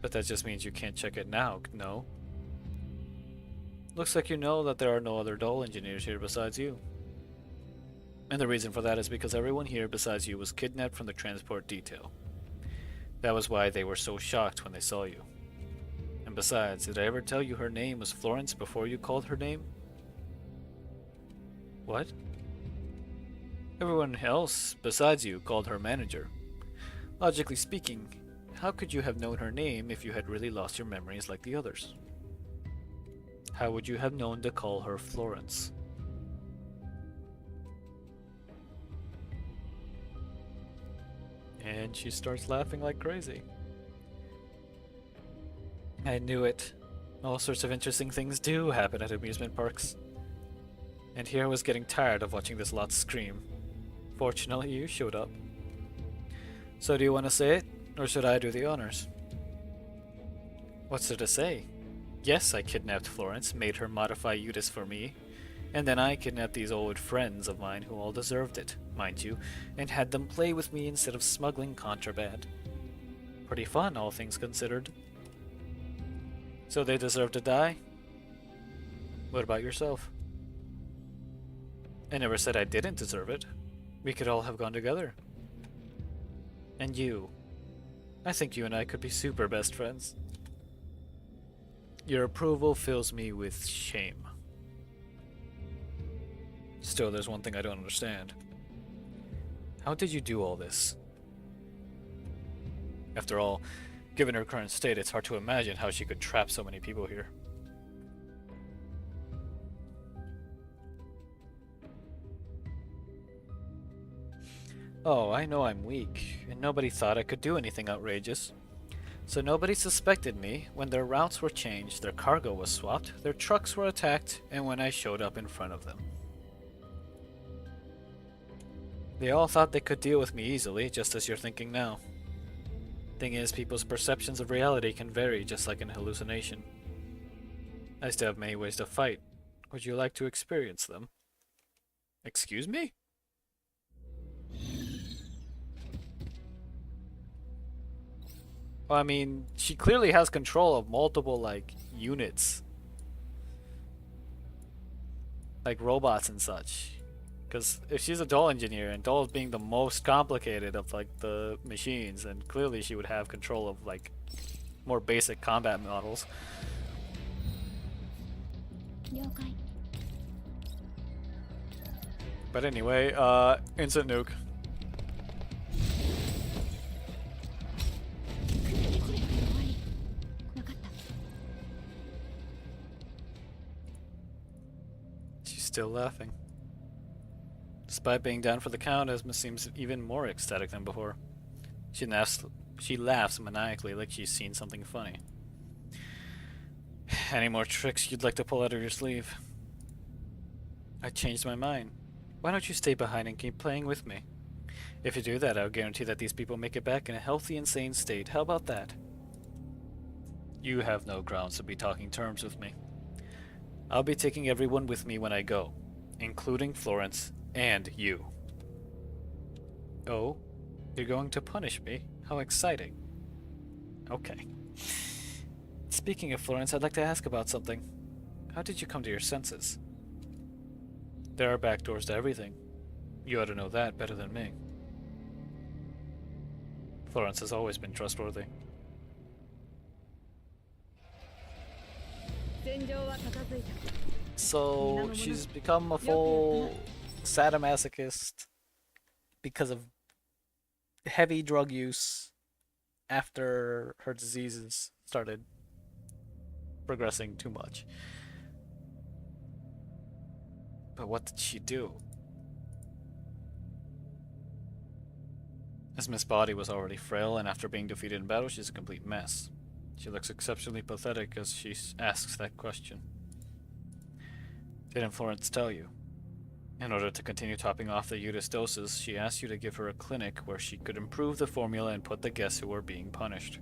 But that just means you can't check it now, no? Looks like you know that there are no other doll engineers here besides you. And the reason for that is because everyone here besides you was kidnapped from the transport detail. That was why they were so shocked when they saw you. And besides, did I ever tell you her name was Florence before you called her name? What? Everyone else besides you called her manager. Logically speaking, how could you have known her name if you had really lost your memories like the others? How would you have known to call her Florence? And she starts laughing like crazy. I knew it. All sorts of interesting things do happen at amusement parks. And here I was getting tired of watching this lot scream. Fortunately, you showed up. So do you want to say it, or should I do the honors? What's there to say? Yes, I kidnapped Florence, made her modify Udis for me, and then I kidnapped these old friends of mine who all deserved it, mind you, and had them play with me instead of smuggling contraband. Pretty fun, all things considered. So they deserve to die? What about yourself? I never said I didn't deserve it. We could all have gone together. And you. I think you and I could be super best friends. Your approval fills me with shame. Still, there's one thing I don't understand. How did you do all this? After all, given her current state, it's hard to imagine how she could trap so many people here. Oh, I know I'm weak, and nobody thought I could do anything outrageous. So nobody suspected me when their routes were changed, their cargo was swapped, their trucks were attacked, and when I showed up in front of them. They all thought they could deal with me easily, just as you're thinking now. Thing is, people's perceptions of reality can vary just like an hallucination. I still have many ways to fight. Would you like to experience them? Excuse me? Well, I mean, she clearly has control of multiple, like, units. Like robots and such. Because if she's a doll engineer, and dolls being the most complicated of, like, the machines, then clearly she would have control of, like, more basic combat models. 了解 But anyway, instant nuke. これ終わり分かった She's still laughing. Despite being down for the count, Esma seems even more ecstatic than before. She laughs maniacally like she's seen something funny. Any more tricks you'd like to pull out of your sleeve? I changed my mind. Why don't you stay behind and keep playing with me? If you do that, I'll guarantee that these people make it back in a healthy, insane state. How about that? You have no grounds to be talking terms with me. I'll be taking everyone with me when I go, including Florence and you. Oh? You're going to punish me? How exciting. Okay. Speaking of Florence, I'd like to ask about something. How did you come to your senses? There are back doors to everything. You ought to know that better than me. Florence has always been trustworthy. 戦場は片付いた So she's become a full sadomasochist because of heavy drug use after her diseases started progressing too much. But what did she do? Esma's body was already frail, and after being defeated in battle, she's a complete mess. She looks exceptionally pathetic as she asks that question. Didn't Florence tell you? In order to continue topping off the Eudes doses, she asked you to give her a clinic where she could improve the formula and put the guests who were being punished.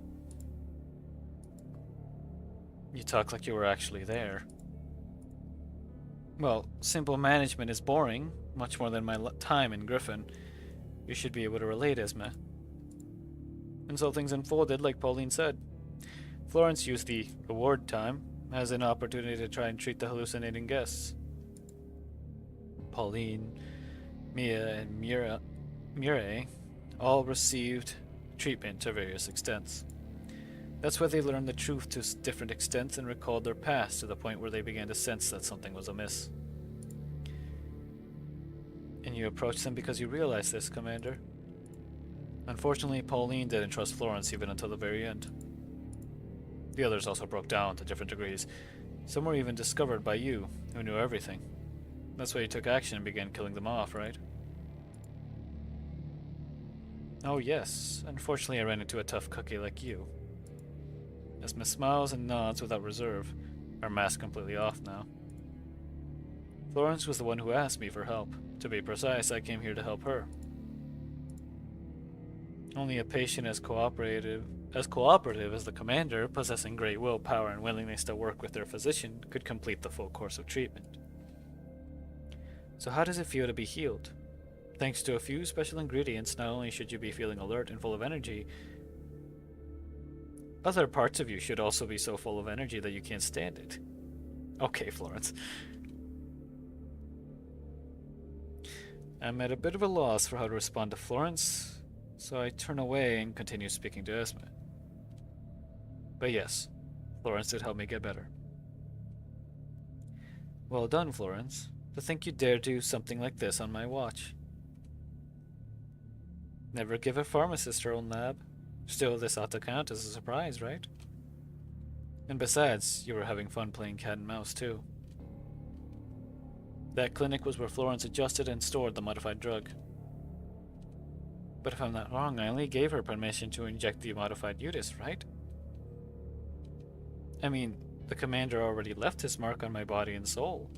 You talk like you were actually there. Well, simple management is boring, much more than my time in Griffin. You should be able to relate, Esma. And so things unfolded like Pauline said. Florence used the reward time as an opportunity to try and treat the hallucinating guests. Pauline, Mia, and Mireille all received treatment to various extents. That's where they learned the truth to different extents and recalled their past to the point where they began to sense that something was amiss. And you approached them because you realized this, Commander. Unfortunately, Pauline didn't trust Florence even until the very end. The others also broke down to different degrees. Some were even discovered by you, who knew everything. That's why you took action and began killing them off, right? Oh yes, unfortunately I ran into a tough cookie like you. Esma smiles and nods without reserve, her mask completely off now. Florence was the one who asked me for help. To be precise, I came here to help her. Only a patient as cooperative as the commander, possessing great willpower and willingness to work with their physician, could complete the full course of treatment. So how does it feel to be healed? Thanks to a few special ingredients, not only should you be feeling alert and full of energy, other parts of you should also be so full of energy that you can't stand it. Okay, Florence. I'm at a bit of a loss for how to respond to Florence, so I turn away and continue speaking to Esma. But yes, Florence did help me get better. Well done, Florence. To think you dare do something like this on my watch. Never give a pharmacist her own lab. Still, this ought to count as a surprise, right? And besides, you were having fun playing cat and mouse, too. That clinic was where Florence adjusted and stored the modified drug. But if I'm not wrong, I only gave her permission to inject the modified Eudes, right? I mean, the commander already left his mark on my body and soul.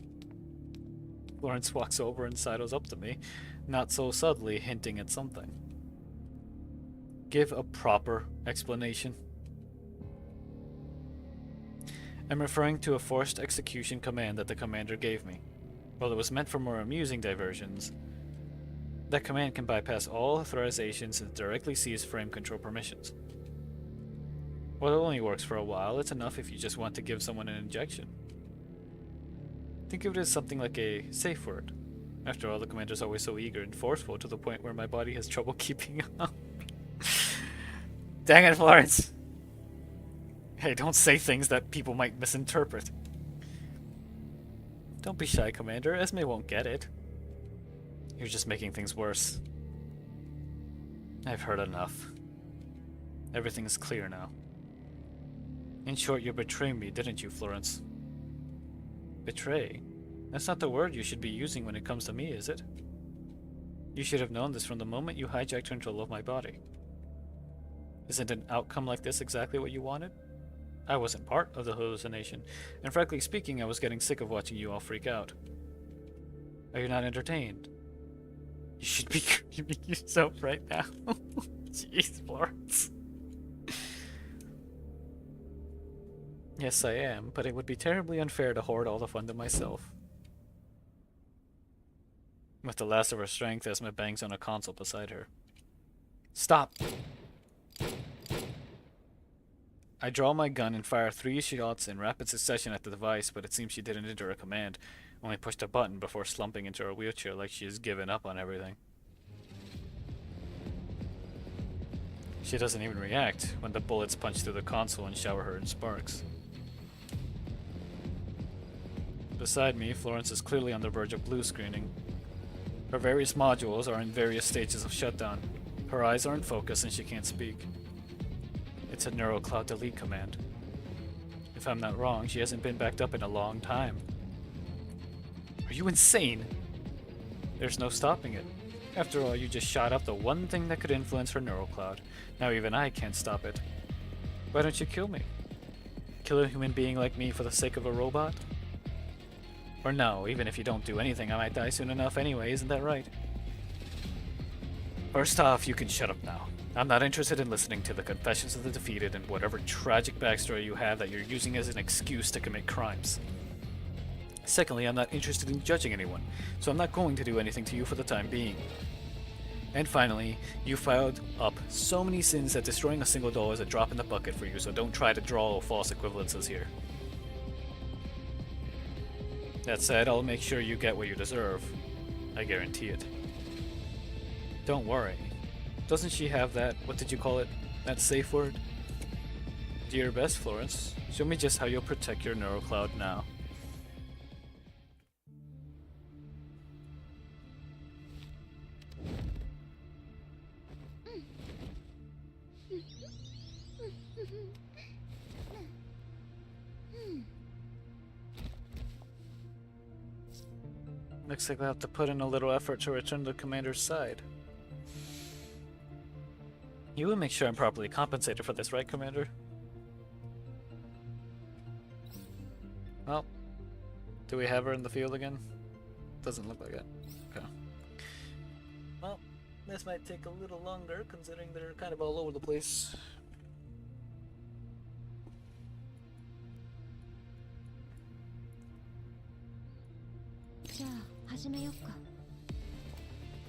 Florence walks over and sidles up to me, not so subtly hinting at something. Give a proper explanation. I'm referring to a forced execution command that the commander gave me. While it was meant for more amusing diversions, that command can bypass all authorizations and directly seize frame control permissions. While it only works for a while, it's enough if you just want to give someone an injection. Think of it as something like a safe word. After all, the commander's always so eager and forceful to the point where my body has trouble keeping up. Dang it, Florence! Hey, don't say things that people might misinterpret. Don't be shy, Commander. Esme won't get it. You're just making things worse. I've heard enough. Everything is clear now. In short, you betrayed me, didn't you, Florence? Betray? That's not the word you should be using when it comes to me, is it? You should have known this from the moment you hijacked control of my body. Isn't an outcome like this exactly what you wanted? I wasn't part of the hallucination, and frankly speaking, I was getting sick of watching you all freak out. Are you not entertained? You should be screaming yourself right now. Jeez, Florence. Yes, I am, but it would be terribly unfair to hoard all the fun to myself. With the last of her strength, Esme bangs on a console beside her. Stop! I draw my gun and fire 3 shots in rapid succession at the device, but it seems she didn't enter a command, only pushed a button before slumping into her wheelchair like she has given up on everything. She doesn't even react when the bullets punch through the console and shower her in sparks. Beside me, Florence is clearly on the verge of blue screening. Her various modules are in various stages of shutdown. Her eyes are in focus and she can't speak. It's a NeuroCloud delete command. If I'm not wrong, she hasn't been backed up in a long time. Are you insane? There's no stopping it. After all, you just shot up the one thing that could influence her NeuroCloud. Now even I can't stop it. Why don't you kill me? Kill a human being like me for the sake of a robot? Or no, even if you don't do anything, I might die soon enough anyway, isn't that right? First off, you can shut up now. I'm not interested in listening to the confessions of the defeated and whatever tragic backstory you have that you're using as an excuse to commit crimes. Secondly, I'm not interested in judging anyone, so I'm not going to do anything to you for the time being. And finally, you filed up so many sins that destroying a single doll is a drop in the bucket for you, so don't try to draw false equivalences here. That said, I'll make sure you get what you deserve. I guarantee it. Don't worry. Doesn't she have that, what did you call it, that safe word? Do your best, Florence. Show me just how you'll protect your NeuroCloud now. Looks like we'll have to put in a little effort to return to the commander's side. You will make sure I'm properly compensated for this, right, Commander? Well, do we have her in the field again? Doesn't look like it. Okay. Well, this might take a little longer considering they're kind of all over the place.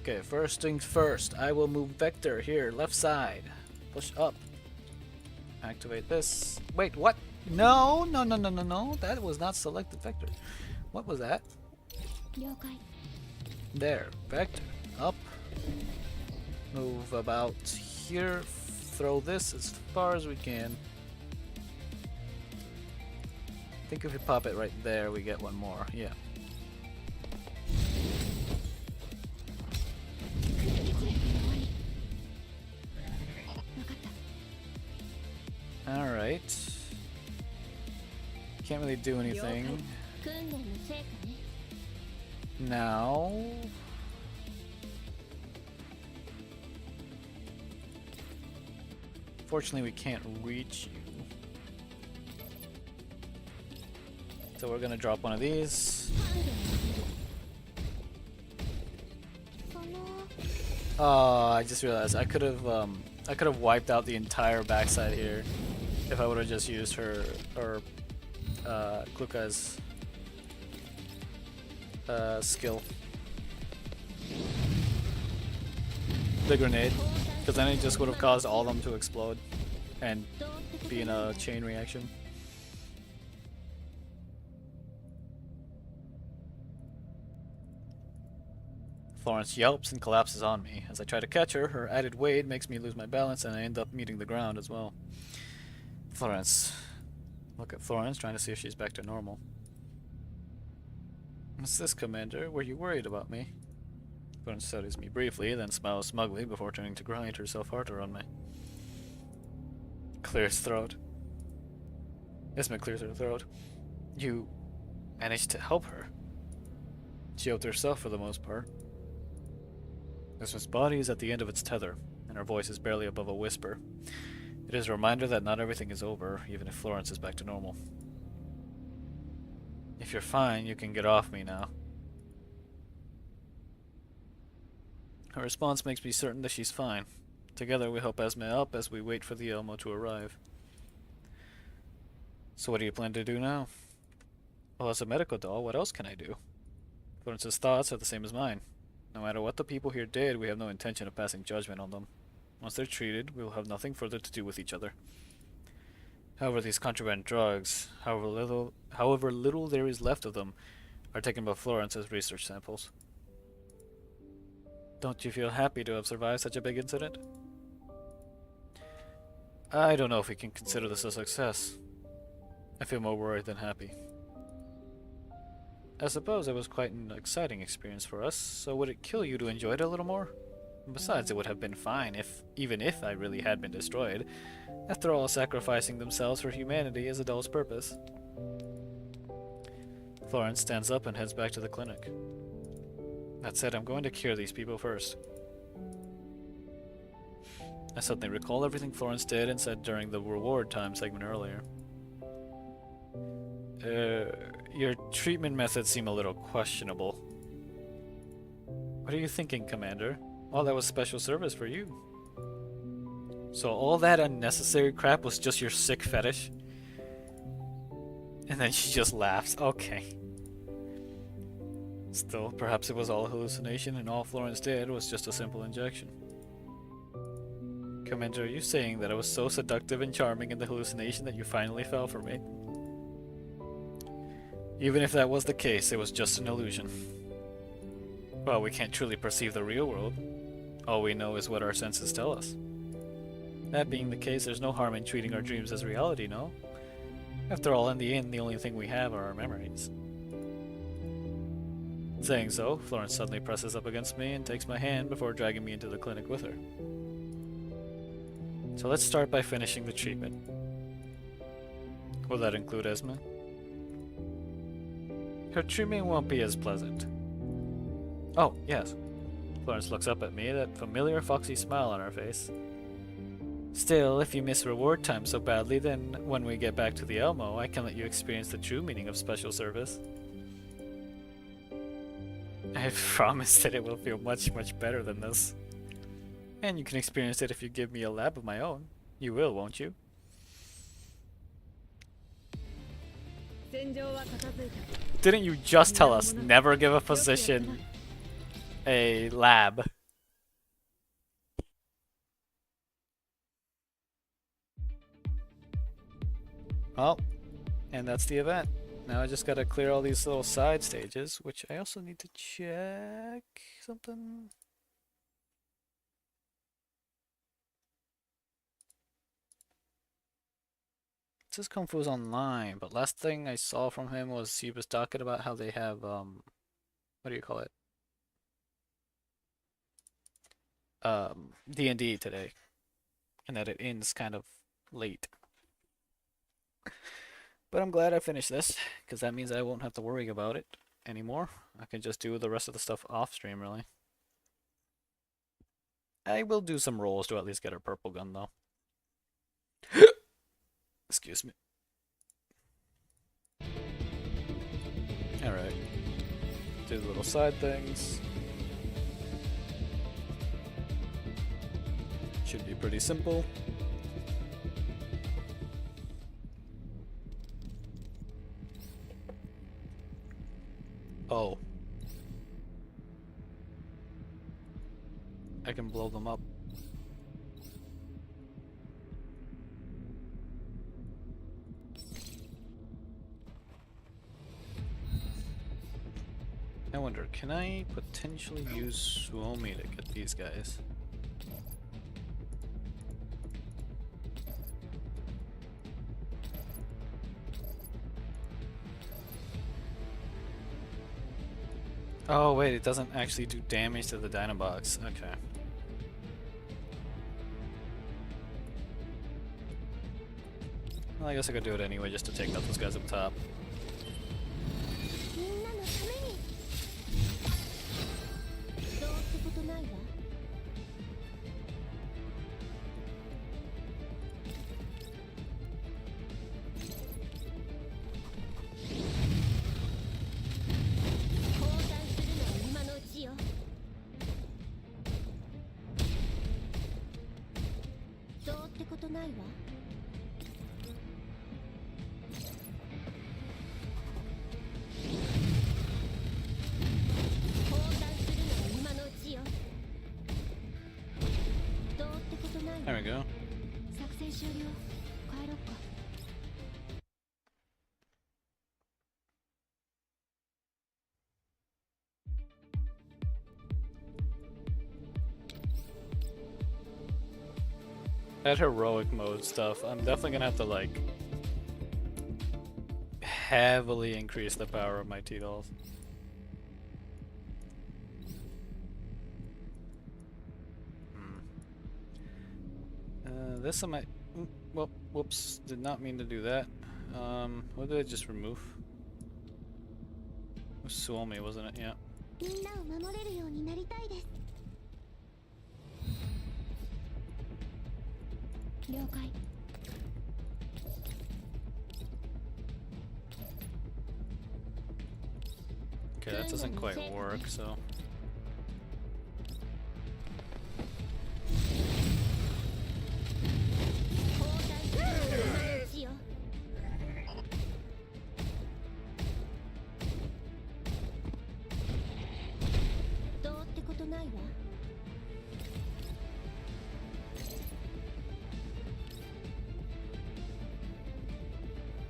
Okay, first things first, I will move Vector here, left side. Push up. Activate this. Wait, what? No, no, no, no, no, no. That was not selected Vector. What was that? There, Vector. Up. Move about here. Throw this as far as we can. I think if we pop it right there, we get one more. Yeah. Alright. Can't really do anything. Now... Fortunately, we can't reach you. So we're gonna drop one of these. Oh, I just realized I could have I could have wiped out the entire backside here if I would have just used her or Kluka's skill. The grenade, because then it just would have caused all of them to explode and be in a chain reaction. Florence yelps and collapses on me. As I try to catch her, her added weight makes me lose my balance and I end up meeting the ground as well. Florence. Look at Florence, trying to see if she's back to normal. What's this, Commander? Were you worried about me? Florence studies me briefly, then smiles smugly before turning to grind herself harder on me. Clears throat. Isma clears her throat. You managed to help her. She helped herself for the most part. Isma's body is at the end of its tether, and her voice is barely above a whisper. It is a reminder that not everything is over, even if Florence is back to normal. If you're fine, you can get off me now. Her response makes me certain that she's fine. Together we help Esme up as we wait for the Elmo to arrive. So what do you plan to do now? Well, as a medical doll, what else can I do? Florence's thoughts are the same as mine. No matter what the people here did, we have no intention of passing judgment on them. Once they're treated, we will have nothing further to do with each other. However, these contraband drugs, however little there is left of them, are taken by Florence as research samples. Don't you feel happy to have survived such a big incident? I don't know if we can consider this a success. I feel more worried than happy. I suppose it was quite an exciting experience for us, so would it kill you to enjoy it a little more? Besides, it would have been fine even if I really had been destroyed. After all, sacrificing themselves for humanity is a doll's purpose. Florence stands up and heads back to the clinic. That said, I'm going to cure these people first. I suddenly recall everything Florence did and said during the reward time segment earlier. Your treatment methods seem a little questionable. What are you thinking, Commander? All that was special service for you. So all that unnecessary crap was just your sick fetish? And then she just laughs. Okay. Still, perhaps it was all a hallucination and all Florence did was just a simple injection. Commander, are you saying that I was so seductive and charming in the hallucination that you finally fell for me? Even if that was the case, it was just an illusion. Well, we can't truly perceive the real world. All we know is what our senses tell us. That being the case, there's no harm in treating our dreams as reality, no? After all, in the end, the only thing we have are our memories. Saying so, Florence suddenly presses up against me and takes my hand before dragging me into the clinic with her. So let's start by finishing the treatment. Will that include Esme? Her treatment won't be as pleasant. Oh, yes. Florence looks up at me, that familiar foxy smile on her face. Still, if you miss reward time so badly, then when we get back to the Elmo, I can let you experience the true meaning of special service. I promise that it will feel much, much better than this. And you can experience it if you give me a lab of my own. You will, won't you? Didn't you just tell us never give a physician a lab? Well, and that's the event. Now I just gotta clear all these little side stages, which I also need to check something. It says Kung Fu's online, but last thing I saw from him was he was talking about how they have, what do you call it? D&D today. And that it ends kind of late. But I'm glad I finished this, because that means I won't have to worry about it anymore. I can just do the rest of the stuff off stream, really. I will do some rolls to at least get her purple gun, though. Excuse me. Alright. Do the little side things. Should be pretty simple. Oh. I can blow them up. I wonder, can I potentially use Suomi to get these guys? Oh wait, it doesn't actually do damage to the Dinobox. Okay. Well, I guess I could do it anyway just to take out those guys up top. みんなのためにどうってことないわ交代するのは今のうちよどうってことないわ交代するのは今のうちよどうってことないわ There we go. 作戦終了帰ろっか That heroic mode stuff, I'm definitely gonna have to like heavily increase the power of my T-dolls. This I might. Well, whoops! Did not mean to do that. What did I just remove? It was Suomi, wasn't it? Yeah. みんなを守れるようになりたいです了解 Okay, that doesn't quite work. So. 交代するのは今のうちよどうってことないわ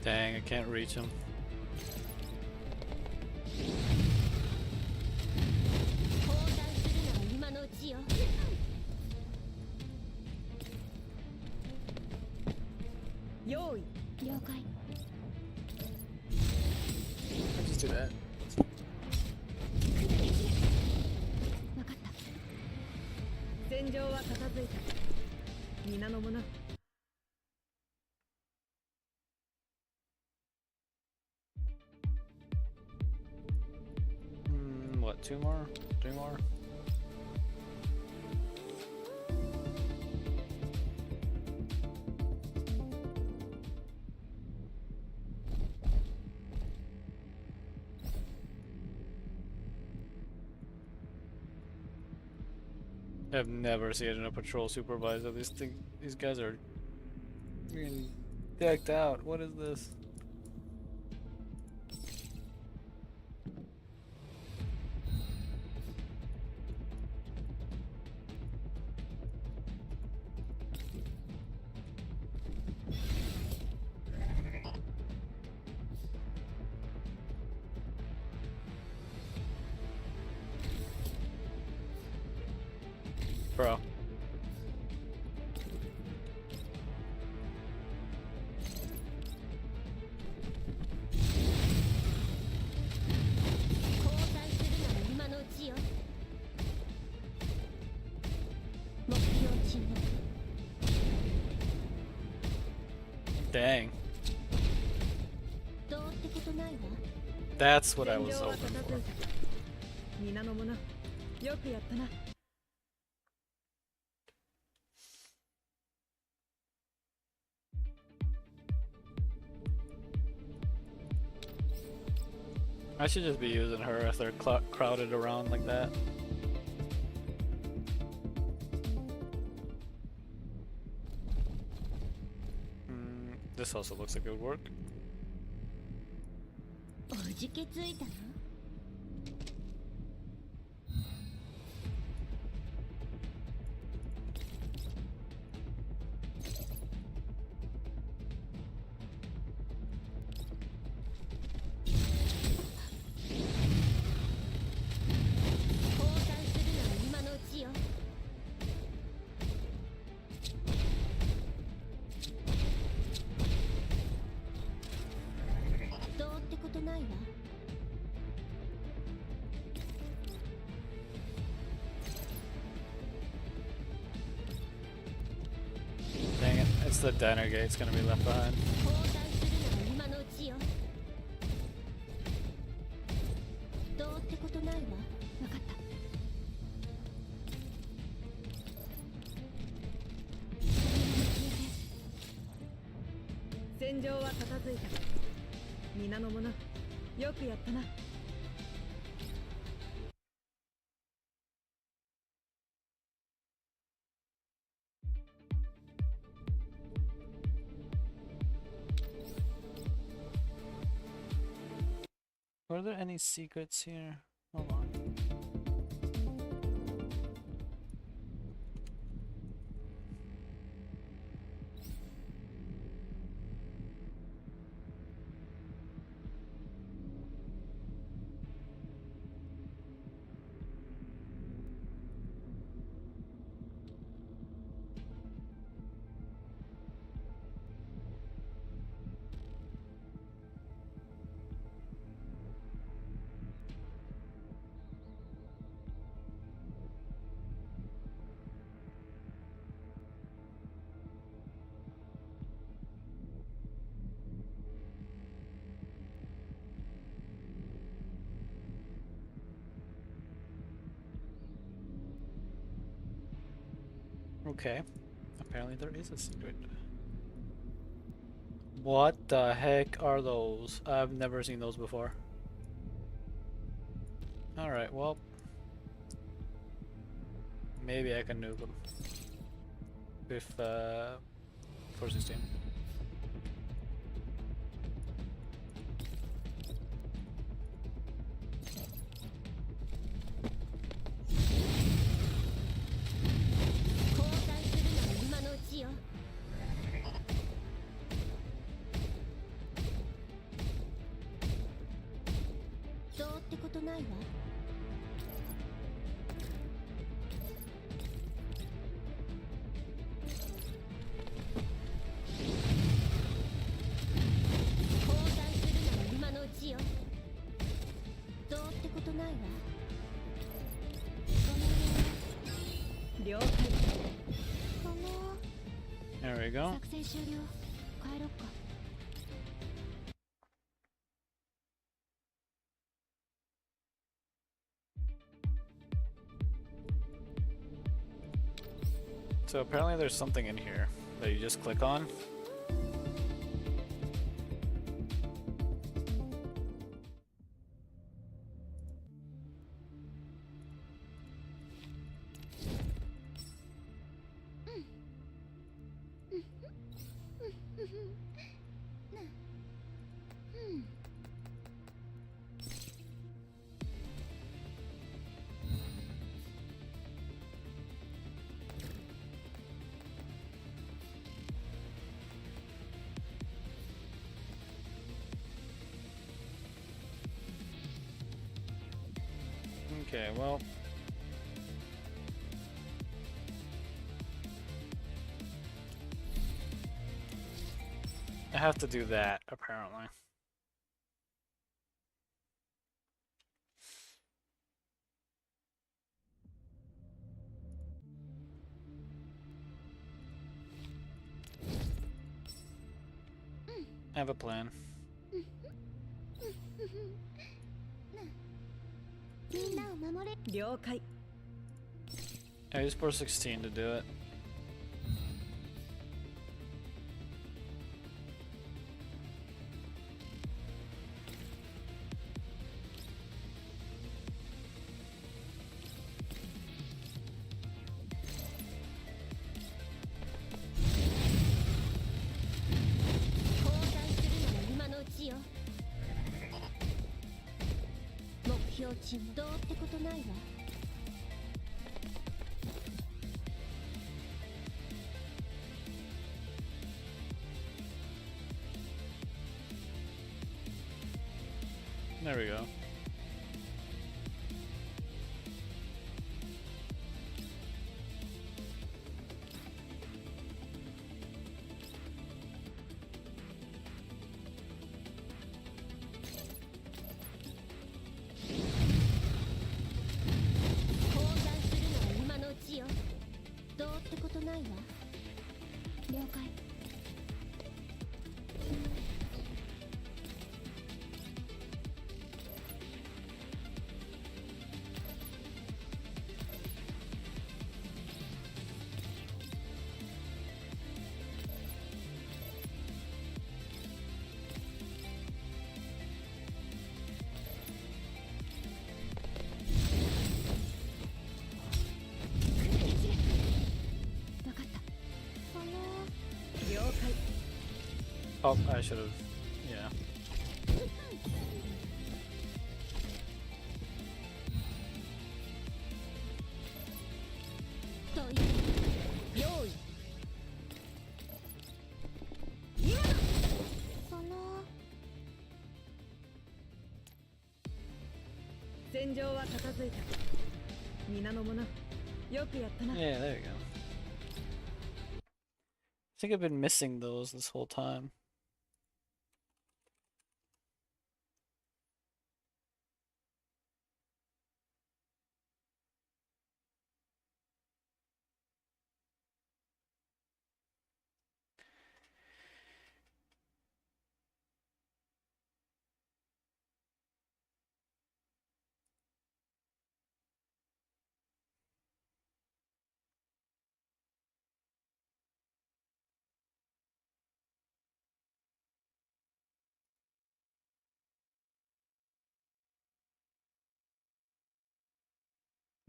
Dang, I can't reach him. 交代するのは今のうちよ用意了解 I just do that. 分かった戦場は片付いた皆の者 What? 2 more? 3 more? I've never seen a patrol supervisor. These guys are being decked out. What is this? Bro. Dang. That's what I was hoping for. I should just be using her if they're crowded around like that. This also looks like it would work. おじけついたの？ Dang it, it's the diner gate's gonna be left behind. 交代するなら今のうちよ。どうってことないわ。わかった。戦場は片付いた。皆の者、よくやったな。Were there any secrets here? Hold on. Okay, apparently there is a secret. What the heck are those? I've never seen those before. Alright, well, maybe I can nuke them with 416. There we go. So apparently there's something in here that you just click on. Okay, well, I have to do that, apparently. I have a plan. I use 416 to do it. どうってことないわ。 There we go. Oh, I should have. Yeah. Yeah, there you go. I think I've been missing those this whole time.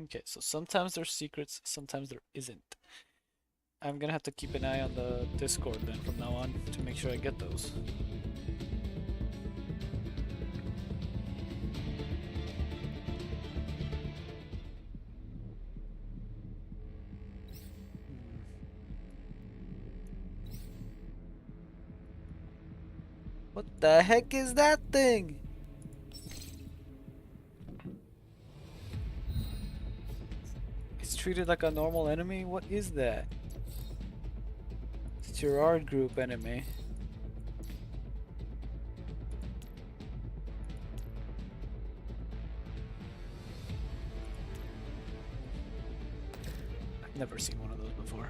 Okay, so sometimes there's secrets, sometimes there isn't. I'm gonna have to keep an eye on the Discord then from now on to make sure I get those. What the heck is that thing? It's treated like a normal enemy? What is that? It's your art group enemy. I've never seen one of those before.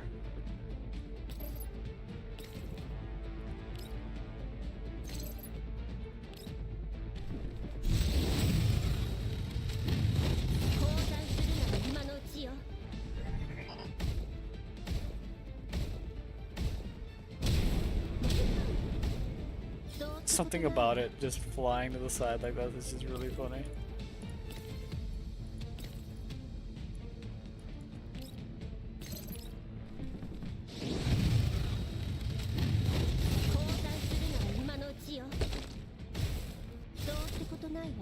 Something about it just flying to the side like that is just really funny.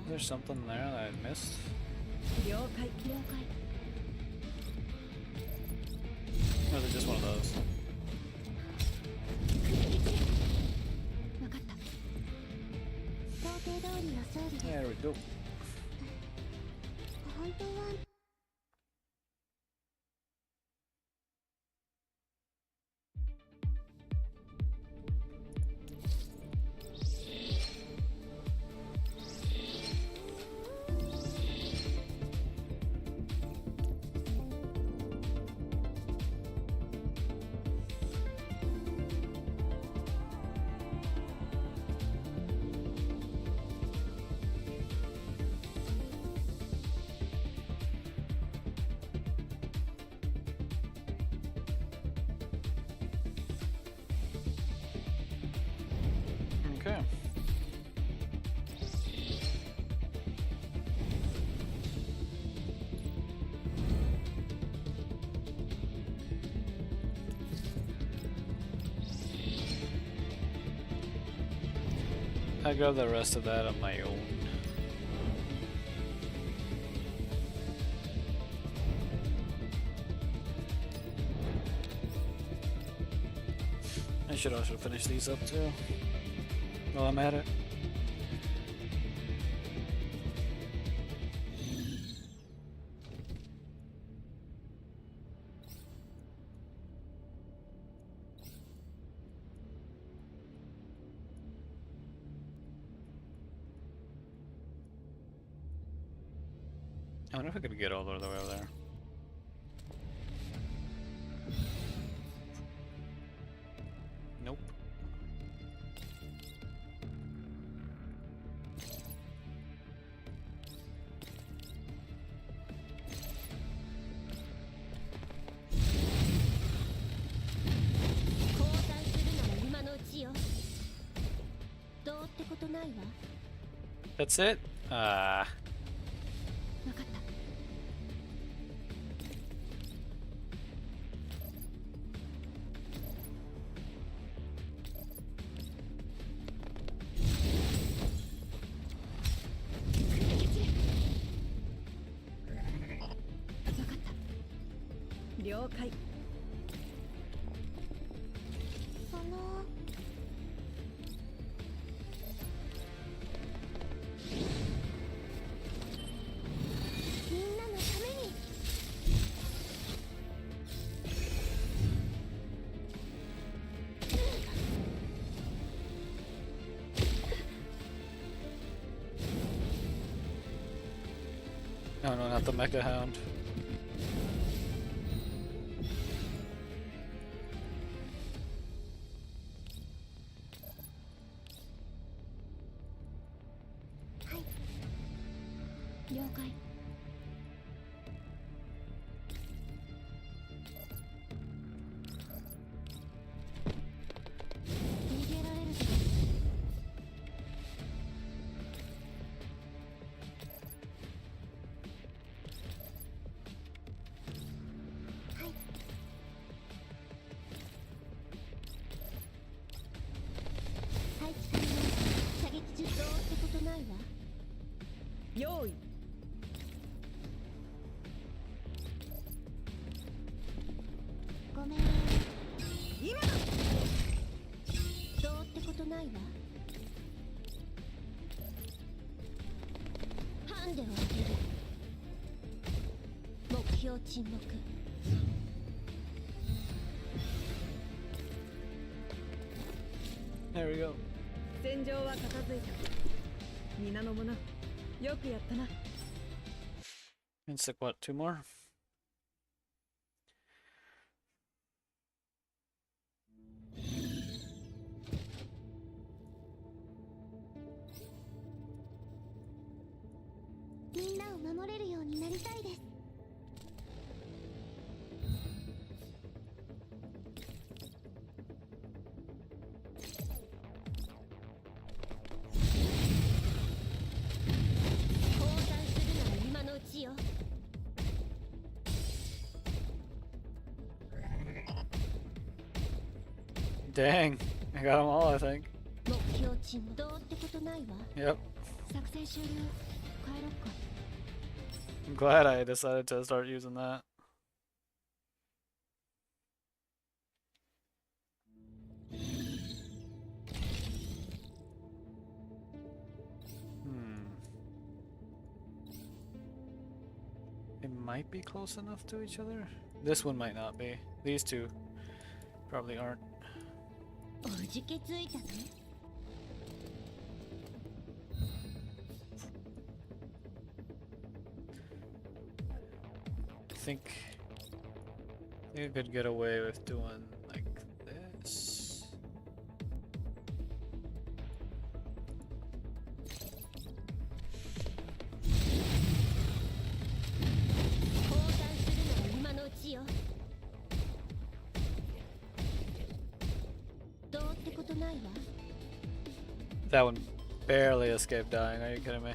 There's something there that I missed. Or is it just one of those? There we go. Okay. I got the rest of that on my own. I should also finish these up too while I'm at it. I wonder if I could get all the way over there. Nope. That's it? No, no, not the Mecha Hound. There we go. And stick what, 2 more? Dang, I got them all, I think. Yep. I'm glad I decided to start using that. It might be close enough to each other. This one might not be. These two probably aren't. I think you could get away with doing like this. That one barely escaped dying, are you kidding me?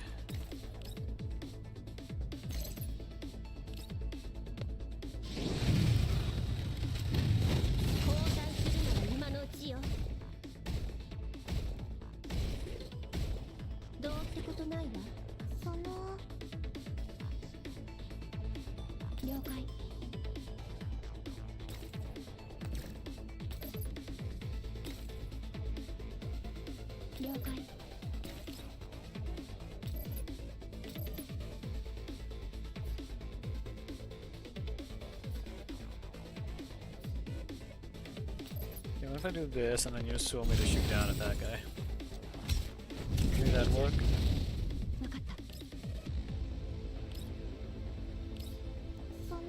了解 Yeah, what if I do this and then you just want me to shoot down at that guy? Maybe that'd work. 分かったその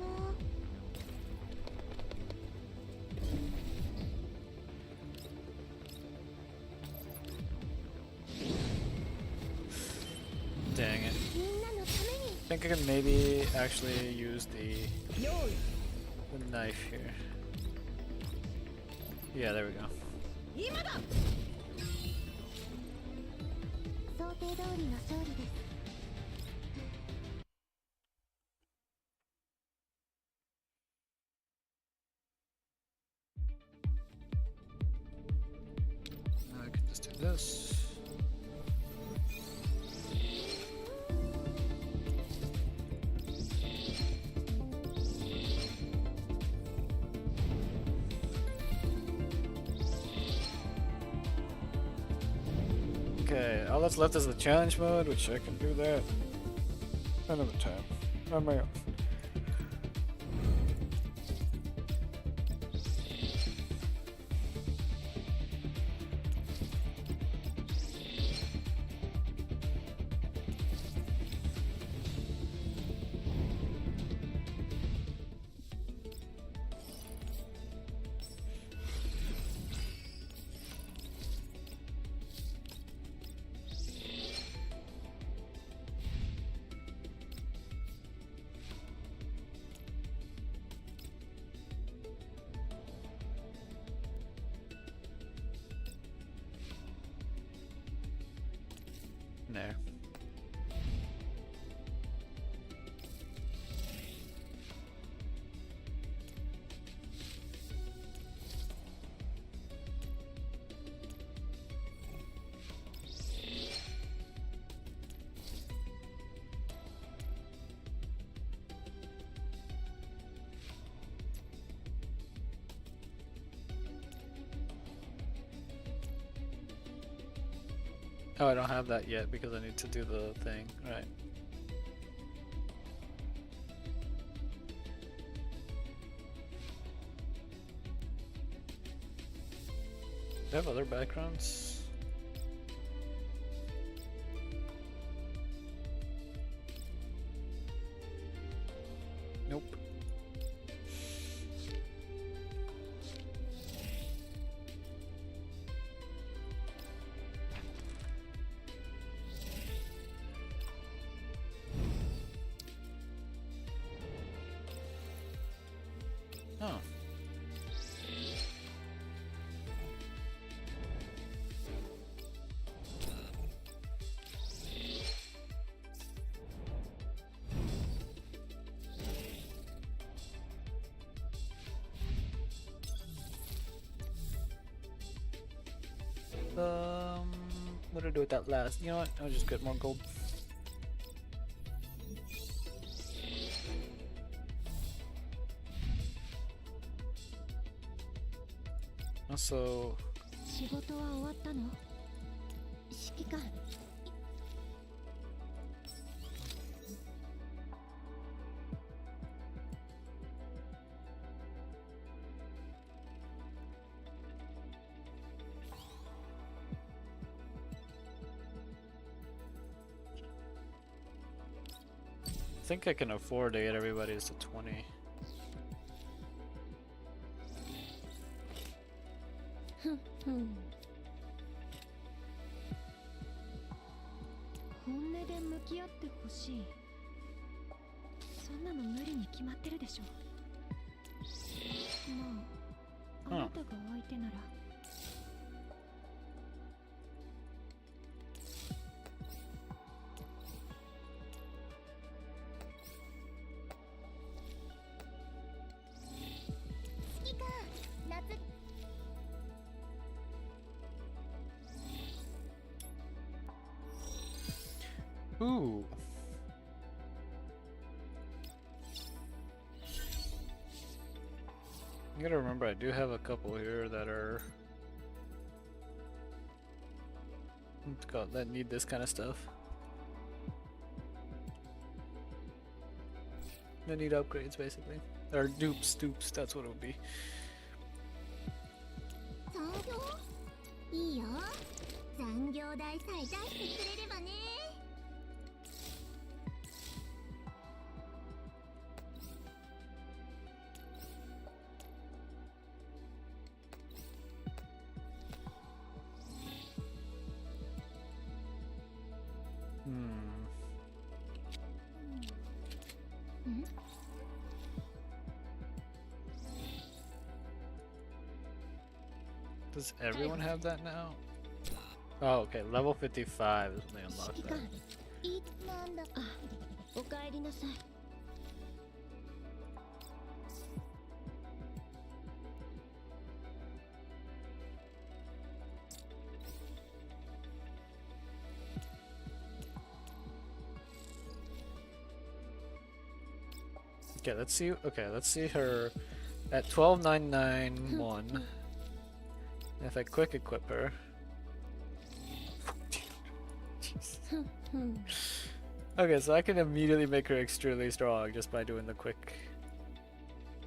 Dang it. みんなのために I think I can maybe actually use the knife here. Yeah, there we go. 今だ想定通りの勝利です Now I can just do this. Okay, all that's left is the challenge mode, which I can do that another time on my own. There. Oh, I don't have that yet because I need to do the thing, right. Do I have other backgrounds? Nope. Oh. What do I do with that last? You know what? I'll just get more gold. Also, 仕事は終わったの指揮官 I think I can afford to get everybody's to 20. ふんふん本音で向き合ってほしいそんなの無理に決まってるでしょまああなたが相手なら Ooh. You gotta remember, I do have a couple here that are that need this kind of stuff. That need upgrades basically. Or dupes, that's what it would be. 残業いいよ残業代さえ出してくれればね Does everyone have that now? Oh, okay. Level 55 is when they unlock that. いつなんだあおかえりなさい Okay, let's see. Okay, let's see her at 12,991. If I quick equip her. Okay, so I can immediately make her extremely strong just by doing the quick.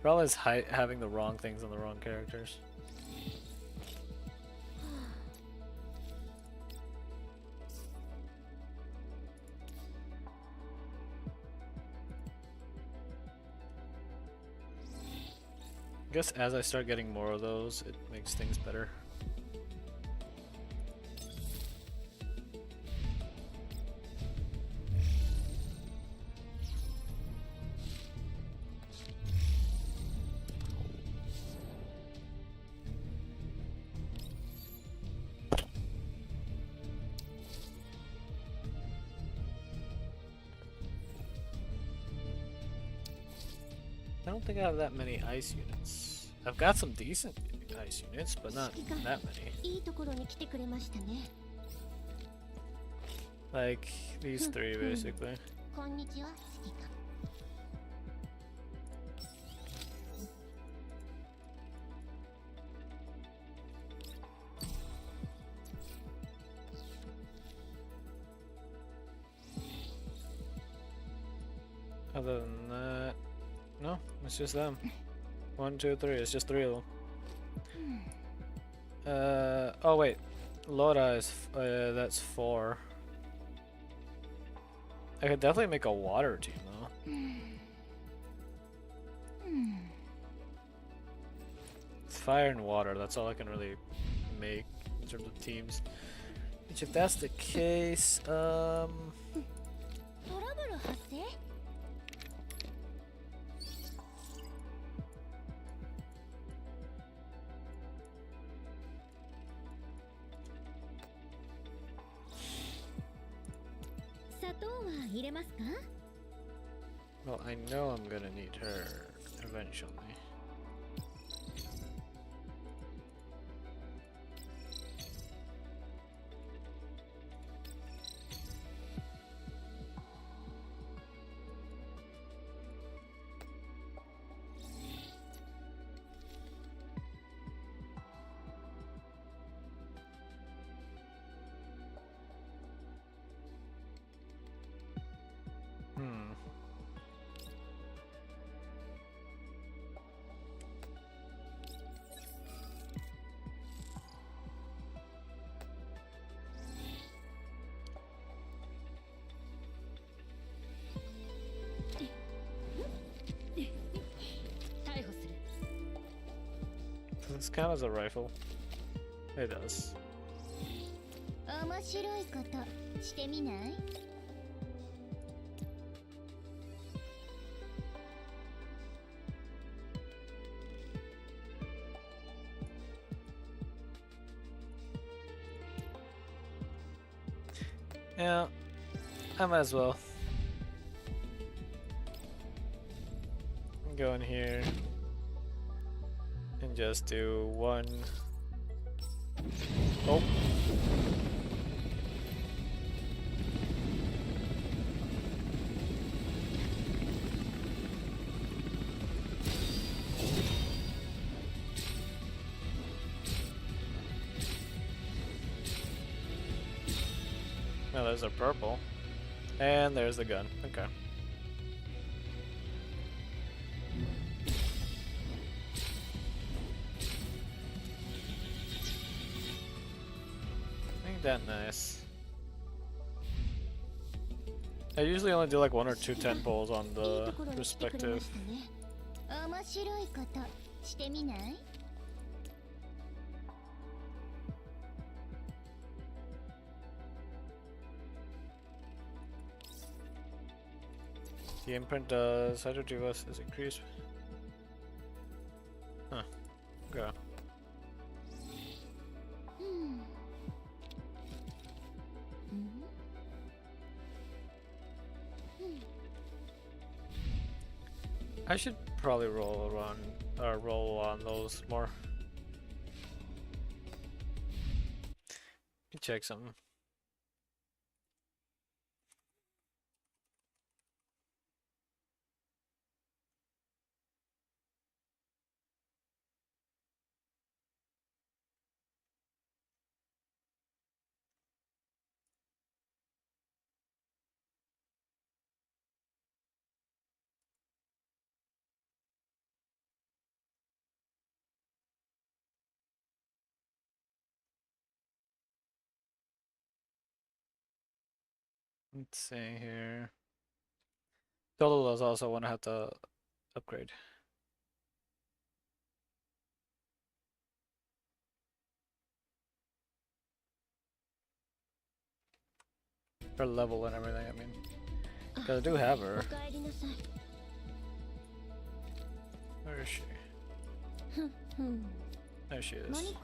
Problem is having the wrong things on the wrong characters. I guess as I start getting more of those, it makes things better. I don't think I have that many ice units. I've got some decent ice units, but not that many. いいところに来てくれましたね Like these three, basically. こんにちは指揮官 Other than that, no, it's just them. 1, 2, 3. It's just 3 of them. Oh wait, Laura is that's 4. I could definitely make a water team though. It's fire and water. That's all I can really make in terms of teams. Which, if that's the case, トラブル発生 砂糖は入れますか well, I know I'm gonna need her eventually. Does this count as a rifle? It does. 面白いことしてみない Yeah, I might as well. Go in here and just do 1. Oh. those are purple. And there's the gun. Okay. Ain't that nice. I usually only do like 1 or 2 10 pulls on the respective. 面白いことしてみない？ The imprint does. How to do us is increased. Huh. Okay. I should probably roll on those more. Let me check something. Let's see here. Total is also one I have to upgrade. Her level and everything, I mean. Because I do have her. Where is she? There she is.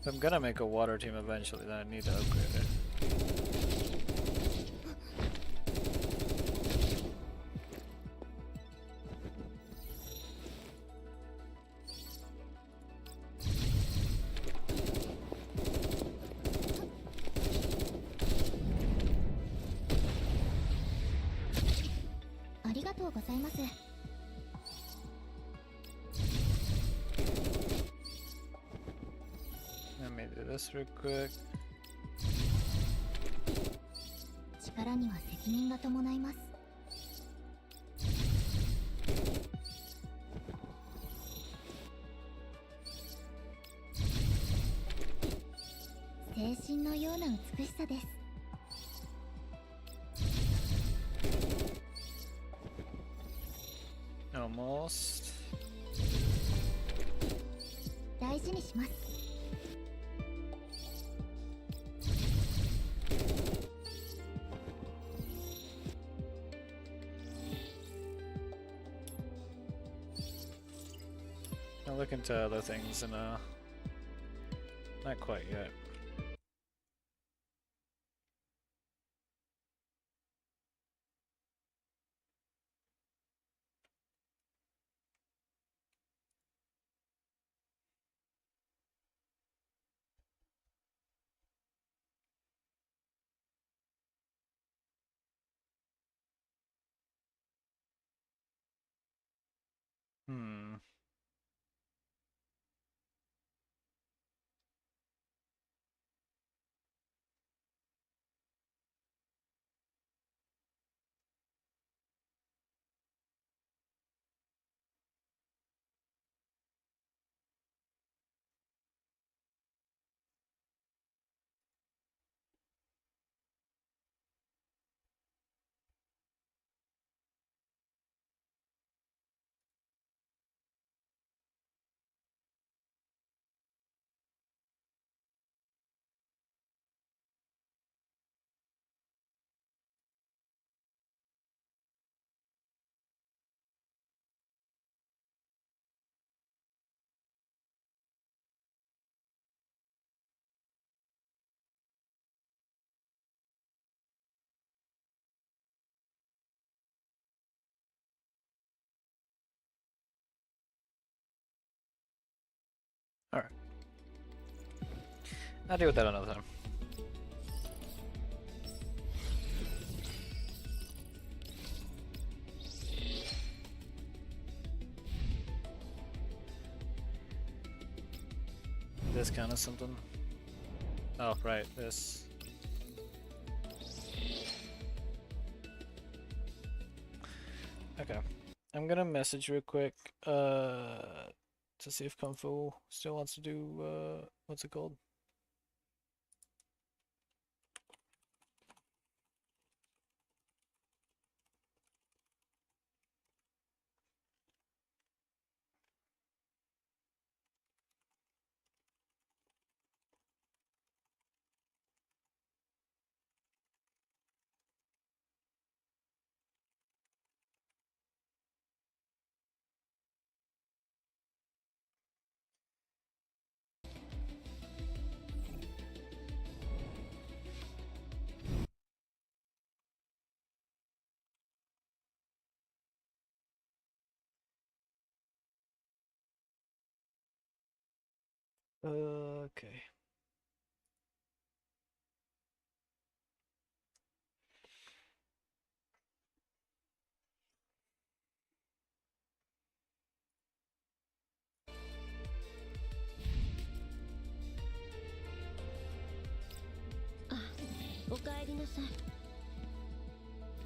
If I'm gonna make a water team eventually, then I need to upgrade it. Let me do this real quick. 力には責任が伴います。精神のような美しさです。Almost. 大事にします。 I'll look into other things and not quite yet. Hmm. Alright. I'll deal with that another time. This kind of something. Oh, right, this. I'm gonna message real quick to see if Kung Fu still wants to do what's it called? Okay.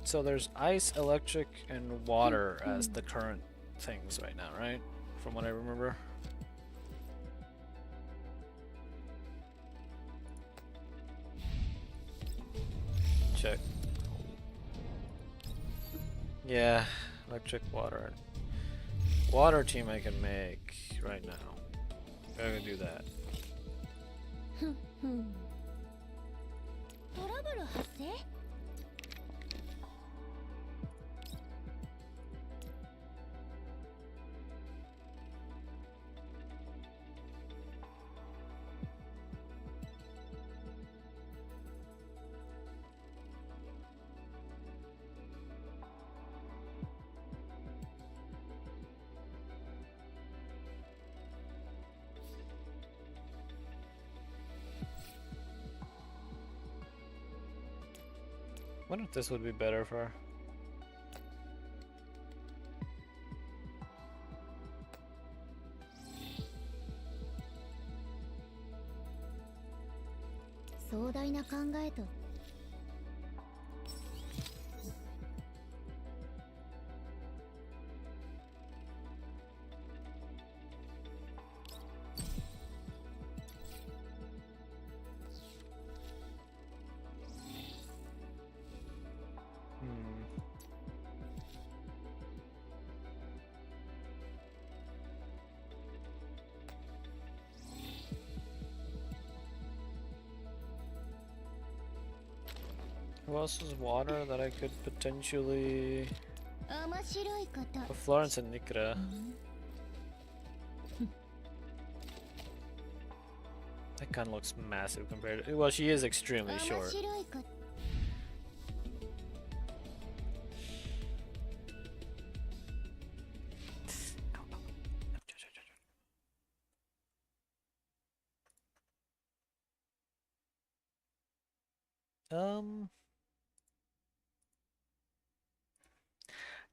So there's ice, electric, and water as the current things right now, right? From what I remember. Check. Yeah, electric, water. Water team I can make right now. I'm gonna do that. トラブル発生 Wonder if this would be better for her. Who else is water that I could potentially... Florence and Nikra. That kind of looks massive compared to... Well, she is extremely short.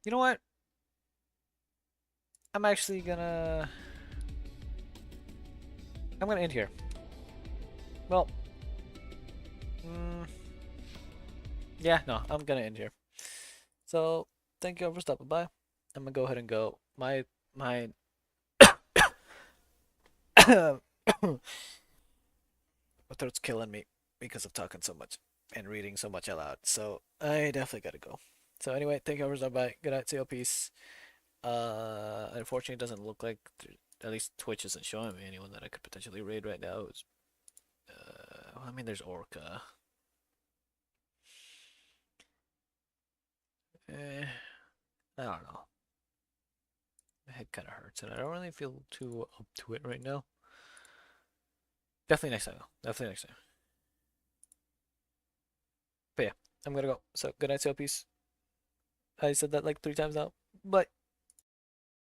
You know what? I'm gonna end here. Well, yeah, no, I'm gonna end here. So, thank you all for stopping by. I'm gonna go ahead and go. My my throat's killing me because of talking so much and reading so much aloud. So I definitely gotta go. So anyway, thank you all for stopping by. Good night, see you, peace. Unfortunately, it doesn't look like, at least Twitch isn't showing me anyone that I could potentially raid right now. Well, I mean, there's Orca. I don't know. My head kind of hurts, and I don't really feel too up to it right now. Definitely next time, though. Definitely next time. But yeah, I'm gonna go. So, good night, see you, peace. I said that like 3 times now. Bye.